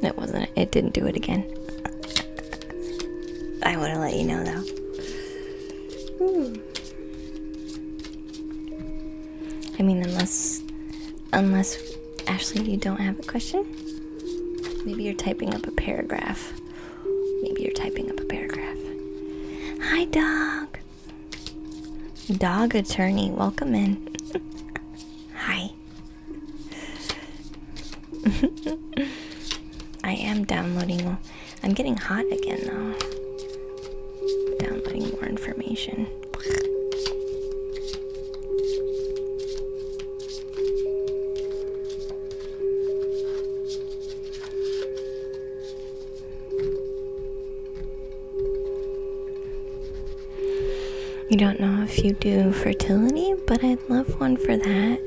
It wasn't. It didn't do it again. I would have let you know though. I mean, unless Ashley, you don't have a question. Maybe you're typing up a paragraph. Hi, dog. Dog attorney, welcome in. Hi. I am downloading. I'm getting hot again though. Downloading more information. You don't know if you do fertility, but I'd love one for that.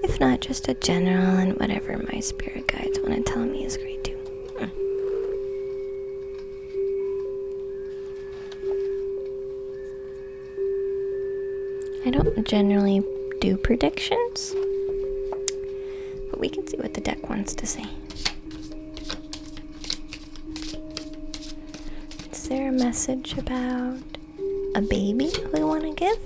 If not, just a general, and whatever my spirit guides want to tell me is great too. I don't generally do predictions, but we can see what the deck wants to say. Is there a message about a baby we want to give?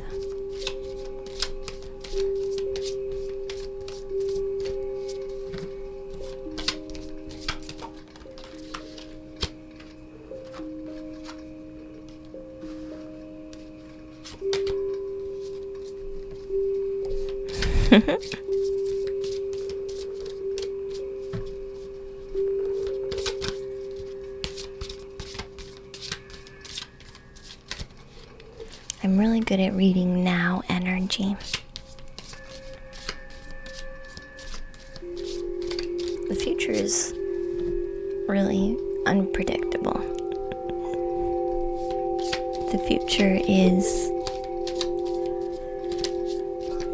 I'm really good at reading now energy. The future is really unpredictable. The future is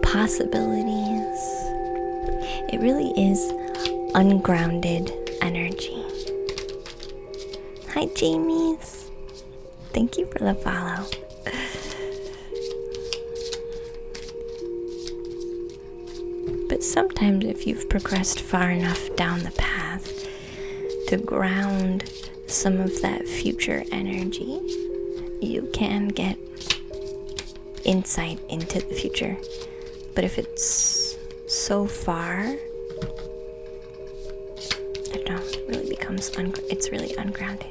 possibilities. It really is ungrounded energy. Hi, Jamies. Thank you for the follow. But sometimes if you've progressed far enough down the path to ground some of that future energy, you can get insight into the future. But if it's so far, I don't know, it really becomes, it's really ungrounded.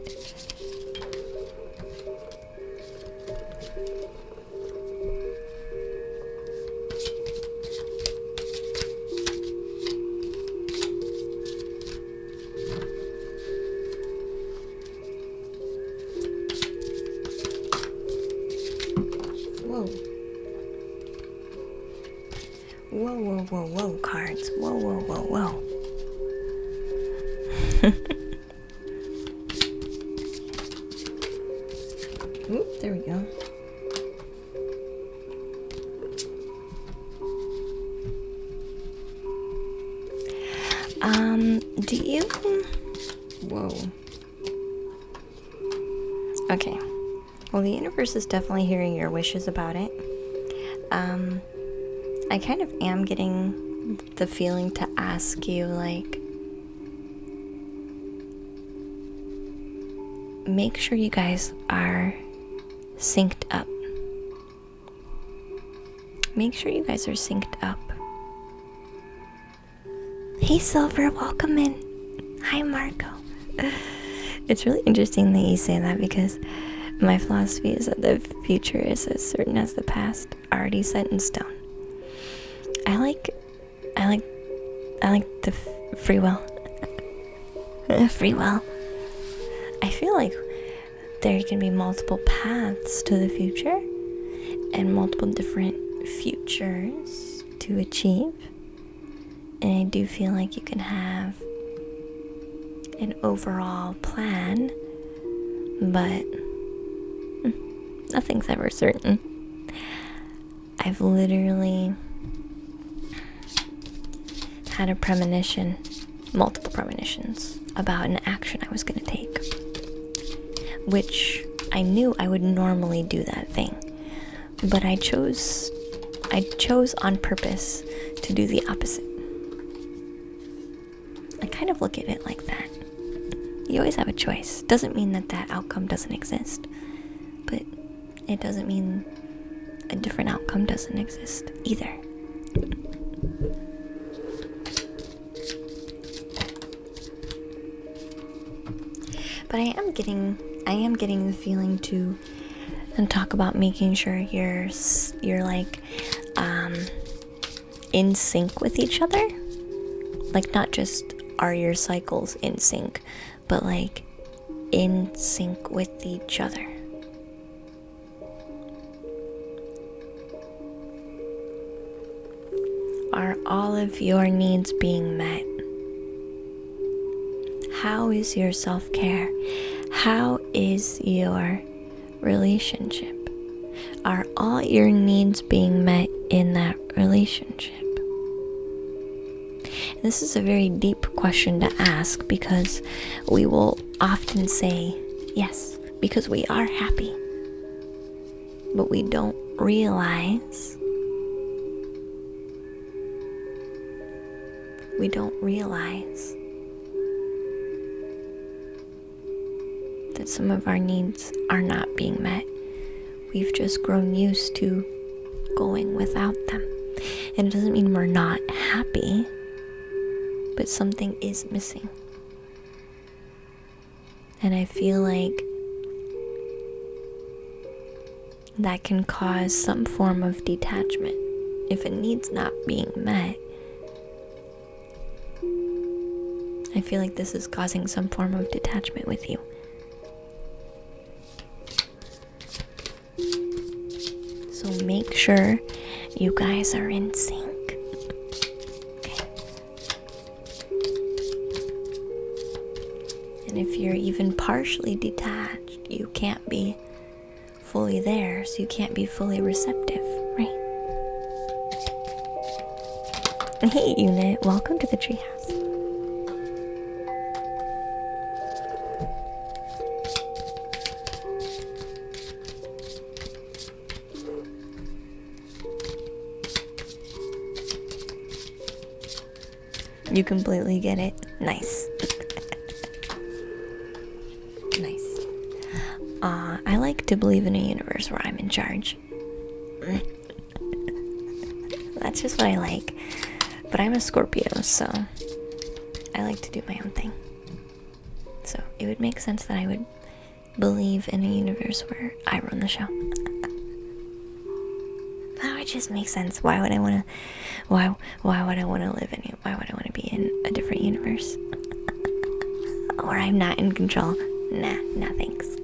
Whoa, cards. Whoa. Oop, there we go. Do you... Whoa. Okay. Well, the universe is definitely hearing your wishes about it. I kind of am getting the feeling to ask you, like, make sure you guys are synced up. Make sure you guys are synced up. Hey, Silver, welcome in. Hi, Marco. It's really interesting that you say that, because my philosophy is that the future is as certain as the past, already set in stone. I like the free will. Free will. I feel like there can be multiple paths to the future and multiple different futures to achieve. And I do feel like you can have an overall plan, but nothing's ever certain. I've literally had a premonition multiple premonitions about an action I was going to take, which I knew I would normally do that thing, but I chose on purpose to do the opposite. I kind of look at it like that. You always have a choice. Doesn't mean that that outcome doesn't exist, but it doesn't mean a different outcome doesn't exist either. But I am getting the feeling to and talk about making sure you're like in sync with each other. Like, not just are your cycles in sync, but like in sync with each other. Are all of your needs being met? How is your self-care? How is your relationship? Are all your needs being met in that relationship? And this is a very deep question to ask, because we will often say yes, because we are happy. But we don't realize that some of our needs are not being met. We've just grown used to going without them. And it doesn't mean we're not happy, but something is missing. And I feel like that can cause some form of detachment. If a need's not being met, I feel like this is causing some form of detachment with you. So make sure you guys are in sync. Okay. And if you're even partially detached, you can't be fully there, so you can't be fully receptive, right? Hey, Unit, welcome to the treehouse. You completely get it. Nice. Nice. I like to believe in a universe where I'm in charge. That's just what I like. But I'm a Scorpio, so I like to do my own thing. So it would make sense that I would believe in a universe where I run the show. That would just make sense. Why would I want to live in? Why would I want to be in a different universe? Or I'm not in control? Nah, thanks.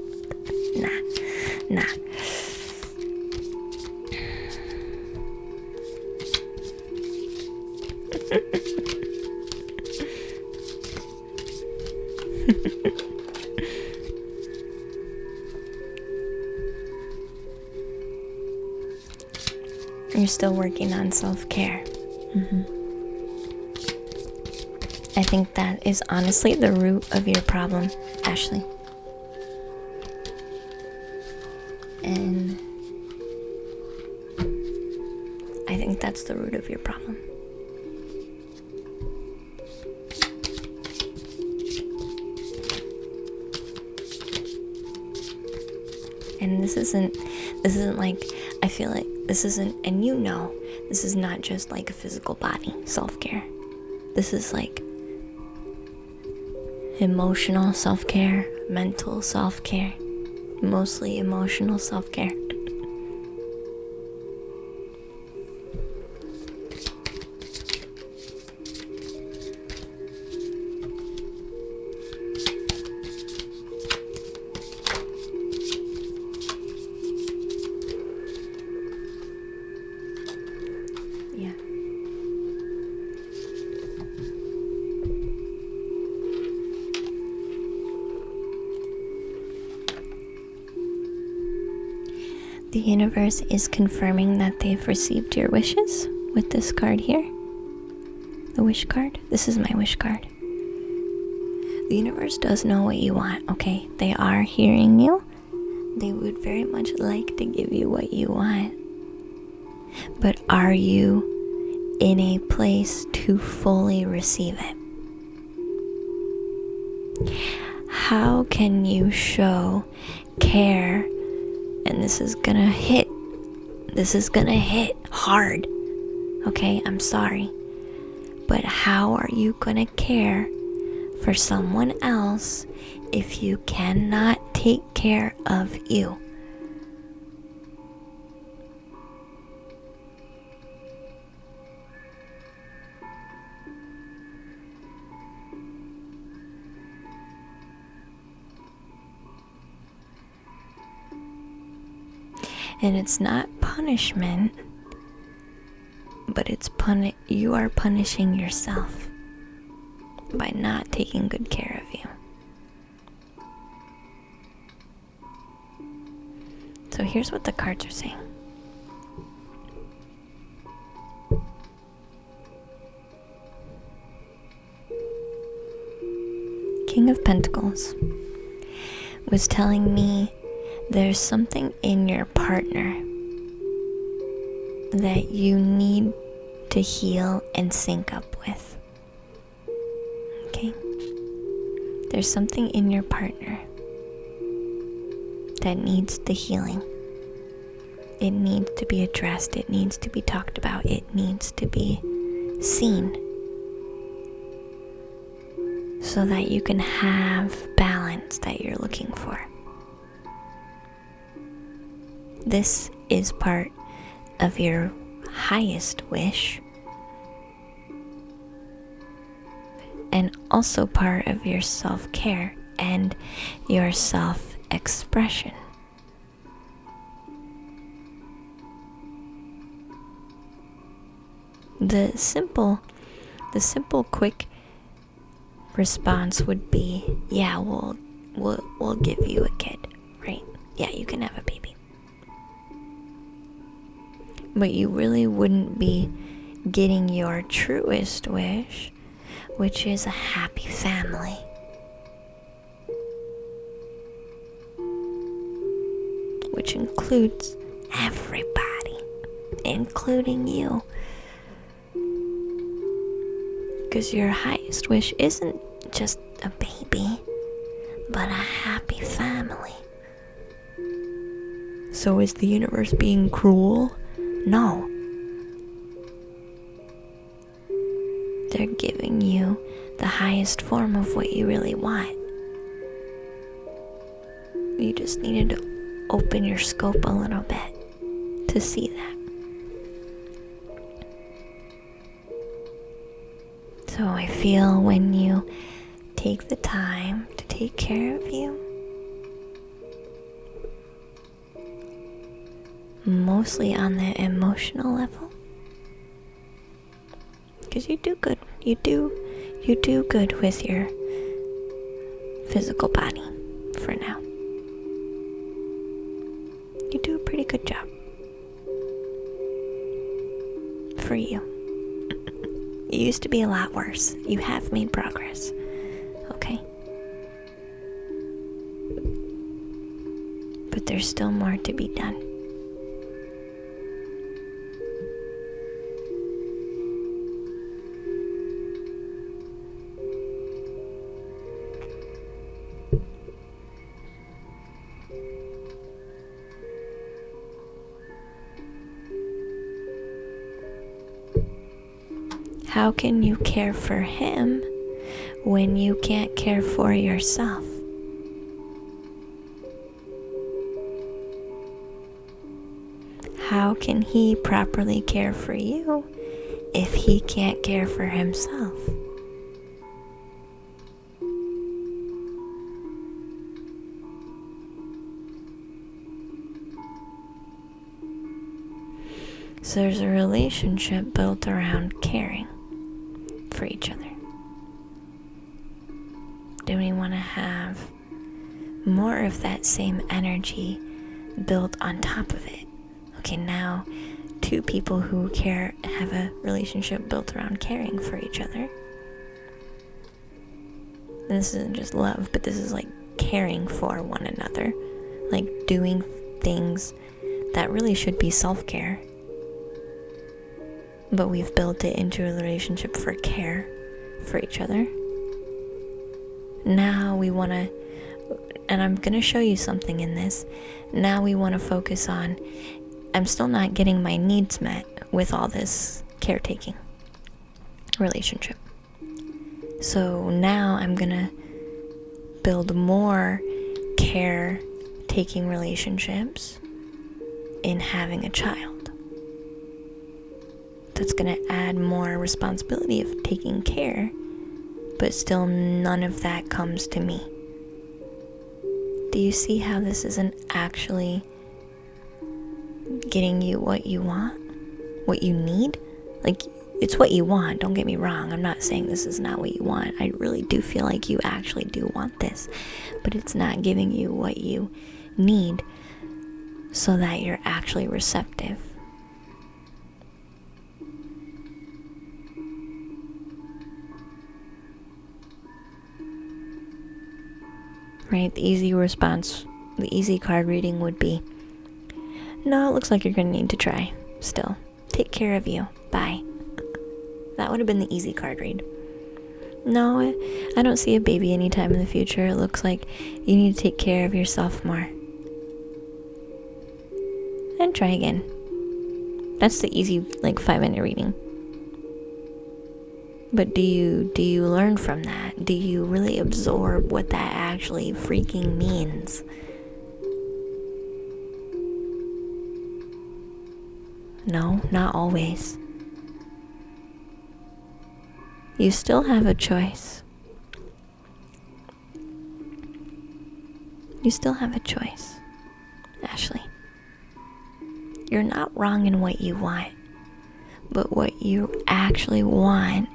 Nah. You're still working on self-care. I think that is honestly the root of your problem, Ashley. And I think that's the root of your problem. And this isn't like, I feel like this isn't, and you know, this is not just like a physical body self-care. This is like emotional self-care, mental self-care, mostly emotional self-care. Yeah. The universe is confirming that they've received your wishes with this card here. The wish card. This is my wish card. The universe does know what you want, okay? They are hearing you. They would very much like to give you what you want. But are you in a place to fully receive it? How can you show care? And this is gonna hit hard. Okay, I'm sorry. But how are you gonna care for someone else if you cannot take care of you? And it's not punishment, but it's you are punishing yourself by not taking good care of you. So here's what the cards are saying. King of Pentacles was telling me there's something in your partner that you need to heal and sync up with. Okay? There's something in your partner that needs the healing. It needs to be addressed. It needs to be talked about. It needs to be seen so that you can have balance that you're looking for. This is part of your highest wish and also part of your self-care and your self-expression. The simple quick response would be, yeah, we'll give you a kid, right? Yeah, you can have a baby. But you really wouldn't be getting your truest wish, which is a happy family. Which includes everybody, including you. Because your highest wish isn't just a baby, but a happy family. So is the universe being cruel? No. They're giving you the highest form of what you really want. You just needed to open your scope a little bit to see that. So I feel when you take the time to take care of you, mostly on the emotional level, because you do good. You do good with your physical body for now. You do a pretty good job for you. It used to be a lot worse. You have made progress, okay? But there's still more to be done. How can you care for him when you can't care for yourself? How can he properly care for you if he can't care for himself? So there's a relationship built around caring for each other. Do we want to have more of that same energy built on top of it? Okay, now two people who care have a relationship built around caring for each other. And this isn't just love, but this is like caring for one another, like doing things that really should be self-care, but we've built it into a relationship for care for each other. Now we want to, and I'm going to show you something in this, now we want to focus on, I'm still not getting my needs met with all this caretaking relationship. So now I'm going to build more caretaking relationships in having a child. That's going to add more responsibility of taking care, but still none of that comes to me. Do you see how this isn't actually getting you what you want? What you need? Like, it's what you want, don't get me wrong. I'm not saying this is not what you want. I really do feel like you actually do want this, but it's not giving you what you need so that you're actually receptive. Right? The easy response, the easy card reading would be, no, it looks like you're going to need to try still. Take care of you. Bye. That would have been the easy card read. No, I don't see a baby anytime in the future. It looks like you need to take care of yourself more. And try again. That's the easy, like, 5-minute reading. But do you learn from that? Do you really absorb what that actually freaking means? No, not always. You still have a choice. You still have a choice, Ashley. You're not wrong in what you want, but what you actually want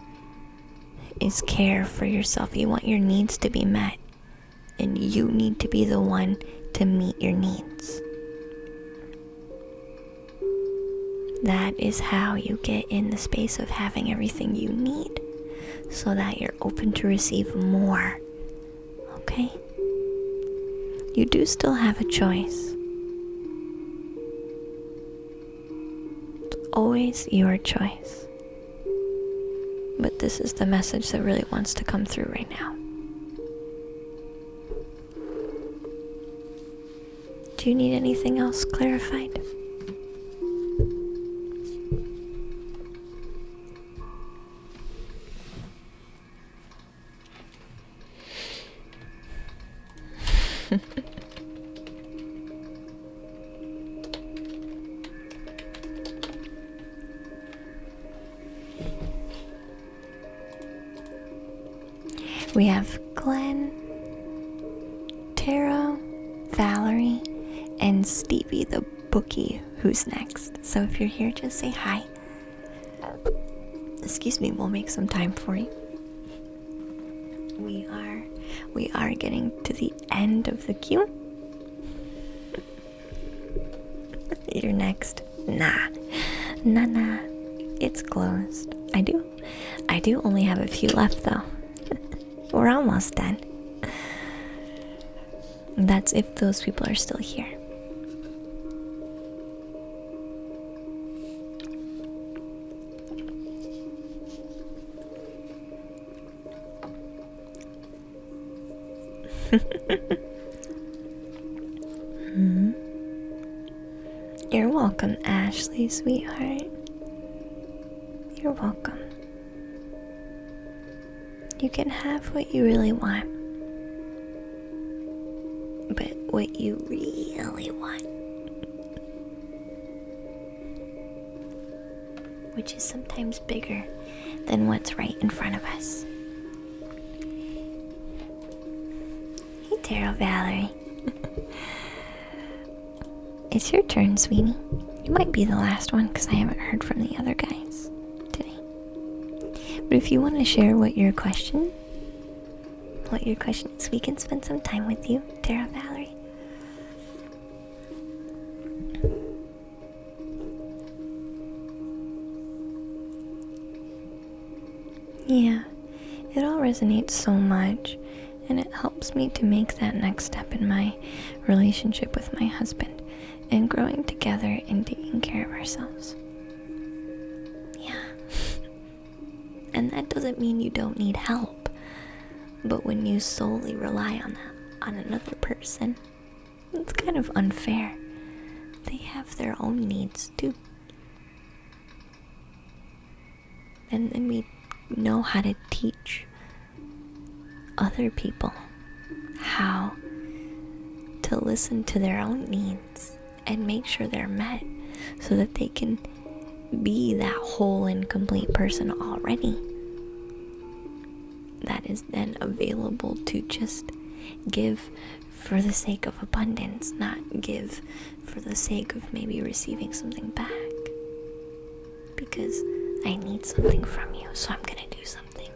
is care for yourself. You want your needs to be met, and you need to be the one to meet your needs. That is how you get in the space of having everything you need, so that you're open to receive more. Okay? You do still have a choice. It's always your choice. But this is the message that really wants to come through right now. Do you need anything else clarified? We have Glenn, Taro, Valerie, and Stevie the bookie who's next. So if you're here, just say hi. Excuse me, we'll make some time for you. We are getting to the end of the queue. You're next. Nah. It's closed. I do only have a few left though. We're almost done. That's if those people are still here. You're welcome, Ashley, sweetheart. You're welcome. You can have what you really want, but what you really want, which is sometimes bigger than what's right in front of us. Hey, Taro, Valerie. It's your turn, sweetie. You might be the last one because I haven't heard from the other guys today. But if you want to share what your question is, we can spend some time with you, Tara, Valerie. Yeah, it all resonates so much. And it helps me to make that next step in my relationship with my husband and growing together and taking care of ourselves. Yeah. And that doesn't mean you don't need help. But when you solely rely on another person, it's kind of unfair. They have their own needs too. And then we know how to teach other people how to listen to their own needs and make sure they're met so that they can be that whole and complete person already that is then available to just give for the sake of abundance, not give for the sake of maybe receiving something back. Because I need something from you, so I'm gonna do something.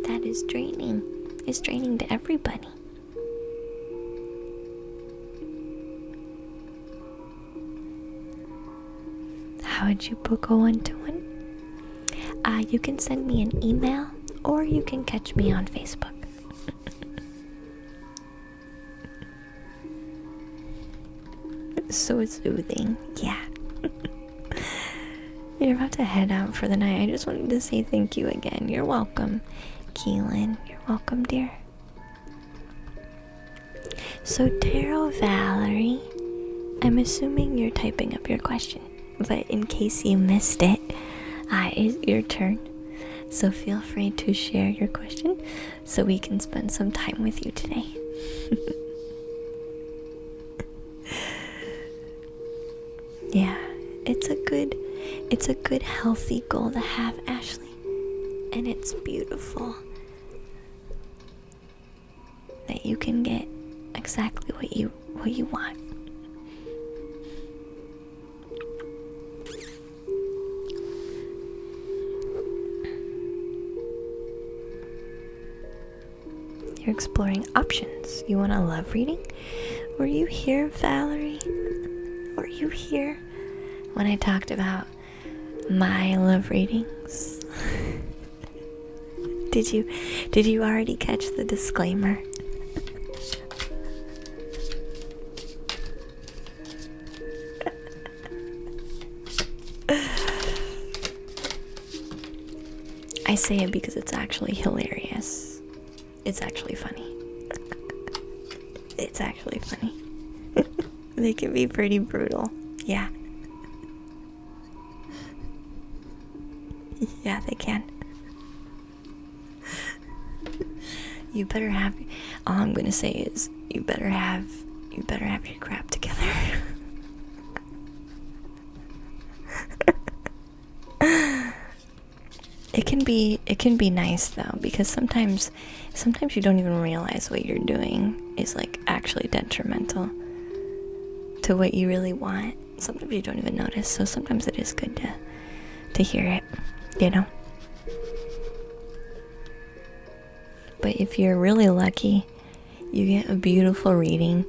That is draining. It's draining to everybody. How would you book a one-to-one? You can send me an email, or you can catch me on Facebook. So soothing, yeah. You're about to head out for the night. I just wanted to say thank you again. You're welcome, Keelan. You're welcome, dear. So, Tarot Valerie, I'm assuming you're typing up your question, but in case you missed it, it's your turn. So feel free to share your question so we can spend some time with you today. Yeah, it's a good healthy goal to have, Ashley. And it's beautiful that you can get exactly what you want. You're exploring options. You want a love reading? Were you here, Valerie? Were you here when I talked about my love readings? Did you already catch the disclaimer? I say it because it's actually hilarious. It's actually funny. It's actually funny. They can be pretty brutal. Yeah. Yeah, they can. You better have, all I'm gonna say is you better have your crap together. It can be nice though, because sometimes you don't even realize what you're doing is like actually detrimental to what you really want. Sometimes you don't even notice, so sometimes it is good to hear it, you know. But if you're really lucky, you get a beautiful reading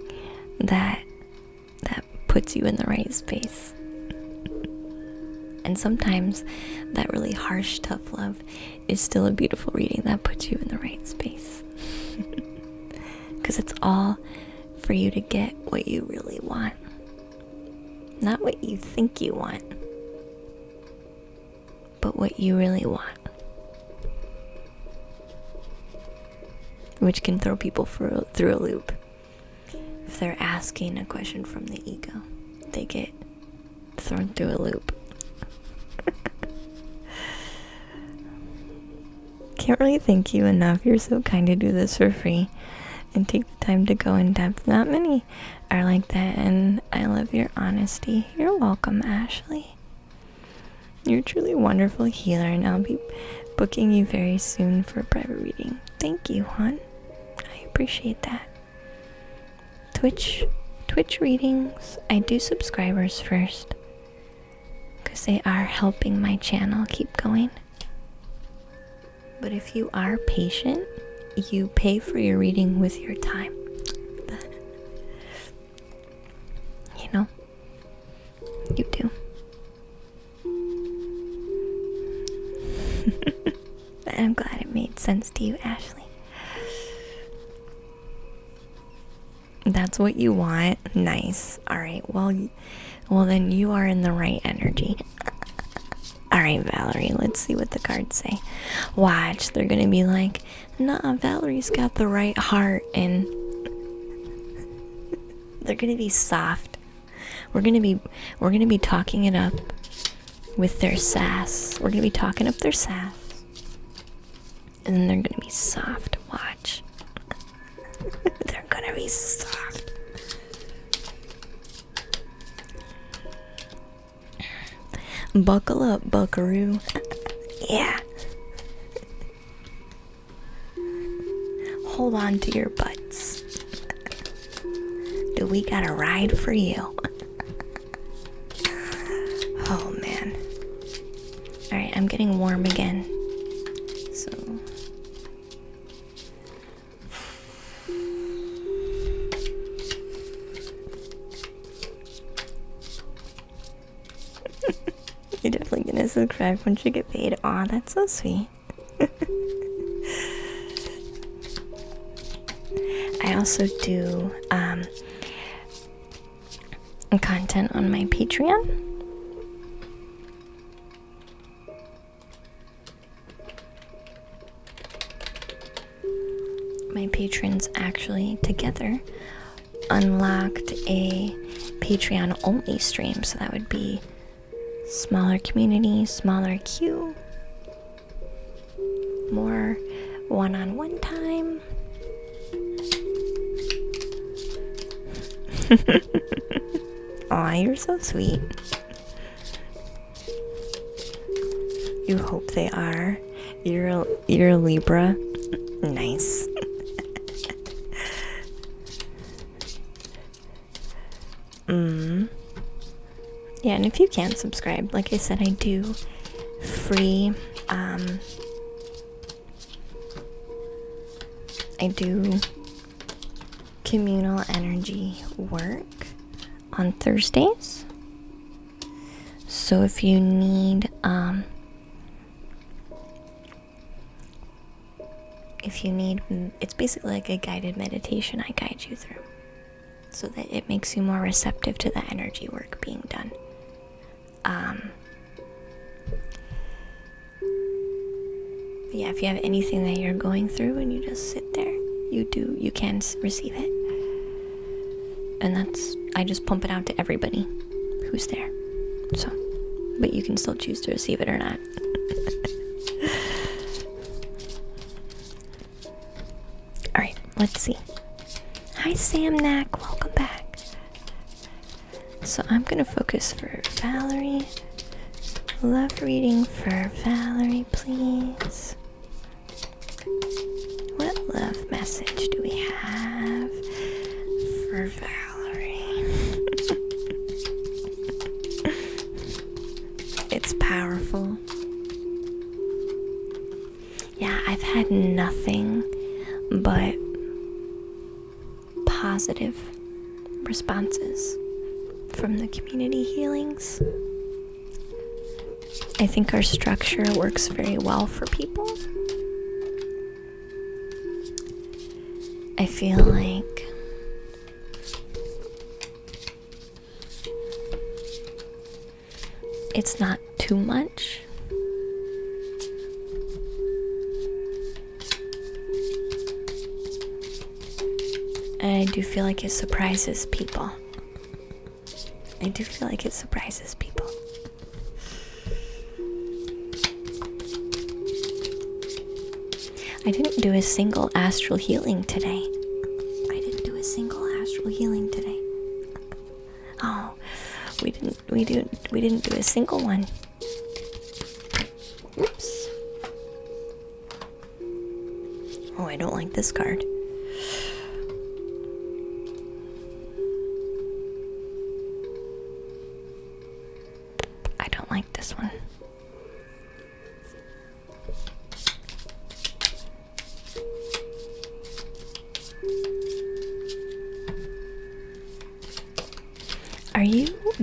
that puts you in the right space. And sometimes that really harsh, tough love is still a beautiful reading that puts you in the right space. Because it's all for you to get what you really want. Not what you think you want, but what you really want. Which can throw people through a loop. If they're asking a question from the ego, they get thrown through a loop. Can't really thank you enough. You're so kind to do this for free and take the time to go in depth. Not many are like that, and I love your honesty. You're welcome, Ashley. You're a truly wonderful healer, and I'll be booking you very soon for a private reading. Thank you, hon. I appreciate that. Twitch readings, I do subscribers first because they are helping my channel keep going. But if you are patient, you pay for your reading with your time. You know, you do. And I'm glad it sense to you, Ashley? That's what you want? Nice. Alright, well then you are in the right energy. Alright, Valerie, let's see what the cards say. Watch, they're gonna be like, nah, Valerie's got the right heart, and they're gonna be soft. We're gonna be talking it up with their sass. We're gonna be talking up their sass. And then they're gonna be soft. Watch. They're gonna be soft. Buckle up, buckaroo. Yeah. Hold on to your butts. Do we got a ride for you? Oh man. Alright, I'm getting warm again. So you're definitely gonna subscribe once you get paid. Aw, that's so sweet. I also do content on my Patreon. My patrons actually together unlocked a Patreon only stream, so that would be smaller community, smaller queue, more one-on-one time. Aw, you're so sweet. You hope they are. You're a Libra. Nice. Yeah, and if you can't subscribe, like I said, I do free, I do communal energy work on Thursdays. So if you need, it's basically like a guided meditation I guide you through, so that it makes you more receptive to the energy work being done. Yeah, if you have anything that you're going through and you just sit there, you can receive it. And I just pump it out to everybody who's there. So, but you can still choose to receive it or not. Alright, let's see. Hi Sam Knack, welcome back. So I'm gonna focus for Valerie. Love reading for Valerie, please. What love message do we have for Valerie? It's powerful. Yeah, I've had nothing but positive responses from the community healings. I think our structure works very well for people. I feel like it's not too much. And I do feel like it surprises people. I do feel like it surprises people. I didn't do a single astral healing today. Oh, we didn't do a single one. Oops. Oh, I don't like this card. I don't like this one.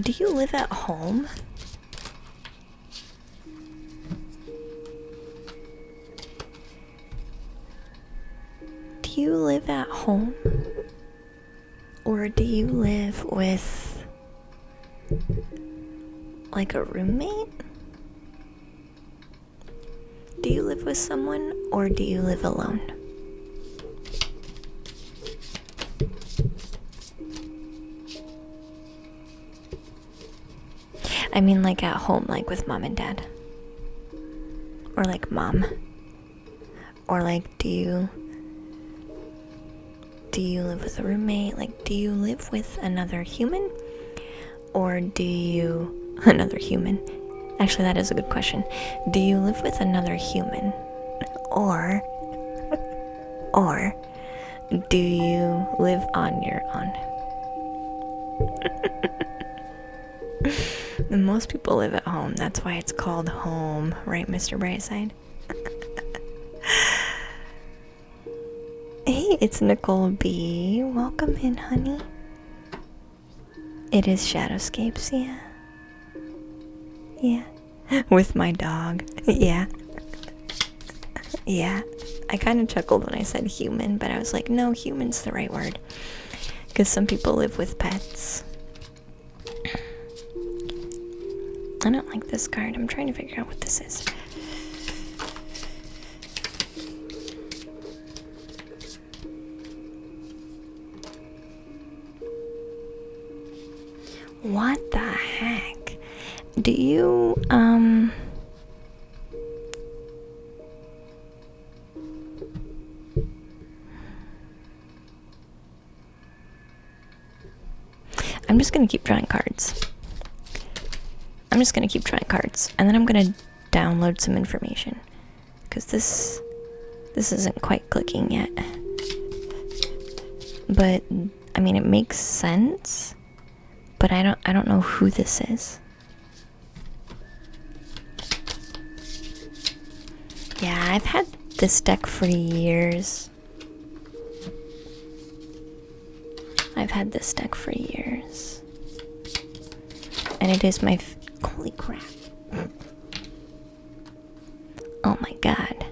Do you live at home? you live at home? Or do you live with like a roommate? Do you live with someone or do you live alone? I mean, like at home, like with mom and dad. Or like mom. Or like, do you live with a roommate? Like, do you live with another human? Or do you... Another human. Actually, that is a good question. Do you live with another human? Or do you live on your own? And most people live at home. That's why it's called home, right, Mr. Brightside? Hey, it's Nicole B. Welcome in, honey. It is Shadowscapes, yeah. Yeah. With my dog. Yeah. Yeah. I kind of chuckled when I said human, but I was like, no, human's the right word. Because some people live with pets. I don't like this card. I'm trying to figure out what this is. What the heck? Do you, I'm just gonna keep drawing cards. And then I'm gonna download some information. Because this isn't quite clicking yet. But, I mean, it makes sense. But I don't know who this is. Yeah, I've had this deck for years. And it is my... Holy crap. Oh my god.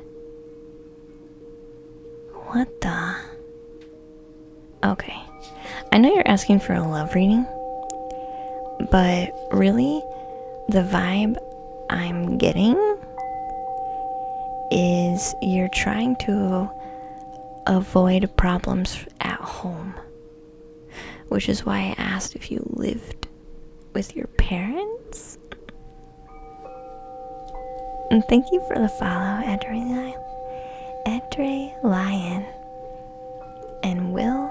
What the... Okay. I know you're asking for a love reading. But really, the vibe I'm getting is you're trying to avoid problems at home. Which is why I asked if you lived with your parents. And thank you for the follow, Edre Lion. And Will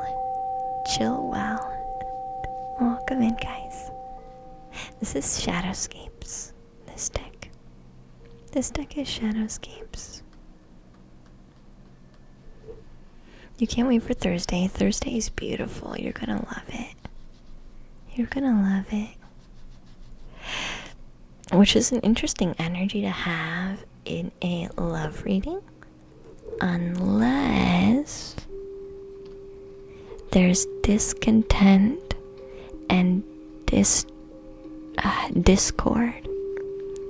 Chillwell. Welcome in, guys. This is Shadowscapes. This deck is Shadowscapes. You can't wait for Thursday. Thursday is beautiful. You're gonna love it. Which is an interesting energy to have in a love reading. Unless there's discontent and discord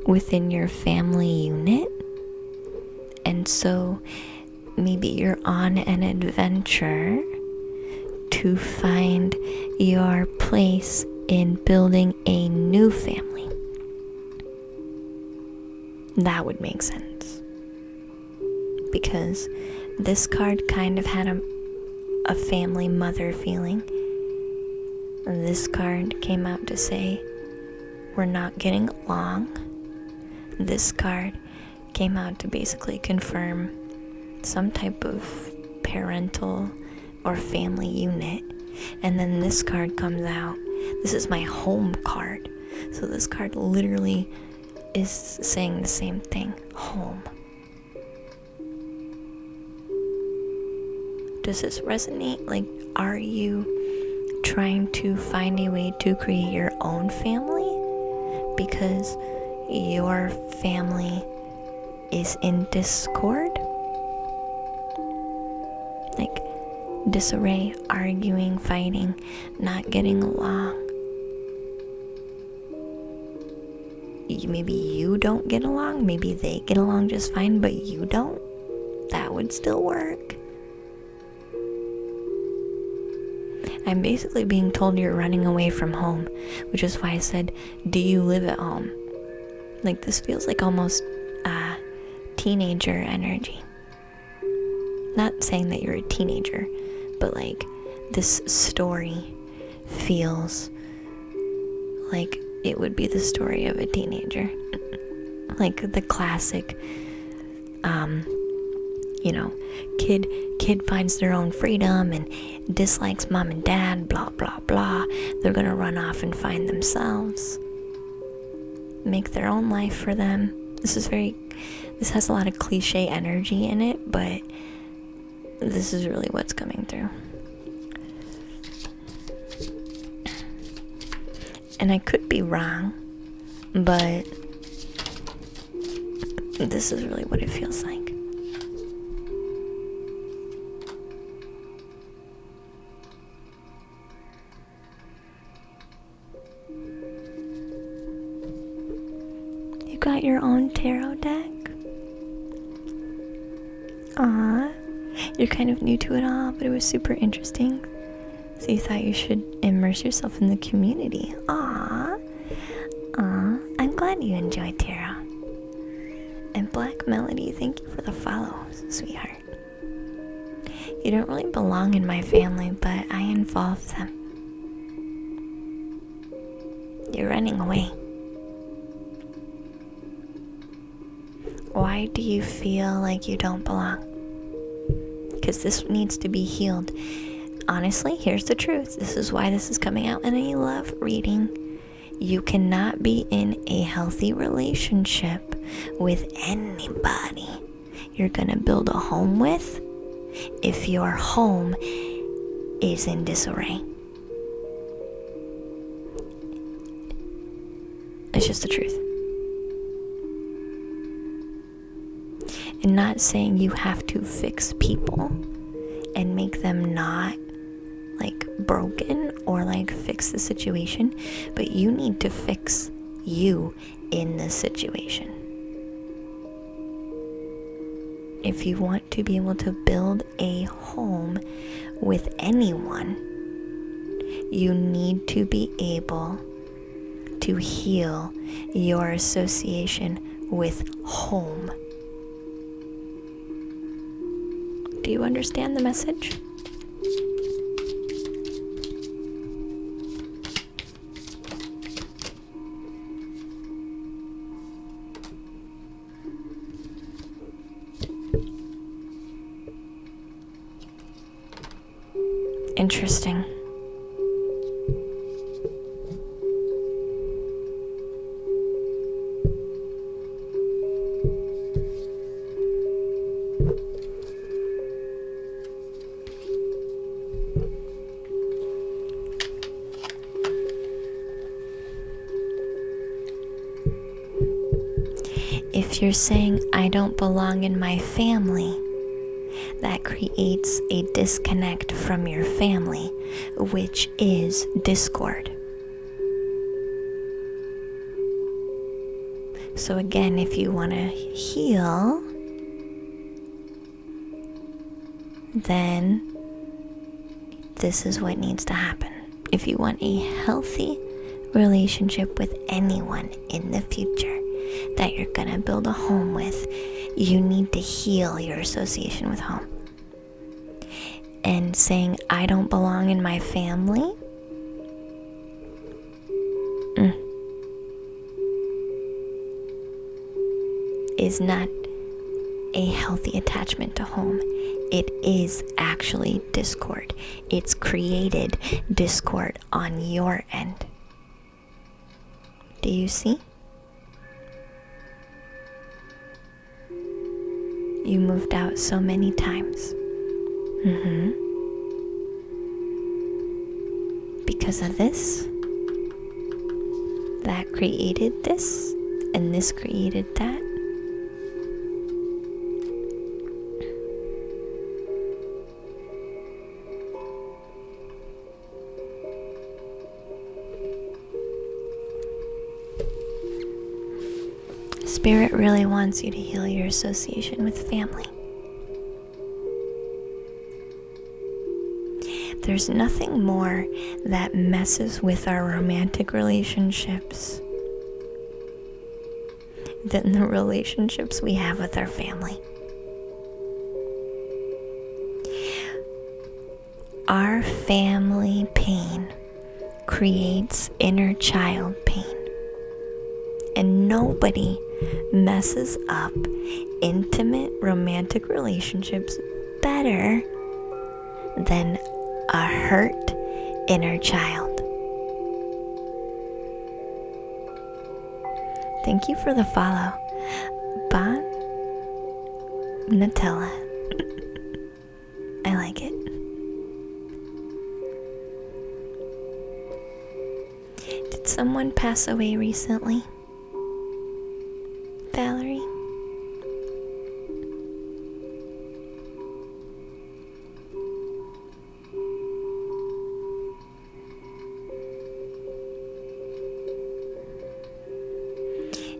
within your family unit. And so maybe you're on an adventure to find your place in building a new family. That would make sense. Because this card kind of had a family mother feeling. This card came out to say, we're not getting along. This card came out to basically confirm some type of parental or family unit. And then this card comes out. This is my home card. So this card literally is saying the same thing. Home. Does this resonate? Like, are you trying to find a way to create your own family? Because your family is in discord? Like, disarray, arguing, fighting, not getting along. Maybe you don't get along, maybe they get along just fine, but you don't. That would still work. I'm basically being told you're running away from home, which is why I said, do you live at home? Like, this feels like almost teenager energy. Not saying that you're a teenager, but like, this story feels like it would be the story of a teenager. Like the classic, kid finds their own freedom and dislikes mom and dad, blah, blah, blah. They're gonna run off and find themselves, make their own life for them. This has a lot of cliche energy in it, but this is really what's coming through. And I could be wrong, but this is really what it feels like. You got your own tarot deck? Aww. You're kind of new to it all, but it was super interesting. So you thought you should immerse yourself in the community. Aww. I'm glad you enjoy tarot. And Black Melody, thank you for the follow, sweetheart. You don't really belong in my family, but I involve them. You're running away. Why do you feel like you don't belong? Because this needs to be healed. Honestly, here's the truth. This is why this is coming out, and I love reading. You cannot be in a healthy relationship with anybody you're gonna build a home with if your home is in disarray. It's just the truth. And not saying you have to fix people and make them not like broken or like fix the situation, but you need to fix you in the situation. If you want to be able to build a home with anyone, you need to be able to heal your association with home. Do you understand the message? Interesting. If you're saying, I don't belong in my family, that creates a disconnect from your family, which is discord. So again, if you want to heal, then this is what needs to happen. If you want a healthy relationship with anyone in the future that you're gonna build a home with, you need to heal your association with home. And saying, I don't belong in my family, is not a healthy attachment to home. It is actually discord. It's created discord on your end. Do you see? You moved out so many times. Because of this, that created this, and this created that. Spirit really wants you to heal your association with family. There's nothing more that messes with our romantic relationships than the relationships we have with our family. Our family pain creates inner child pain. And nobody messes up intimate romantic relationships better than a hurt inner child. Thank you for the follow, Bon Nutella. I like it. Did someone pass away recently? Valerie?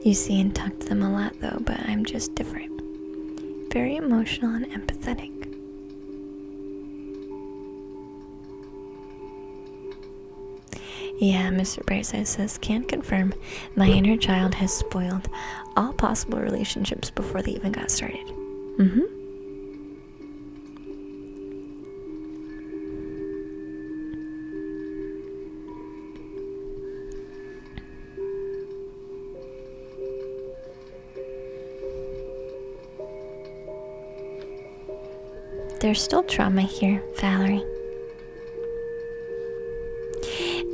You see and talk to them a lot though, but I'm just different. Very emotional and empathetic. Yeah, Mr. Brightside says, can't confirm. My inner child has spoiled all possible relationships before they even got started. There's still trauma here, Valerie.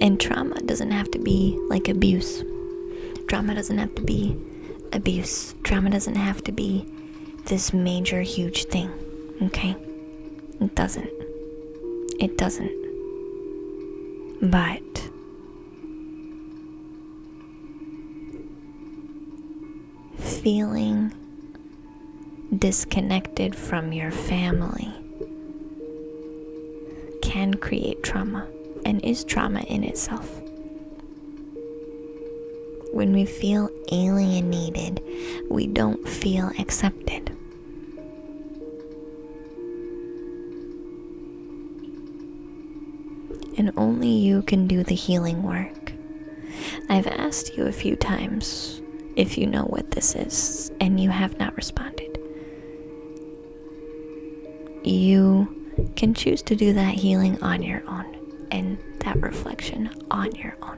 And trauma doesn't have to be like abuse. Trauma doesn't have to be abuse. Trauma doesn't have to be this major, huge thing. Okay? It doesn't. It doesn't. But feeling disconnected from your family can create trauma and is trauma in itself. When we feel alienated, we don't feel accepted. And only you can do the healing work. I've asked you a few times if you know what this is, and you have not responded. You can choose to do that healing on your own, and that reflection on your own.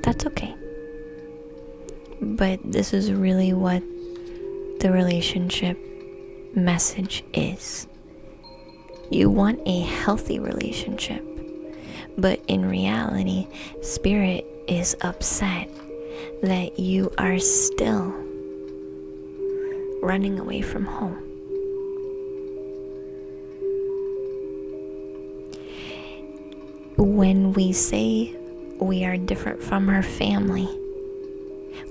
That's okay. But this is really what the relationship message is. You want a healthy relationship, but in reality, Spirit is upset that you are still running away from home. When we say we are different from our family,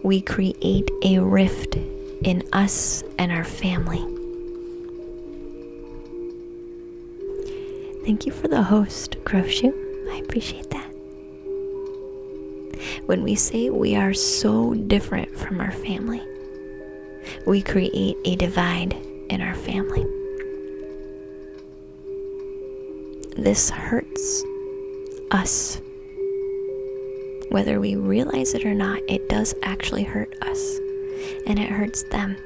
we create a rift in us and our family. Thank you for the host, Crowshoe. I appreciate that. When we say we are so different from our family, we create a divide in our family. This hurts us. Whether we realize it or not, it does actually hurt us, and it hurts them.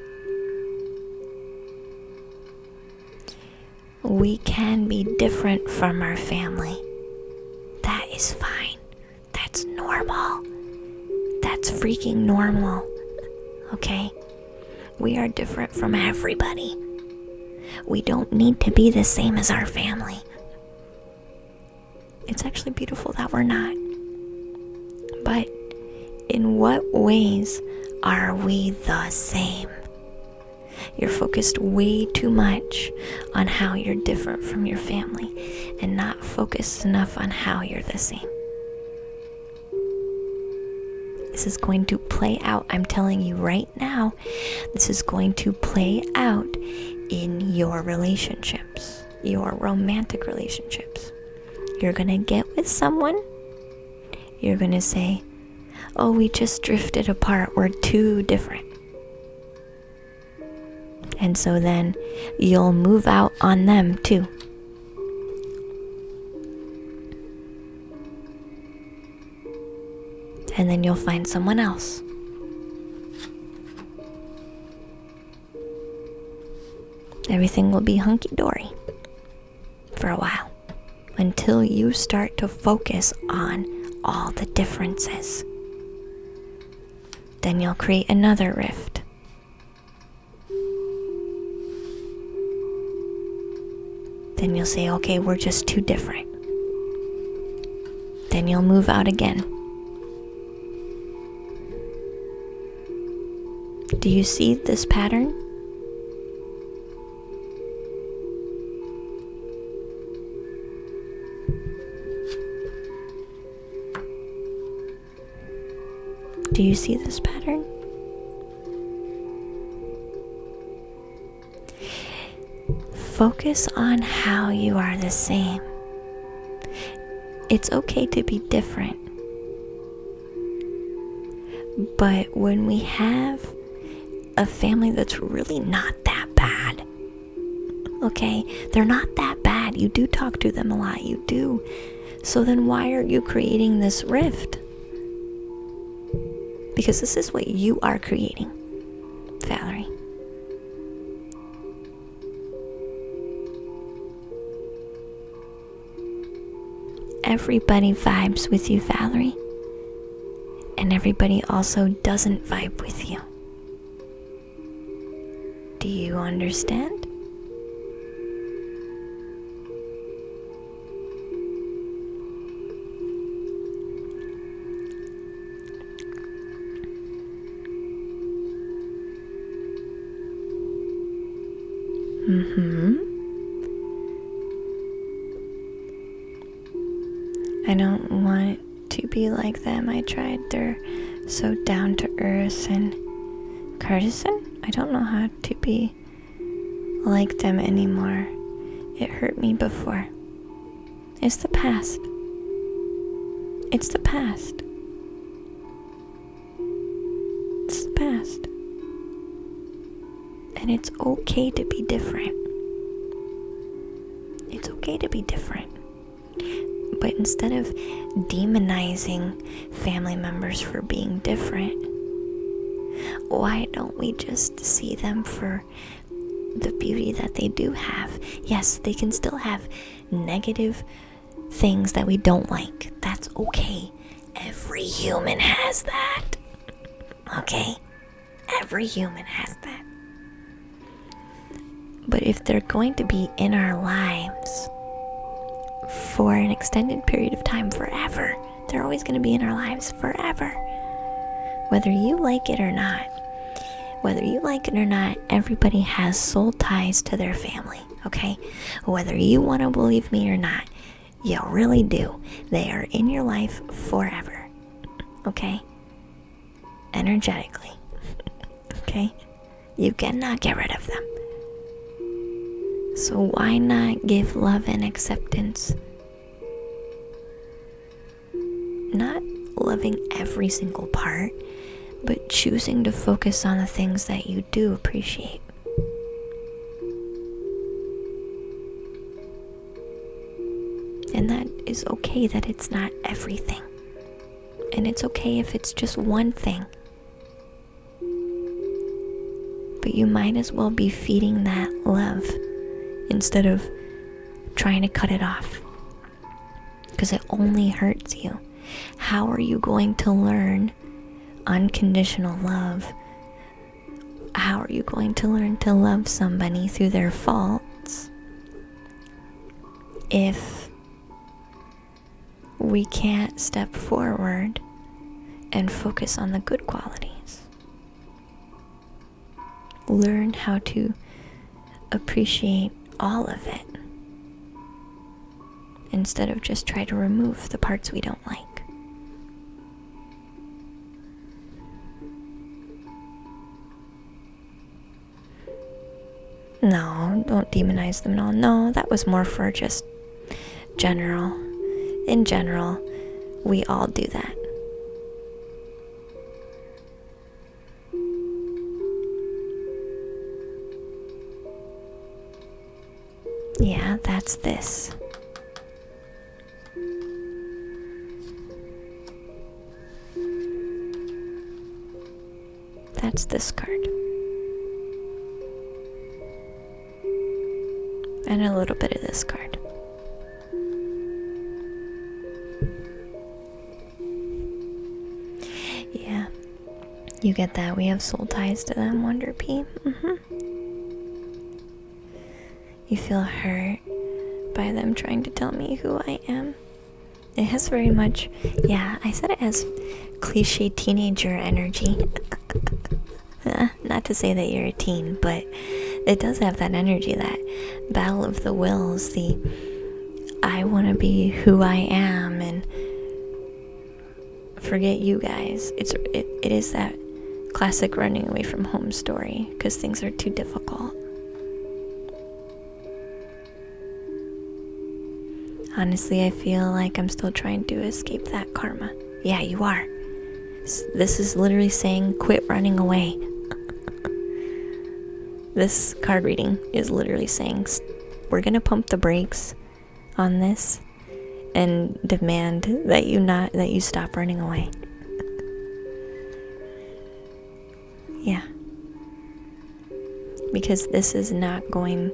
We can be different from our family. That is fine. That's normal. That's freaking normal. Okay? We are different from everybody. We don't need to be the same as our family. It's actually beautiful that we're not. But in what ways are we the same? You're focused way too much on how you're different from your family and not focused enough on how you're the same. This is going to play out. I'm telling you right now, this is going to play out in your relationships, your romantic relationships. You're going to get with someone. You're going to say, oh, we just drifted apart. We're too different. And so then you'll move out on them too. and then you'll find someone else. Everything will be hunky-dory for a while, until you start to focus on all the differences. Then you'll create another rift. Then you'll say, okay, we're just too different. Then you'll move out again. Do you see this pattern? Do you see this pattern? Focus on how you are the same. It's okay to be different. But when we have a family that's really not that bad, okay? They're not that bad. You do talk to them a lot. You do. So then why are you creating this rift? Because this is what you are creating, Valerie. Everybody vibes with you, Valerie. And everybody also doesn't vibe with you. Do you understand? I don't want to be like them. I tried. They're so down to earth and courtesan. I don't know how to be like them anymore. It hurt me before. It's the past. It's the past. It's the past. And it's okay to be different. It's okay to be different. But instead of demonizing family members for being different, why don't we just see them for the beauty that they do have? Yes, they can still have negative things that we don't like. That's okay. Every human has that. Okay? Every human has that. But if they're going to be in our lives for an extended period of time, forever, they're always going to be in our lives forever. Whether you like it or not, everybody has soul ties to their family, okay? Whether you want to believe me or not, you really do. They are in your life forever, okay? Energetically, okay? You cannot get rid of them. So why not give love and acceptance? Not loving every single part, but choosing to focus on the things that you do appreciate. And that is okay that it's not everything. And it's okay if it's just one thing. But you might as well be feeding that love instead of trying to cut it off, because it only hurts you. How are you going to learn unconditional love? How are you going to learn to love somebody through their faults if we can't step forward and focus on the good qualities? Learn how to appreciate all of it instead of just try to remove the parts we don't like. No, don't demonize them at all. No, that was more for just general. In general, we all do that. Yeah, that's this. That's this card. And a little bit of this card. Yeah. You get that? We have soul ties to them, Wonder P. You feel hurt by them trying to tell me who I am. It has very much, yeah, I said it has cliche teenager energy. Not to say that you're a teen, but it does have that energy, that battle of the wills, the I want to be who I am and forget you guys. It is that classic running away from home story because things are too difficult. Honestly, I feel like I'm still trying to escape that karma. Yeah, you are. This is literally saying quit running away. This card reading is literally saying we're gonna pump the brakes on this and demand that you stop running away. Yeah. Because this is not going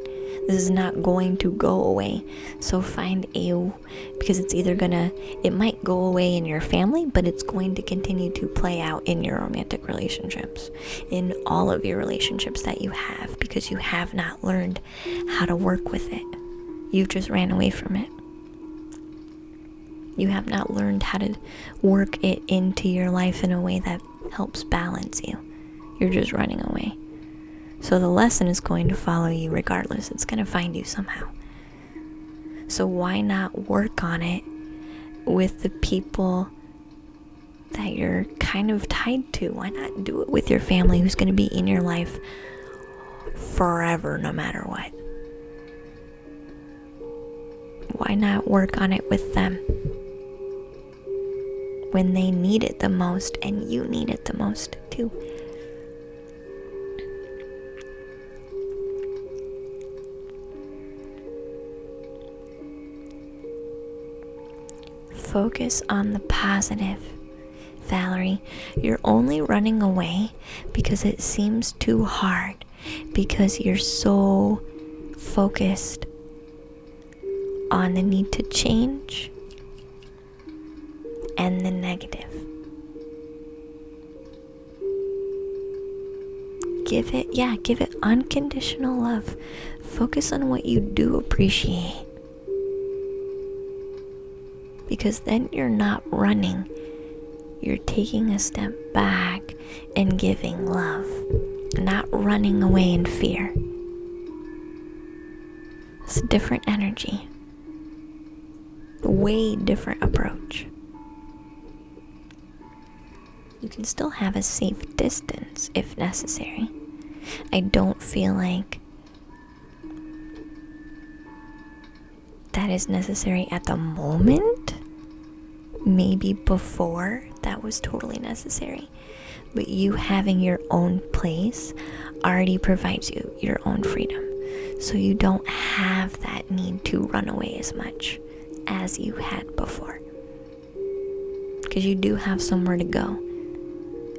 to go away. So because it might go away in your family, but it's going to continue to play out in your romantic relationships, in all of your relationships that you have, because you have not learned how to work with it. You just ran away from it. You have not learned how to work it into your life in a way that helps balance you. You're just running away. So the lesson is going to follow you regardless. It's going to find you somehow. So why not work on it with the people that you're kind of tied to? Why not do it with your family who's going to be in your life forever, no matter what? Why not work on it with them when they need it the most and you need it the most too? Focus on the positive, Valerie. You're only running away because it seems too hard, because you're so focused on the need to change and the negative. Give it unconditional love. Focus on what you do appreciate. Because then you're not running. You're taking a step back and giving love, not running away in fear. It's a different energy. A way different approach. You can still have a safe distance if necessary. I don't feel like that is necessary at the moment. Maybe before that was totally necessary. But you having your own place already provides you your own freedom. So you don't have that need to run away as much as you had before. Because you do have somewhere to go.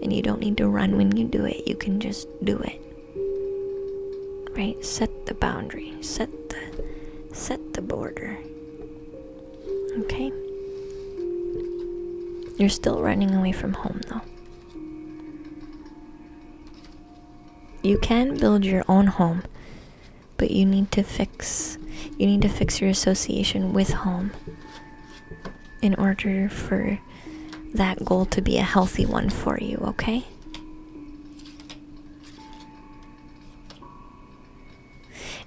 And you don't need to run when you do it. You can just do it. Right? Set the boundary. Set the border. Okay? You're still running away from home though. You can build your own home, but you need to fix your association with home in order for that goal to be a healthy one for you, okay?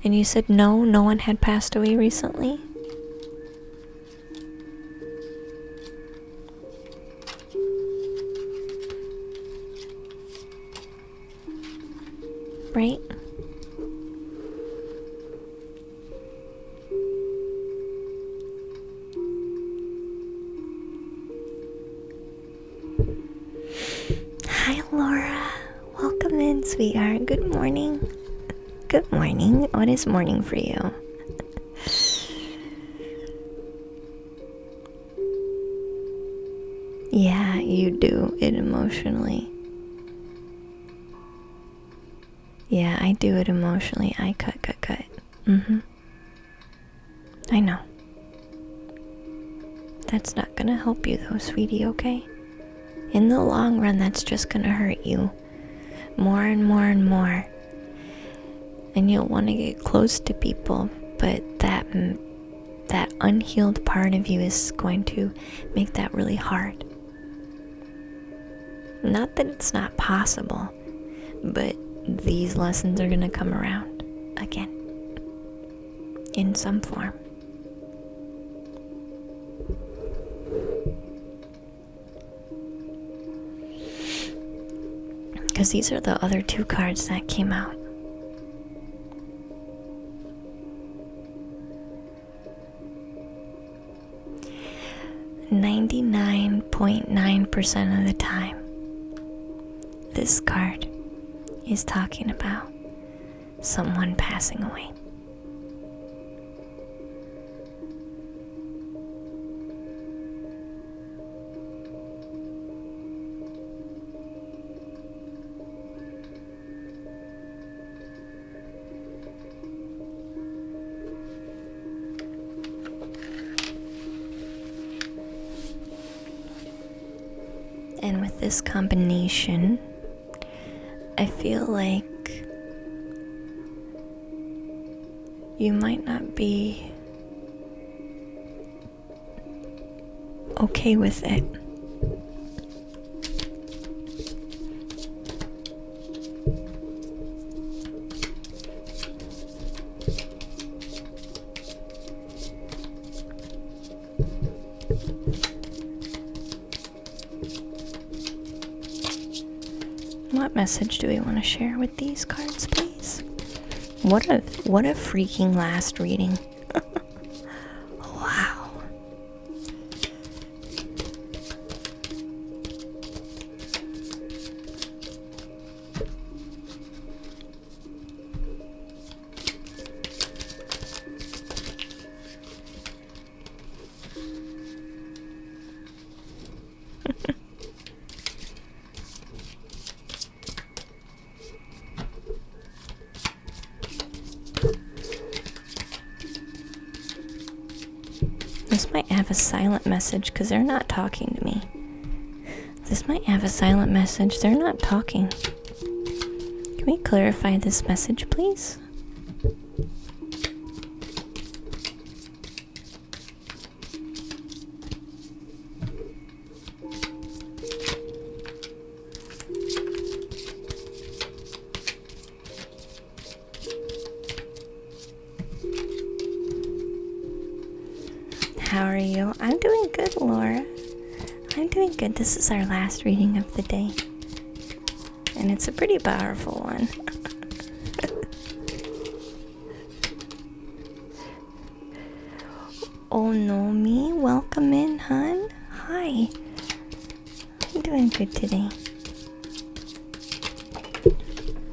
And you said no one had passed away recently? Right? Hi, Laura. Welcome in, sweetheart. Good morning. Good morning. What is morning for you? Yeah, you do it emotionally. Yeah, I do it emotionally. I cut. I know. That's not gonna help you though, sweetie, okay? In the long run, that's just gonna hurt you more and more and more. And you'll want to get close to people, but that unhealed part of you is going to make that really hard. Not that it's not possible, but these lessons are gonna come around again in some form. Because these are the other two cards that came out. .9% of the time, this card is talking about someone passing away. And with this combination, I feel like you might not be okay with it. What message do we want to share with these cards, please? What a freaking last reading. Wow. This might have a silent message because they're not talking to me. This might have a silent message. They're not talking. Can we clarify this message, please? How are you? I'm doing good, Laura. I'm doing good. This is our last reading of the day. And it's a pretty powerful one. Oh no, me? Welcome in, hun. Hi. I'm doing good today.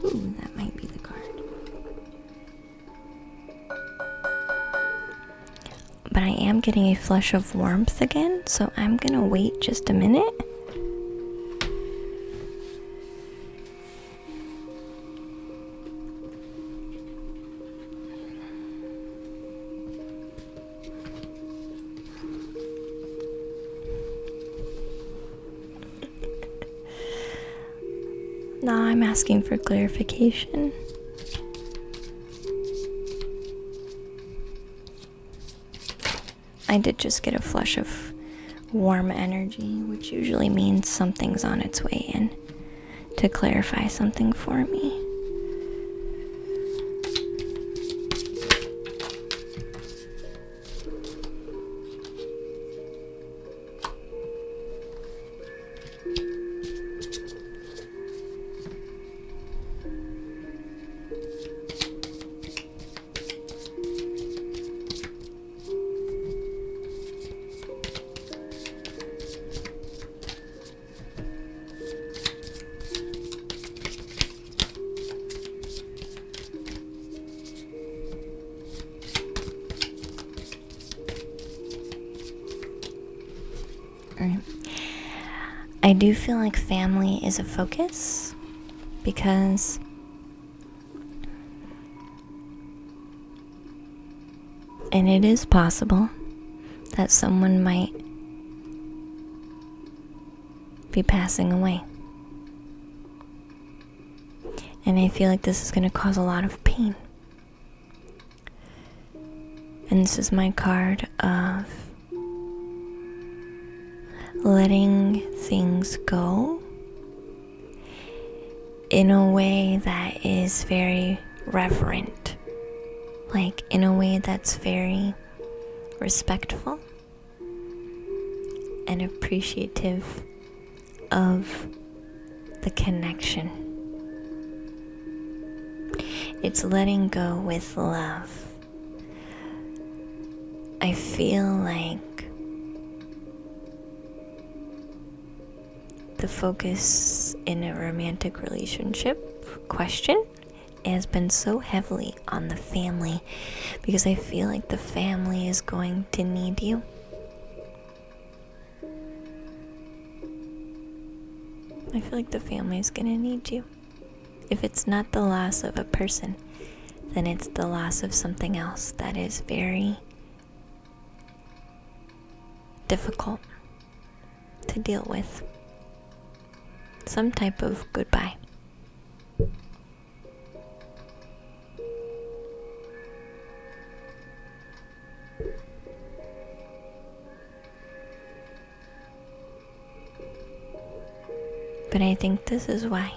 Ooh, that might be the card. But I am getting a flush of warmth again, so I'm gonna wait just a minute. Now I'm asking for clarification. I did just get a flush of warm energy, which usually means something's on its way in to clarify something for me. I do feel like family is a focus because And it is possible that someone might be passing away. And I feel like this is going to cause a lot of pain. And this is my card of letting things go in a way that is very reverent. Like in a way that's very respectful and appreciative of the connection. It's letting go with love. I feel like the focus in a romantic relationship question has been so heavily on the family, because I feel like the family is going to need you. I feel like the family is going to need you. If it's not the loss of a person, then it's the loss of something else that is very difficult to deal with. Some type of goodbye. But I think this is why.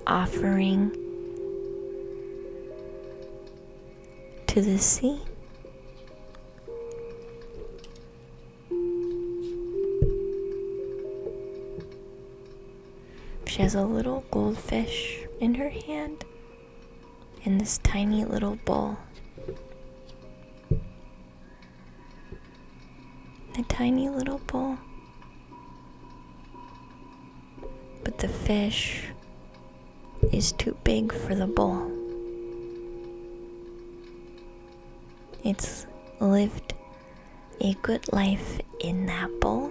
Offering to the sea. She has a little goldfish in her hand in this tiny little bowl. A tiny little bowl. But the fish is too big for the bowl. It's lived a good life in that bowl,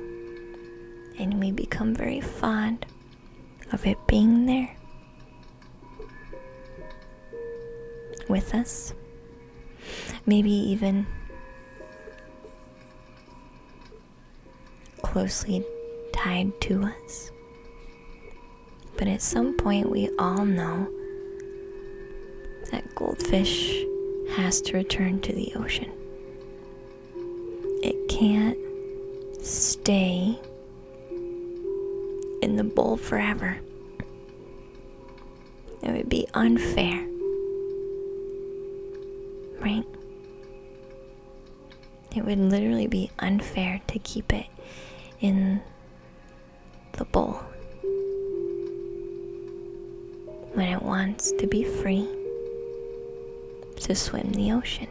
and we become very fond of it being there with us. Maybe even closely tied to us. But at some point we all know that goldfish has to return to the ocean. It can't stay in the bowl forever. It would be unfair, right? It would literally be unfair to keep it in the bowl when it wants to be free to swim the ocean.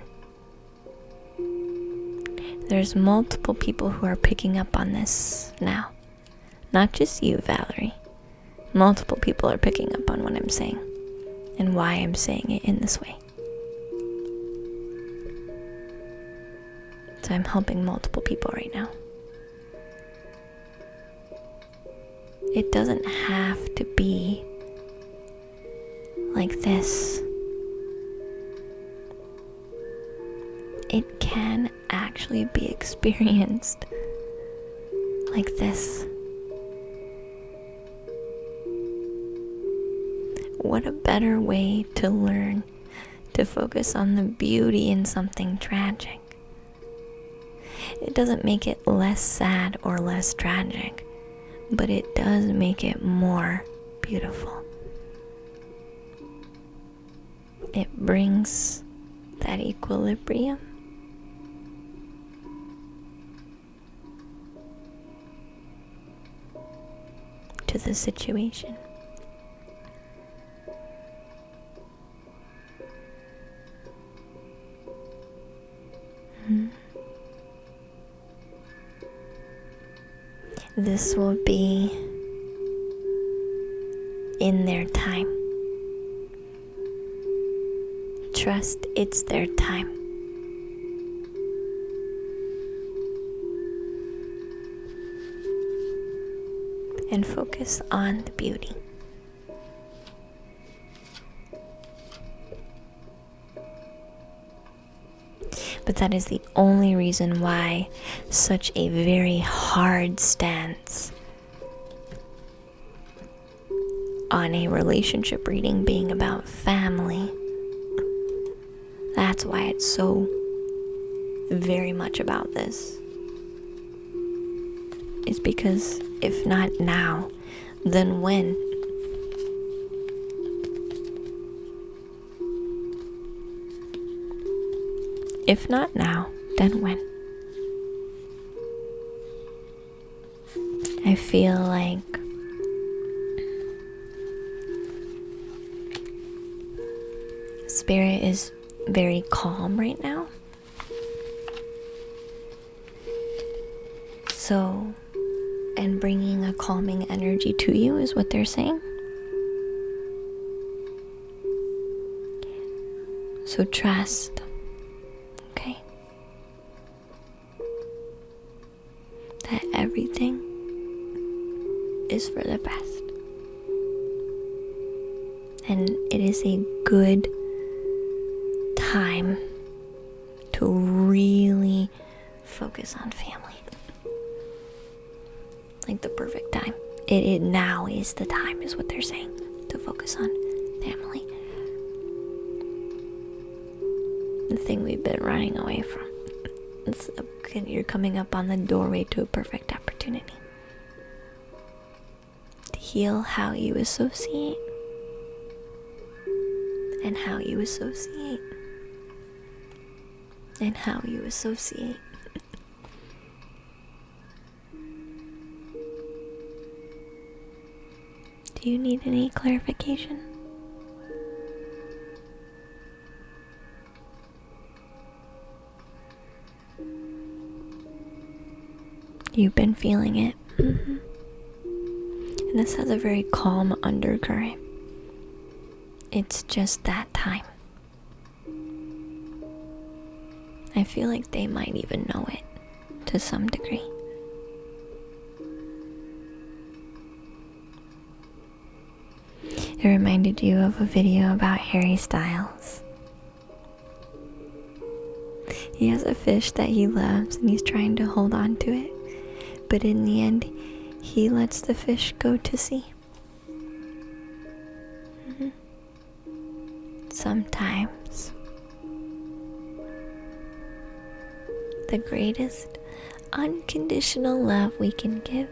There's multiple people who are picking up on this now. Not just you, Valerie. Multiple people are picking up on what I'm saying and why I'm saying it in this way. So I'm helping multiple people right now. It doesn't have to be like this. It can actually be experienced like this. What a better way to learn to focus on the beauty in something tragic. It doesn't make it less sad or less tragic, but it does make it more beautiful. It brings that equilibrium to the situation. This will be in their time. Trust it's their time. And focus on the beauty. That is the only reason why such a very hard stance on a relationship reading being about family. That's why it's so very much about this. It's because if not now, then when? If not now, then when? I feel like Spirit is very calm right now. So, and bringing a calming energy to you is what they're saying. So trust. Okay? That everything is for the best. And it is a good time to really focus on family. Like the perfect time. It now is the time, is what they're saying, to focus on family. The thing we've been running away from. You're coming up on the doorway to a perfect opportunity to heal how you associate and how you associate and how you associate. Do you need any clarification? You've been feeling it. And this has a very calm undercurrent. It's just that time. I feel like they might even know it to some degree. It reminded you of a video about Harry Styles. He has a fish that he loves and he's trying to hold on to it. But in the end, he lets the fish go to sea. Sometimes the greatest unconditional love we can give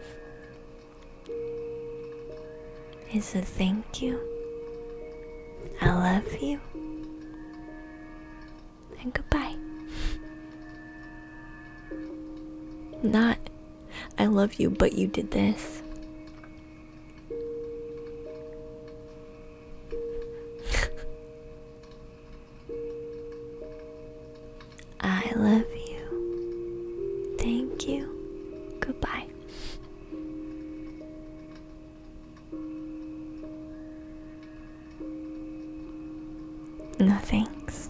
is a thank you, I love you, and goodbye. Not, I love you, but you did this. I love you. Thank you. Goodbye. No thanks.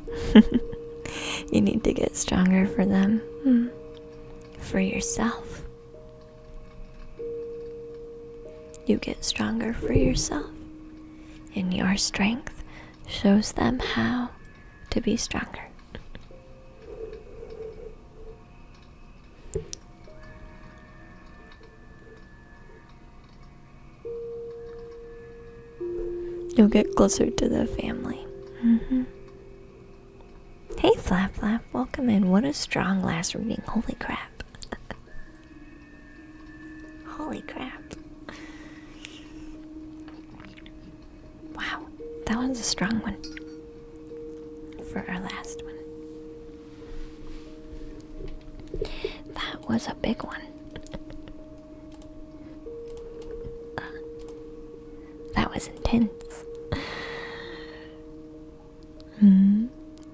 You need to get stronger for them. For yourself. You get stronger for yourself. And your strength shows them how to be stronger. You'll get closer to the family. Hey Flap Flap, welcome in. What a strong last reading. Holy crap. Holy crap. Wow, that one's a strong one. For our last one. That was a big one. That was intense.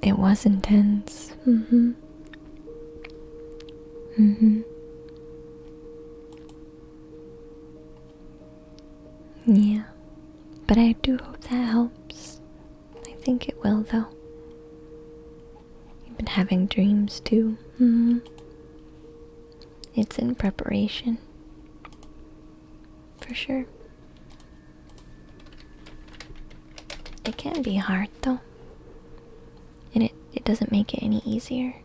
It was intense. Yeah. But I do hope that helps. I think it will, though. You've been having dreams, too. It's in preparation. For sure. It can be hard, though. And it doesn't make it any easier.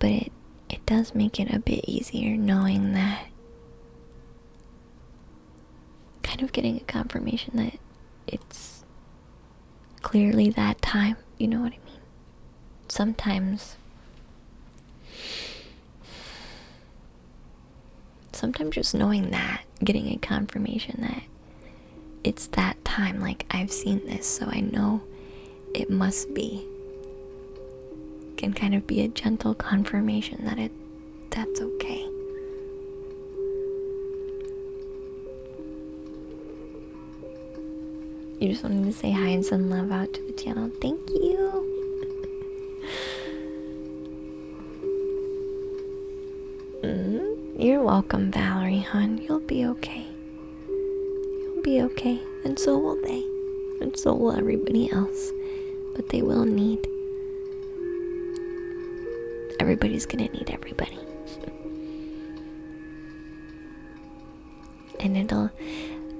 But it does make it a bit easier knowing that, kind of getting a confirmation that it's clearly that time, you know what I mean? Sometimes just knowing that, getting a confirmation that it's that time, like I've seen this, so I know it must be, can kind of be a gentle confirmation that that's okay. You just wanted to say hi and send love out to the channel. Thank you. You're welcome, Valerie, hon. You'll be okay. You'll be okay. And so will they. And so will everybody else. But they will need. Everybody's gonna need everybody. And it'll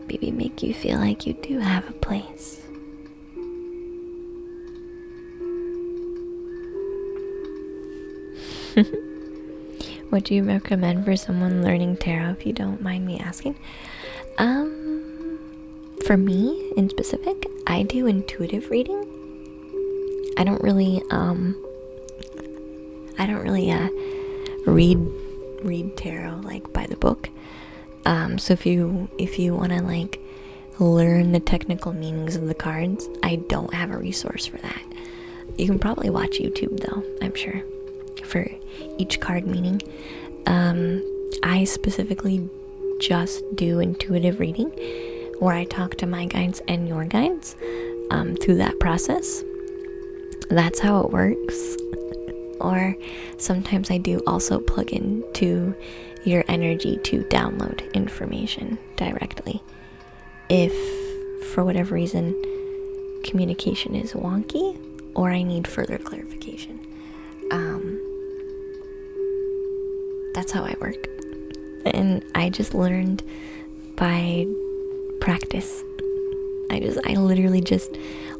maybe make you feel like you do have a place. What do you recommend for someone learning tarot, if you don't mind me asking? For me in specific, I do intuitive reading. I don't really read tarot like by the book. So if you want to like learn the technical meanings of the cards, I don't have a resource for that. You can probably watch YouTube though, I'm sure, for each card meaning. I specifically just do intuitive reading, where I talk to my guides and your guides through that process. That's how it works. Or sometimes I do also plug into your energy to download information directly. If for whatever reason communication is wonky or I need further clarification. That's how I work. And I just learned by practice. I literally just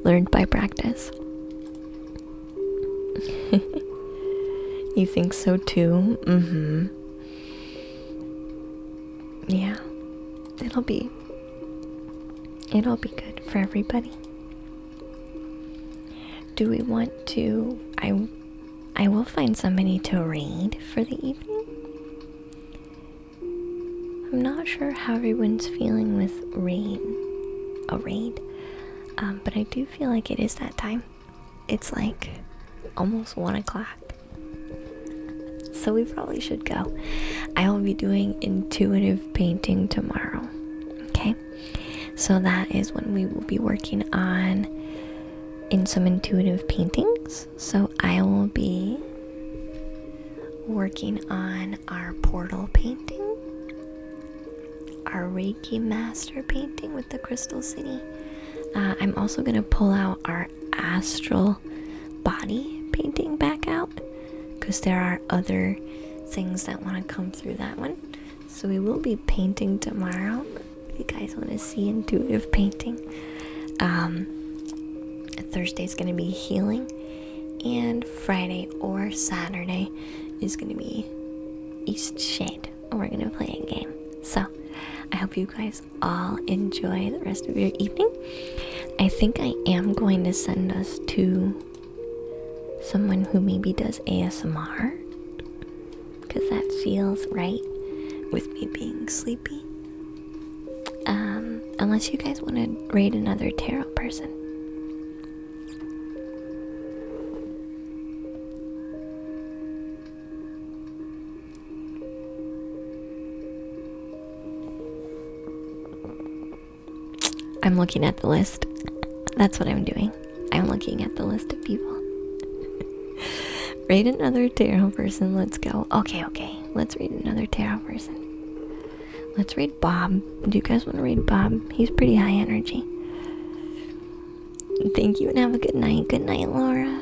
learned by practice. You think so too? Yeah. It'll be good for everybody. Do we want to... I will find somebody to read for the evening. I'm not sure how everyone's feeling with a raid. But I do feel like it is that time. It's like almost 1 o'clock. So we probably should go. I will be doing intuitive painting tomorrow. Okay? So that is when we will be working in some intuitive paintings. So I will be working on our portal painting, our Reiki Master painting with the Crystal City. I'm also going to pull out our astral body painting back out, because there are other things that want to come through that one. So we will be painting tomorrow, if you guys want to see intuitive painting. Thursday's going to be healing, and Friday or Saturday is going to be East Shade, and we're going to play a game. So I hope you guys all enjoy the rest of your evening. I think I am going to send us to someone who maybe does ASMR, because that feels right with me being sleepy. Unless you guys want to raid another tarot person. I'm looking at the list. That's what I'm doing. I'm looking at the list of people. Raid another tarot person. Let's go. Okay. Let's raid another tarot person. Let's raid Bob. Do you guys want to raid Bob? He's pretty high energy. Thank you and have a good night. Good night, Laura.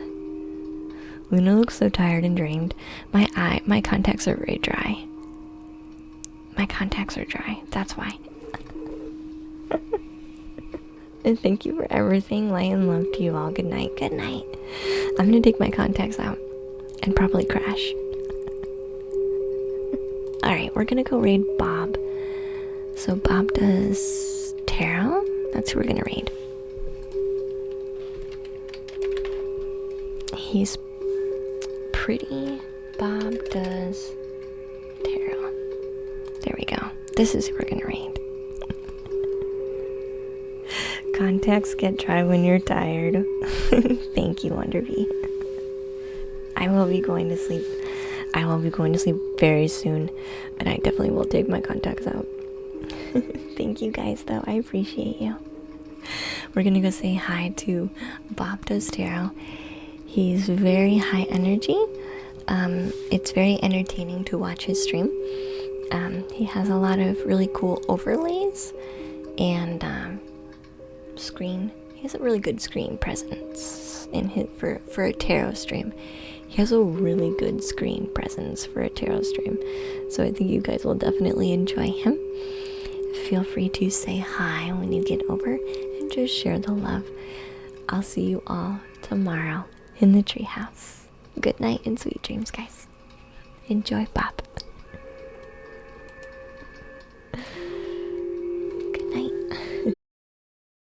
Luna looks so tired and drained. My contacts are very dry. My contacts are dry. That's why. And thank you for everything. Light and love to you all. Good night. Good night. I'm gonna take my contacts out and probably crash. Alright, we're gonna go raid Bob. So Bob does tarot. That's who we're gonna raid. He's pretty. Bob does tarot. There we go. This is who we're gonna raid. Contacts get dry when you're tired. Thank you, Wonderbee. I will be going to sleep. I will be going to sleep very soon, and I definitely will take my contacts out. Thank you guys, though. I appreciate you. We're gonna go say hi to Bob Does Tarot. He's very high energy. It's very entertaining to watch his stream. He has a lot of really cool overlays and screen. He has a really good screen presence in his for a tarot stream. He has a really good screen presence for a tarot stream, so I think you guys will definitely enjoy him. Feel free to say hi when you get over and just share the love. I'll see you all tomorrow in the treehouse. Good night and sweet dreams, guys. Enjoy Bob.